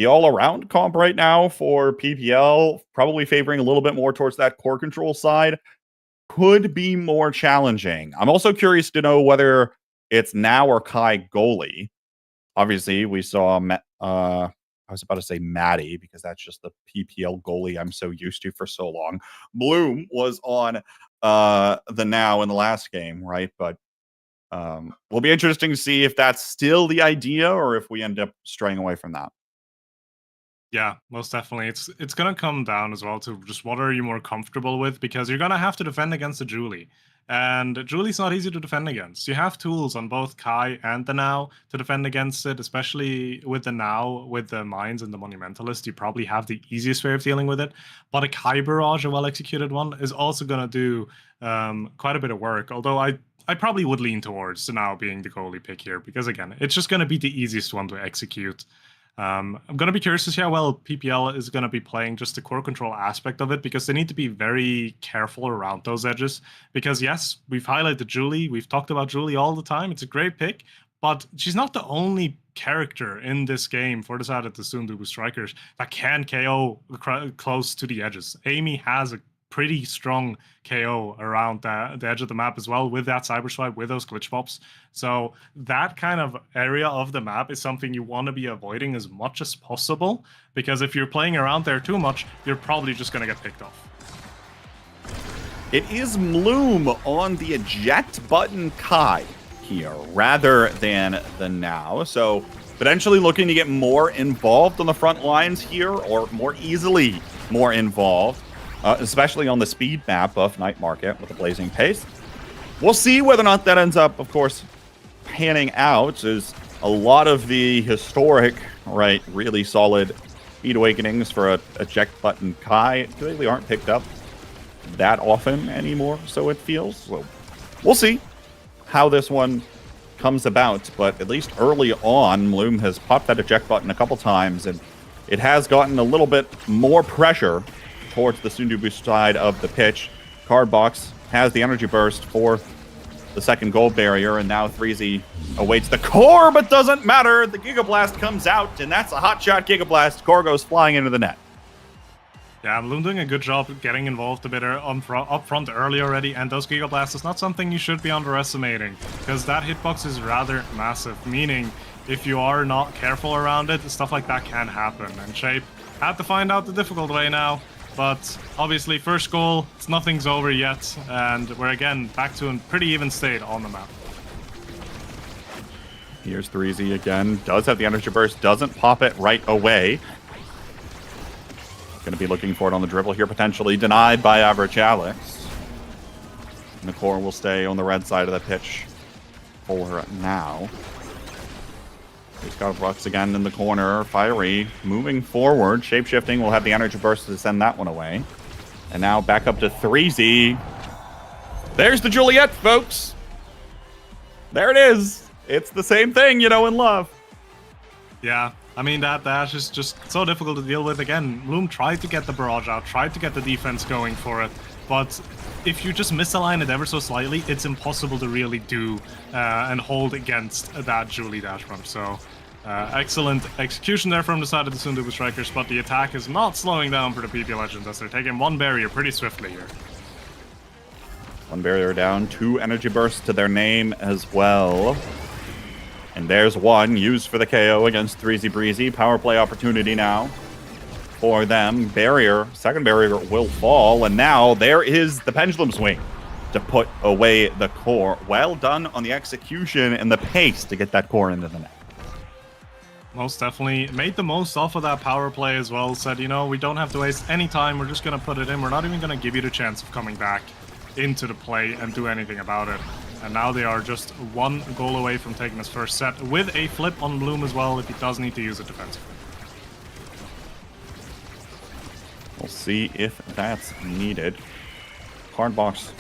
all-around comp right now for PPL, probably favoring a little bit more towards that core control side, could be more challenging. I'm also curious to know whether it's Now or Kai goalie. Obviously, we saw I was about to say Maddie, because that's just the PPL goalie I'm so used to for so long. Bloom was on the Now in the last game, right? But will be interesting to see if that's still the idea or if we end up straying away from that. Yeah, most definitely. It's going to come down as well to just what are you more comfortable with, because you're going to have to defend against the Julie. And Julie's not easy to defend against. You have tools on both Kai and the Now to defend against it, especially with the Now, with the Mines and the Monumentalist. You probably have the easiest way of dealing with it. But a Kai Barrage, a well-executed one, is also going to do quite a bit of work. Although I probably would lean towards the Now being the goalie pick here, because again, it's just going to be the easiest one to execute. I'm going to be curious to see how well PPL is going to be playing just the core control aspect of it, because they need to be very careful around those edges. Because yes, we've highlighted Julie. We've talked about Julie all the time. It's a great pick, but she's not the only character in this game for the side of the Sundubu strikers that can KO close to the edges. Amy has a pretty strong KO around the edge of the map as well, with that cyber swipe, with those glitch pops. So that kind of area of the map is something you want to be avoiding as much as possible, because if you're playing around there too much, you're probably just going to get picked off. It is Bloom on the eject button Kai here rather than the Now. So potentially looking to get more involved on the front lines here, or more easily more involved, especially on the speed map of Night Market with the blazing pace. We'll see whether or not that ends up, of course, panning out, as a lot of the historic, right, really solid Speed Awakenings for a eject button Kai clearly aren't picked up that often anymore, so it feels. So we'll see how this one comes about, but at least early on, Bloom has popped that eject button a couple times, and it has gotten a little bit more pressure towards the Sundubu side of the pitch. Cardbox has the energy burst for the second gold barrier, and now 3Z awaits the core, but doesn't matter. The Giga Blast comes out, and that's a hot shot Giga Blast. Core goes flying into the net. Yeah, Bloom doing a good job getting involved a bit up front early already, and those Giga Blasts is not something you should be underestimating, because that hitbox is rather massive, meaning if you are not careful around it, stuff like that can happen. And Shape had to find out the difficult way now, but obviously first goal, nothing's over yet, and we're again back to a pretty even state on the map. Here's 3Z again, does have the energy burst, doesn't pop it right away. Going to be looking for it on the dribble here, potentially denied by Average Alex. And the core will stay on the red side of the pitch for now. He's got Brooks again in the corner. Fiery moving forward. Shapeshifting will have the energy burst to send that one away. And now back up to 3Z. There's the Juliet, folks. There it is. It's the same thing, you know, and love. Yeah. I mean, that dash is just so difficult to deal with. Again, Bloom tried to get the barrage out, tried to get the defense going for it, but if you just misalign it ever so slightly, it's impossible to really do and hold against that Julie dash punch. So, excellent execution there from the side of the Sundubu Strikers, but the attack is not slowing down for the PP Legends as they're taking one barrier pretty swiftly here. One barrier down, 2 energy bursts to their name as well. And there's one used for the KO against 3Z Breezy. Power play opportunity now for them. Barrier, second barrier will fall. And now there is the pendulum swing to put away the core. Well done on the execution and the pace to get that core into the net. Most definitely made the most off of that power play as well. Said, you know, we don't have to waste any time. We're just going to put it in. We're not even going to give you the chance of coming back into the play and do anything about it. And now they are just one goal away from taking his first set, with a flip on Bloom as well if he does need to use it defensively. We'll see if that's needed. Cardbox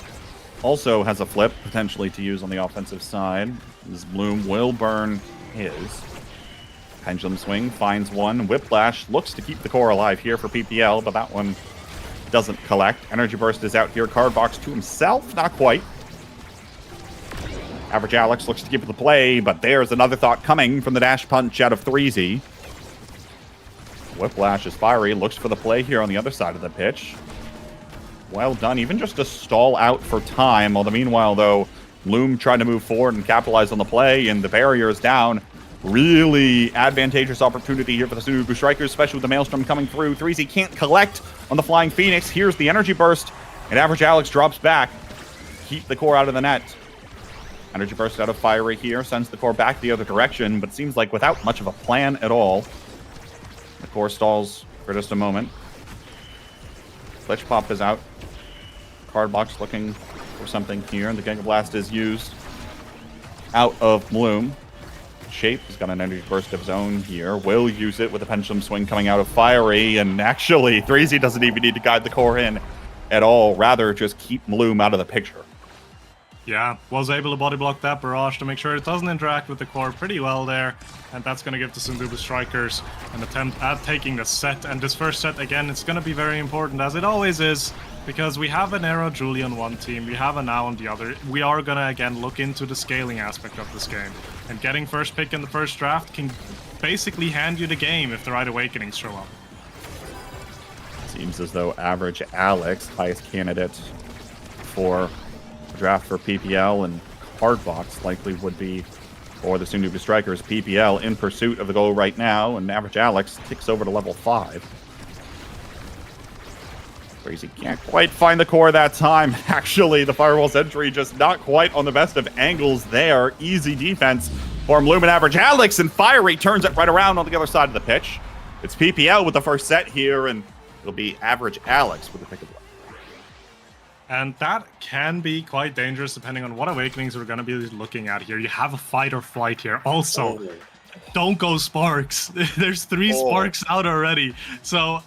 also has a flip, potentially to use on the offensive side. This Bloom will burn his. Pendulum swing finds one. Whiplash looks to keep the core alive here for PPL, but that one doesn't collect. Energy burst is out here. Cardbox to himself, not quite. Average Alex looks to keep the play, but there's another thought coming from the dash punch out of 3Z. Whiplash is fiery, looks for the play here on the other side of the pitch. Well done, even just to stall out for time. While meanwhile, though, Bloom trying to move forward and capitalize on the play, and the barrier is down. Really advantageous opportunity here for the Sundubu Strikers, especially with the Maelstrom coming through. 3Z can't collect on the Flying Phoenix. Here's the energy burst, and Average Alex drops back. Keep the core out of the net. Energy burst out of Fiery here, sends the core back the other direction, but seems like without much of a plan at all. The core stalls for just a moment. Glitch Pop is out. Cardbox looking for something here, and the Giga Blast is used out of Bloom. Shape has got an energy burst of his own here. Will use it with a pendulum swing coming out of Fiery, and actually 3Z doesn't even need to guide the core in at all, rather just keep Bloom out of the picture. Yeah, was able to body block that barrage to make sure it doesn't interact with the core pretty well there. And that's going to give the Sundubu Strikers an attempt at taking the set. And this first set, again, it's going to be very important, as it always is, because we have an Aero Julie on one team, we have a Now on the other. We are going to, again, look into the scaling aspect of this game. And getting first pick in the first draft can basically hand you the game if the right awakenings show up. Seems as though Average Alex, highest candidate for draft for PPL, and Cardbox likely would be for the Sundubu Strikers. PPL in pursuit of the goal right now, and Average Alex ticks over to level 5. Crazy can't quite find the core that time. Actually, the Firewall Sentry just not quite on the best of angles there. Easy defense for Bloom and Average Alex, and Fiery turns it right around on the other side of the pitch. It's PPL with the first set here, and it'll be Average Alex with the pick of luck. And that can be quite dangerous depending on what Awakenings we're going to be looking at here. You have a fight or flight here. Also, don't go Sparks. There's 3 Sparks out already. So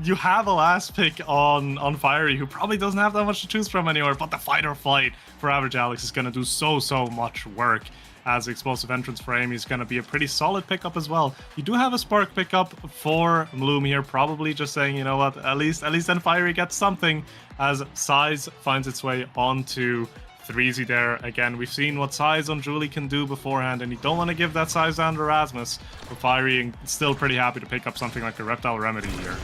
you have a last pick on Fiery, who probably doesn't have that much to choose from anymore, but the fight or flight for Average Alex is going to do so much work. As Explosive Entrance for Amy is going to be a pretty solid pickup as well. You do have a Spark pickup for Bloom here, probably just saying, you know what, at least then Fiery gets something, as Size finds its way onto 3Z there. Again, we've seen what Size on Julie can do beforehand, and you don't want to give that Size down to Erasmus, but Fiery still pretty happy to pick up something like a Reptile Remedy here.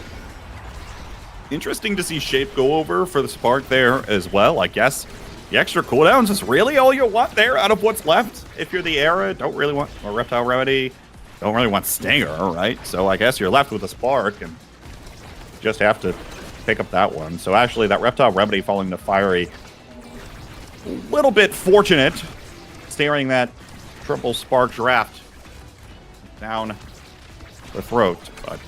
Interesting to see Shape go over for the Spark there as well, I guess. The extra cooldowns is really all you want there out of what's left. If you're the Era, don't really want a Reptile Remedy, don't really want Stinger, right? So I guess you're left with a Spark, and you just have to pick up that one. So actually, that Reptile Remedy falling to Fiery, a little bit fortunate, staring that triple Spark draft down the throat, but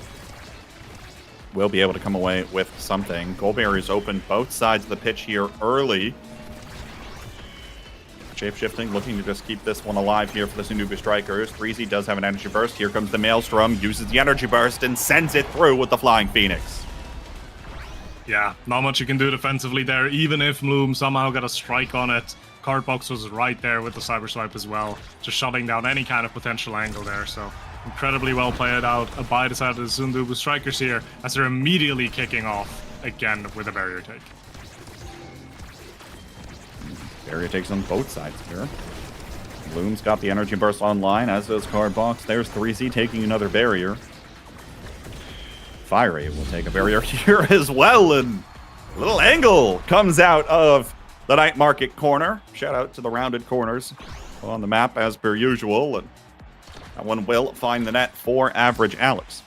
we'll be able to come away with something. Goal barriers open both sides of the pitch here early. Shapeshifting, looking to just keep this one alive here for the Sunubu Strikers. 3Z does have an energy burst. Here comes the Maelstrom, uses the energy burst, and sends it through with the Flying Phoenix. Yeah, not much you can do defensively there, even if Bloom somehow got a strike on it. Cardbox was right there with the Cyber Swipe as well, just shutting down any kind of potential angle there, so incredibly well played out by the side of the Sunubu Strikers here, as they're immediately kicking off again with a barrier take. Barrier takes on both sides here. Bloom's got the energy burst online, as does Cardbox. There's 3Z taking another barrier. Fiery will take a barrier here as well, and a little angle comes out of the Night Market corner. Shout out to the rounded corners on the map as per usual, and that one will find the net for Average Alex.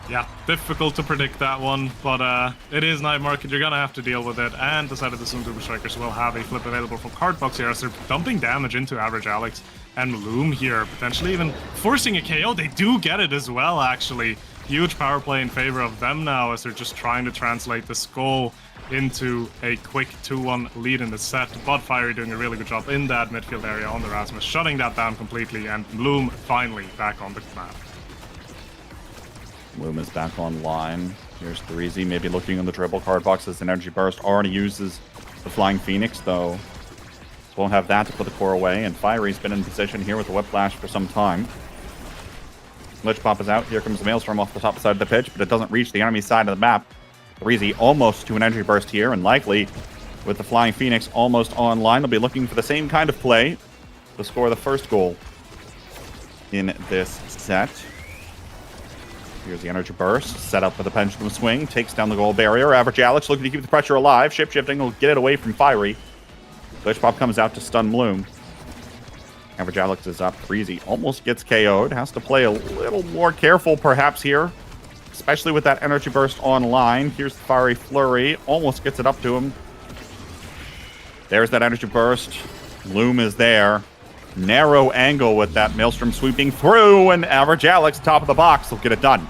Yeah, difficult to predict that one, but it is Night Market. You're going to have to deal with it, and the side of the Sunubu Strikers will have a flip available for Cardbox here, as they're dumping damage into Average Alex and Loom here, potentially even forcing a KO. They do get it as well, actually. Huge power play in favor of them now, as they're just trying to translate the Skull into a quick 2-1 lead in the set, but Fiery doing a really good job in that midfield area on the Rasmus, shutting that down completely, and Loom finally back on the map. Loom is back online. Here's 3Z, maybe looking on the triple. Cardbox as an energy burst. Already uses the Flying Phoenix, though. So won't have that to put the core away. And Fiery's been in position here with the Whiplash for some time. Lich Pop is out. Here comes the Maelstrom off the top side of the pitch, but it doesn't reach the enemy side of the map. 3Z almost to an energy burst here, and likely with the Flying Phoenix almost online, they'll be looking for the same kind of play to score the first goal in this set. Here's the energy burst, set up for the pendulum swing, takes down the goal barrier. Average Alex looking to keep the pressure alive. Shifting will get it away from Fiery. Lich Pop comes out to stun Bloom. Average Alex is up. 3Z almost gets KO'd. Has to play a little more careful perhaps here, especially with that energy burst online. Here's the Fiery Flurry. Almost gets it up to him. There's that energy burst. Bloom is there. Narrow angle with that Maelstrom sweeping through, and Average Alex, top of the box, will get it done.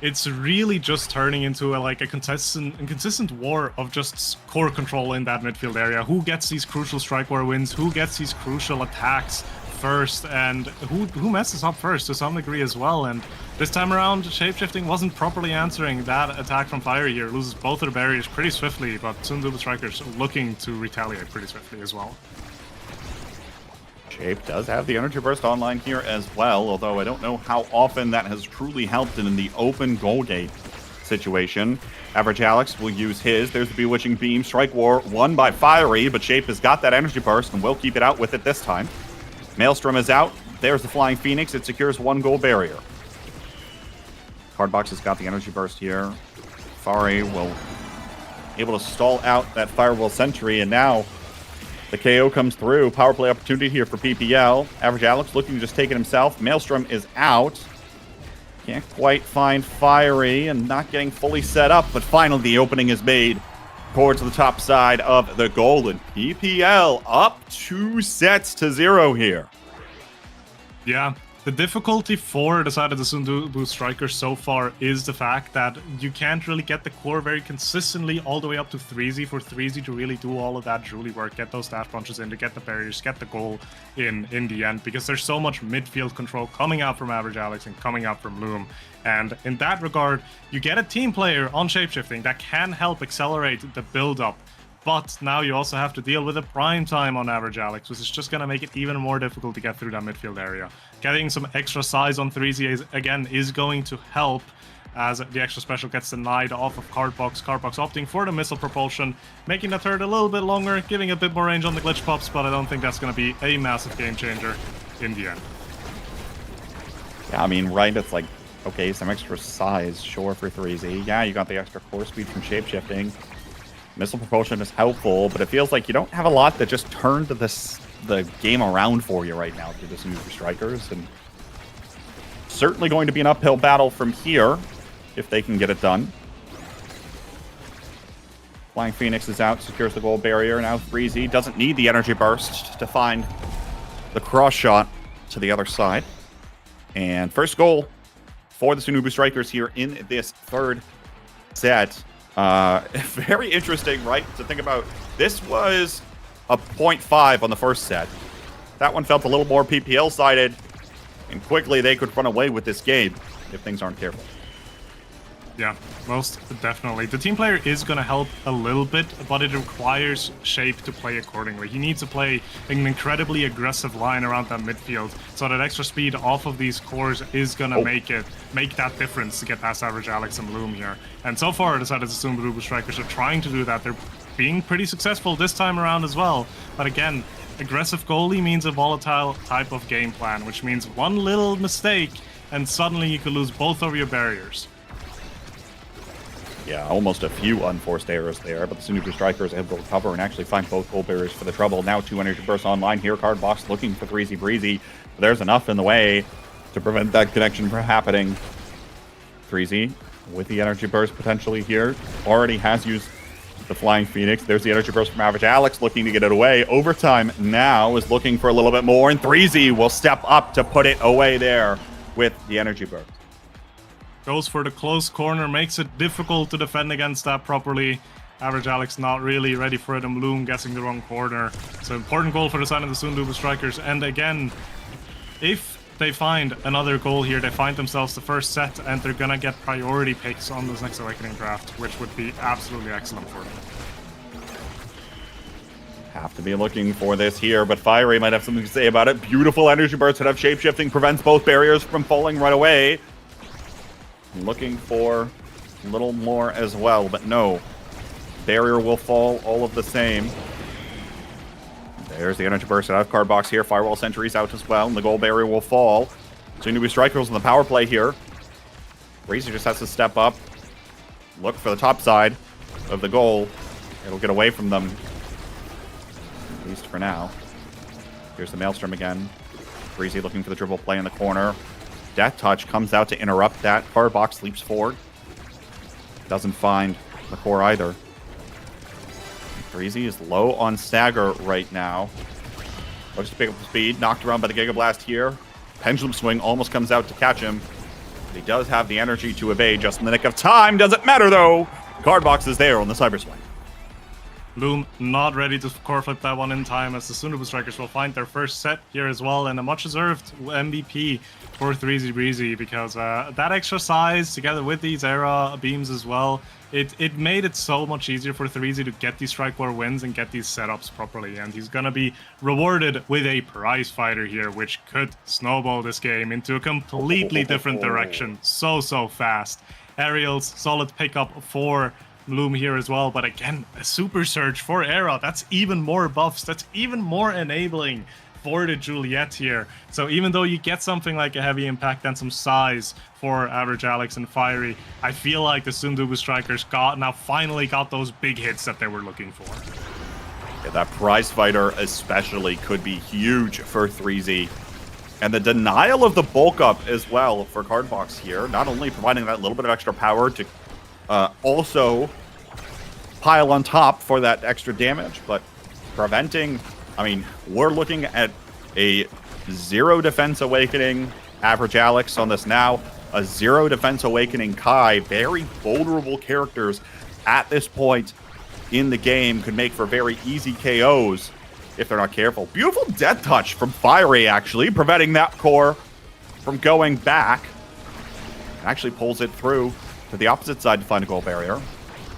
It's really just turning into a consistent war of just core control in that midfield area. Who gets these crucial strike war wins? Who gets these crucial attacks first? And who messes up first to some degree as well? And this time around, Shapeshifting wasn't properly answering that attack from Fire here. Loses both of the barriers pretty swiftly, but Sunubu Strikers looking to retaliate pretty swiftly as well. Shape does have the energy burst online here as well, although I don't know how often that has truly helped in the open goal gate situation. Average Alex will use his. There's the Bewitching Beam. Strike War won by Fiery, but Shape has got that energy burst and will keep it out with it this time. Maelstrom is out. There's the Flying Phoenix. It secures one goal barrier. Cardbox has got the energy burst here. Fiery will able to stall out that Firewall Sentry, and now the KO comes through. Power play opportunity here for PPL. Average Alex looking to just take it himself. Maelstrom is out. Can't quite find Fiery and not getting fully set up, but finally the opening is made towards the top side of the goal, and PPL up 2-0 here. Yeah, the difficulty for the side of the Sundubu Strikers so far is the fact that you can't really get the core very consistently all the way up to 3Z for 3Z to really do all of that Julie work, get those dash punches in, to get the barriers, get the goal in the end, because there's so much midfield control coming out from Average Alex and coming out from Loom. And in that regard, you get a team player on shapeshifting that can help accelerate the build-up. But now you also have to deal with a prime time on Average Alex, which is just going to make it even more difficult to get through that midfield area. Getting some extra size on 3Z again is going to help, as the extra special gets denied off of Cardbox. Cardbox opting for the missile propulsion, making the turret a little bit longer, giving a bit more range on the glitch pops, but I don't think that's going to be a massive game changer in the end. Yeah, I mean, right, it's like, okay, some extra size, sure, for 3Z. Yeah, you got the extra core speed from shapeshifting. Missile propulsion is helpful, but it feels like you don't have a lot that just turned the game around for you right now through the Sundubu Strikers, and certainly going to be an uphill battle from here if they can get it done. Flying Phoenix is out, secures the goal barrier. Now 3Z doesn't need the energy burst to find the cross shot to the other side. And first goal for the Sundubu Strikers here in this third set. Very interesting, right, to think about. This was a 0.5 on the first set. That one felt a little more PPL-sided, and quickly they could run away with this game if things aren't careful. Yeah, most definitely. The team player is going to help a little bit, but it requires Shape to play accordingly. He needs to play an incredibly aggressive line around that midfield, so that extra speed off of these cores is going to make that difference to get past Average Alex and Loom here. And so far, the side of the Sundubu Strikers are trying to do that. They're being pretty successful this time around as well. But again, aggressive goalie means a volatile type of game plan, which means one little mistake and suddenly you could lose both of your barriers. Yeah, almost a few unforced errors there, but the Sundubu Strikers able to recover and actually find both goal barriers for the trouble. Now 2 energy bursts online here. Cardbox looking for 3Z Breezy, but there's enough in the way to prevent that connection from happening. 3Z with the energy burst potentially here. Already has used the Flying Phoenix. There's the energy burst from Average Alex looking to get it away. Overtime now is looking for a little bit more, and 3Z will step up to put it away there with the energy burst. Goes for the close corner, makes it difficult to defend against that properly. Average Alex not really ready for it, and Bloom guessing the wrong corner. So important goal for the side of the Sundubu Strikers. And again, if they find another goal here, they find themselves the first set, and they're gonna get priority picks on this next Awakening draft, which would be absolutely excellent for them. Have to be looking for this here, but Fiery might have something to say about it. Beautiful energy burst that have shapeshifting, prevents both barriers from falling right away. Looking for a little more as well, but no. Barrier will fall all of the same. There's the energy burst out of Cardbox here. Firewall Sentry's out as well, and the goal barrier will fall. Sundubu Strikers on the power play here. Breezy just has to step up. Look for the top side of the goal. It'll get away from them. At least for now. Here's the Maelstrom again. Breezy looking for the dribble play in the corner. Death Touch comes out to interrupt that. Cardbox leaps forward. Doesn't find the core either. Breezy is low on stagger right now. Looks to pick up the speed. Knocked around by the Giga Blast here. Pendulum Swing almost comes out to catch him. But he does have the energy to evade just in the nick of time. Doesn't matter though. Cardbox is there on the Cyber Swing. Loom not ready to core flip that one in time, as the Sundubu Strikers will find their first set here as well, and a much-deserved MVP for 3Z Breezy, because that extra size together with these Era beams as well, it made it so much easier for 3Z to get these Strike War wins and get these setups properly, and he's gonna be rewarded with a prize fighter here, which could snowball this game into a completely different direction so fast. Aerials, solid pickup for Loom here as well, but again, a super surge for Era. That's even more buffs. That's even more enabling for the Juliet here. So even though you get something like a heavy impact and some size for Average Alex and Fiery, I feel like the Sundubu Strikers finally got those big hits that they were looking for. Yeah, that prize fighter especially could be huge for 3Z. And the denial of the bulk up as well for Cardbox here, not only providing that little bit of extra power to also pile on top for that extra damage, but preventing, I mean, we're looking at a 0 defense awakening average Alex on this now, a 0 defense awakening Kai, very vulnerable characters at this point in the game, could make for very easy KOs if they're not careful. Beautiful death touch from Fiery, actually, preventing that core from going back. Actually pulls it through to the opposite side to find a goal barrier.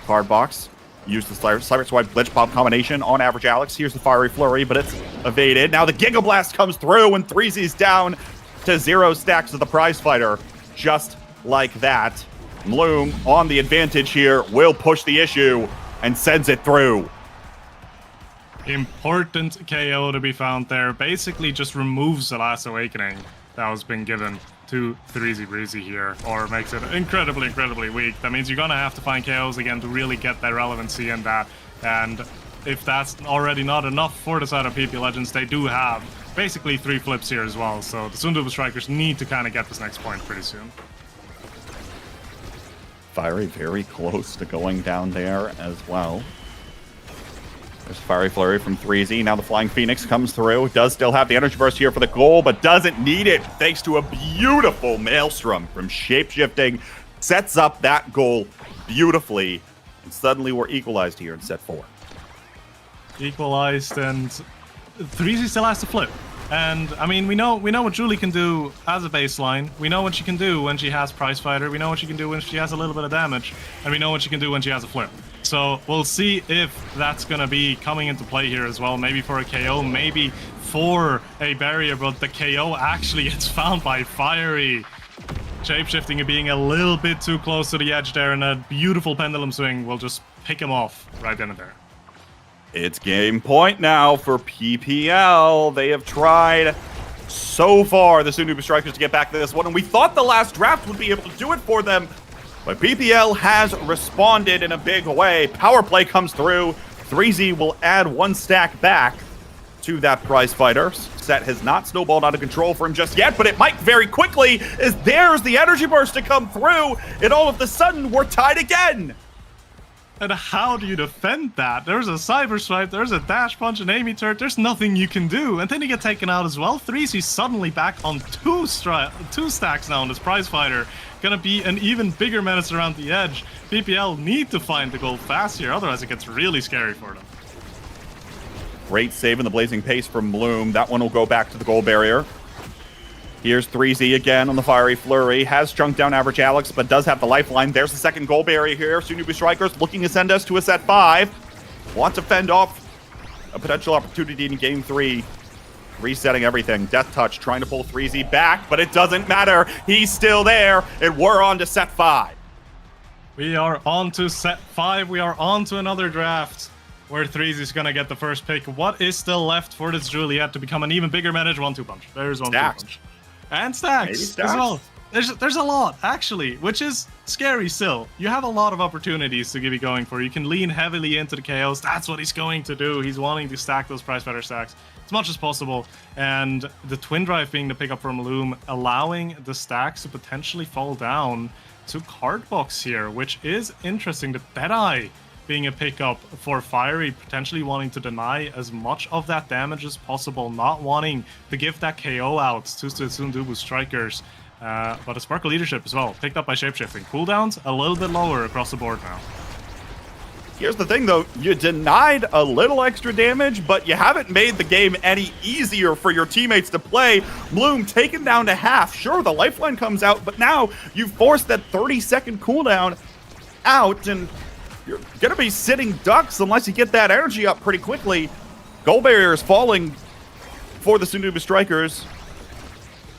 Cardbox used the Cyber Swipe Glitch Bomb combination on average Alex. Here's the Fiery Flurry, but it's evaded. Now the Giga Blast comes through and 3Z's down to 0 stacks of the prize fighter. Just like that. Bloom on the advantage here, will push the issue and sends it through. Important KO to be found there. Basically just removes the last awakening that was been given to 3Z Breezy here, or makes it incredibly, incredibly weak. That means you're gonna have to find KOs again to really get that relevancy in that. And if that's already not enough for the side of PP Legends, they do have basically 3 flips here as well. So the Sundubu Strikers need to kind of get this next point pretty soon. Fiery very close to going down there as well. There's Fiery Flurry from 3Z. Now the Flying Phoenix comes through. Does still have the Energy Burst here for the goal, but doesn't need it thanks to a beautiful Maelstrom from Shapeshifting. Sets up that goal beautifully. And suddenly we're equalized here in set 4. Equalized, and 3Z still has to flip. And I mean, we know what Julie can do as a baseline. We know what she can do when she has Prize Fighter. We know what she can do when she has a little bit of damage, and we know what she can do when she has a flip. So we'll see if that's gonna be coming into play here as well. Maybe for a KO, maybe for a barrier, but the KO actually gets found by Fiery. Shapeshifting and being a little bit too close to the edge there, and a beautiful pendulum swing will just pick him off right then and there. It's game point now for PPL. They have tried so far, the Sundubu Strikers, to get back to this one, and we thought the last draft would be able to do it for them, but PPL has responded in a big way. Power play comes through. 3Z will add 1 stack back to that prize fighter. Set has not snowballed out of control for him just yet, but it might very quickly, as there's the energy burst to come through, and all of a sudden we're tied again. And how do you defend that? There's a Cyber Swipe, there's a Dash Punch, an Amy Turret, there's nothing you can do. And then you get taken out as well. 3Z suddenly back on 2 stacks now on this prize fighter. Gonna be an even bigger menace around the edge. PPL need to find the goal fast here, otherwise it gets really scary for them. Great save in the Blazing Pace from Bloom. That one will go back to the goal barrier. Here's 3Z again on the Fiery Flurry. Has chunked down average Alex, but does have the lifeline. There's the second goal barrier here. Sundubu Strikers looking to send us to a set 5. Want to fend off a potential opportunity in game 3. Resetting everything. Death Touch trying to pull 3Z back, but it doesn't matter. He's still there, and we're on to set 5. We are on to set 5. We are on to another draft where 3Z is going to get the first pick. What is still left for this Juliet to become an even bigger manage? 1-2 punch. There's 1-2 punch. And stacks as well. There's a lot, actually, which is scary still. You have a lot of opportunities to be going for. You can lean heavily into the KOs. That's what he's going to do. He's wanting to stack those prize fighter stacks as much as possible. And the Twin Drive being the pickup from Loom, allowing the stacks to potentially fall down to Cardbox here, which is interesting. The Deadeye being a pickup for Fiery, potentially wanting to deny as much of that damage as possible, not wanting to give that KO out to the Sundubu Strikers. But a Sparkle Leadership as well, picked up by Shapeshifting. Cooldowns a little bit lower across the board now. Here's the thing, though. You denied a little extra damage, but you haven't made the game any easier for your teammates to play. Bloom taken down to half. Sure, the lifeline comes out, but now you've forced that 30-second cooldown out, and you're going to be sitting ducks unless you get that energy up pretty quickly. Goal barrier is falling for the Sundubu Strikers.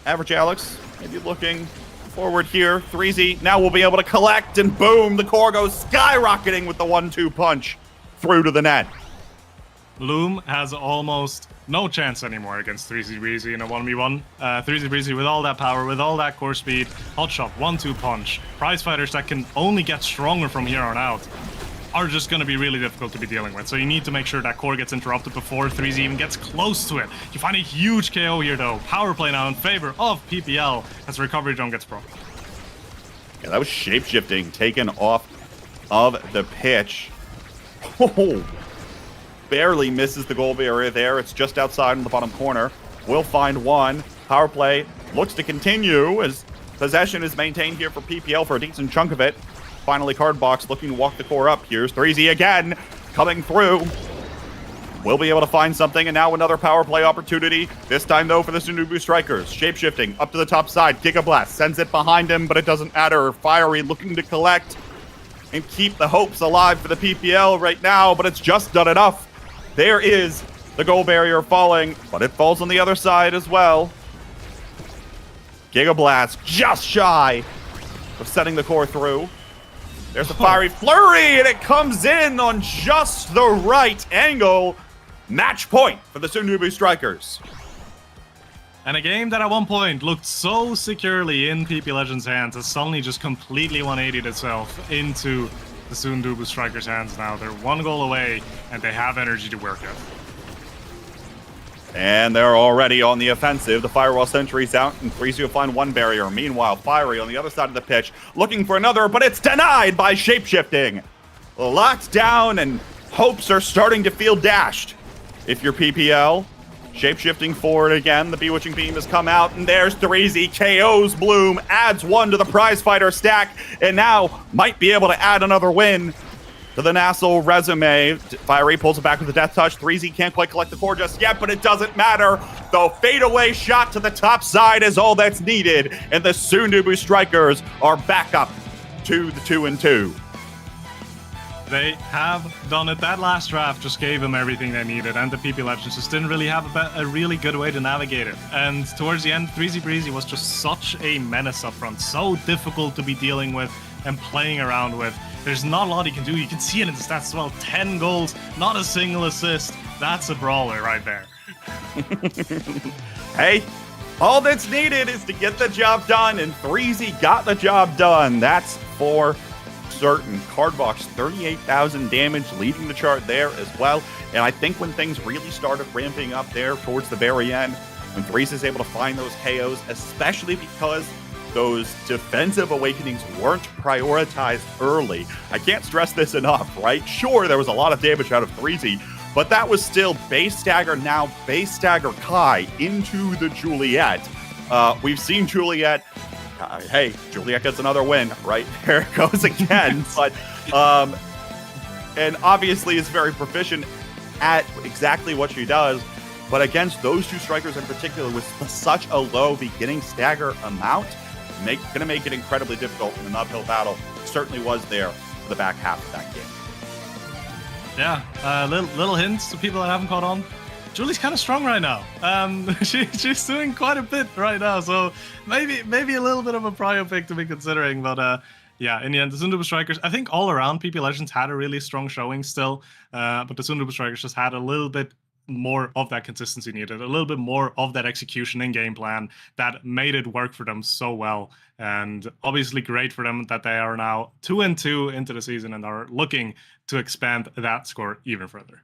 Average Alex maybe looking forward here. 3Z now will be able to collect, and boom, the core goes skyrocketing with the 1-2 punch through to the net. Loom has almost no chance anymore against 3Z Breezy in a 1v1. 3Z Breezy with all that power, with all that core speed, hot shot, 1-2 punch, prize fighters that can only get stronger from here on out. are just going to be really difficult to be dealing with. So you need to make sure that core gets interrupted before 3Z even gets close to it. You find a huge KO here though. Power play now in favor of PPL as recovery drone gets broken. Yeah, that was shapeshifting taken off of the pitch. Oh, barely misses the goal barrier there. It's just outside in the bottom corner. Will find one. Power play looks to continue as possession is maintained here for PPL for a decent chunk of it. Finally, Cardbox looking to walk the core up. Here's 3Z again, coming through. Will be able to find something, and now another power play opportunity. This time, though, for the Sundubu Strikers. Shapeshifting up to the top side. Gigablast sends it behind him, but it doesn't matter. Fiery looking to collect and keep the hopes alive for the PPL right now, but it's just done enough. There is the goal barrier falling, but it falls on the other side as well. Gigablast just shy of setting the core through. There's a fiery flurry, and it comes in on just the right angle. Match point for the Sundubu Strikers. And a game that at one point looked so securely in PP Legends' hands has suddenly just completely 180'd itself into the Sundubu Strikers' hands now. They're one goal away, and they have energy to work with. And they're already on the offensive. The Firewall Sentry's out, and 3Z will find one barrier. Meanwhile, Fiery on the other side of the pitch, looking for another, but it's denied by Shapeshifting. Locked down, and hopes are starting to feel dashed. If you're PPL, Shapeshifting forward again. The Bewitching Beam has come out, and there's 3Z. KO's Bloom, adds one to the prize fighter stack, and now might be able to add another win to the nasl resume. Fiery pulls it back with the Death Touch. 3Z can't quite collect the core just yet, but it doesn't matter. The fadeaway shot to the top side is all that's needed, and the Sundubu Strikers are back up to the 2-2. They have done it. That last draft just gave them everything they needed, and the PP Legends just didn't really have a really good way to navigate it. And towards the end, 3Z Breezy was just such a menace up front, so difficult to be dealing with and playing around with. There's not a lot he can do. You can see it in the stats as well. 10 goals, not a single assist. That's a brawler right there. Hey, all that's needed is to get the job done, and 3Z got the job done. That's for certain. Cardbox, 38,000 damage, leading the chart there as well. And I think when things really started ramping up there towards the very end, when 3Z is able to find those KOs, especially because those defensive awakenings weren't prioritized early. I can't stress this enough, right? Sure, there was a lot of damage out of 3Z, but that was still base stagger now, base stagger Kai into the Juliet. We've seen Juliet. Hey, Juliet gets another win, right? There it goes again. But, and obviously is very proficient at exactly what she does. But against those two strikers in particular, with such a low beginning stagger amount, gonna make it incredibly difficult in an uphill battle. Certainly was there for the back half of that game. Yeah, little hints to people that haven't caught on. Julie's kind of strong right now. She's doing quite a bit right now, so maybe a little bit of a prio pick to be considering. But yeah, in the end, the Sundubu Strikers, I think all around PP Legends had a really strong showing still, but the Sundubu Strikers just had a little bit more of that consistency needed, a little bit more of that execution and game plan that made it work for them so well. And obviously great for them that they are now 2-2 into the season and are looking to expand that score even further.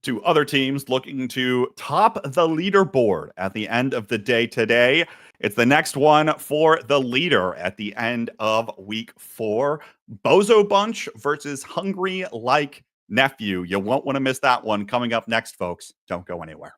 To other teams looking to top the leaderboard at the end of the day today. It's the next one for the leader at the end of week 4. Bozo Bunch versus Hungry Like Nephew. You won't want to miss that one coming up next, folks. Don't go anywhere.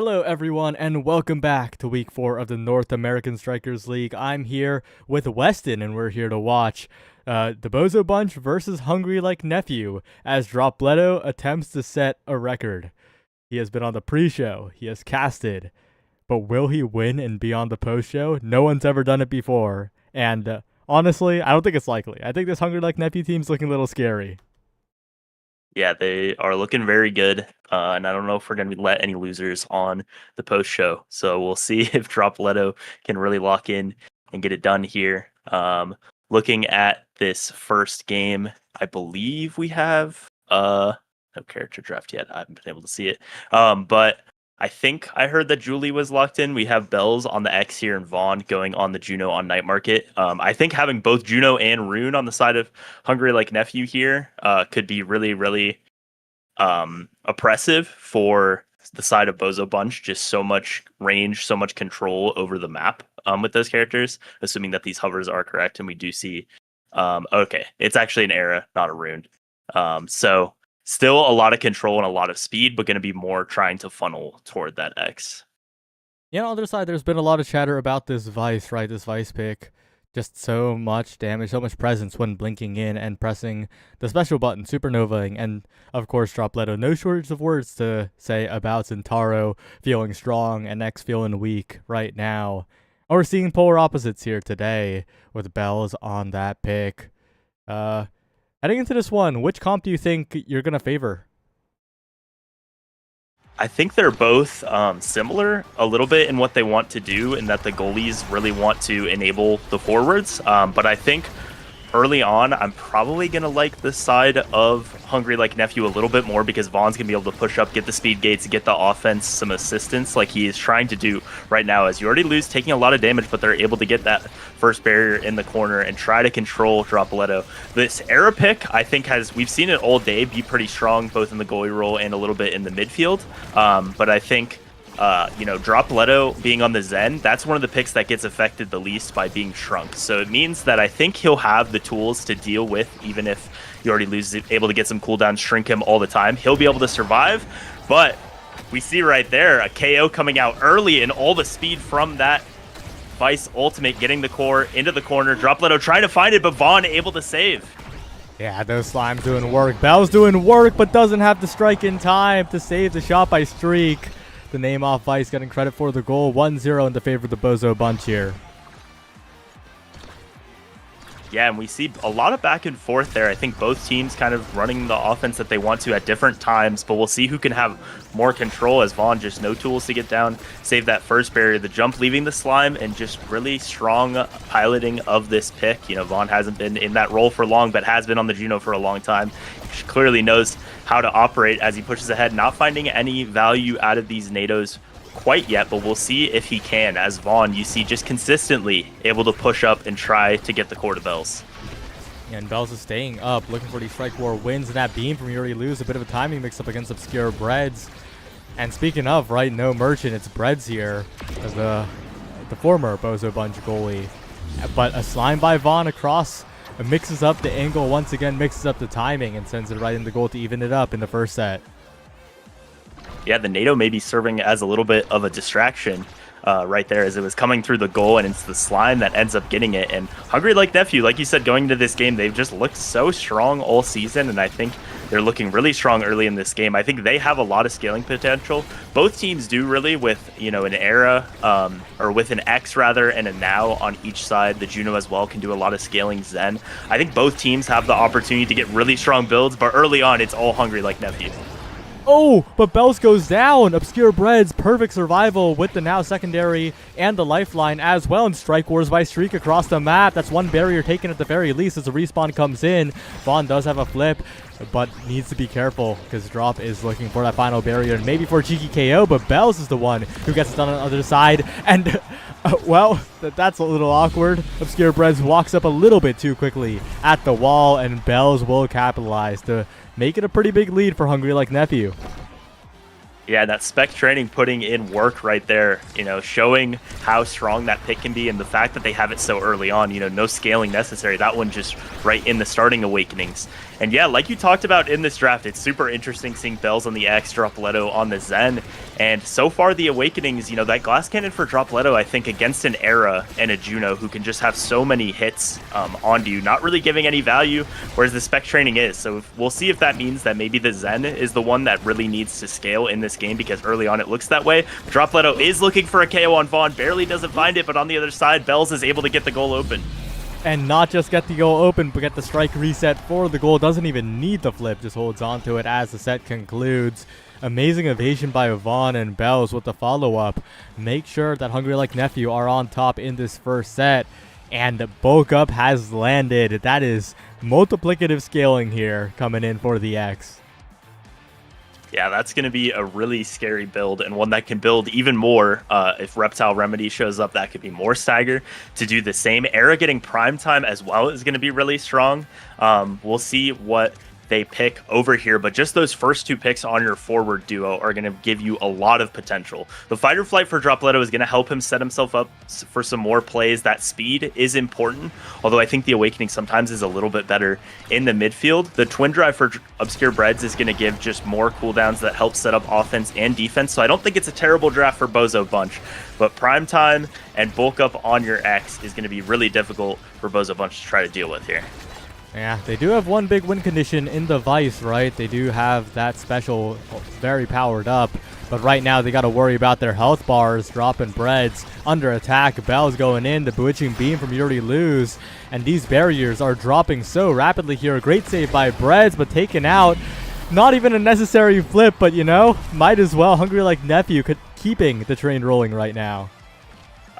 Hello everyone and welcome back to week 4 of the North American Strikers League. I'm here with Weston and we're here to watch the Bozo Bunch versus Hungry Like Nephew as Dropletto attempts to set a record. He has been on the pre-show, he has casted, but will he win and be on the post-show? No one's ever done it before, and honestly, I don't think it's likely. I think this Hungry Like Nephew team's looking a little scary. Yeah, they are looking very good, and I don't know if we're going to let any losers on the post show. So we'll see if Dropletto can really lock in and get it done here. Looking at this first game, I believe we have no character draft yet. I haven't been able to see it, but I think I heard that Julie was locked in. We have Bells on the X here and Vaughn going on the Juno on Night Market. I think having both Juno and Rune on the side of Hungry Like Nephew here could be really, really oppressive for the side of Bozo Bunch. Just so much range, so much control over the map with those characters, assuming that these hovers are correct. And we do see, okay, it's actually an Era, not a Rune. So still a lot of control and a lot of speed, but going to be more trying to funnel toward that X. Yeah, on the other side, there's been a lot of chatter about this Vice, right? This Vice pick. Just so much damage, so much presence when blinking in and pressing the special button, supernovaing, and of course Dropletto. No shortage of words to say about Zentaro feeling strong and X feeling weak right now. And we're seeing polar opposites here today with Bells on that pick. Heading into this one, which comp do you think you're going to favor? I think they're both similar a little bit in what they want to do, in that the goalies really want to enable the forwards. But I think early on, I'm probably going to like the side of Hungry Like Nephew a little bit more, because Vaughn's going to be able to push up, get the speed gates, get the offense some assistance like he is trying to do right now. As you already lose, taking a lot of damage, but they're able to get that first barrier in the corner and try to control Dropletto. This Era pick, I think, we've seen it all day be pretty strong, both in the goalie role and a little bit in the midfield. But I think Dropletto being on the Zen, that's one of the picks that gets affected the least by being shrunk. So it means that I think he'll have the tools to deal with, even if he already loses, able to get some cooldowns, shrink him all the time. He'll be able to survive, but we see right there a KO coming out early and all the speed from that Vice ultimate getting the core into the corner. Dropletto trying to find it, but Vaughn able to save. Yeah, those slimes doing work. Bell's doing work, but doesn't have the strike in time to save the shot by Streak. The name off Vice getting credit for the goal. 1-0 in the favor of the Bozo Bunch here. Yeah, and we see a lot of back and forth there. I think both teams kind of running the offense that they want to at different times, but we'll see who can have more control, as Vaughn just no tools to get down, save that first barrier, the jump leaving the slime, and just really strong piloting of this pick. You know, Vaughn hasn't been in that role for long, but has been on the Juno for a long time. He clearly knows how to operate as he pushes ahead, not finding any value out of these NATOs quite yet, but we'll see if he can, as Vaughn, you see, just consistently able to push up and try to get the core to Bells. And Bells is staying up, looking for these strike war wins, and that beam from Yuri Lose, a bit of a timing mix up against Obscure Breads. And speaking of, right, no Merchant, it's Breads here as the former Bozo Bunch goalie. But a slime by Vaughn across, mixes up the angle once again, mixes up the timing, and sends it right in the goal to even it up in the first set. Yeah, the NATO may be serving as a little bit of a distraction right there, as it was coming through the goal, and it's the slime that ends up getting it. And Hungry Like Nephew, like you said, going into this game, they've just looked so strong all season, and I think they're looking really strong early in this game. I think they have a lot of scaling potential. Both teams do really, with, you know, an Era, or with an X rather, and a Now on each side. The Juno as well can do a lot of scaling Zen. I think both teams have the opportunity to get really strong builds, but early on, it's all Hungry Like Nephew. Oh, but Bells goes down. Obscure Breads, perfect survival with the Now secondary and the lifeline as well. And Strike Wars by Streak across the map. That's one barrier taken at the very least as the respawn comes in. Vaughn does have a flip, but needs to be careful because Drop is looking for that final barrier and maybe for a cheeky KO, but Bells is the one who gets it done on the other side. And, well, that's a little awkward. Obscure Breads walks up a little bit too quickly at the wall, and Bells will capitalize to make it a pretty big lead for Hungry Like Nephew. Yeah, that spec training putting in work right there, you know, showing how strong that pick can be, and the fact that they have it so early on, you know, no scaling necessary. That one just right in the starting awakenings. And yeah, like you talked about in this draft, it's super interesting seeing Bells on the X, Dropletto on the Zen. And so far, the Awakenings, that Glass Cannon for Dropletto, I think, against an Era and a Juno who can just have so many hits onto you, not really giving any value, whereas the Spec Training is. So we'll see if that means that maybe the Zen is the one that really needs to scale in this game, because early on it looks that way. Dropletto is looking for a KO on Vaughn, barely doesn't find it, but on the other side, Bells is able to get the goal open. And not just get the goal open, but get the strike reset for the goal. Doesn't even need the flip, just holds on to it as the set concludes. Amazing evasion by Vaughn, and Bells with the follow-up. Make sure that Hungry Like Nephew are on top in this first set. And bulk up has landed. That is multiplicative scaling here coming in for the X. Yeah, that's going to be a really scary build, and one that can build even more. If Reptile Remedy shows up, that could be more stagger to do the same. Era getting prime time as well is going to be really strong. We'll see what they pick over here, but just those first two picks on your forward duo are going to give you a lot of potential. The Fight or Flight for Dropletto is going to help him set himself up for some more plays. That speed is important, although I think the Awakening sometimes is a little bit better in the midfield. The Twin Drive for Obscure Breads is going to give just more cooldowns that help set up offense and defense, so I don't think it's a terrible draft for Bozo Bunch, but Prime Time and bulk up on your X is going to be really difficult for Bozo Bunch to try to deal with here. Yeah, they do have one big win condition in the Vice, right? They do have that special very powered up, but right now they got to worry about their health bars dropping breads. Under attack, Bell's going in, the bewitching beam from Yuri Luz, and these barriers are dropping so rapidly here. A great save by Breads, but taken out. Not even a necessary flip, but might as well. Hungry Like Nephew keeping the train rolling right now.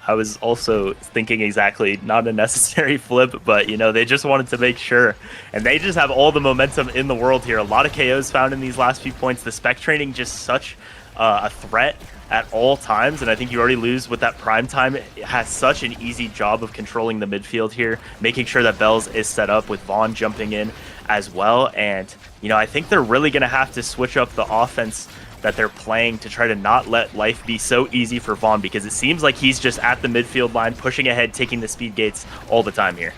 I was also thinking exactly, not a necessary flip, but they just wanted to make sure, and they just have all the momentum in the world here. A lot of KOs found in these last few points. The Spec Training just such a threat at all times, and I think you already lose with that prime time. It has such an easy job of controlling the midfield here, making sure that Bells is set up with Vaughn jumping in as well. And I think they're really going to have to switch up the offense that they're playing to try to not let life be so easy for Vaughn, because it seems like he's just at the midfield line, pushing ahead, taking the speed gates all the time here.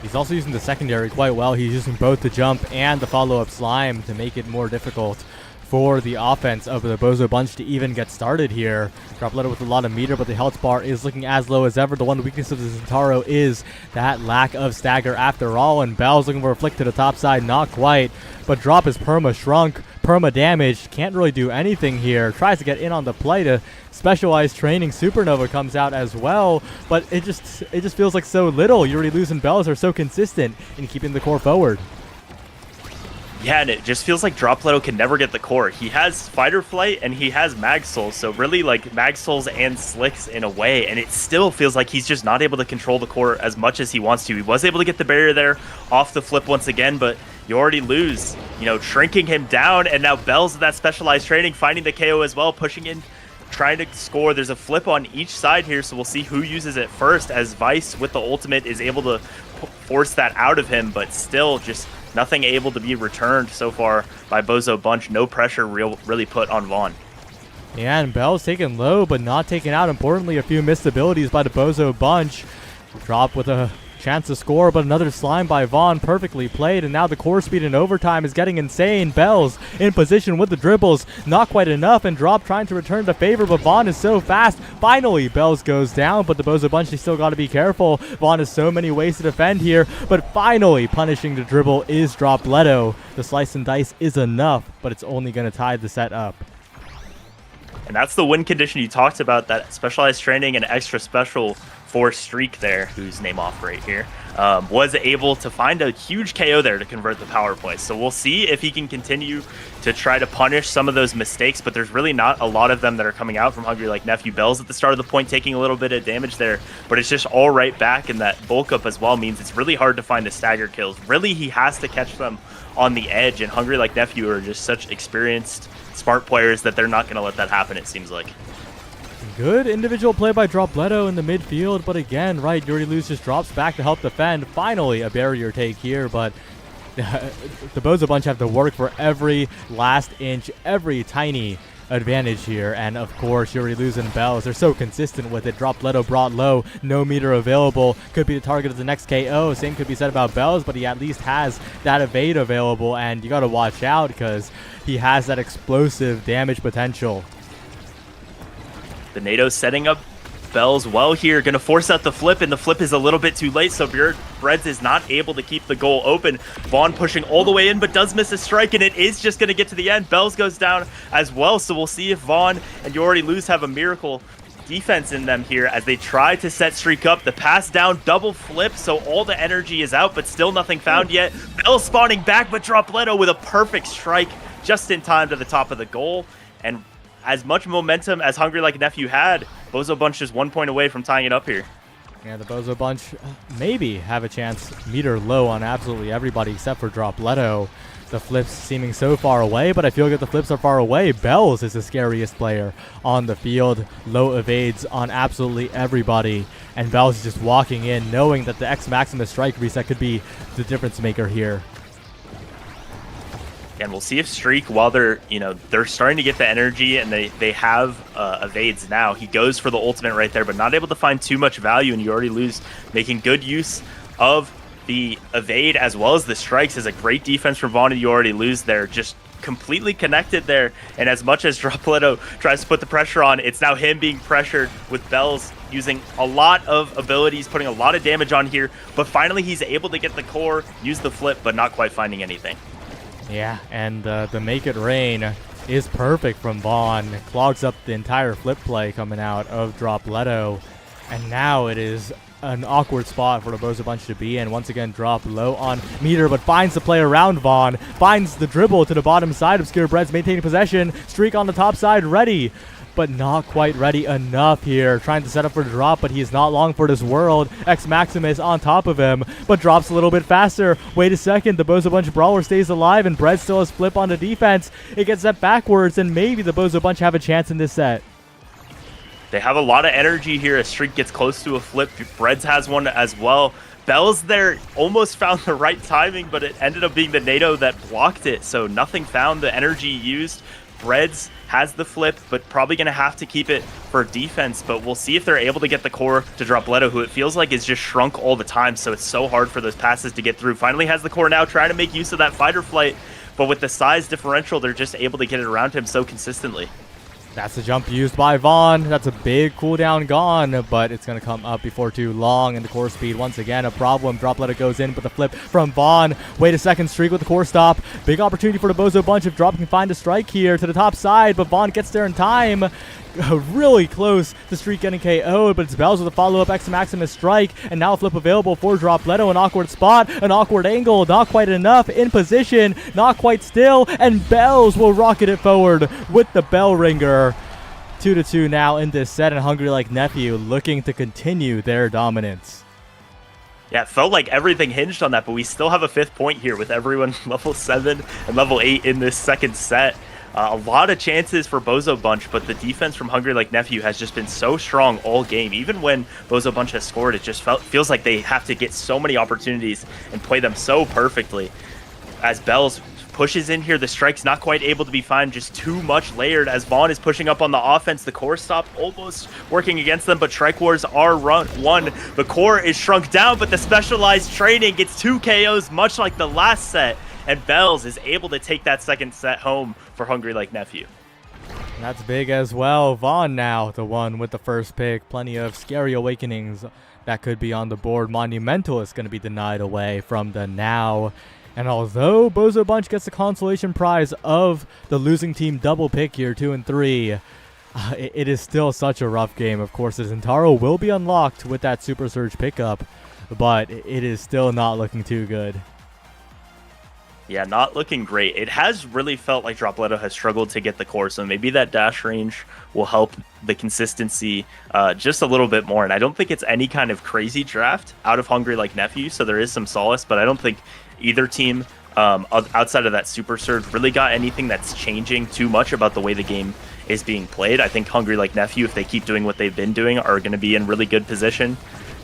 He's also using the secondary quite well. He's using both the jump and the follow-up slime to make it more difficult for the offense of the Bozo Bunch to even get started here. Dropletto with a lot of meter, but the health bar is looking as low as ever. The one weakness of the Zentaro is that lack of stagger after all, and Bell's looking for a flick to the top side, not quite, but drop is perma shrunk, perma damaged, can't really do anything here. Tries to get in on the play to Specialized Training. Supernova comes out as well, but it just feels like so little. Yuri Luz and Bells are so consistent in keeping the core forward. Yeah, and it just feels like Dropletto can never get the core. He has Fight or Flight and he has Mag Souls, so really like Mag Souls and Slicks in a way, and it still feels like he's just not able to control the core as much as he wants to. He was able to get the barrier there off the flip once again, but you already lose, shrinking him down, and now Bells with that Specialized Training, finding the KO as well, pushing in, trying to score. There's a flip on each side here, so we'll see who uses it first, as Vice with the ultimate is able to force that out of him, but still just nothing able to be returned so far by Bozo Bunch. No pressure really put on Vaughn. Yeah, and Bell's taken low, but not taken out. Importantly, a few missed abilities by the Bozo Bunch. Drop with a chance to score, but another slime by Vaughn, perfectly played, and now the core speed in overtime is getting insane. Bells in position with the dribbles, not quite enough, and Drop trying to return the favor, but Vaughn is so fast. Finally, Bells goes down, but the Bozo Bunch, they still got to be careful. Vaughn has so many ways to defend here, but finally punishing the dribble is Dropletto. The slice and dice is enough, but it's only going to tie the set up. And that's the win condition you talked about, that Specialized Training and extra special for Streak there, whose name off right here, was able to find a huge KO there to convert the power play. So we'll see if he can continue to try to punish some of those mistakes, but there's really not a lot of them that are coming out from Hungry Like Nephew. Bells at the start of the point taking a little bit of damage there, but it's just all right back, and that bulk up as well means it's really hard to find the stagger kills. Really, he has to catch them on the edge, and Hungry Like Nephew are just such experienced, smart players that they're not going to let that happen, it seems like. Good individual play by Dropletto in the midfield, but again, right, Yuri Luz just drops back to help defend. Finally, a barrier take here, but the Bozo Bunch have to work for every last inch, every tiny advantage here, and of course, Yuri Luz and Bells, they're so consistent with it. Dropletto brought low, no meter available, could be the target of the next KO. Same could be said about Bells, but he at least has that evade available, and you gotta watch out because he has that explosive damage potential. The NATO setting up Bells well here, gonna force out the flip, and the flip is a little bit too late, so Breads is not able to keep the goal open. Vaughn pushing all the way in, but does miss a strike, and it is just gonna get to the end. Bells goes down as well, so we'll see if Vaughn and You Already Lose have a miracle defense in them here as they try to set Streak up. The pass down, double flip, so all the energy is out, but still nothing found yet. Bells spawning back, but Dropletto with a perfect strike just in time to the top of the goal. And as much momentum as Hungry Like Nephew had, Bozo Bunch is 1 point away from tying it up here. Yeah, the Bozo Bunch maybe have a chance meter low on absolutely everybody except for Dropletto. The flips seeming so far away, but I feel like if the flips are far away, Bells is the scariest player on the field. Low evades on absolutely everybody, and Bells is just walking in knowing that the X Maximus strike reset could be the difference maker here. And we'll see if Streak, while they're starting to get the energy and they have evades now, he goes for the ultimate right there, but not able to find too much value, and You Already Lose making good use of the evade as well as the strikes. Is a great defense from Vaughn and You Already Lose there, just completely connected there. And as much as Dropletto tries to put the pressure on, it's now him being pressured with Bells using a lot of abilities, putting a lot of damage on here, but finally he's able to get the core, use the flip, but not quite finding anything. Yeah, and the Make It Rain is perfect from Vaughn. Clogs up the entire flip play coming out of Dropletto. And now it is an awkward spot for the Bozo Bunch to be in. Once again, drop low on meter, but finds the play around Vaughn. Finds the dribble to the bottom side. Obscure Breads maintaining possession. Streak on the top side, ready, but not quite ready enough here. Trying to set up for the drop, but he is not long for this world. X Maximus on top of him, but drops a little bit faster. Wait a second, the Bozo Bunch brawler stays alive, and Bread still has flip on the defense. It gets set backwards, and maybe the Bozo Bunch have a chance in this set. They have a lot of energy here as Streak gets close to a flip. Breads has one as well. Bells there almost found the right timing, but it ended up being the NATO that blocked it, so nothing found the energy used. Breads has the flip, but probably going to have to keep it for defense, but we'll see if they're able to get the core to Dropletto, who it feels like is just shrunk all the time, so it's so hard for those passes to get through. Finally has the core now, trying to make use of that fighter flight, but with the size differential, they're just able to get it around him so consistently. That's the jump used by Vaughn. That's a big cooldown gone, but it's going to come up before too long. And the core speed, once again, a problem. Dropletto goes in, but the flip from Vaughn. Wait a second, Streak with the core stop. Big opportunity for the Bozo Bunch if Drop can find a strike here to the top side, but Vaughn gets there in time. Really close to Streak getting KO'd, but it's Bells with a follow-up X Maximus strike, and now a flip available for Dropletto. An awkward spot, an awkward angle, not quite enough, in position, not quite still, and Bells will rocket it forward with the bell ringer. 2-2 now in this set, and Hungry Like Nephew looking to continue their dominance. Yeah, it felt like everything hinged on that, but we still have a 5th point here with everyone level 7 and level 8 in this second set. A lot of chances for Bozo Bunch, but the defense from Hungry Like Nephew has just been so strong all game. Even when Bozo Bunch has scored, it just feels like they have to get so many opportunities and play them so perfectly. As Bells pushes in here, the strike's not quite able to be found, just too much layered as Vaughn is pushing up on the offense. The core stop almost working against them, but Strike Wars are won. The core is shrunk down, but the specialized training gets 2 KOs, much like the last set. And Bells is able to take that second set home for Hungry Like Nephew. That's big as well. Vaughn now the one with the first pick. Plenty of scary awakenings that could be on the board. Monumental is going to be denied away from the now. And although Bozo Bunch gets the consolation prize of the losing team double pick here, 2 and 3, it is still such a rough game. Of course, Zentaro will be unlocked with that Super Surge pickup, but it is still not looking too good. Yeah, not looking great. It has really felt like Dropletto has struggled to get the core, so maybe that dash range will help the consistency just a little bit more. And I don't think it's any kind of crazy draft out of Hungry Like Nephew, so there is some solace, but I don't think either team outside of that Super Surge really got anything that's changing too much about the way the game is being played. I think Hungry Like Nephew, if they keep doing what they've been doing, are going to be in really good position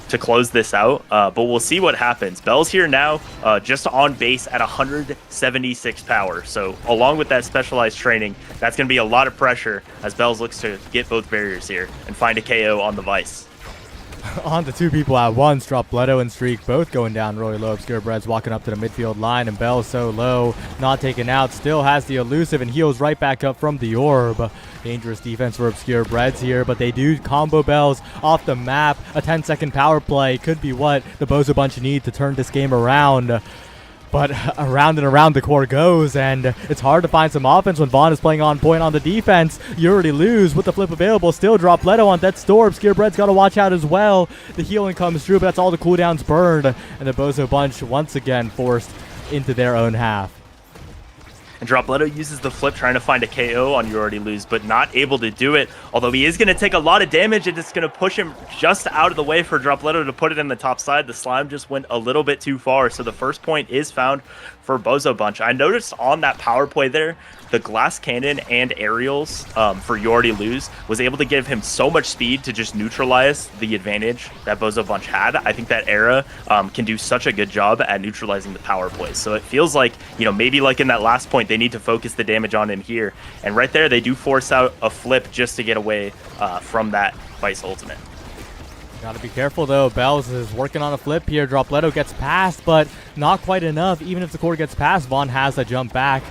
to close this out, but we'll see what happens. Bell's here now, just on base at 176 power, so along with that specialized training, that's going to be a lot of pressure as Bells looks to get both barriers here and find a KO on the Vice. On to two people at once. Dropletto and Streak both going down really low. Obscure Breads walking up to the midfield line, and Bell so low, not taken out. Still has the elusive and heals right back up from the orb. Dangerous defense for Obscure Breads here, but they do combo Bells off the map. A 10-second power play could be what the Bozo Bunch need to turn this game around. But around and around the core goes, and it's hard to find some offense when Vaughn is playing on point on the defense. You already lose with the flip available. Still Dropletto on Death's Door. Obscure Bread's got to watch out as well. The healing comes through, but that's all the cooldowns burned. And the Bozo Bunch once again forced into their own half. And Dropletto uses the flip trying to find a KO on You Already Lose, but not able to do it. Although he is going to take a lot of damage, and it's going to push him just out of the way for Dropletto to put it in the top side. The slime just went a little bit too far, so the first point is found for Bozo Bunch. I noticed on that power play there, the glass cannon and aerials for You Already Lose was able to give him so much speed to just neutralize the advantage that Bozo Bunch had. I think that Era can do such a good job at neutralizing the power plays. So it feels like, you know, maybe like in that last point, they need to focus the damage on him here. And right there, they do force out a flip just to get away from that Vice ultimate. Gotta be careful though. Bells is working on a flip here. Dropletto gets past, but not quite enough. Even if the core gets past, Vaughn has a jump back.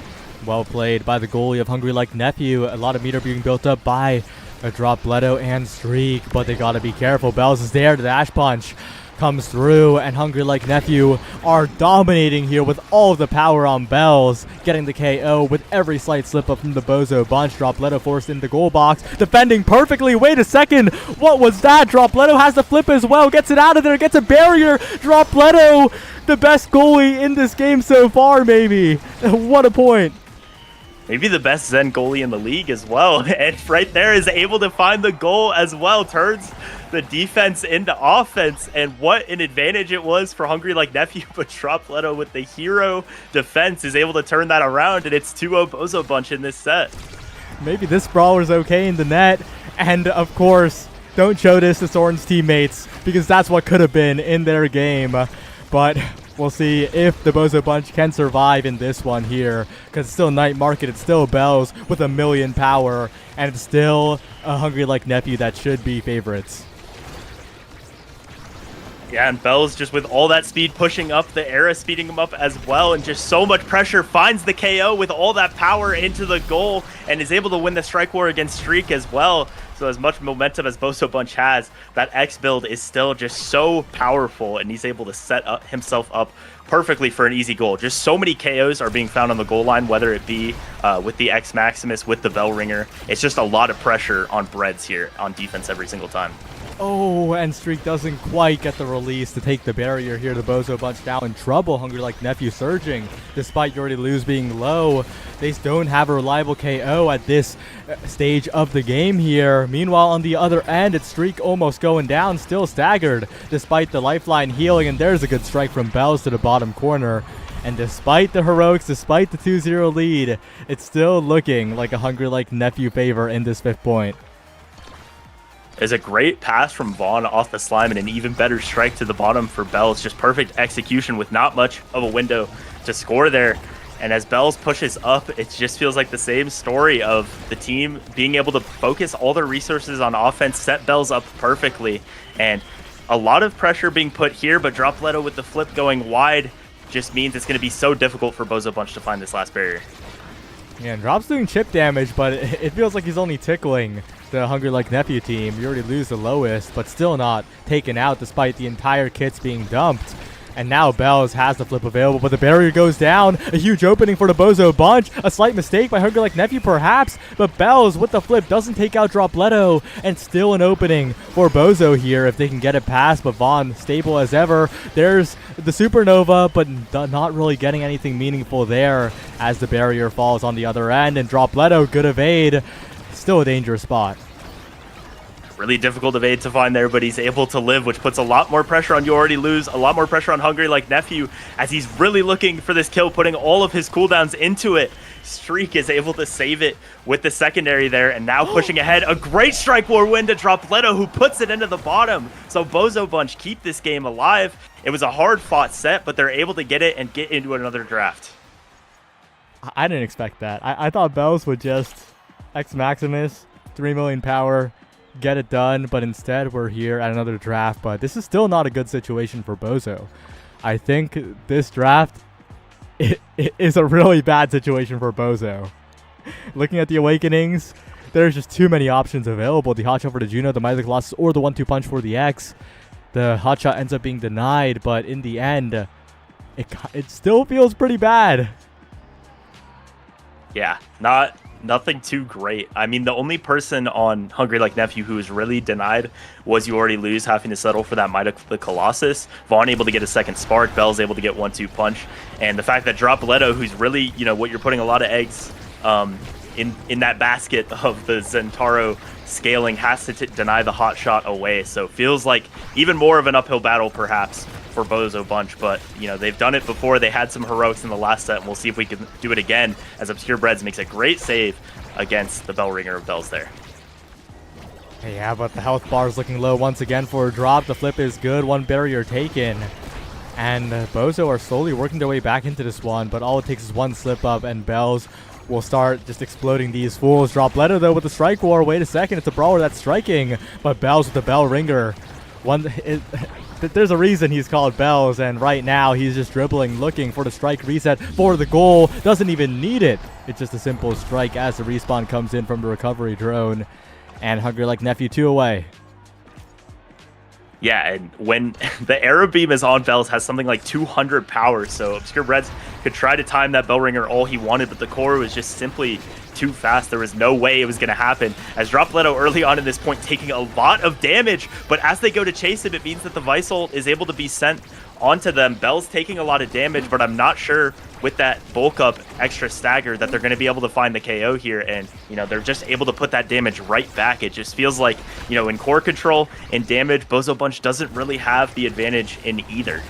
Well played by the goalie of Hungry Like Nephew. A lot of meter being built up by a Dropletto and Streak, but they gotta be careful. Bells is there. The dash punch comes through, and Hungry Like Nephew are dominating here with all of the power on Bells, getting the KO with every slight slip up from the Bozo Bunch. Dropletto forced into the goal box, defending perfectly. Wait a second, what was that? Dropletto has the flip as well, gets it out of there, gets a barrier. Dropletto, the best goalie in this game so far, maybe. What a point. Maybe the best Zen goalie in the league as well. And right there is able to find the goal as well. Turns the defense into offense. And what an advantage it was for Hungry Like Nephew. But Dropletto with the hero defense is able to turn that around. And it's 2-0 Bozo Bunch in this set. Maybe this brawler's okay in the net. And of course, don't show this to Soren's teammates, because that's what could have been in their game. But we'll see if the Bozo Bunch can survive in this one here, because it's still Night Market, it's still Bells with 1,000,000 power, and it's still a Hungry Like Nephew that should be favorites. Yeah, and Bells just with all that speed pushing up, the Era speeding him up as well, and just so much pressure, finds the KO with all that power into the goal, and is able to win the strike war against Streak as well. So as much momentum as Bozo Bunch has, that X build is still just so powerful, and he's able to set up himself up perfectly for an easy goal. Just so many KOs are being found on the goal line, whether it be with the X Maximus, with the Bell Ringer. It's just a lot of pressure on Breads here on defense every single time. Oh, and Streak doesn't quite get the release to take the barrier here. The Bozo Bunch now in trouble. Hungry Like Nephew surging. Despite You Already Lose being low, they don't have a reliable KO at this stage of the game here. Meanwhile, on the other end, it's Streak almost going down, still staggered, despite the lifeline healing, and there's a good strike from Bells to the bottom corner. And despite the heroics, despite the 2-0 lead, it's still looking like a Hungry Like Nephew favor in this 5th point. There's a great pass from Vaughn off the slime and an even better strike to the bottom for Bells. Just perfect execution with not much of a window to score there. And as Bells pushes up, it just feels like the same story of the team being able to focus all their resources on offense, set Bells up perfectly. And a lot of pressure being put here, but Dropletto with the flip going wide just means it's going to be so difficult for Bozo Bunch to find this last barrier. Yeah, and Drop's doing chip damage, but it feels like he's only tickling the Hungry Like Nephew team. You already lose the lowest, but still not taken out despite the entire kits being dumped. And now Bells has the flip available, but the barrier goes down. A huge opening for the Bozo Bunch. A slight mistake by Hungry Like Nephew perhaps, but Bells with the flip doesn't take out Dropletto, and still an opening for Bozo here if they can get it past. But Vaughn stable as ever. There's the Supernova, but not really getting anything meaningful there as the barrier falls on the other end. And Dropletto, good evade. Still a dangerous spot. Really difficult evade to find there, but he's able to live, which puts a lot more pressure on You Already Lose, a lot more pressure on Hungry Like Nephew, as he's really looking for this kill, putting all of his cooldowns into it. Streak is able to save it with the secondary there, and now pushing ahead. A great strike war win to Dropletto, who puts it into the bottom. So Bozo Bunch keep this game alive. It was a hard-fought set, but they're able to get it and get into another draft. I didn't expect that. I thought Bells would just X Maximus, 3,000,000 power, get it done, but instead we're here at another draft. But this is still not a good situation for Bozo. I think this draft is a really bad situation for Bozo. Looking at the Awakenings, there's just too many options available. The hotshot for the Juno, the Might of the Colossus, or the 1-2 punch for the X. The hotshot ends up being denied, but in the end, it still feels pretty bad. Yeah, nothing too great. I mean, the only person on Hungry Like Nephew who was really denied was You Already Lose, having to settle for that Might of the Colossus. Vaughn able to get a second spark. Bell's able to get 1-2 punch. And the fact that Dropletto, who's really, what you're putting a lot of eggs in that basket of the Zentaro scaling, has to deny the hot shot away. So feels like even more of an uphill battle perhaps for Bozo Bunch, but they've done it before. They had some heroics in the last set, and we'll see if we can do it again as Obscure Breads makes a great save against the Bell Ringer of Bells there. Yeah, but the health bar is looking low once again for a drop. The flip is good, one barrier taken. And Bozo are slowly working their way back into this one, but all it takes is one slip up and Bells will start just exploding these fools. Dropletto though with the strike war. Wait a second, it's a brawler that's striking, but Bells with the Bell Ringer. There's a reason he's called Bells, and right now he's just dribbling, looking for the strike reset for the goal. Doesn't even need it. It's just a simple strike as the respawn comes in from the recovery drone. And Hungry Like Nephew 2 away. Yeah, and when the Arrow Beam is on Bells, has something like 200 power, so Obscure Breads could try to time that Bell Ringer all he wanted, but the core was just simply too fast. There was no way it was going to happen, as Dropletto early on in this point taking a lot of damage, but as they go to chase him, it means that the Vice Ult is able to be sent onto them. Bell's taking a lot of damage, but I'm not sure with that bulk up extra stagger that they're going to be able to find the KO here, and they're just able to put that damage right back. It just feels like in core control and damage, Bozo Bunch doesn't really have the advantage in either.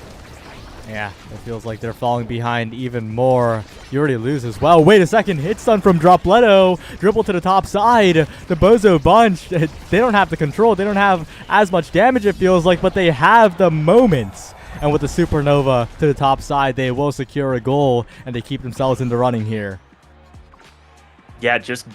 Yeah, it feels like they're falling behind even more. You already lose as well. Wait a second, hit stun from Dropletto. Dribble to the top side. The Bozo Bunch, they don't have the control. They don't have as much damage, it feels like, but they have the moments. And with the Supernova to the top side, they will secure a goal, and they keep themselves in the running here. Yeah, just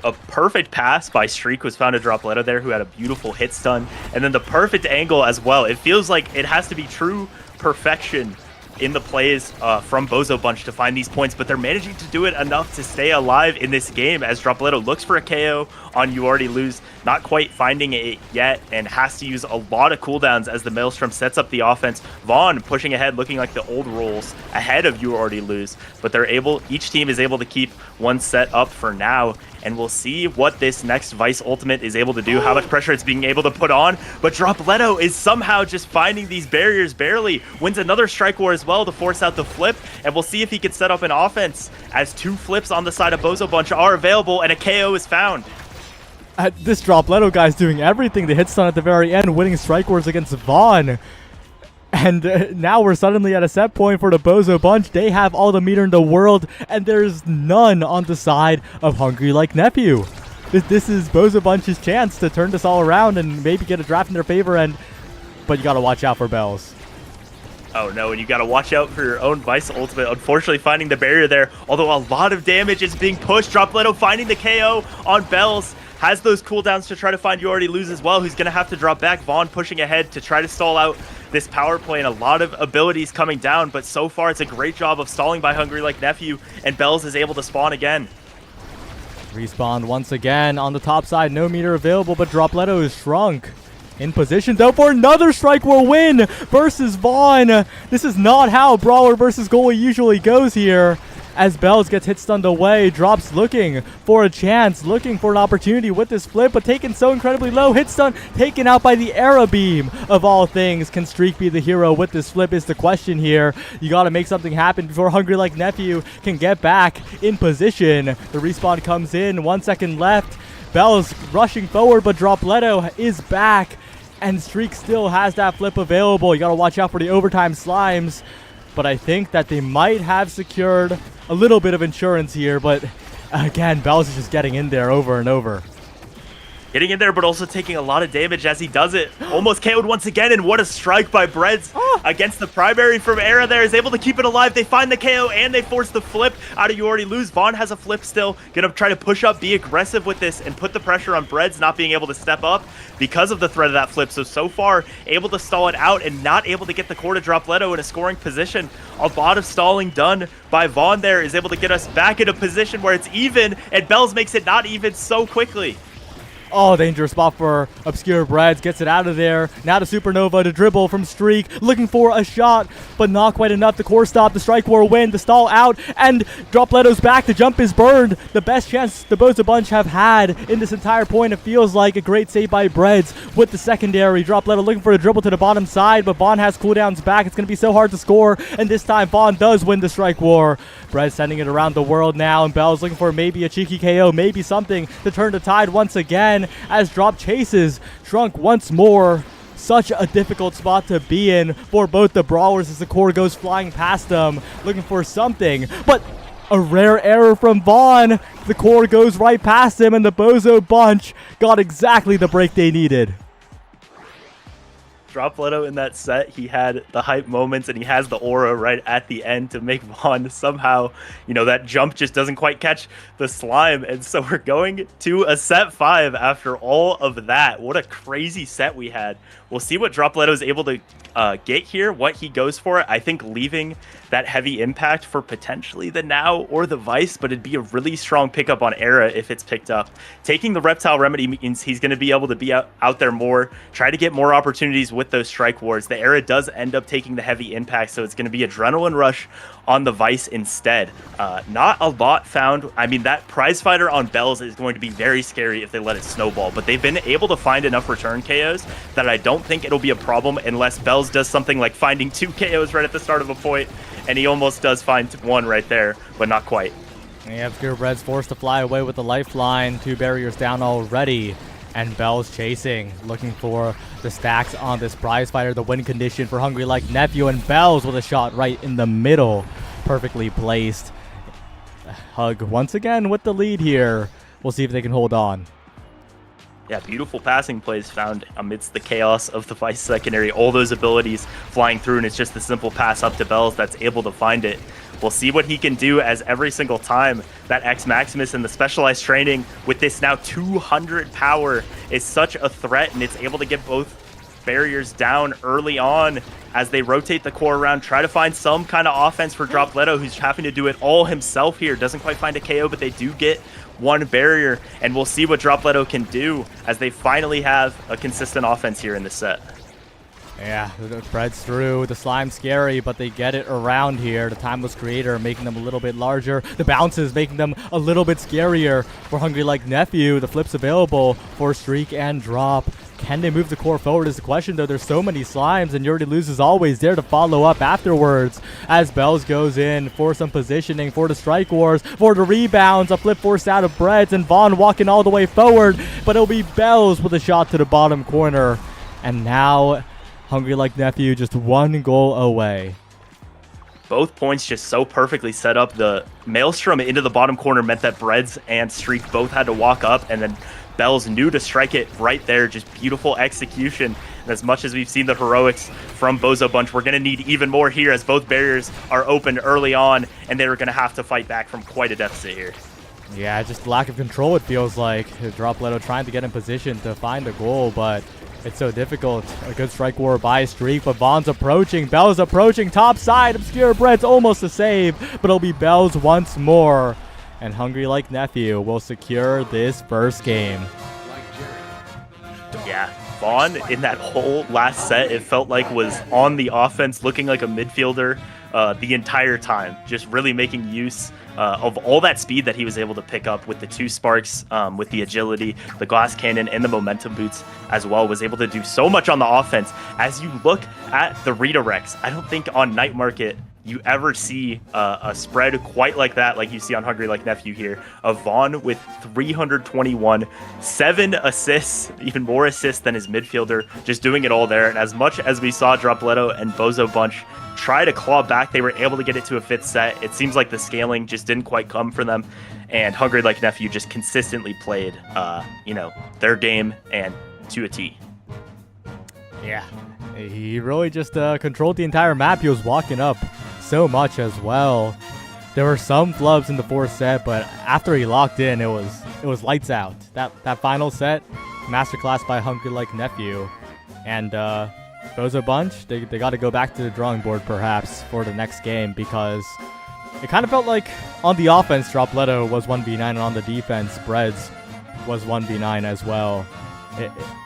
a perfect pass by Streak was found to Dropletto there, who had a beautiful hit stun. And then the perfect angle as well. It feels like it has to be true perfection in the plays from Bozo Bunch to find these points, but they're managing to do it enough to stay alive in this game as Dropletto looks for a KO on You Already Lose, not quite finding it yet, and has to use a lot of cooldowns as the Maelstrom sets up the offense. Vaughn pushing ahead, looking like the old rules ahead of You Already Lose, but each team is able to keep one set up for now, and we'll see what this next Vice Ultimate is able to do, how much pressure it's being able to put on, but Dropletto is somehow just finding these barriers barely, wins another strike war as well to force out the flip, and we'll see if he can set up an offense as two flips on the side of Bozo Bunch are available and a KO is found. This Dropletto guy's doing everything. The hit stun at the very end, winning strike wars against Vaughn. And now we're suddenly at a set point for the Bozo Bunch. They have all the meter in the world, and there's none on the side of Hungry Like Nephew. This is Bozo Bunch's chance to turn this all around and maybe get a draft in their favor, but you gotta watch out for Bells. Oh no, and you gotta watch out for your own Vice Ultimate, unfortunately finding the barrier there, although a lot of damage is being pushed. Dropletto finding the KO on Bells, has those cooldowns to try to find You Already Lose as well, who's gonna have to drop back. Vaughn pushing ahead to try to stall out this power play, and a lot of abilities coming down, but so far it's a great job of stalling by Hungry Like Nephew, and Bells is able to spawn again. Respawn once again on the top side, no meter available, but Dropletto is shrunk. In position though for another strike war win versus Vaughn. This is not how brawler versus goalie usually goes here. As Bells gets hit stunned away, Drops looking for a chance, looking for an opportunity with this flip, but taken so incredibly low. Hit stun taken out by the Arrow Beam of all things. Can Streak be the hero with this flip is the question here. You got to make something happen before Hungry Like Nephew can get back in position. The respawn comes in, 1 second left. Bells rushing forward, but Dropletto is back, and Streak still has that flip available. You got to watch out for the overtime slimes, but I think that they might have secured a little bit of insurance here, but again, Bells is just getting in there over and over. getting in there, but also taking a lot of damage as he does it. Almost KO'd once again, and what a strike by Breads against the primary from Era there. Is able to keep it alive. They find the KO, and they force the flip out of You Already Lose. Vaughn has a flip still. Gonna try to push up, be aggressive with this, and put the pressure on Breads not being able to step up because of the threat of that flip. So far, able to stall it out and not able to get the core to drop Leto in a scoring position. A lot of stalling done by Vaughn there is able to get us back in a position where it's even, and Bells makes it not even so quickly. Oh, dangerous spot for Obscure Breads. Gets it out of there. Now to Supernova to dribble from Streak. Looking for a shot, but not quite enough. The core stop, the Strike War win, the stall out, and Dropleto's back. The jump is burned. The best chance the Boza Bunch have had in this entire point. It feels like a great save by Breads with the secondary. Dropleto looking for a dribble to the bottom side, but Vaughn has cooldowns back. It's going to be so hard to score, and this time Vaughn does win the Strike War. Breads sending it around the world now, and Bell's looking for maybe a cheeky KO, maybe something to turn the tide once again. As Drop chases Shrunk once more. Such a difficult spot to be in for both the brawlers as the core goes flying past them, looking for something, but a rare error from Vaughn. The core goes right past him, and the Bozo Bunch got exactly the break they needed. Dropleto in that set, he had the hype moments and he has the aura right at the end to make Vaughn somehow, you know, that jump just doesn't quite catch the slime. And so we're going to a set 5 after all of that. What a crazy set we had. We'll see what Dropleto is able to get here, what he goes for. I think leaving that heavy impact for potentially the Now or the Vice, but it'd be a really strong pickup on Era if it's picked up. Taking the Reptile Remedy means he's going to be able to be out there more, try to get more opportunities with those Strike Wars. The Era does end up taking the heavy impact, so it's going to be Adrenaline Rush on the Vice instead. Not a lot found. I mean, that Prize Fighter on Bells is going to be very scary if they let it snowball, but they've been able to find enough return KOs that I don't think it'll be a problem unless Bells does something like finding 2 KOs right at the start of a point, and he almost does find 1 right there, but not quite. Yeah, Obscure Bread's forced to fly away with the lifeline. 2 barriers down already. And Bell's chasing, looking for the stacks on this prize fighter, the win condition for Hungry Like Nephew, and Bells with a shot right in the middle. Perfectly placed. Hug once again with the lead here. We'll see if they can hold on. Yeah, beautiful passing plays found amidst the chaos of the Vice secondary. All those abilities flying through, and it's just the simple pass up to Bells that's able to find it. We'll see what he can do, as every single time that X Maximus and the specialized training with this now 200 power is such a threat, and it's able to get both barriers down early on as they rotate the core around, try to find some kind of offense for Dropleto, who's having to do it all himself here. Doesn't quite find a KO, but they do get 1 barrier, and we'll see what Dropleto can do as they finally have a consistent offense here in this set. Yeah, the Breads through. The Slime's scary, but they get it around here. The Timeless Creator making them a little bit larger. The bounces making them a little bit scarier for Hungry Like Nephew. The flips available for Streak and Drop. Can they move the core forward is the question, though. There's so many Slimes, and You Already Lose is always there to follow up afterwards as Bells goes in for some positioning, for the Strike Wars, for the rebounds. A flip forced out of Breads, and Vaughn walking all the way forward, but it'll be Bells with a shot to the bottom corner. And now Hungry Like Nephew just 1 goal away. Both points just so perfectly set up. The Maelstrom into the bottom corner meant that Breads and Streak both had to walk up, and then Bells knew to strike it right there. Just beautiful execution. And as much as we've seen the heroics from Bozo Bunch, we're going to need even more here as both barriers are opened early on, and they're going to have to fight back from quite a deficit here. Yeah, just lack of control, it feels like. Dropleto trying to get in position to find a goal, but it's so difficult. A good Strike War by Streak, but Vaughn's approaching. Bell's approaching. Top side. Obscure Bread's almost a save, but it'll be Bells once more. And Hungry Like Nephew will secure this first game. Yeah, Vaughn in that whole last set, it felt like was on the offense, looking like a midfielder the entire time. Just really making use of all that speed that he was able to pick up with the 2 sparks, with the agility, the glass cannon, and the momentum boots as well. Was able to do so much on the offense. As you look at the redirects, I don't think on Night Market you ever see a spread quite like that, like you see on Hungry Like Nephew here, of Vaughn with 321, 7 assists, even more assists than his midfielder, just doing it all there. And as much as we saw Dropletto and Bozo Bunch try to claw back, they were able to get it to a 5th set. It seems like the scaling just didn't quite come for them. And Hungry Like Nephew just consistently played, their game and to a T. Yeah, he really just controlled the entire map. He was walking up so much as well. There were some flubs in the 4th set, but after he locked in, it was lights out. That final set, masterclass by Hungry Like Nephew. And Bozo Bunch, they got to go back to the drawing board perhaps for the next game, because it kind of felt like on the offense, Dropletto was 1v9, and on the defense, Breads was 1v9 as well.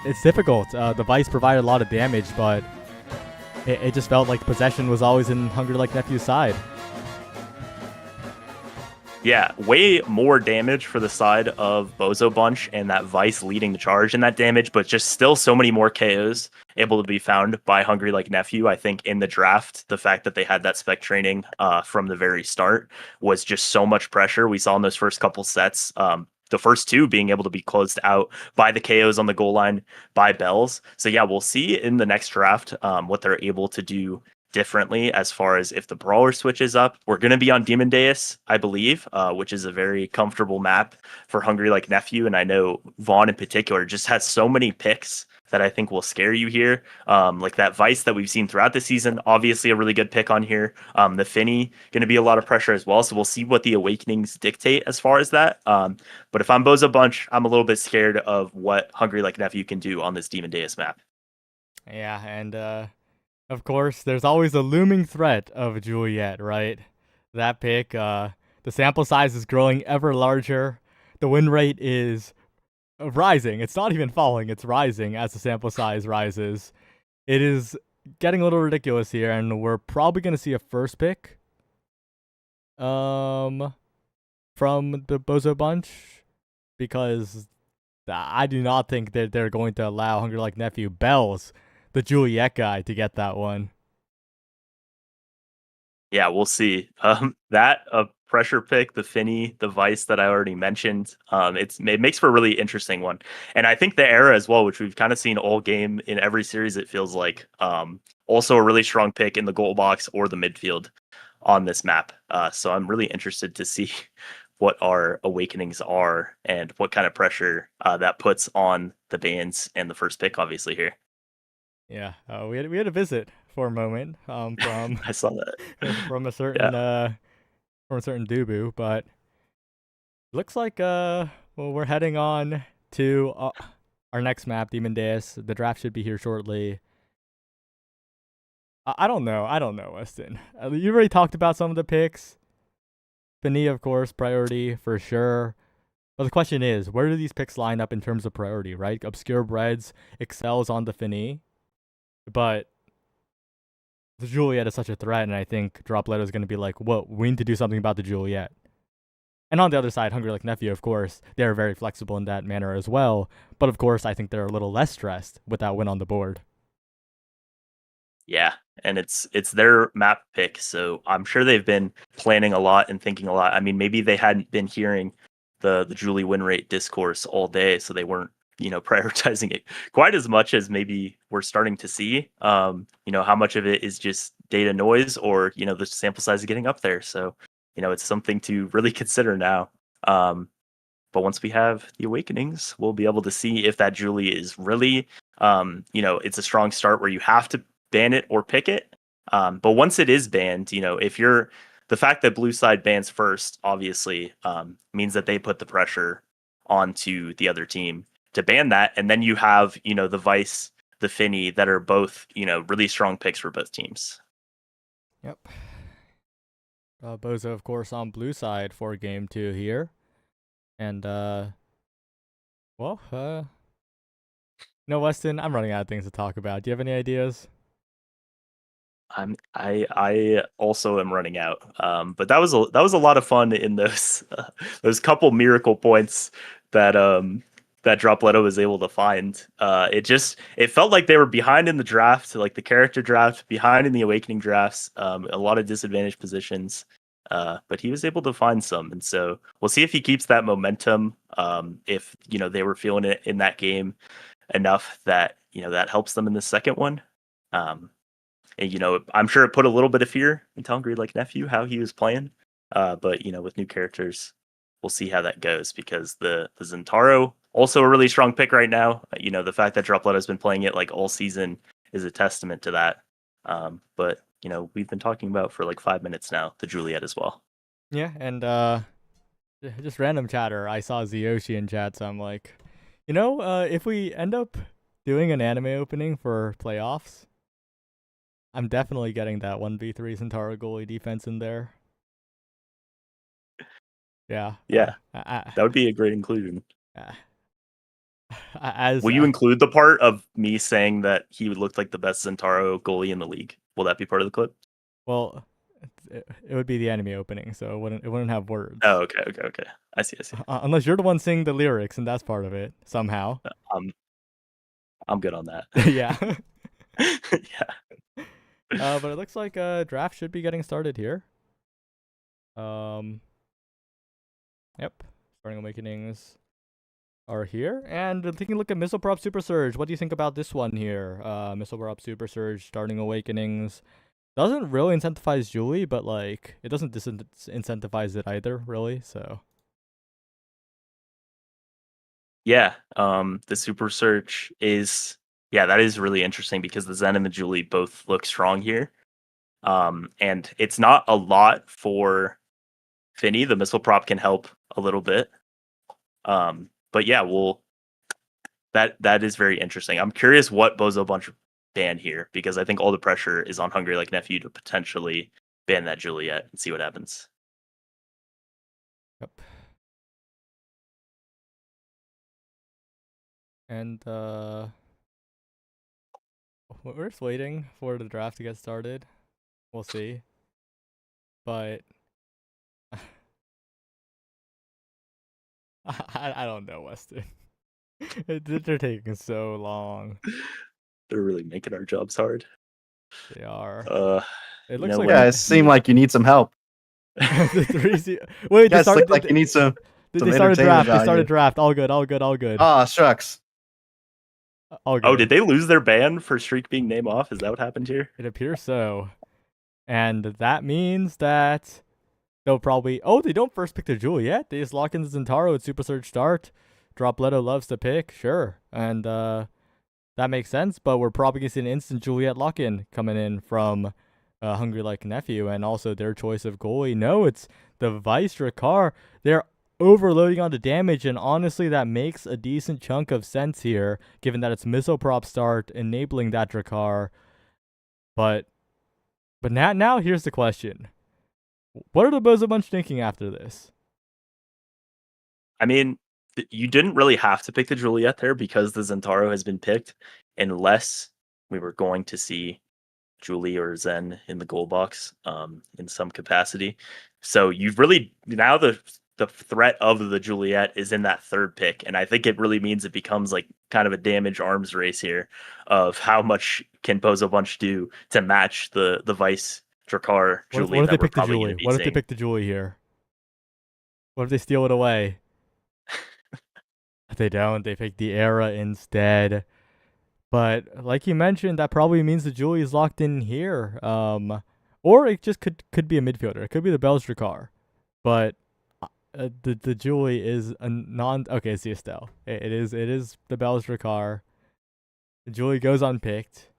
It's difficult. The Vice provided a lot of damage, but it just felt like possession was always in Hungry Like Nephew's side. Yeah, way more damage for the side of Bozo Bunch and that Vice leading the charge in that damage, but just still so many more KOs able to be found by Hungry Like Nephew. I think in the draft, the fact that they had that spec training from the very start was just so much pressure. We saw in those first couple sets, the first 2 being able to be closed out by the KOs on the goal line by Bells. So yeah, we'll see in the next draft what they're able to do differently as far as if the brawler switches up. We're going to be on Demon Deus, I believe, which is a very comfortable map for Hungry Like Nephew. And I know Vaughn in particular just has so many picks that I think will scare you here. Like that Vice that we've seen throughout the season, obviously a really good pick on here. The Finny, going to be a lot of pressure as well. So we'll see what the Awakenings dictate as far as that. But if I'm Bozo Bunch, I'm a little bit scared of what Hungry Like Nephew can do on this Demon Deus map. Yeah, and of course, there's always a looming threat of Juliet, right? That pick, the sample size is growing ever larger. The win rate is rising. It's not even falling, it's rising as the sample size rises. It is getting a little ridiculous here, and we're probably going to see a first pick from the Bozo Bunch, because I do not think that they're going to allow Hungry Like Nephew Bells, the Juliet guy, to get that one. Yeah, we'll see. That pressure pick, the Finny, the Vice that I already mentioned, it makes for a really interesting one. And I think the era as well, which we've kind of seen all game in every series, it feels like, also a really strong pick in the goal box or the midfield on this map. So I'm really interested to see what our Awakenings are and what kind of pressure that puts on the bands and the first pick, obviously, here. Yeah, we had a visit for a moment from I saw that from a certain Dubu, but looks like we're heading on to our next map, Demon Deus. The draft should be here shortly. I don't know, Weston. You already talked about some of the picks. Finny, of course, priority for sure. But the question is, where do these picks line up in terms of priority, right? Obscure Breads excels on the Finny, but the Juliet is such a threat, and I think Dropletto is going to be like, whoa, we need to do something about the Juliet. And on the other side, Hungry Like Nephew, of course, they're very flexible in that manner as well. But of course, I think they're a little less stressed with that win on the board. Yeah, and it's their map pick, so I'm sure they've been planning a lot and thinking a lot. I mean, maybe they hadn't been hearing the Julie win rate discourse all day, so they weren't, prioritizing it quite as much as maybe we're starting to see. How much of it is just data noise, or the sample size is getting up there. So it's something to really consider now. But once we have the Awakenings, we'll be able to see if that Julie is really, it's a strong start where you have to ban it or pick it. But once it is banned, if you're the fact that blue side bans first, obviously, means that they put the pressure onto the other team to ban that. And then you have, the Vice, the Finny, that are both, really strong picks for both teams. Yep. Bozo, of course, on blue side for game 2 here. And, Weston, I'm running out of things to talk about. Do you have any ideas? I also am running out. But that was a lot of fun in those couple miracle points that that Dropletto was able to find. It felt like they were behind in the draft, like the character draft, behind in the awakening drafts, a lot of disadvantaged positions. But he was able to find some, and so we'll see if he keeps that momentum. If they were feeling it in that game enough that that helps them in the second one. And I'm sure it put a little bit of fear into Hungry Like Nephew how he was playing. But with new characters, we'll see how that goes, because the Zentaro, also a really strong pick right now. The fact that Dropletto has been playing it like all season is a testament to that. But we've been talking about for like 5 minutes now the Juliet as well. Yeah, and just random chatter. I saw Zioshi in chat, so I'm like, if we end up doing an anime opening for playoffs, I'm definitely getting that 1v3 Zentaro goalie defense in there. Yeah. Yeah. That would be a great inclusion. Will you include the part of me saying that he would look like the best Zentaro goalie in the league? Will that be part of the clip? Well, it would be the anime opening, so it wouldn't have words. Oh, okay. I see. Unless you're the one singing the lyrics, and that's part of it somehow. I'm good on that. Yeah. Yeah. But it looks like draft should be getting started here. Yep. Starting Awakenings are here. And taking a look at Missile Prop Super Surge. What do you think about this one here? Missile Prop Super Surge, Starting Awakenings. Doesn't really incentivize Julie, but like it doesn't disincentivize it either, really. So yeah, the Super Surge is that is really interesting, because the Zen and the Julie both look strong here. And it's not a lot for Finny. The Missile Prop can help a little bit. But yeah, that is very interesting. I'm curious what Bozo Bunch ban here, because I think all the pressure is on Hungry Like Nephew to potentially ban that Juliet and see what happens. Yep. And we're just waiting for the draft to get started. We'll see. But I don't know, Weston. They're taking so long. They're really making our jobs hard. They are. It looks like you guys seem like you need some help. Wait, you guys look like you need some. They started draft. They started draft. All good. Ah, shucks. All good. Oh, did they lose their ban for Streak being name off? Is that what happened here? It appears so. And that means that they'll probably... Oh, they don't first pick the Juliet. They just lock in the Zentaro at Super Surge start. Dropletto loves to pick, sure. And that makes sense, but we're probably going to see an instant Juliet lock-in coming in from Hungry Like Nephew, and also their choice of goalie. No, it's the Vice Drakkar. They're overloading onto damage, and honestly, that makes a decent chunk of sense here, given that it's Missile Prop start, enabling that Drakkar. But now here's the question. What are the Bozo Bunch thinking after this? I mean, you didn't really have to pick the Juliet there, because the Zentaro has been picked, unless we were going to see Julie or Zen in the goal box in some capacity. So you've really, now the threat of the Juliet is in that third pick, and I think it really means it becomes like kind of a damage arms race here of how much can Bozo Bunch do to match the Vice Drakkar Julie. What if they pick the Julie? What if they pick the Julie here? What if they steal it away? They don't. They pick the Era instead. But like you mentioned, that probably means the Julie is locked in here. Or it just could be a midfielder. It could be the Bells Drakkar. But the Julie is a okay, it's the Estelle. It is the Bells Drakkar. The Julie goes unpicked.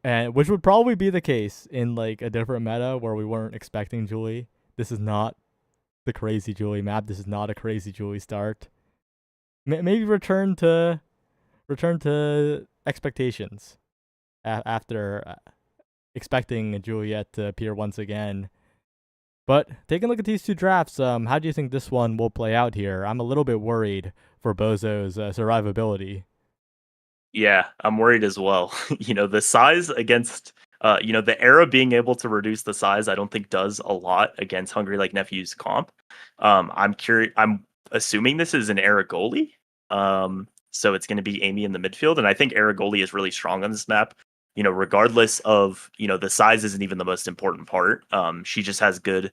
And which would probably be the case in like a different meta where we weren't expecting Julie. This is not the crazy Julie map. This is not a crazy Julie start. Maybe return to expectations after expecting Juliet to appear once again. But taking a look at these two drafts, how do you think this one will play out here? I'm a little bit worried for Bozo's survivability. Yeah, I'm worried as well. The size against, the Era being able to reduce the size, I don't think does a lot against Hungry Like Nephew's comp. I'm curious. I'm assuming this is an Era goalie. So it's going to be Amy in the midfield. And I think Aragoli is really strong on this map. Regardless of, the size isn't even the most important part. She just has good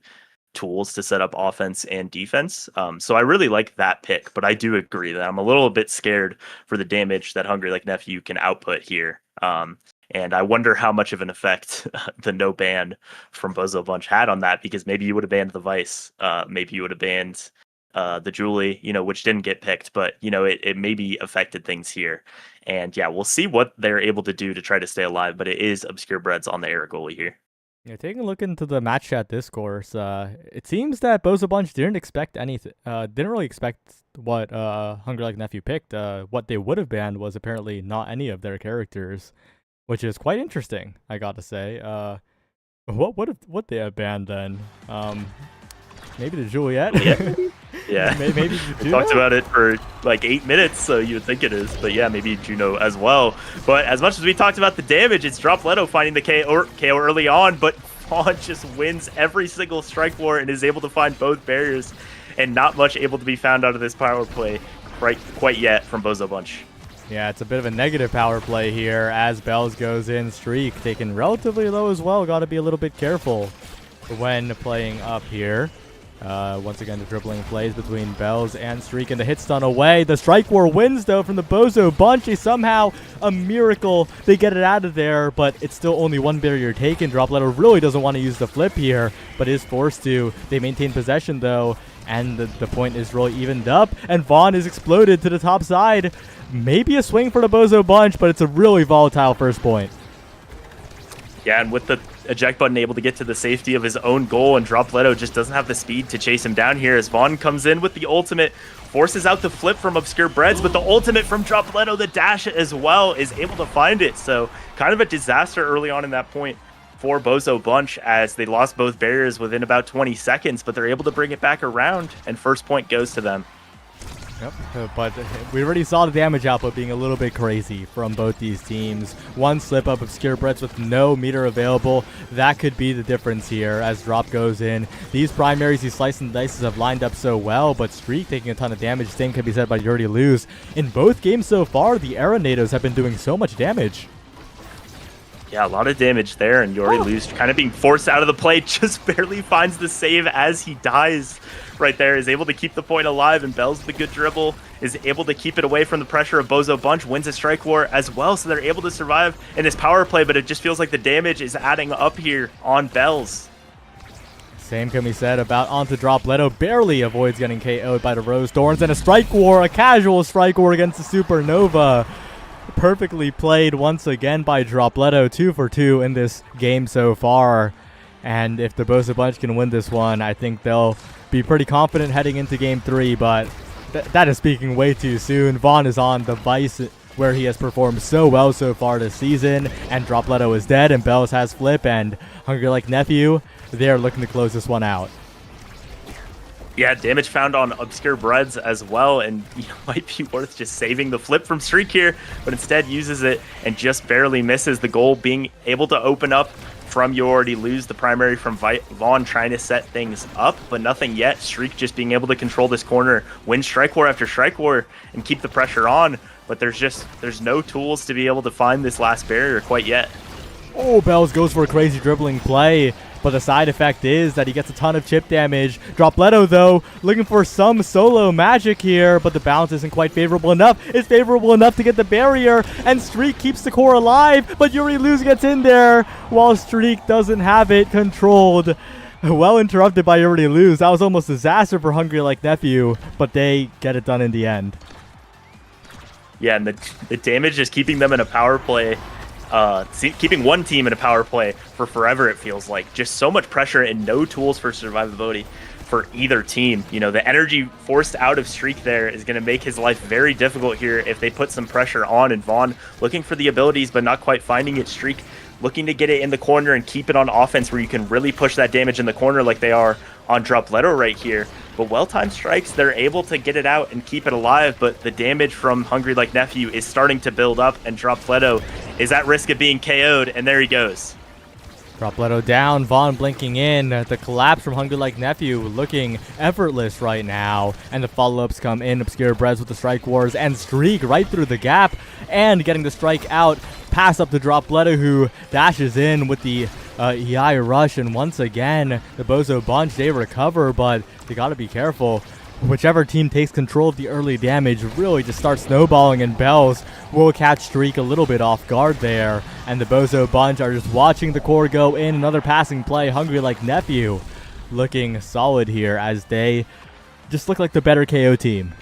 tools to set up offense and defense. So I really like that pick, but I do agree that I'm a little bit scared for the damage that Hungry Like Nephew can output here. And I wonder how much of an effect the no ban from Bozo Bunch had on that, because maybe you would have banned the Vice, maybe you would have banned the Julie, which didn't get picked, but it maybe affected things here. And yeah, we'll see what they're able to do to try to stay alive, but it is Obscure Breads on the Aragoli here. Yeah, taking a look into the match chat discourse, it seems that Bozo Bunch didn't expect anything. Didn't really expect what Hungry Like Nephew picked. What they would have banned was apparently not any of their characters, which is quite interesting, I got to say. What they have banned then? Maybe the Juliet. Yeah. maybe we talked about it for like 8 minutes, so you would think it is. But yeah, maybe Juno as well. But as much as we talked about the damage, it's Dropletto finding the KO early on, but Vaughn just wins every single strike war and is able to find both barriers, and not much able to be found out of this power play quite yet from Bozo Bunch. Yeah, it's a bit of a negative power play here as Bells goes in. Streak taken relatively low as well. Got to be a little bit careful when playing up here. Once again, the dribbling plays between Bells and Streak, and the hit stun away. The strike war wins, though, from the Bozo Bunch. Somehow, a miracle, they get it out of there, but it's still only one barrier taken. Dropletto really doesn't want to use the flip here, but is forced to. They maintain possession, though, and the point is really evened up, and Vaughn is exploded to the top side. Maybe a swing for the Bozo Bunch, but it's a really volatile first point. Yeah, and with the eject button able to get to the safety of his own goal, and Dropletto just doesn't have the speed to chase him down here as Vaughn comes in with the ultimate, forces out the flip from Obscure Breads, but the ultimate from Dropletto, the dash as well, is able to find it. So kind of a disaster early on in that point for Bozo Bunch, as they lost both barriers within about 20 seconds, but they're able to bring it back around, and first point goes to them. Yep, but we already saw the damage output being a little bit crazy from both these teams. One slip up, Obscure Breads with no meter available. That could be the difference here as Drop goes in. These primaries, these slice and dices have lined up so well, but Streak taking a ton of damage. Same can be said by Yuri Lose. In both games so far, the Aeronados have been doing so much damage. Yeah, a lot of damage there, and Yuri Lose kind of being forced out of the play, just barely finds the save as he dies right there, is able to keep the point alive, and Bells with a good dribble is able to keep it away from the pressure of Bozo Bunch, wins a strike war as well, so they're able to survive in this power play, but it just feels like the damage is adding up here on Bells. Same can be said about onto Dropletto, barely avoids getting KO'd by the Rose Thorns, and a strike war, a casual strike war against the Supernova. Perfectly played once again by Dropletto, 2 for 2 in this game so far. And if the Bozo Bunch can win this one, I think they'll be pretty confident heading into game 3, but that is speaking way too soon. Vaughn is on the Vice, where he has performed so well so far this season, and Dropletto is dead, and Bells has flip, and Hungry Like Nephew, they're looking to close this one out. Yeah, damage found on Obscure Breads as well, and might be worth just saving the flip from Streak here, but instead uses it and just barely misses the goal, being able to open up from You Already Lose, the primary from Vaughn trying to set things up, but nothing yet. Streak just being able to control this corner, win strike war after strike war, and keep the pressure on, but there's no tools to be able to find this last barrier quite yet. Oh, Bells goes for a crazy dribbling play, but the side effect is that he gets a ton of chip damage. Dropletto, though, looking for some solo magic here, but the bounce isn't quite favorable enough. It's favorable enough to get the barrier, and Streak keeps the core alive, but Yuri Lose gets in there, while Streak doesn't have it controlled. Well interrupted by Yuri Lose. That was almost a disaster for Hungry Like Nephew, but they get it done in the end. Yeah, and the damage is keeping them in a power play. Keeping one team in a power play for forever, it feels like. Just so much pressure and no tools for survivability for either team. The energy forced out of Streak there is going to make his life very difficult here if they put some pressure on, and Vaughn looking for the abilities but not quite finding it. Streak looking to get it in the corner and keep it on offense where you can really push that damage in the corner like they are on Dropletto right here. But well-timed strikes, they're able to get it out and keep it alive, but the damage from Hungry Like Nephew is starting to build up, and Dropletto is at risk of being KO'd, and there he goes. Dropletto down, Vaughn blinking in. The collapse from Hungry Like Nephew looking effortless right now. And the follow-ups come in. Obscure Breads with the Strike Wars and Streak right through the gap. And getting the strike out. Pass up to Dropletto, who dashes in with the EI rush. And once again, the Bozo Bunch, they recover, but they got to be careful. Whichever team takes control of the early damage really just starts snowballing, and Bells will catch Streak a little bit off guard there. And the Bozo Bunch are just watching the core go in. Another passing play. Hungry Like Nephew looking solid here as they just look like the better KO team.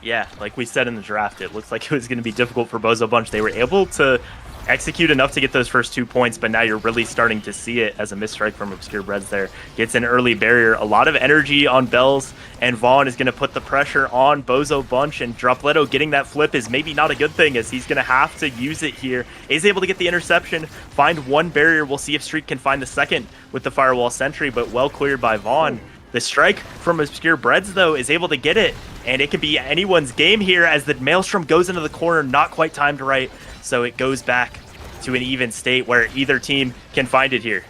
Yeah, like we said in the draft, it looks like it was going to be difficult for Bozo Bunch. They were able to execute enough to get those first 2 points, but now you're really starting to see it as a misstrike from Obscure Breads there. Gets an early barrier. A lot of energy on Bells, and Vaughn is going to put the pressure on Bozo Bunch, and Dropletto getting that flip is maybe not a good thing, as he's going to have to use it here. Is able to get the interception, find one barrier. We'll see if Streak can find the second with the Firewall Sentry, but well cleared by Vaughn. The strike from Obscure Breads, though, is able to get it, and it could be anyone's game here as the Maelstrom goes into the corner, not quite timed right, so it goes back to an even state where either team can find it here.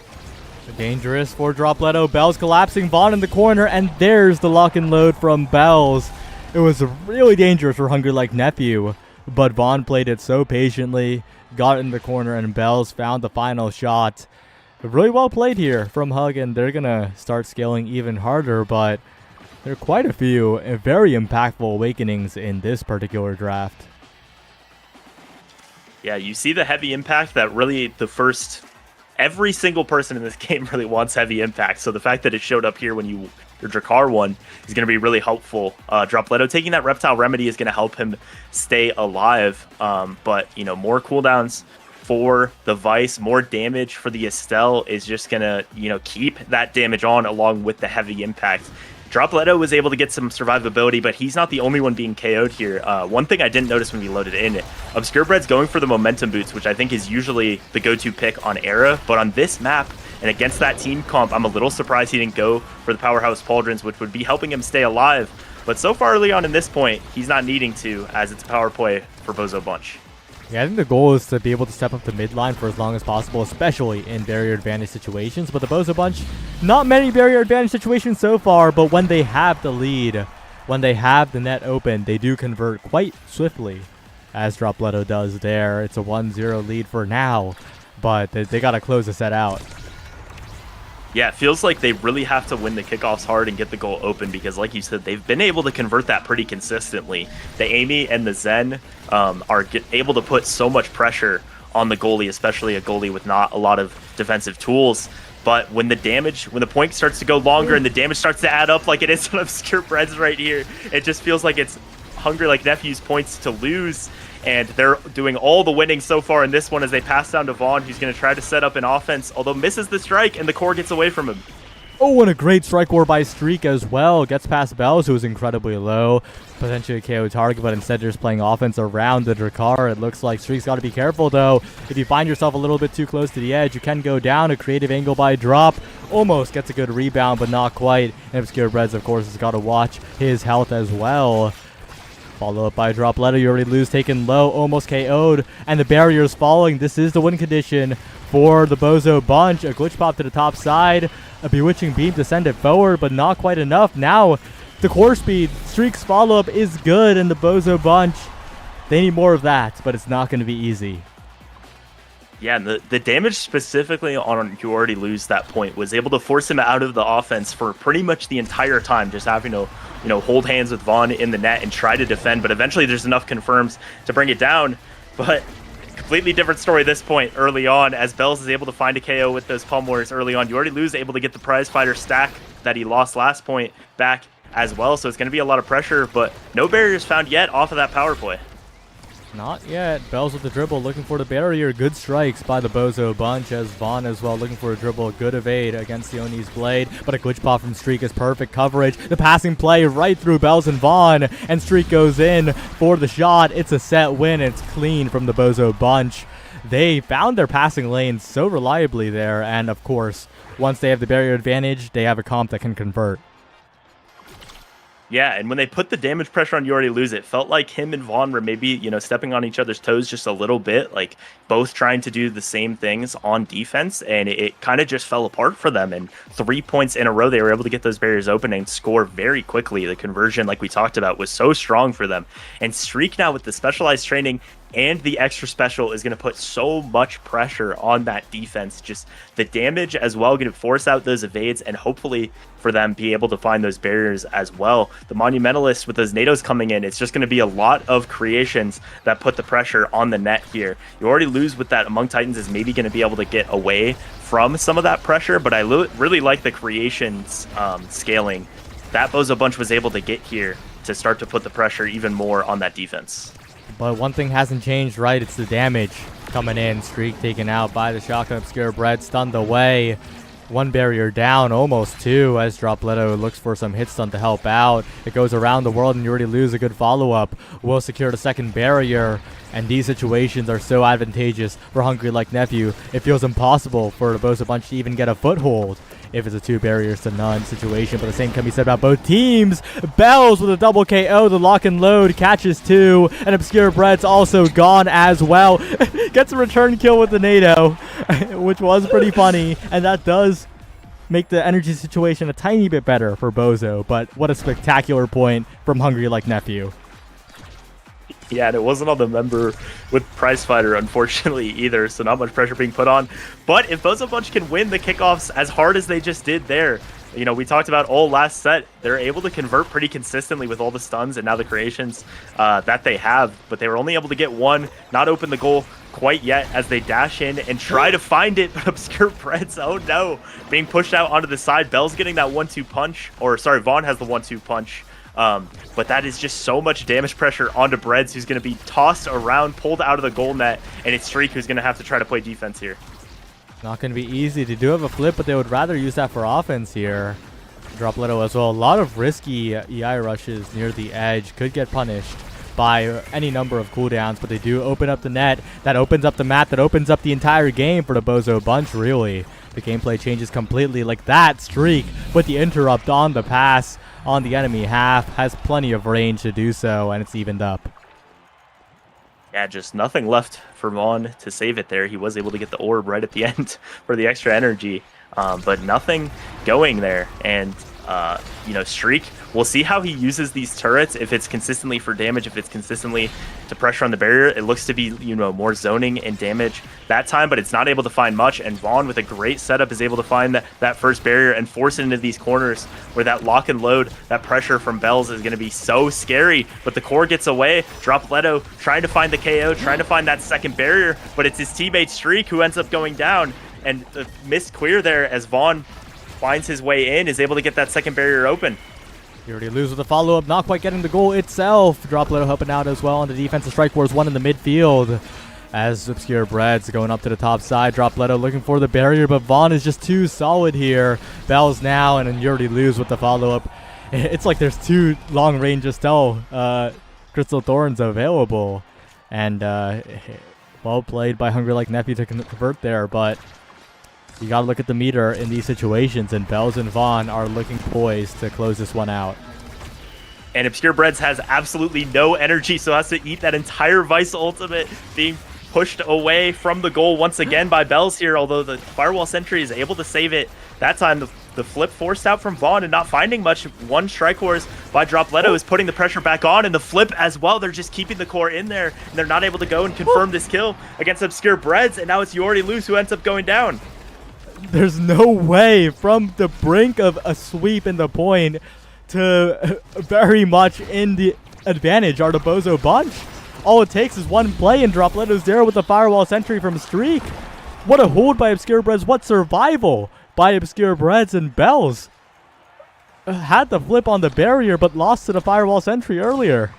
Dangerous for Dropletto. Bells collapsing, Vaughn in the corner, and there's the lock and load from Bells. It was really dangerous for Hungry Like Nephew, but Vaughn played it so patiently, got in the corner, and Bells found the final shot. Really well played here from Hug, and they're going to start scaling even harder, but there are quite a few very impactful awakenings in this particular draft. Yeah, you see the heavy impact that really every single person in this game really wants heavy impact. So the fact that it showed up here when your Drakkar won is going to be really helpful. Dropletto taking that Reptile Remedy is going to help him stay alive. But, more cooldowns for the Vice, more damage for the Estelle is just going to, keep that damage on along with the heavy impact. Dropletto was able to get some survivability, but he's not the only one being KO'd here. One thing I didn't notice when we loaded in, Obscure Bread's going for the momentum boots, which I think is usually the go-to pick on Era, but on this map and against that team comp, I'm a little surprised he didn't go for the Powerhouse Pauldrons, which would be helping him stay alive. But so far early on in this point, he's not needing to, as it's a power play for Bozo Bunch. Yeah, I think the goal is to be able to step up the midline for as long as possible, especially in barrier advantage situations. But the Bozo Bunch, not many barrier advantage situations so far, but when they have the lead, when they have the net open, they do convert quite swiftly, as Dropletto does there. It's a 1-0 lead for now, but they got to close the set out. Yeah, it feels like they really have to win the kickoffs hard and get the goal open because, like you said, they've been able to convert that pretty consistently. The Amy and the Zen are able to put so much pressure on the goalie, especially a goalie with not a lot of defensive tools. But when the point starts to go longer and the damage starts to add up like it is on Obscure Breads right here, it just feels like it's Hungry Like Nephew's points to lose. And they're doing all the winning so far in this one as they pass down to Vaughn, who's going to try to set up an offense, although misses the strike, and the core gets away from him. Oh, and a great strike war by Streak as well. Gets past Bells, who was incredibly low. Potentially a KO target, but instead just playing offense around the Drakkar. It looks like Streak's got to be careful, though. If you find yourself a little bit too close to the edge, you can go down. A creative angle by Drop. Almost gets a good rebound, but not quite. And Obscure Breads, of course, has got to watch his health as well. Follow up by Dropletto. You already lose, taken low, almost KO'd, and the barrier's falling. This is the win condition for the Bozo Bunch. A glitch pop to the top side, a bewitching beam to send it forward, but not quite enough. Now, the core speed, Streak's follow-up is good, and the Bozo Bunch, they need more of that, but it's not going to be easy. Yeah, and the damage specifically on You Already Lose that point was able to force him out of the offense for pretty much the entire time, just having to hold hands with Vaughn in the net and try to defend, but eventually there's enough confirms to bring it down. But completely different story at this point early on, as Bells is able to find a KO with those Palm Warriors early on. You Already Lose able to get the prize fighter stack that he lost last point back as well, so it's going to be a lot of pressure, but no barriers found yet off of that power play. Not yet. Bells with the dribble, looking for the barrier. Good strikes by the Bozo Bunch, as Vaughn as well looking for a dribble. Good evade against the Oni's Blade, but a glitch pop from Streak is perfect coverage. The passing play right through Bells and Vaughn, and Streak goes in for the shot. It's a set win. It's clean from the Bozo Bunch. They found their passing lanes so reliably there, and of course, once they have the barrier advantage, they have a comp that can convert. Yeah, and when they put the damage pressure on You Already Lose, it felt like him and Vaughn were maybe, stepping on each other's toes just a little bit, like both trying to do the same things on defense, and it kind of just fell apart for them. And 3 points in a row, they were able to get those barriers open and score very quickly. The conversion, like we talked about, was so strong for them. And Streak now with the specialized training and the extra special is going to put so much pressure on that defense. Just the damage as well, going to force out those evades and hopefully for them be able to find those barriers as well. The Monumentalist with those NATOs coming in, it's just going to be a lot of creations that put the pressure on the net here. You already lose with that Among Titans is maybe going to be able to get away from some of that pressure, but I really like the creations scaling that Bozo Bunch was able to get here to start to put the pressure even more on that defense. But one thing hasn't changed, right? It's the damage coming in. Streak taken out by the shotgun. Obscure Bread stunned away. One barrier down, almost two, as Dropletto looks for some hit stun to help out. It goes around the world and You Already Lose. A good follow-up will secure the second barrier. And these situations are so advantageous for Hungry Like Nephew. It feels impossible for the Bozo Bunch to even get a foothold if it's a 2 barriers to none situation, but the same can be said about both teams. Bells with a double KO, the lock and load catches 2, and Obscure Bread's also gone as well. Gets a return kill with the NATO, which was pretty funny, and that does make the energy situation a tiny bit better for Bozo, but what a spectacular point from Hungry Like Nephew. Yeah, and it wasn't on the member with Prize Fighter, unfortunately, either, so not much pressure being put on. But if Bozo Bunch can win the kickoffs as hard as they just did there, we talked about all last set, they're able to convert pretty consistently with all the stuns and now the creations that they have, but they were only able to get one, not open the goal quite yet as they dash in and try to find it, but Obscure Breads, oh no, being pushed out onto the side. Bell's getting that 1-2 punch, or sorry, Vaughn has the 1-2 punch. But that is just so much damage pressure onto Breads, who's going to be tossed around, pulled out of the goal net, and it's Streak who's going to have to try to play defense here. Not going to be easy. They do have a flip, but they would rather use that for offense here. Dropletto as well. A lot of risky EI rushes near the edge. Could get punished by any number of cooldowns, but they do open up the net. That opens up the map. That opens up the entire game for the Bozo Bunch, really. The gameplay changes completely like that. Streak with the interrupt on the pass on the enemy half. Has plenty of range to do so, and it's evened up. Yeah, just nothing left for Vaughn to save it there. He was able to get the orb right at the end for the extra energy, but nothing going there. And, Streak, we'll see how he uses these turrets, if it's consistently for damage, if it's consistently to pressure on the barrier. It looks to be, more zoning and damage that time, but it's not able to find much. And Vaughn, with a great setup, is able to find that first barrier and force it into these corners where that lock and load, that pressure from Bells is going to be so scary. But the core gets away. Dropletto trying to find the KO, trying to find that second barrier, but it's his teammate Streak who ends up going down. And the missed clear there as Vaughn finds his way in, is able to get that second barrier open. You Already Lose with a follow-up, not quite getting the goal itself. Dropletto helping out as well on the defensive strike wars, one in the midfield. As Obscure Breads going up to the top side. Dropletto looking for the barrier, but Vaughn is just too solid here. Bells now, and then You Already Lose with the follow-up. It's like there's 2 long-range Estelle Crystal Thorns available. And well played by Hungry Like Nephew to convert there, but you gotta look at the meter in these situations, and Bells and Vaughn are looking poised to close this one out. And Obscure Breads has absolutely no energy, so has to eat that entire Vice ultimate, being pushed away from the goal once again by Bells here, although the Firewall Sentry is able to save it. That time, the flip forced out from Vaughn and not finding much. One Strike Horse by Dropletto is putting the pressure back on, and the flip as well. They're just keeping the core in there, and they're not able to go and confirm this kill against Obscure Breads, and now it's You Already Lose who ends up going down. There's no way from the brink of a sweep in the point to very much in the advantage are the Bozo Bunch. All it takes is one play, and Dropletto's there with the Firewall Sentry from Streak. What a hold by Obscure Breads. What survival by Obscure Breads, and Bells had the flip on the barrier, but lost to the Firewall Sentry earlier.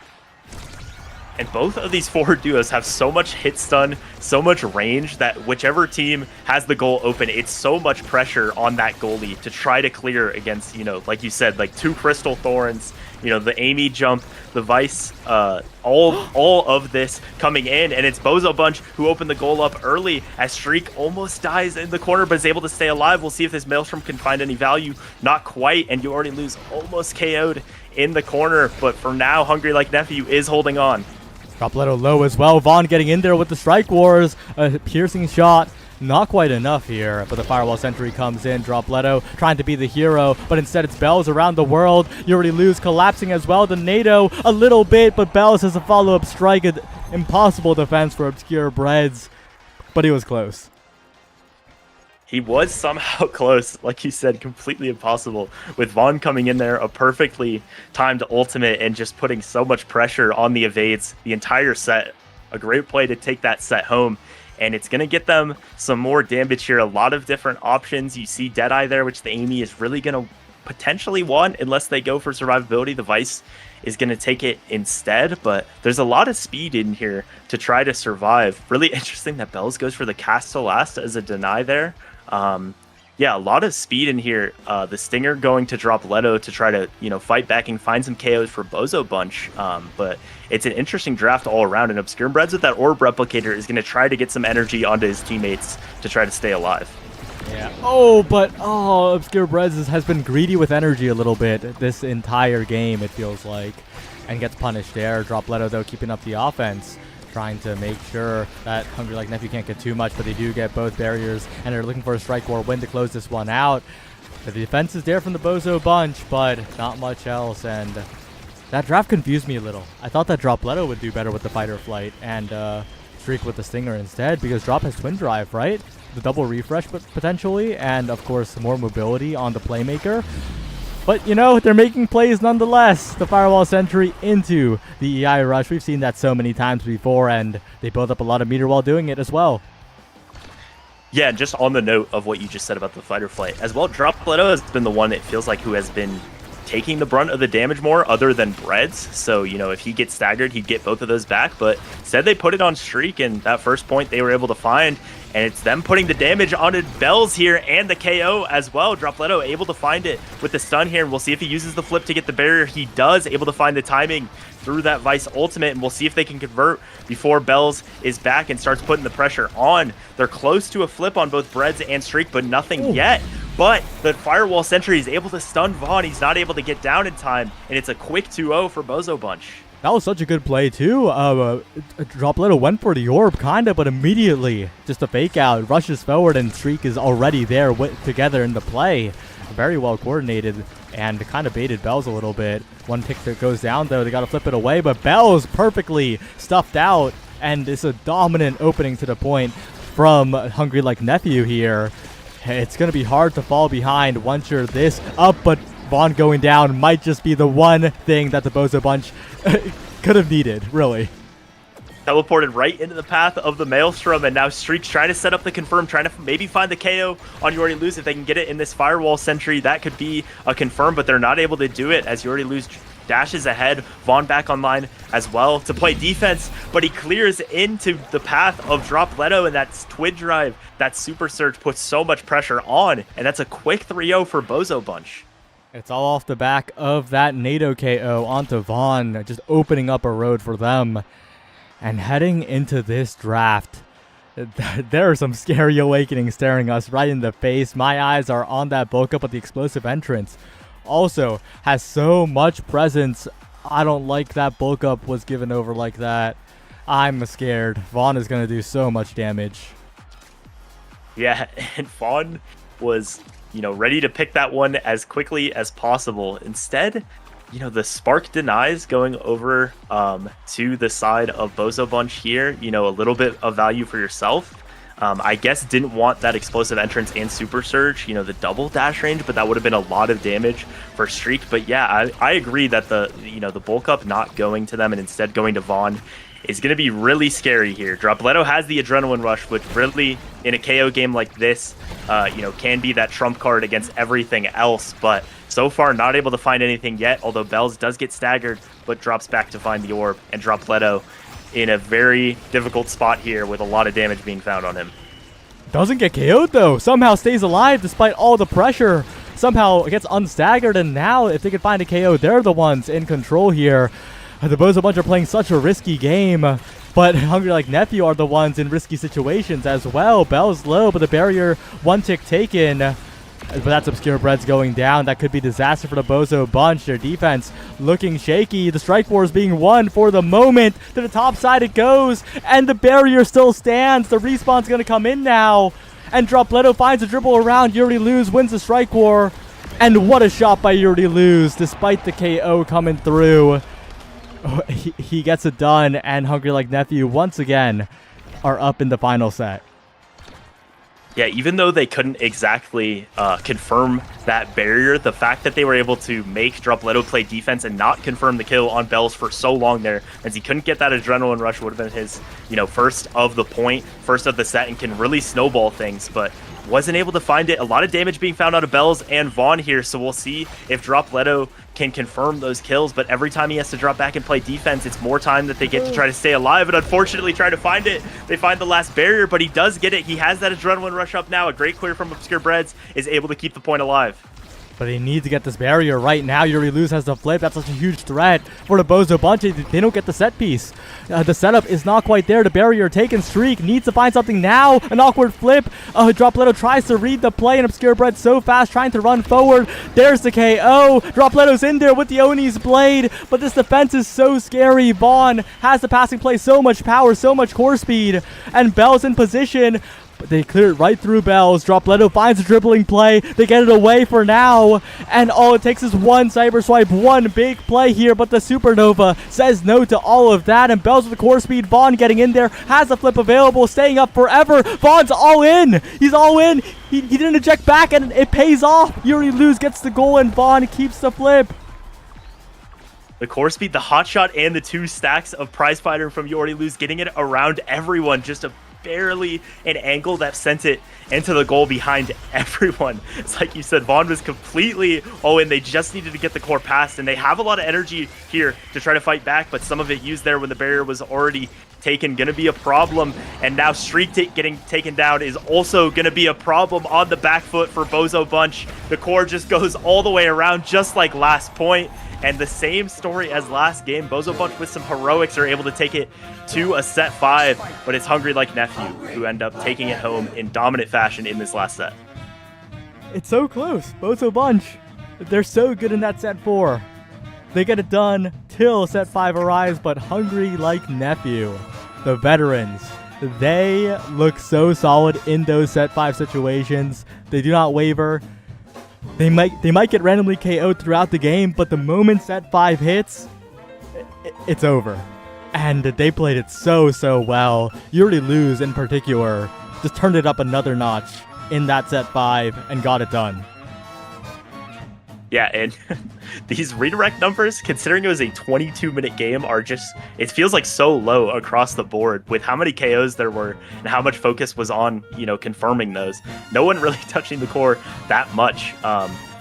And both of these forward duos have so much hit stun, so much range, that whichever team has the goal open, it's so much pressure on that goalie to try to clear against, like you said, like 2 Crystal Thorns, the Amy jump, the Vice, all of this coming in. And it's Bozo Bunch who opened the goal up early as Streak almost dies in the corner, but is able to stay alive. We'll see if this Maelstrom can find any value. Not quite, and You Already Lose almost KO'd in the corner, but for now, Hungry Like Nephew is holding on. Dropletto low as well. Vaughn getting in there with the Strike Wars. A piercing shot. Not quite enough here, but the Firewall Sentry comes in. Dropletto trying to be the hero, but instead it's Bells around the world. You already lose, collapsing as well. The NATO a little bit, but Bells has a follow-up strike. An impossible defense for Obscure Breads, but he was close. He was somehow close, like you said, completely impossible. With Vaughn coming in there, a perfectly timed ultimate and just putting so much pressure on the evades the entire set. A great play to take that set home. And it's going to get them some more damage here. A lot of different options. You see Deadeye there, which the Amy is really going to potentially want unless they go for survivability. The Vice is going to take it instead, but there's a lot of speed in here to try to survive. Really interesting that Bells goes for the cast to last as a deny there. Yeah, a lot of speed in here. The Stinger going to drop Leto to try to, fight back and find some KOs for Bozo Bunch. But it's an interesting draft all around, and Obscure Breads with that Orb Replicator is going to try to get some energy onto his teammates to try to stay alive. Yeah. Oh, Obscure Breads has been greedy with energy a little bit this entire game, it feels like, and gets punished there. Dropletto, though, keeping up the offense, trying to make sure that Hungry Like Nephew can't get too much, but they do get both barriers, and they're looking for a Strike War win to close this one out. The defense is there from the Bozo Bunch, but not much else, and that draft confused me a little. I thought that Dropletto would do better with the Fight or Flight and streak with the Stinger instead, because Drop has Twin Drive, right? The double refresh potentially, and of course more mobility on the Playmaker. But, they're making plays nonetheless. The Firewall Sentry into the EI Rush. We've seen that so many times before, and they build up a lot of meter while doing it as well. Yeah, and just on the note of what you just said about the Fight or Flight as well, Dropletto has been the one, it feels like, who has been taking the brunt of the damage more other than Breads. So, if he gets staggered, he'd get both of those back. But instead, they put it on Streak, and that first point they were able to find. And it's them putting the damage onto Bells here and the KO as well. Dropletto able to find it with the stun here. And we'll see if he uses the flip to get the barrier. He does, able to find the timing through that Vice ultimate. And we'll see if they can convert before Bells is back and starts putting the pressure on. They're close to a flip on both Breads and Streak, but nothing yet. But the Firewall Sentry is able to stun Vaughn. He's not able to get down in time. And it's a quick 2-0 for Bozo Bunch. That was such a good play, too. Dropletto went for the orb, kind of, but immediately just a fake out. Rushes forward, and Streak is already there together in the play. Very well coordinated, and kind of baited Bells a little bit. One tick that goes down, though. They got to flip it away, but Bells perfectly stuffed out, and it's a dominant opening to the point from Hungry Like Nephew here. It's going to be hard to fall behind once you're this up, but Vaughn going down might just be the one thing that the Bozo Bunch could have needed, really. Teleported right into the path of the Maelstrom, and now Streak's trying to set up the confirm, trying to maybe find the KO on You Already Lose. If they can get it in this Firewall Sentry, that could be a confirm, but they're not able to do it as You Already Lose dashes ahead. Vaughn back online as well to play defense, but he clears into the path of Dropletto, and that Twin Drive, that Super Surge puts so much pressure on, and that's a quick 3-0 for Bozo Bunch. It's all off the back of that NATO KO onto Vaughn, just opening up a road for them. And heading into this draft, there are some scary awakenings staring us right in the face. My eyes are on that bulk up, but the explosive entrance also has so much presence. I don't like that bulk up was given over like that. I'm scared. Vaughn is going to do so much damage. Yeah, and Vaughn was ready to pick that one as quickly as possible. Instead, the Spark denies going over to the side of Bozo Bunch here. A little bit of value for yourself. I guess didn't want that explosive entrance and Super Surge, the double dash range, but that would have been a lot of damage for Streak. But yeah, I agree that the bulk up not going to them and instead going to Vaughn is going to be really scary here. Dropletto has the adrenaline rush, which really, in a KO game like this, can be that trump card against everything else. But so far, not able to find anything yet, although Bells does get staggered, but drops back to find the orb. And Dropletto in a very difficult spot here with a lot of damage being found on him. Doesn't get KO'd, though. Somehow stays alive despite all the pressure. Somehow gets unstaggered, and now if they could find a KO, they're the ones in control here. The Bozo Bunch are playing such a risky game, but Hungry Like Nephew are the ones in risky situations as well. Bell's low, but the barrier one tick taken. But that's Obscure Breads going down. That could be disaster for the Bozo Bunch. Their defense looking shaky. The strike war is being won for the moment. To the top side it goes, and the barrier still stands. The respawn's going to come in now, and Dropletto finds a dribble around. Yuri Luz wins the strike war, and what a shot by Yuri Luz, despite the KO coming through. He gets it done, and Hungry Like Nephew once again are up in the final set. Yeah, even though they couldn't exactly confirm that barrier, the fact that they were able to make Dropletto play defense and not confirm the kill on Bells for so long there, as he couldn't get that adrenaline rush, would have been his, first of the point, first of the set, and can really snowball things, but wasn't able to find it. A lot of damage being found out of Bells and Vaughn here, so we'll see if Dropletto can confirm those kills, but every time he has to drop back and play defense, it's more time that they get to try to stay alive, and unfortunately try to find it. They find the last barrier, but he does get it. He has that adrenaline rush up now. A great clear from Obscure Breads is able to keep the point alive. But they need to get this barrier right now. Yuri Luz has the flip. That's such a huge threat for the Bozo Bunch. They don't get the set piece. The setup is not quite there. The barrier taken. Streak needs to find something now. An awkward flip. Dropletto tries to read the play, and Obscure Bread so fast trying to run forward. There's the KO. Dropletto's in there with the Oni's blade, but this defense is so scary. Vaughn has the passing play, so much power, so much core speed, and Bell's in position. But they clear it right through Bells. Dropletto finds a dribbling play. They get it away for now. And all it takes is one cyber swipe, one big play here. But the Supernova says no to all of that. And Bells with the core speed. Vaughn getting in there. Has the flip available. Staying up forever. Vaughn's all in. He's all in. He didn't eject back, and it pays off. Yuri Luz gets the goal, and Vaughn keeps the flip. The core speed, the hot shot, and the 2 stacks of prize fighter from Yuri Luz, getting it around everyone. Just a barely an angle that sent it into the goal behind everyone. It's like you said, Vaughn was completely in. They just needed to get the core past, and they have a lot of energy here to try to fight back, but some of it used there when the barrier was already taken. Gonna be a problem, and now Streak getting taken down is also gonna be a problem on the back foot for Bozo Bunch. The core just goes all the way around, just like last point. And the same story as last game, Bozo Bunch with some heroics are able to take it to a set 5, but it's Hungry Like Nephew who end up taking it home in dominant fashion in this last set. It's so close. Bozo Bunch, they're so good in that set 4. They get it done till set 5 arrives, but Hungry Like Nephew, the veterans, they look so solid in those set 5 situations. They do not waver. They might get randomly KO'd throughout the game, but the moment set 5 hits, it's over. And they played it so well. Yuri Luz in particular just turned it up another notch in that set 5 and got it done. Yeah, and these redirect numbers, considering it was a 22-minute game, are just, it feels like so low across the board with how many KOs there were and how much focus was on, confirming those. No one really touching the core that much,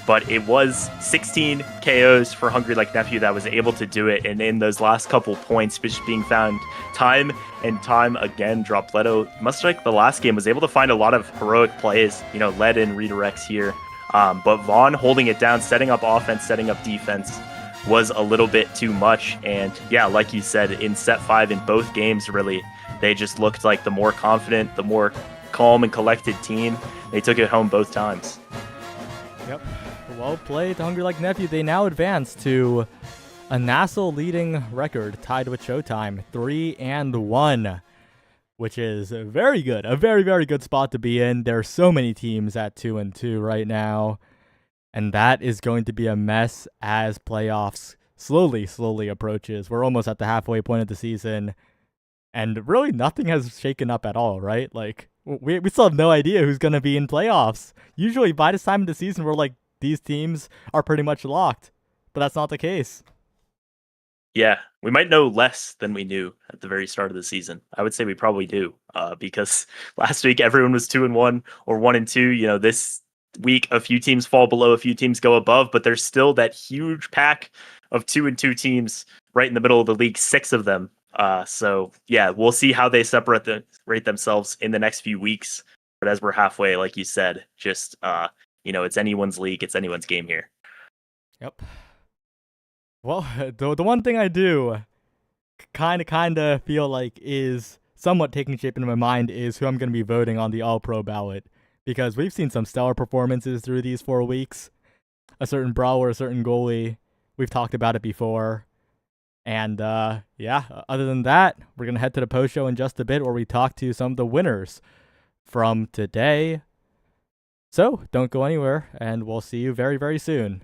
but it was 16 KOs for Hungry Like Nephew that was able to do it, and in those last couple points, just being found time and time again, Dropletto, much like the last game, was able to find a lot of heroic plays, led in redirects here. But Vaughn holding it down, setting up offense, setting up defense was a little bit too much. And yeah, like you said, in set 5 in both games, really, they just looked like the more confident, the more calm and collected team. They took it home both times. Yep. Well played, Hungry Like Nephew. They now advance to a nasl leading record, tied with Showtime, 3-1. Which is very good. A very, very good spot to be in. There are so many teams at 2-2 right now. And that is going to be a mess as playoffs slowly approaches. We're almost at the halfway point of the season. And really nothing has shaken up at all, right? Like, we still have no idea who's going to be in playoffs. Usually by this time of the season, we're like, these teams are pretty much locked. But that's not the case. Yeah, we might know less than we knew at the very start of the season. I would say we probably do, because last week everyone was 2-1 or 1-2. This week a few teams fall below, a few teams go above, but there's still that huge pack of 2-2 teams right in the middle of the league, 6 of them. So yeah, we'll see how they rate themselves in the next few weeks. But as we're halfway, like you said, just it's anyone's league, it's anyone's game here. Yep. Well, the one thing I do kind of feel like is somewhat taking shape in my mind is who I'm going to be voting on the All-Pro ballot because we've seen some stellar performances through these 4 weeks. A certain brawler, a certain goalie. We've talked about it before. And yeah, other than that, we're going to head to the post show in just a bit where we talk to some of the winners from today. So don't go anywhere, and we'll see you very, very soon.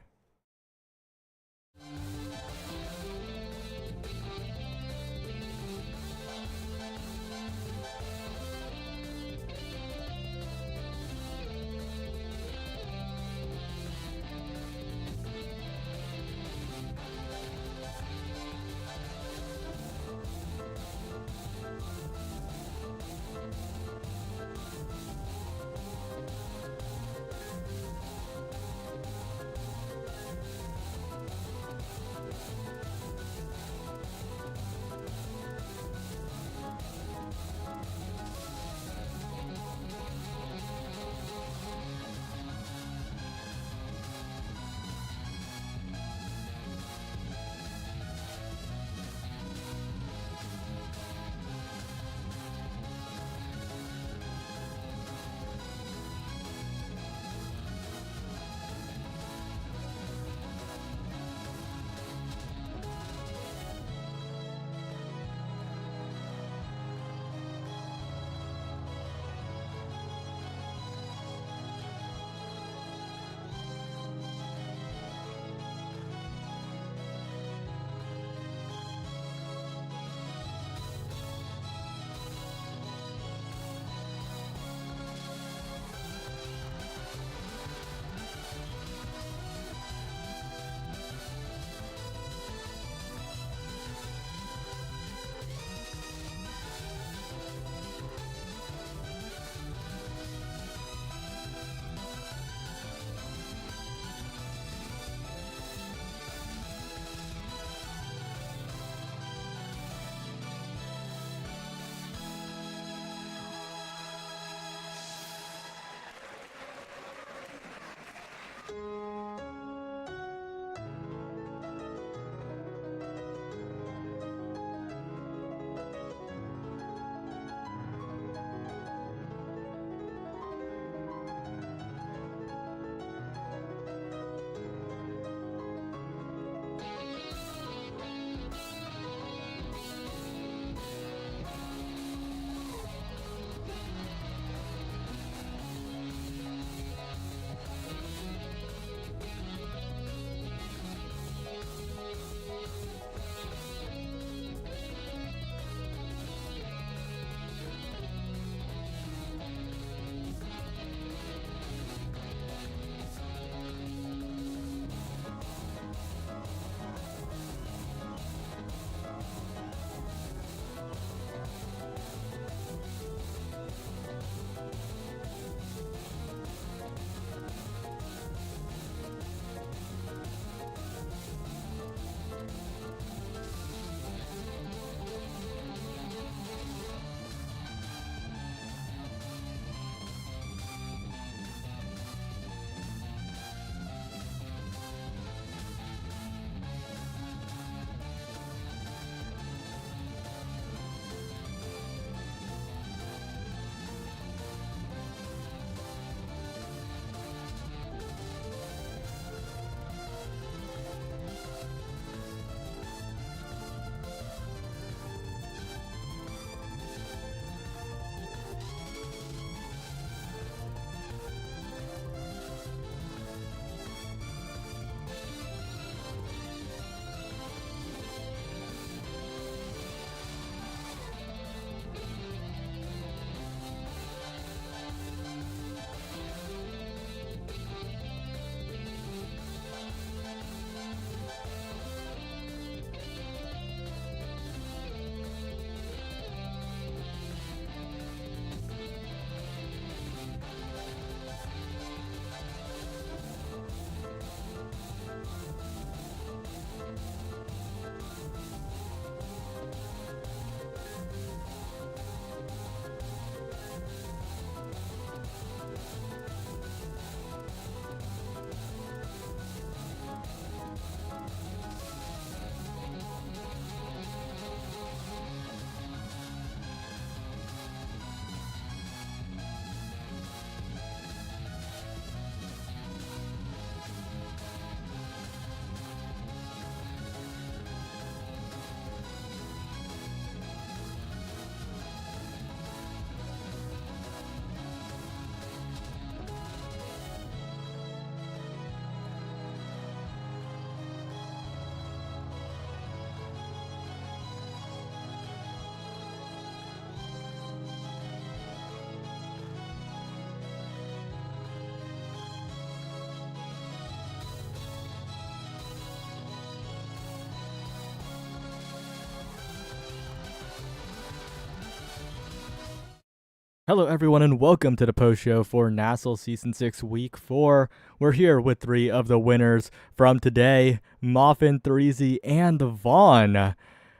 Hello, everyone, and welcome to the post show for nasl Season 6, Week 4. We're here with 3 of the winners from today, Moffin, 3Z, and Vaughn,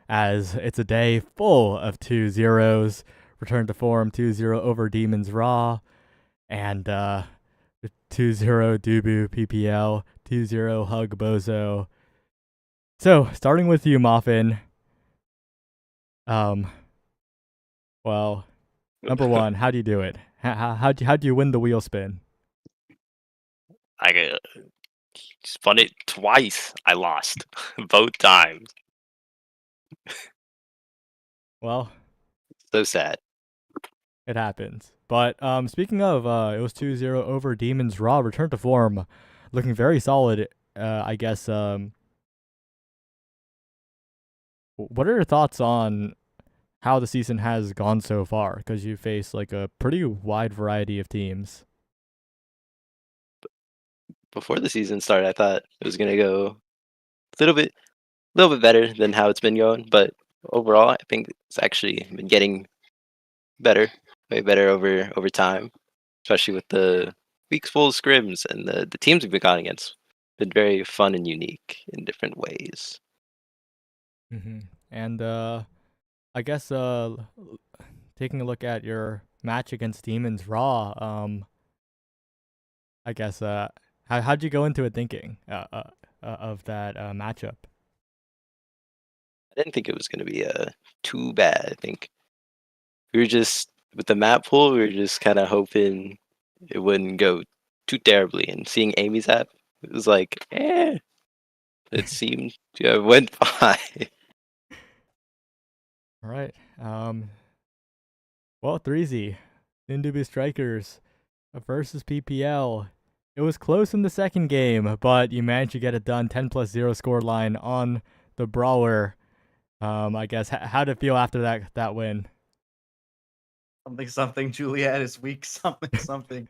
as it's a day full of 2-0s. Return to form 2-0 over Demons Raw, and 2-0 Dubu PPL, 2-0 Hug Bozo. So, starting with you, Moffin. Well, number one, how do you do it? How do you win the wheel spin? I spun it twice. I lost both times. Well, So sad. it happens. But speaking of, it was 2-0 over Demons Raw. Return to form, looking very solid. I guess. What are your thoughts on how the season has gone so far? Because you face like a pretty wide variety of teams. Before the season started, I thought it was gonna go a little bit better than how it's been going. But overall, I think it's actually been getting better, way better over time. Especially with the weeks full of scrims and the teams we've been going against. Been very fun and unique in different ways. Mm-hmm. And I guess taking a look at your match against Demons Raw, I guess how'd you go into it thinking of that matchup? I didn't think it was gonna be too bad. I think we were just with the map pool, we were just kind of hoping it wouldn't go too terribly. And seeing Amy's app, it was like, eh. It seemed to have went by. All right. Well, 3Z, Indubu Strikers versus PPL. It was close in the second game, but you managed to get it done. 10+0 score line on the Brawler. I guess how did it feel after that win? Something. Juliet is weak. Something.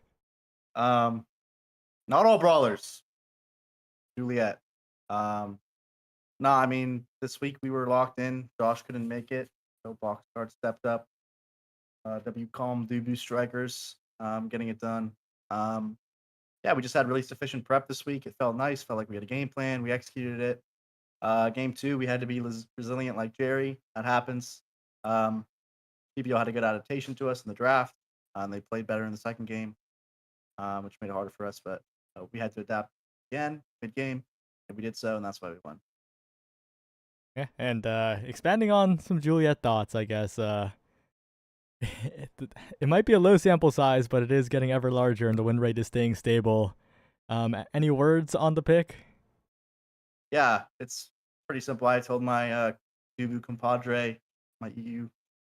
Not all brawlers. Juliet. No, I mean this week we were locked in. Josh couldn't make it. So Box Guard stepped up. W Calm Dubu Strikers, getting it done. Yeah, we just had really sufficient prep this week. It felt nice. Felt like we had a game plan. We executed it. Game 2, we had to be resilient like Jerry. That happens. PBO had a good adaptation to us in the draft. And they played better in the second game, which made it harder for us. But we had to adapt again mid-game, and we did so, and that's why we won. Yeah, and expanding on some Juliet thoughts, I guess. It might be a low sample size, but it is getting ever larger, and the win rate is staying stable. Any words on the pick? Yeah, it's pretty simple. I told my Dubu compadre, my EU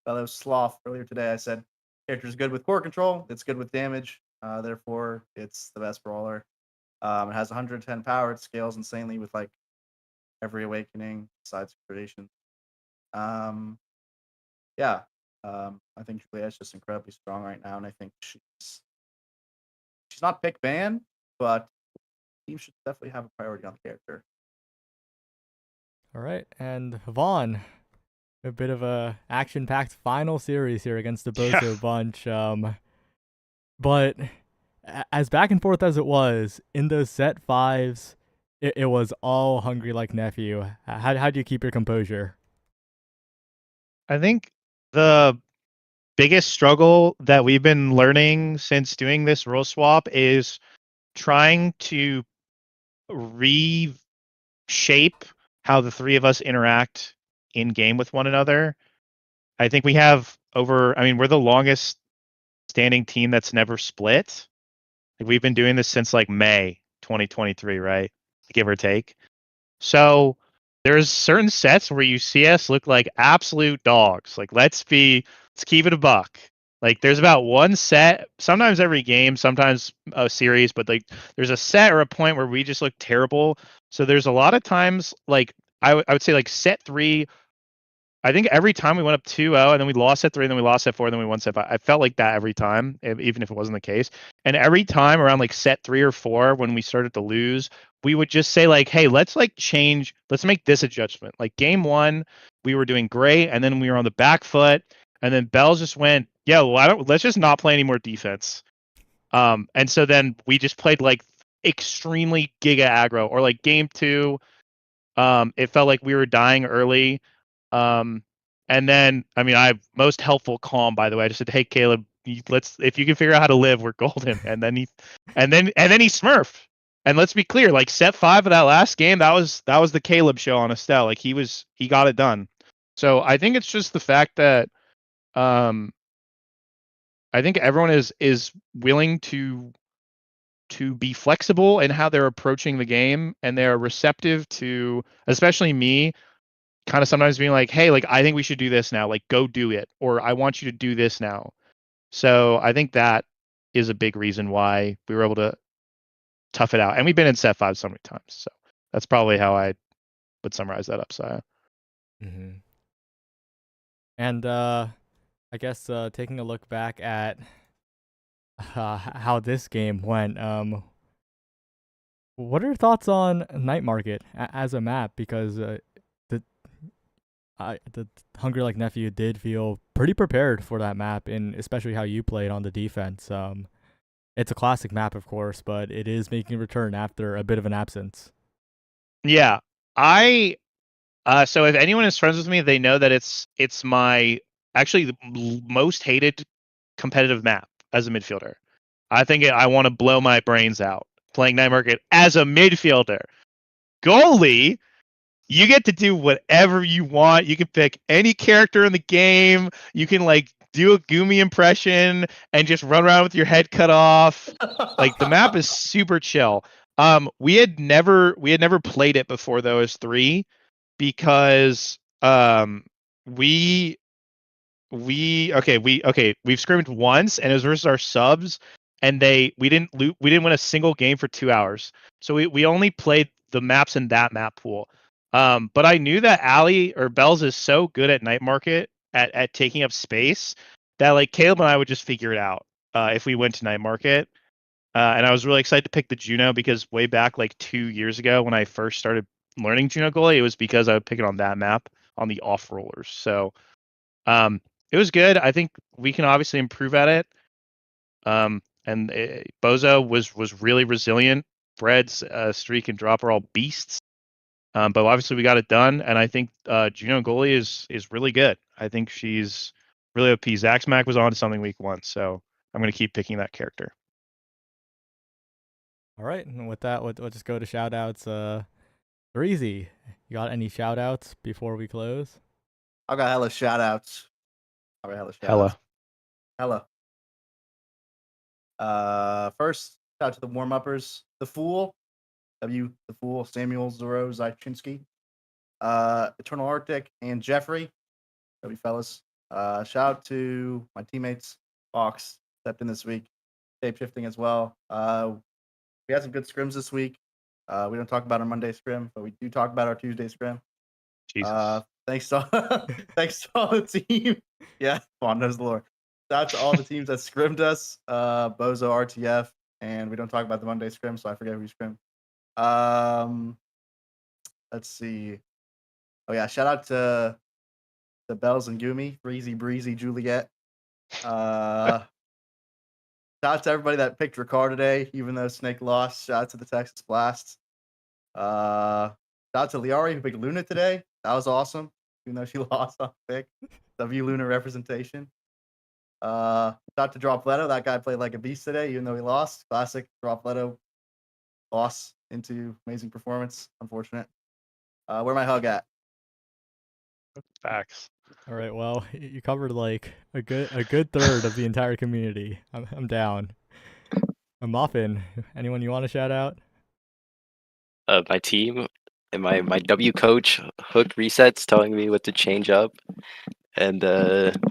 fellow sloth earlier today, I said, character's good with core control, it's good with damage, therefore it's the best brawler. It has 110 power, it scales insanely with like every awakening besides creation. Yeah, I think Juliet's just incredibly strong right now, and I think she's not pick ban, but the team should definitely have a priority on the character. All right, and Vaughn, a bit of a action-packed final series here against the Bozo bunch. But as back and forth as it was, in those set 5s, it was all hungry like nephew. How do you keep your composure? I think the biggest struggle that we've been learning since doing this role swap is trying to reshape how the three of us interact in game with one another. I think we have we're the longest standing team that's never split. Like, we've been doing this since like May 2023, right? Give or take. So there's certain sets where you see us look like absolute dogs. Like, let's keep it a buck. Like, there's about one set, sometimes every game, sometimes a series, but like there's a set or a point where we just look terrible. So there's a lot of times, like I would say like set 3, I think every time we went up 2-0 and then we lost set 3 and then we lost set 4 and then we won set 5. I felt like that every time, even if it wasn't the case. And every time around like set 3 or 4 when we started to lose, we would just say like, hey, let's make this adjustment. Like game 1, we were doing great and then we were on the back foot and then Bells just went yeah, well, let's just not play any more defense. And so then we just played like extremely giga aggro, or like game 2. It felt like we were dying early. And then, I mean, most helpful calm, by the way. I just said, "Hey, Caleb, if you can figure out how to live, we're golden." And then he smurfed. And let's be clear, like set 5 of that last game, that was the Caleb show on Estelle. Like he got it done. So I think it's just the fact that, I think everyone is willing to be flexible in how they're approaching the game, and they're receptive to, especially me, kind of sometimes being like, "Hey, like I think we should do this now. Like go do it," or "I want you to do this now." So I think that is a big reason why we were able to tough it out. And we've been in set 5 so many times. So that's probably how I would summarize that upside. Mm-hmm. And I guess taking a look back at how this game went, what are your thoughts on Night Market as a map? Because the Hungry Like Nephew did feel pretty prepared for that map, and especially how you played on the defense. It's a classic map, of course, but it is making a return after a bit of an absence. Yeah, so if anyone is friends with me, they know that it's my actually the most hated competitive map as a midfielder. I think I want to blow my brains out playing Night Market as a midfielder. Goalie, you get to do whatever you want. You can pick any character in the game. You can like do a Gumi impression and just run around with your head cut off. Like the map is super chill. We had never played it before those 3, because we've scrimmaged once, and it was versus our subs, and we didn't win a single game for 2 hours. So we only played the maps in that map pool. But I knew that Ali or Bells is so good at Night Market at taking up space that like Caleb and I would just figure it out if we went to Night Market. And I was really excited to pick the Juno, because way back like 2 years ago when I first started learning Juno goalie, it was because I would pick it on that map on the off rollers. So it was good. I think we can obviously improve at it. And Bozo was really resilient. Fred's streak and drop are all beasts. But obviously we got it done, and I think Juno goalie is really good. I think she's really OP. Zax Mac was on to something week 1, so I'm going to keep picking that character. All right, and with that, we'll just go to shoutouts. Breezy, you got any shoutouts before we close? I got hella shoutouts. Hella. First, shout out to the warm-uppers. The Fool, the Fool, Samuel Zoro Zychinsky, Eternal Arctic, and Jeffrey. W fellas. Shout out to my teammates. Fox stepped in this week. Shape shifting as well. We had some good scrims this week. We don't talk about our Monday scrim, but we do talk about our Tuesday scrim. Jesus. Thanks to all the team. Yeah, Vaughn knows the lore. Shout out to all the teams that scrimmed us. Bozo, RTF, and we don't talk about the Monday scrim, so I forget who we scrimmed. Let's see. Oh yeah, shout out to the Bells and Gumi, Breezy, Juliet. Shout out to everybody that picked Ricard today, even though Snake lost. Shout out to the Texas Blast. Shout out to Liari who picked Luna today. That was awesome, even though she lost on pick. W Luna representation. Shout out to Drop Leto. That guy played like a beast today, even though he lost. Classic Drop Leto loss into amazing performance. Unfortunate. Where my hug at? Facts. All right, well, you covered like a good third of the entire community. I'm down. Muffin, anyone you want to shout out? My team and my W coach Hook Resets telling me what to change up and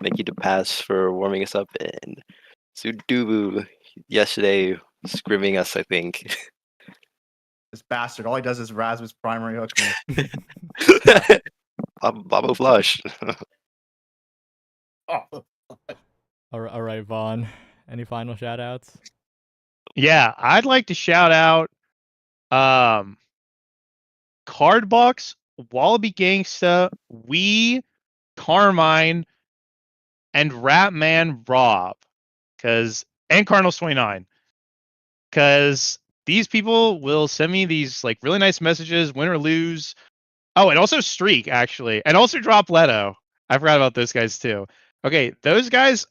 make you to pass for warming us up, and Sudubu yesterday scrimming us, I think. This bastard. All he does is Rasmus primary hook me. Babo Flush. Oh. All right, Vaughn. Any final shout outs? Yeah, I'd like to shout out Cardbox, Wallaby Gangsta, We, Carmine, and Ratman Rob, and Cardinals 29, because these people will send me these like really nice messages, win or lose. Oh, and also Streak actually, and also Drop Leto. I forgot about those guys too. Okay, those guys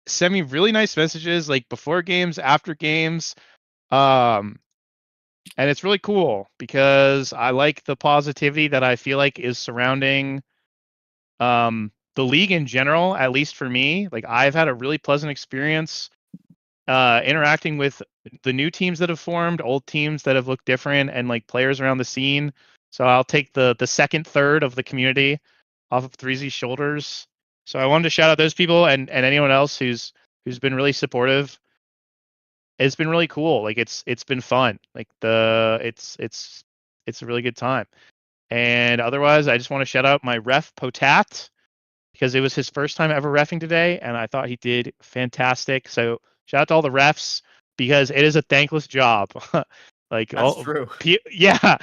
send me really nice messages like before games, after games. And it's really cool because I like the positivity that I feel like is surrounding the league in general, at least for me. Like I've had a really pleasant experience interacting with the new teams that have formed, old teams that have looked different, and like players around the scene. So I'll take the second third of the community off of 3Z's shoulders. So I wanted to shout out those people and anyone else who's been really supportive. It's been really cool. Like it's been fun. Like it's a really good time. And otherwise, I just want to shout out my ref Potat because it was his first time ever reffing today, and I thought he did fantastic. So shout out to all the refs because it is a thankless job. Like That's true. Yeah.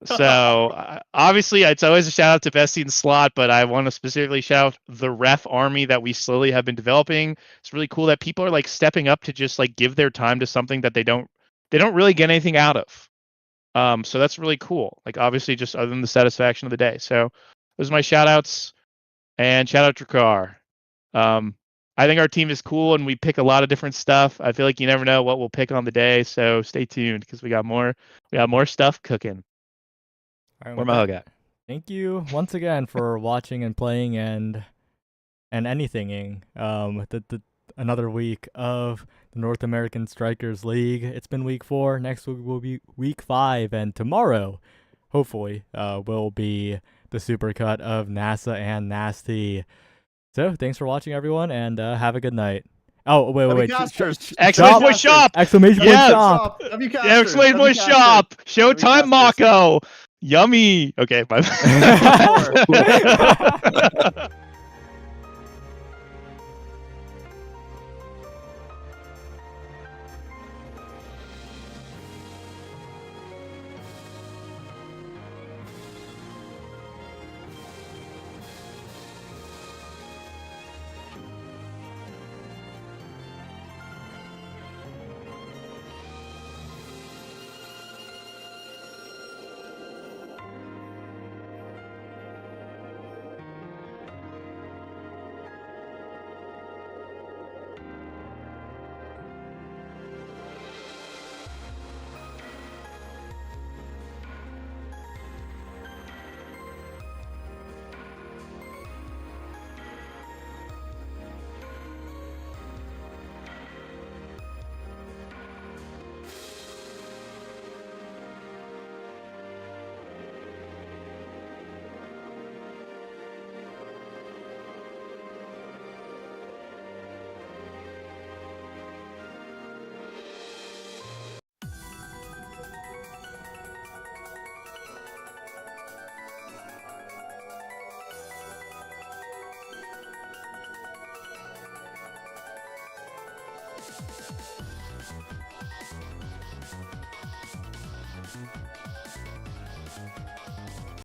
So obviously, it's always a shout out to Bestie and Slot, but I want to specifically shout out the ref army that we slowly have been developing. It's really cool that people are like stepping up to just like give their time to something that they don't really get anything out of. So that's really cool. Like obviously, just other than the satisfaction of the day. So those are my shout outs, and shout out Drakkar. I think our team is cool and we pick a lot of different stuff. I feel like you never know what we'll pick on the day, so stay tuned because we got more stuff cooking. All right, Where my hug at? Thank you once again for watching and playing and anythinging. Another week of the North American Strikers League. It's been week 4. Next week will be week 5, and tomorrow, hopefully, will be the supercut of NASA and Nasty. So, thanks for watching, everyone, and have a good night. Oh, wait. Exclamation point shop! Exclamation point shop! Yeah, exclamation point shop! Showtime Mako! Yummy! Okay, bye.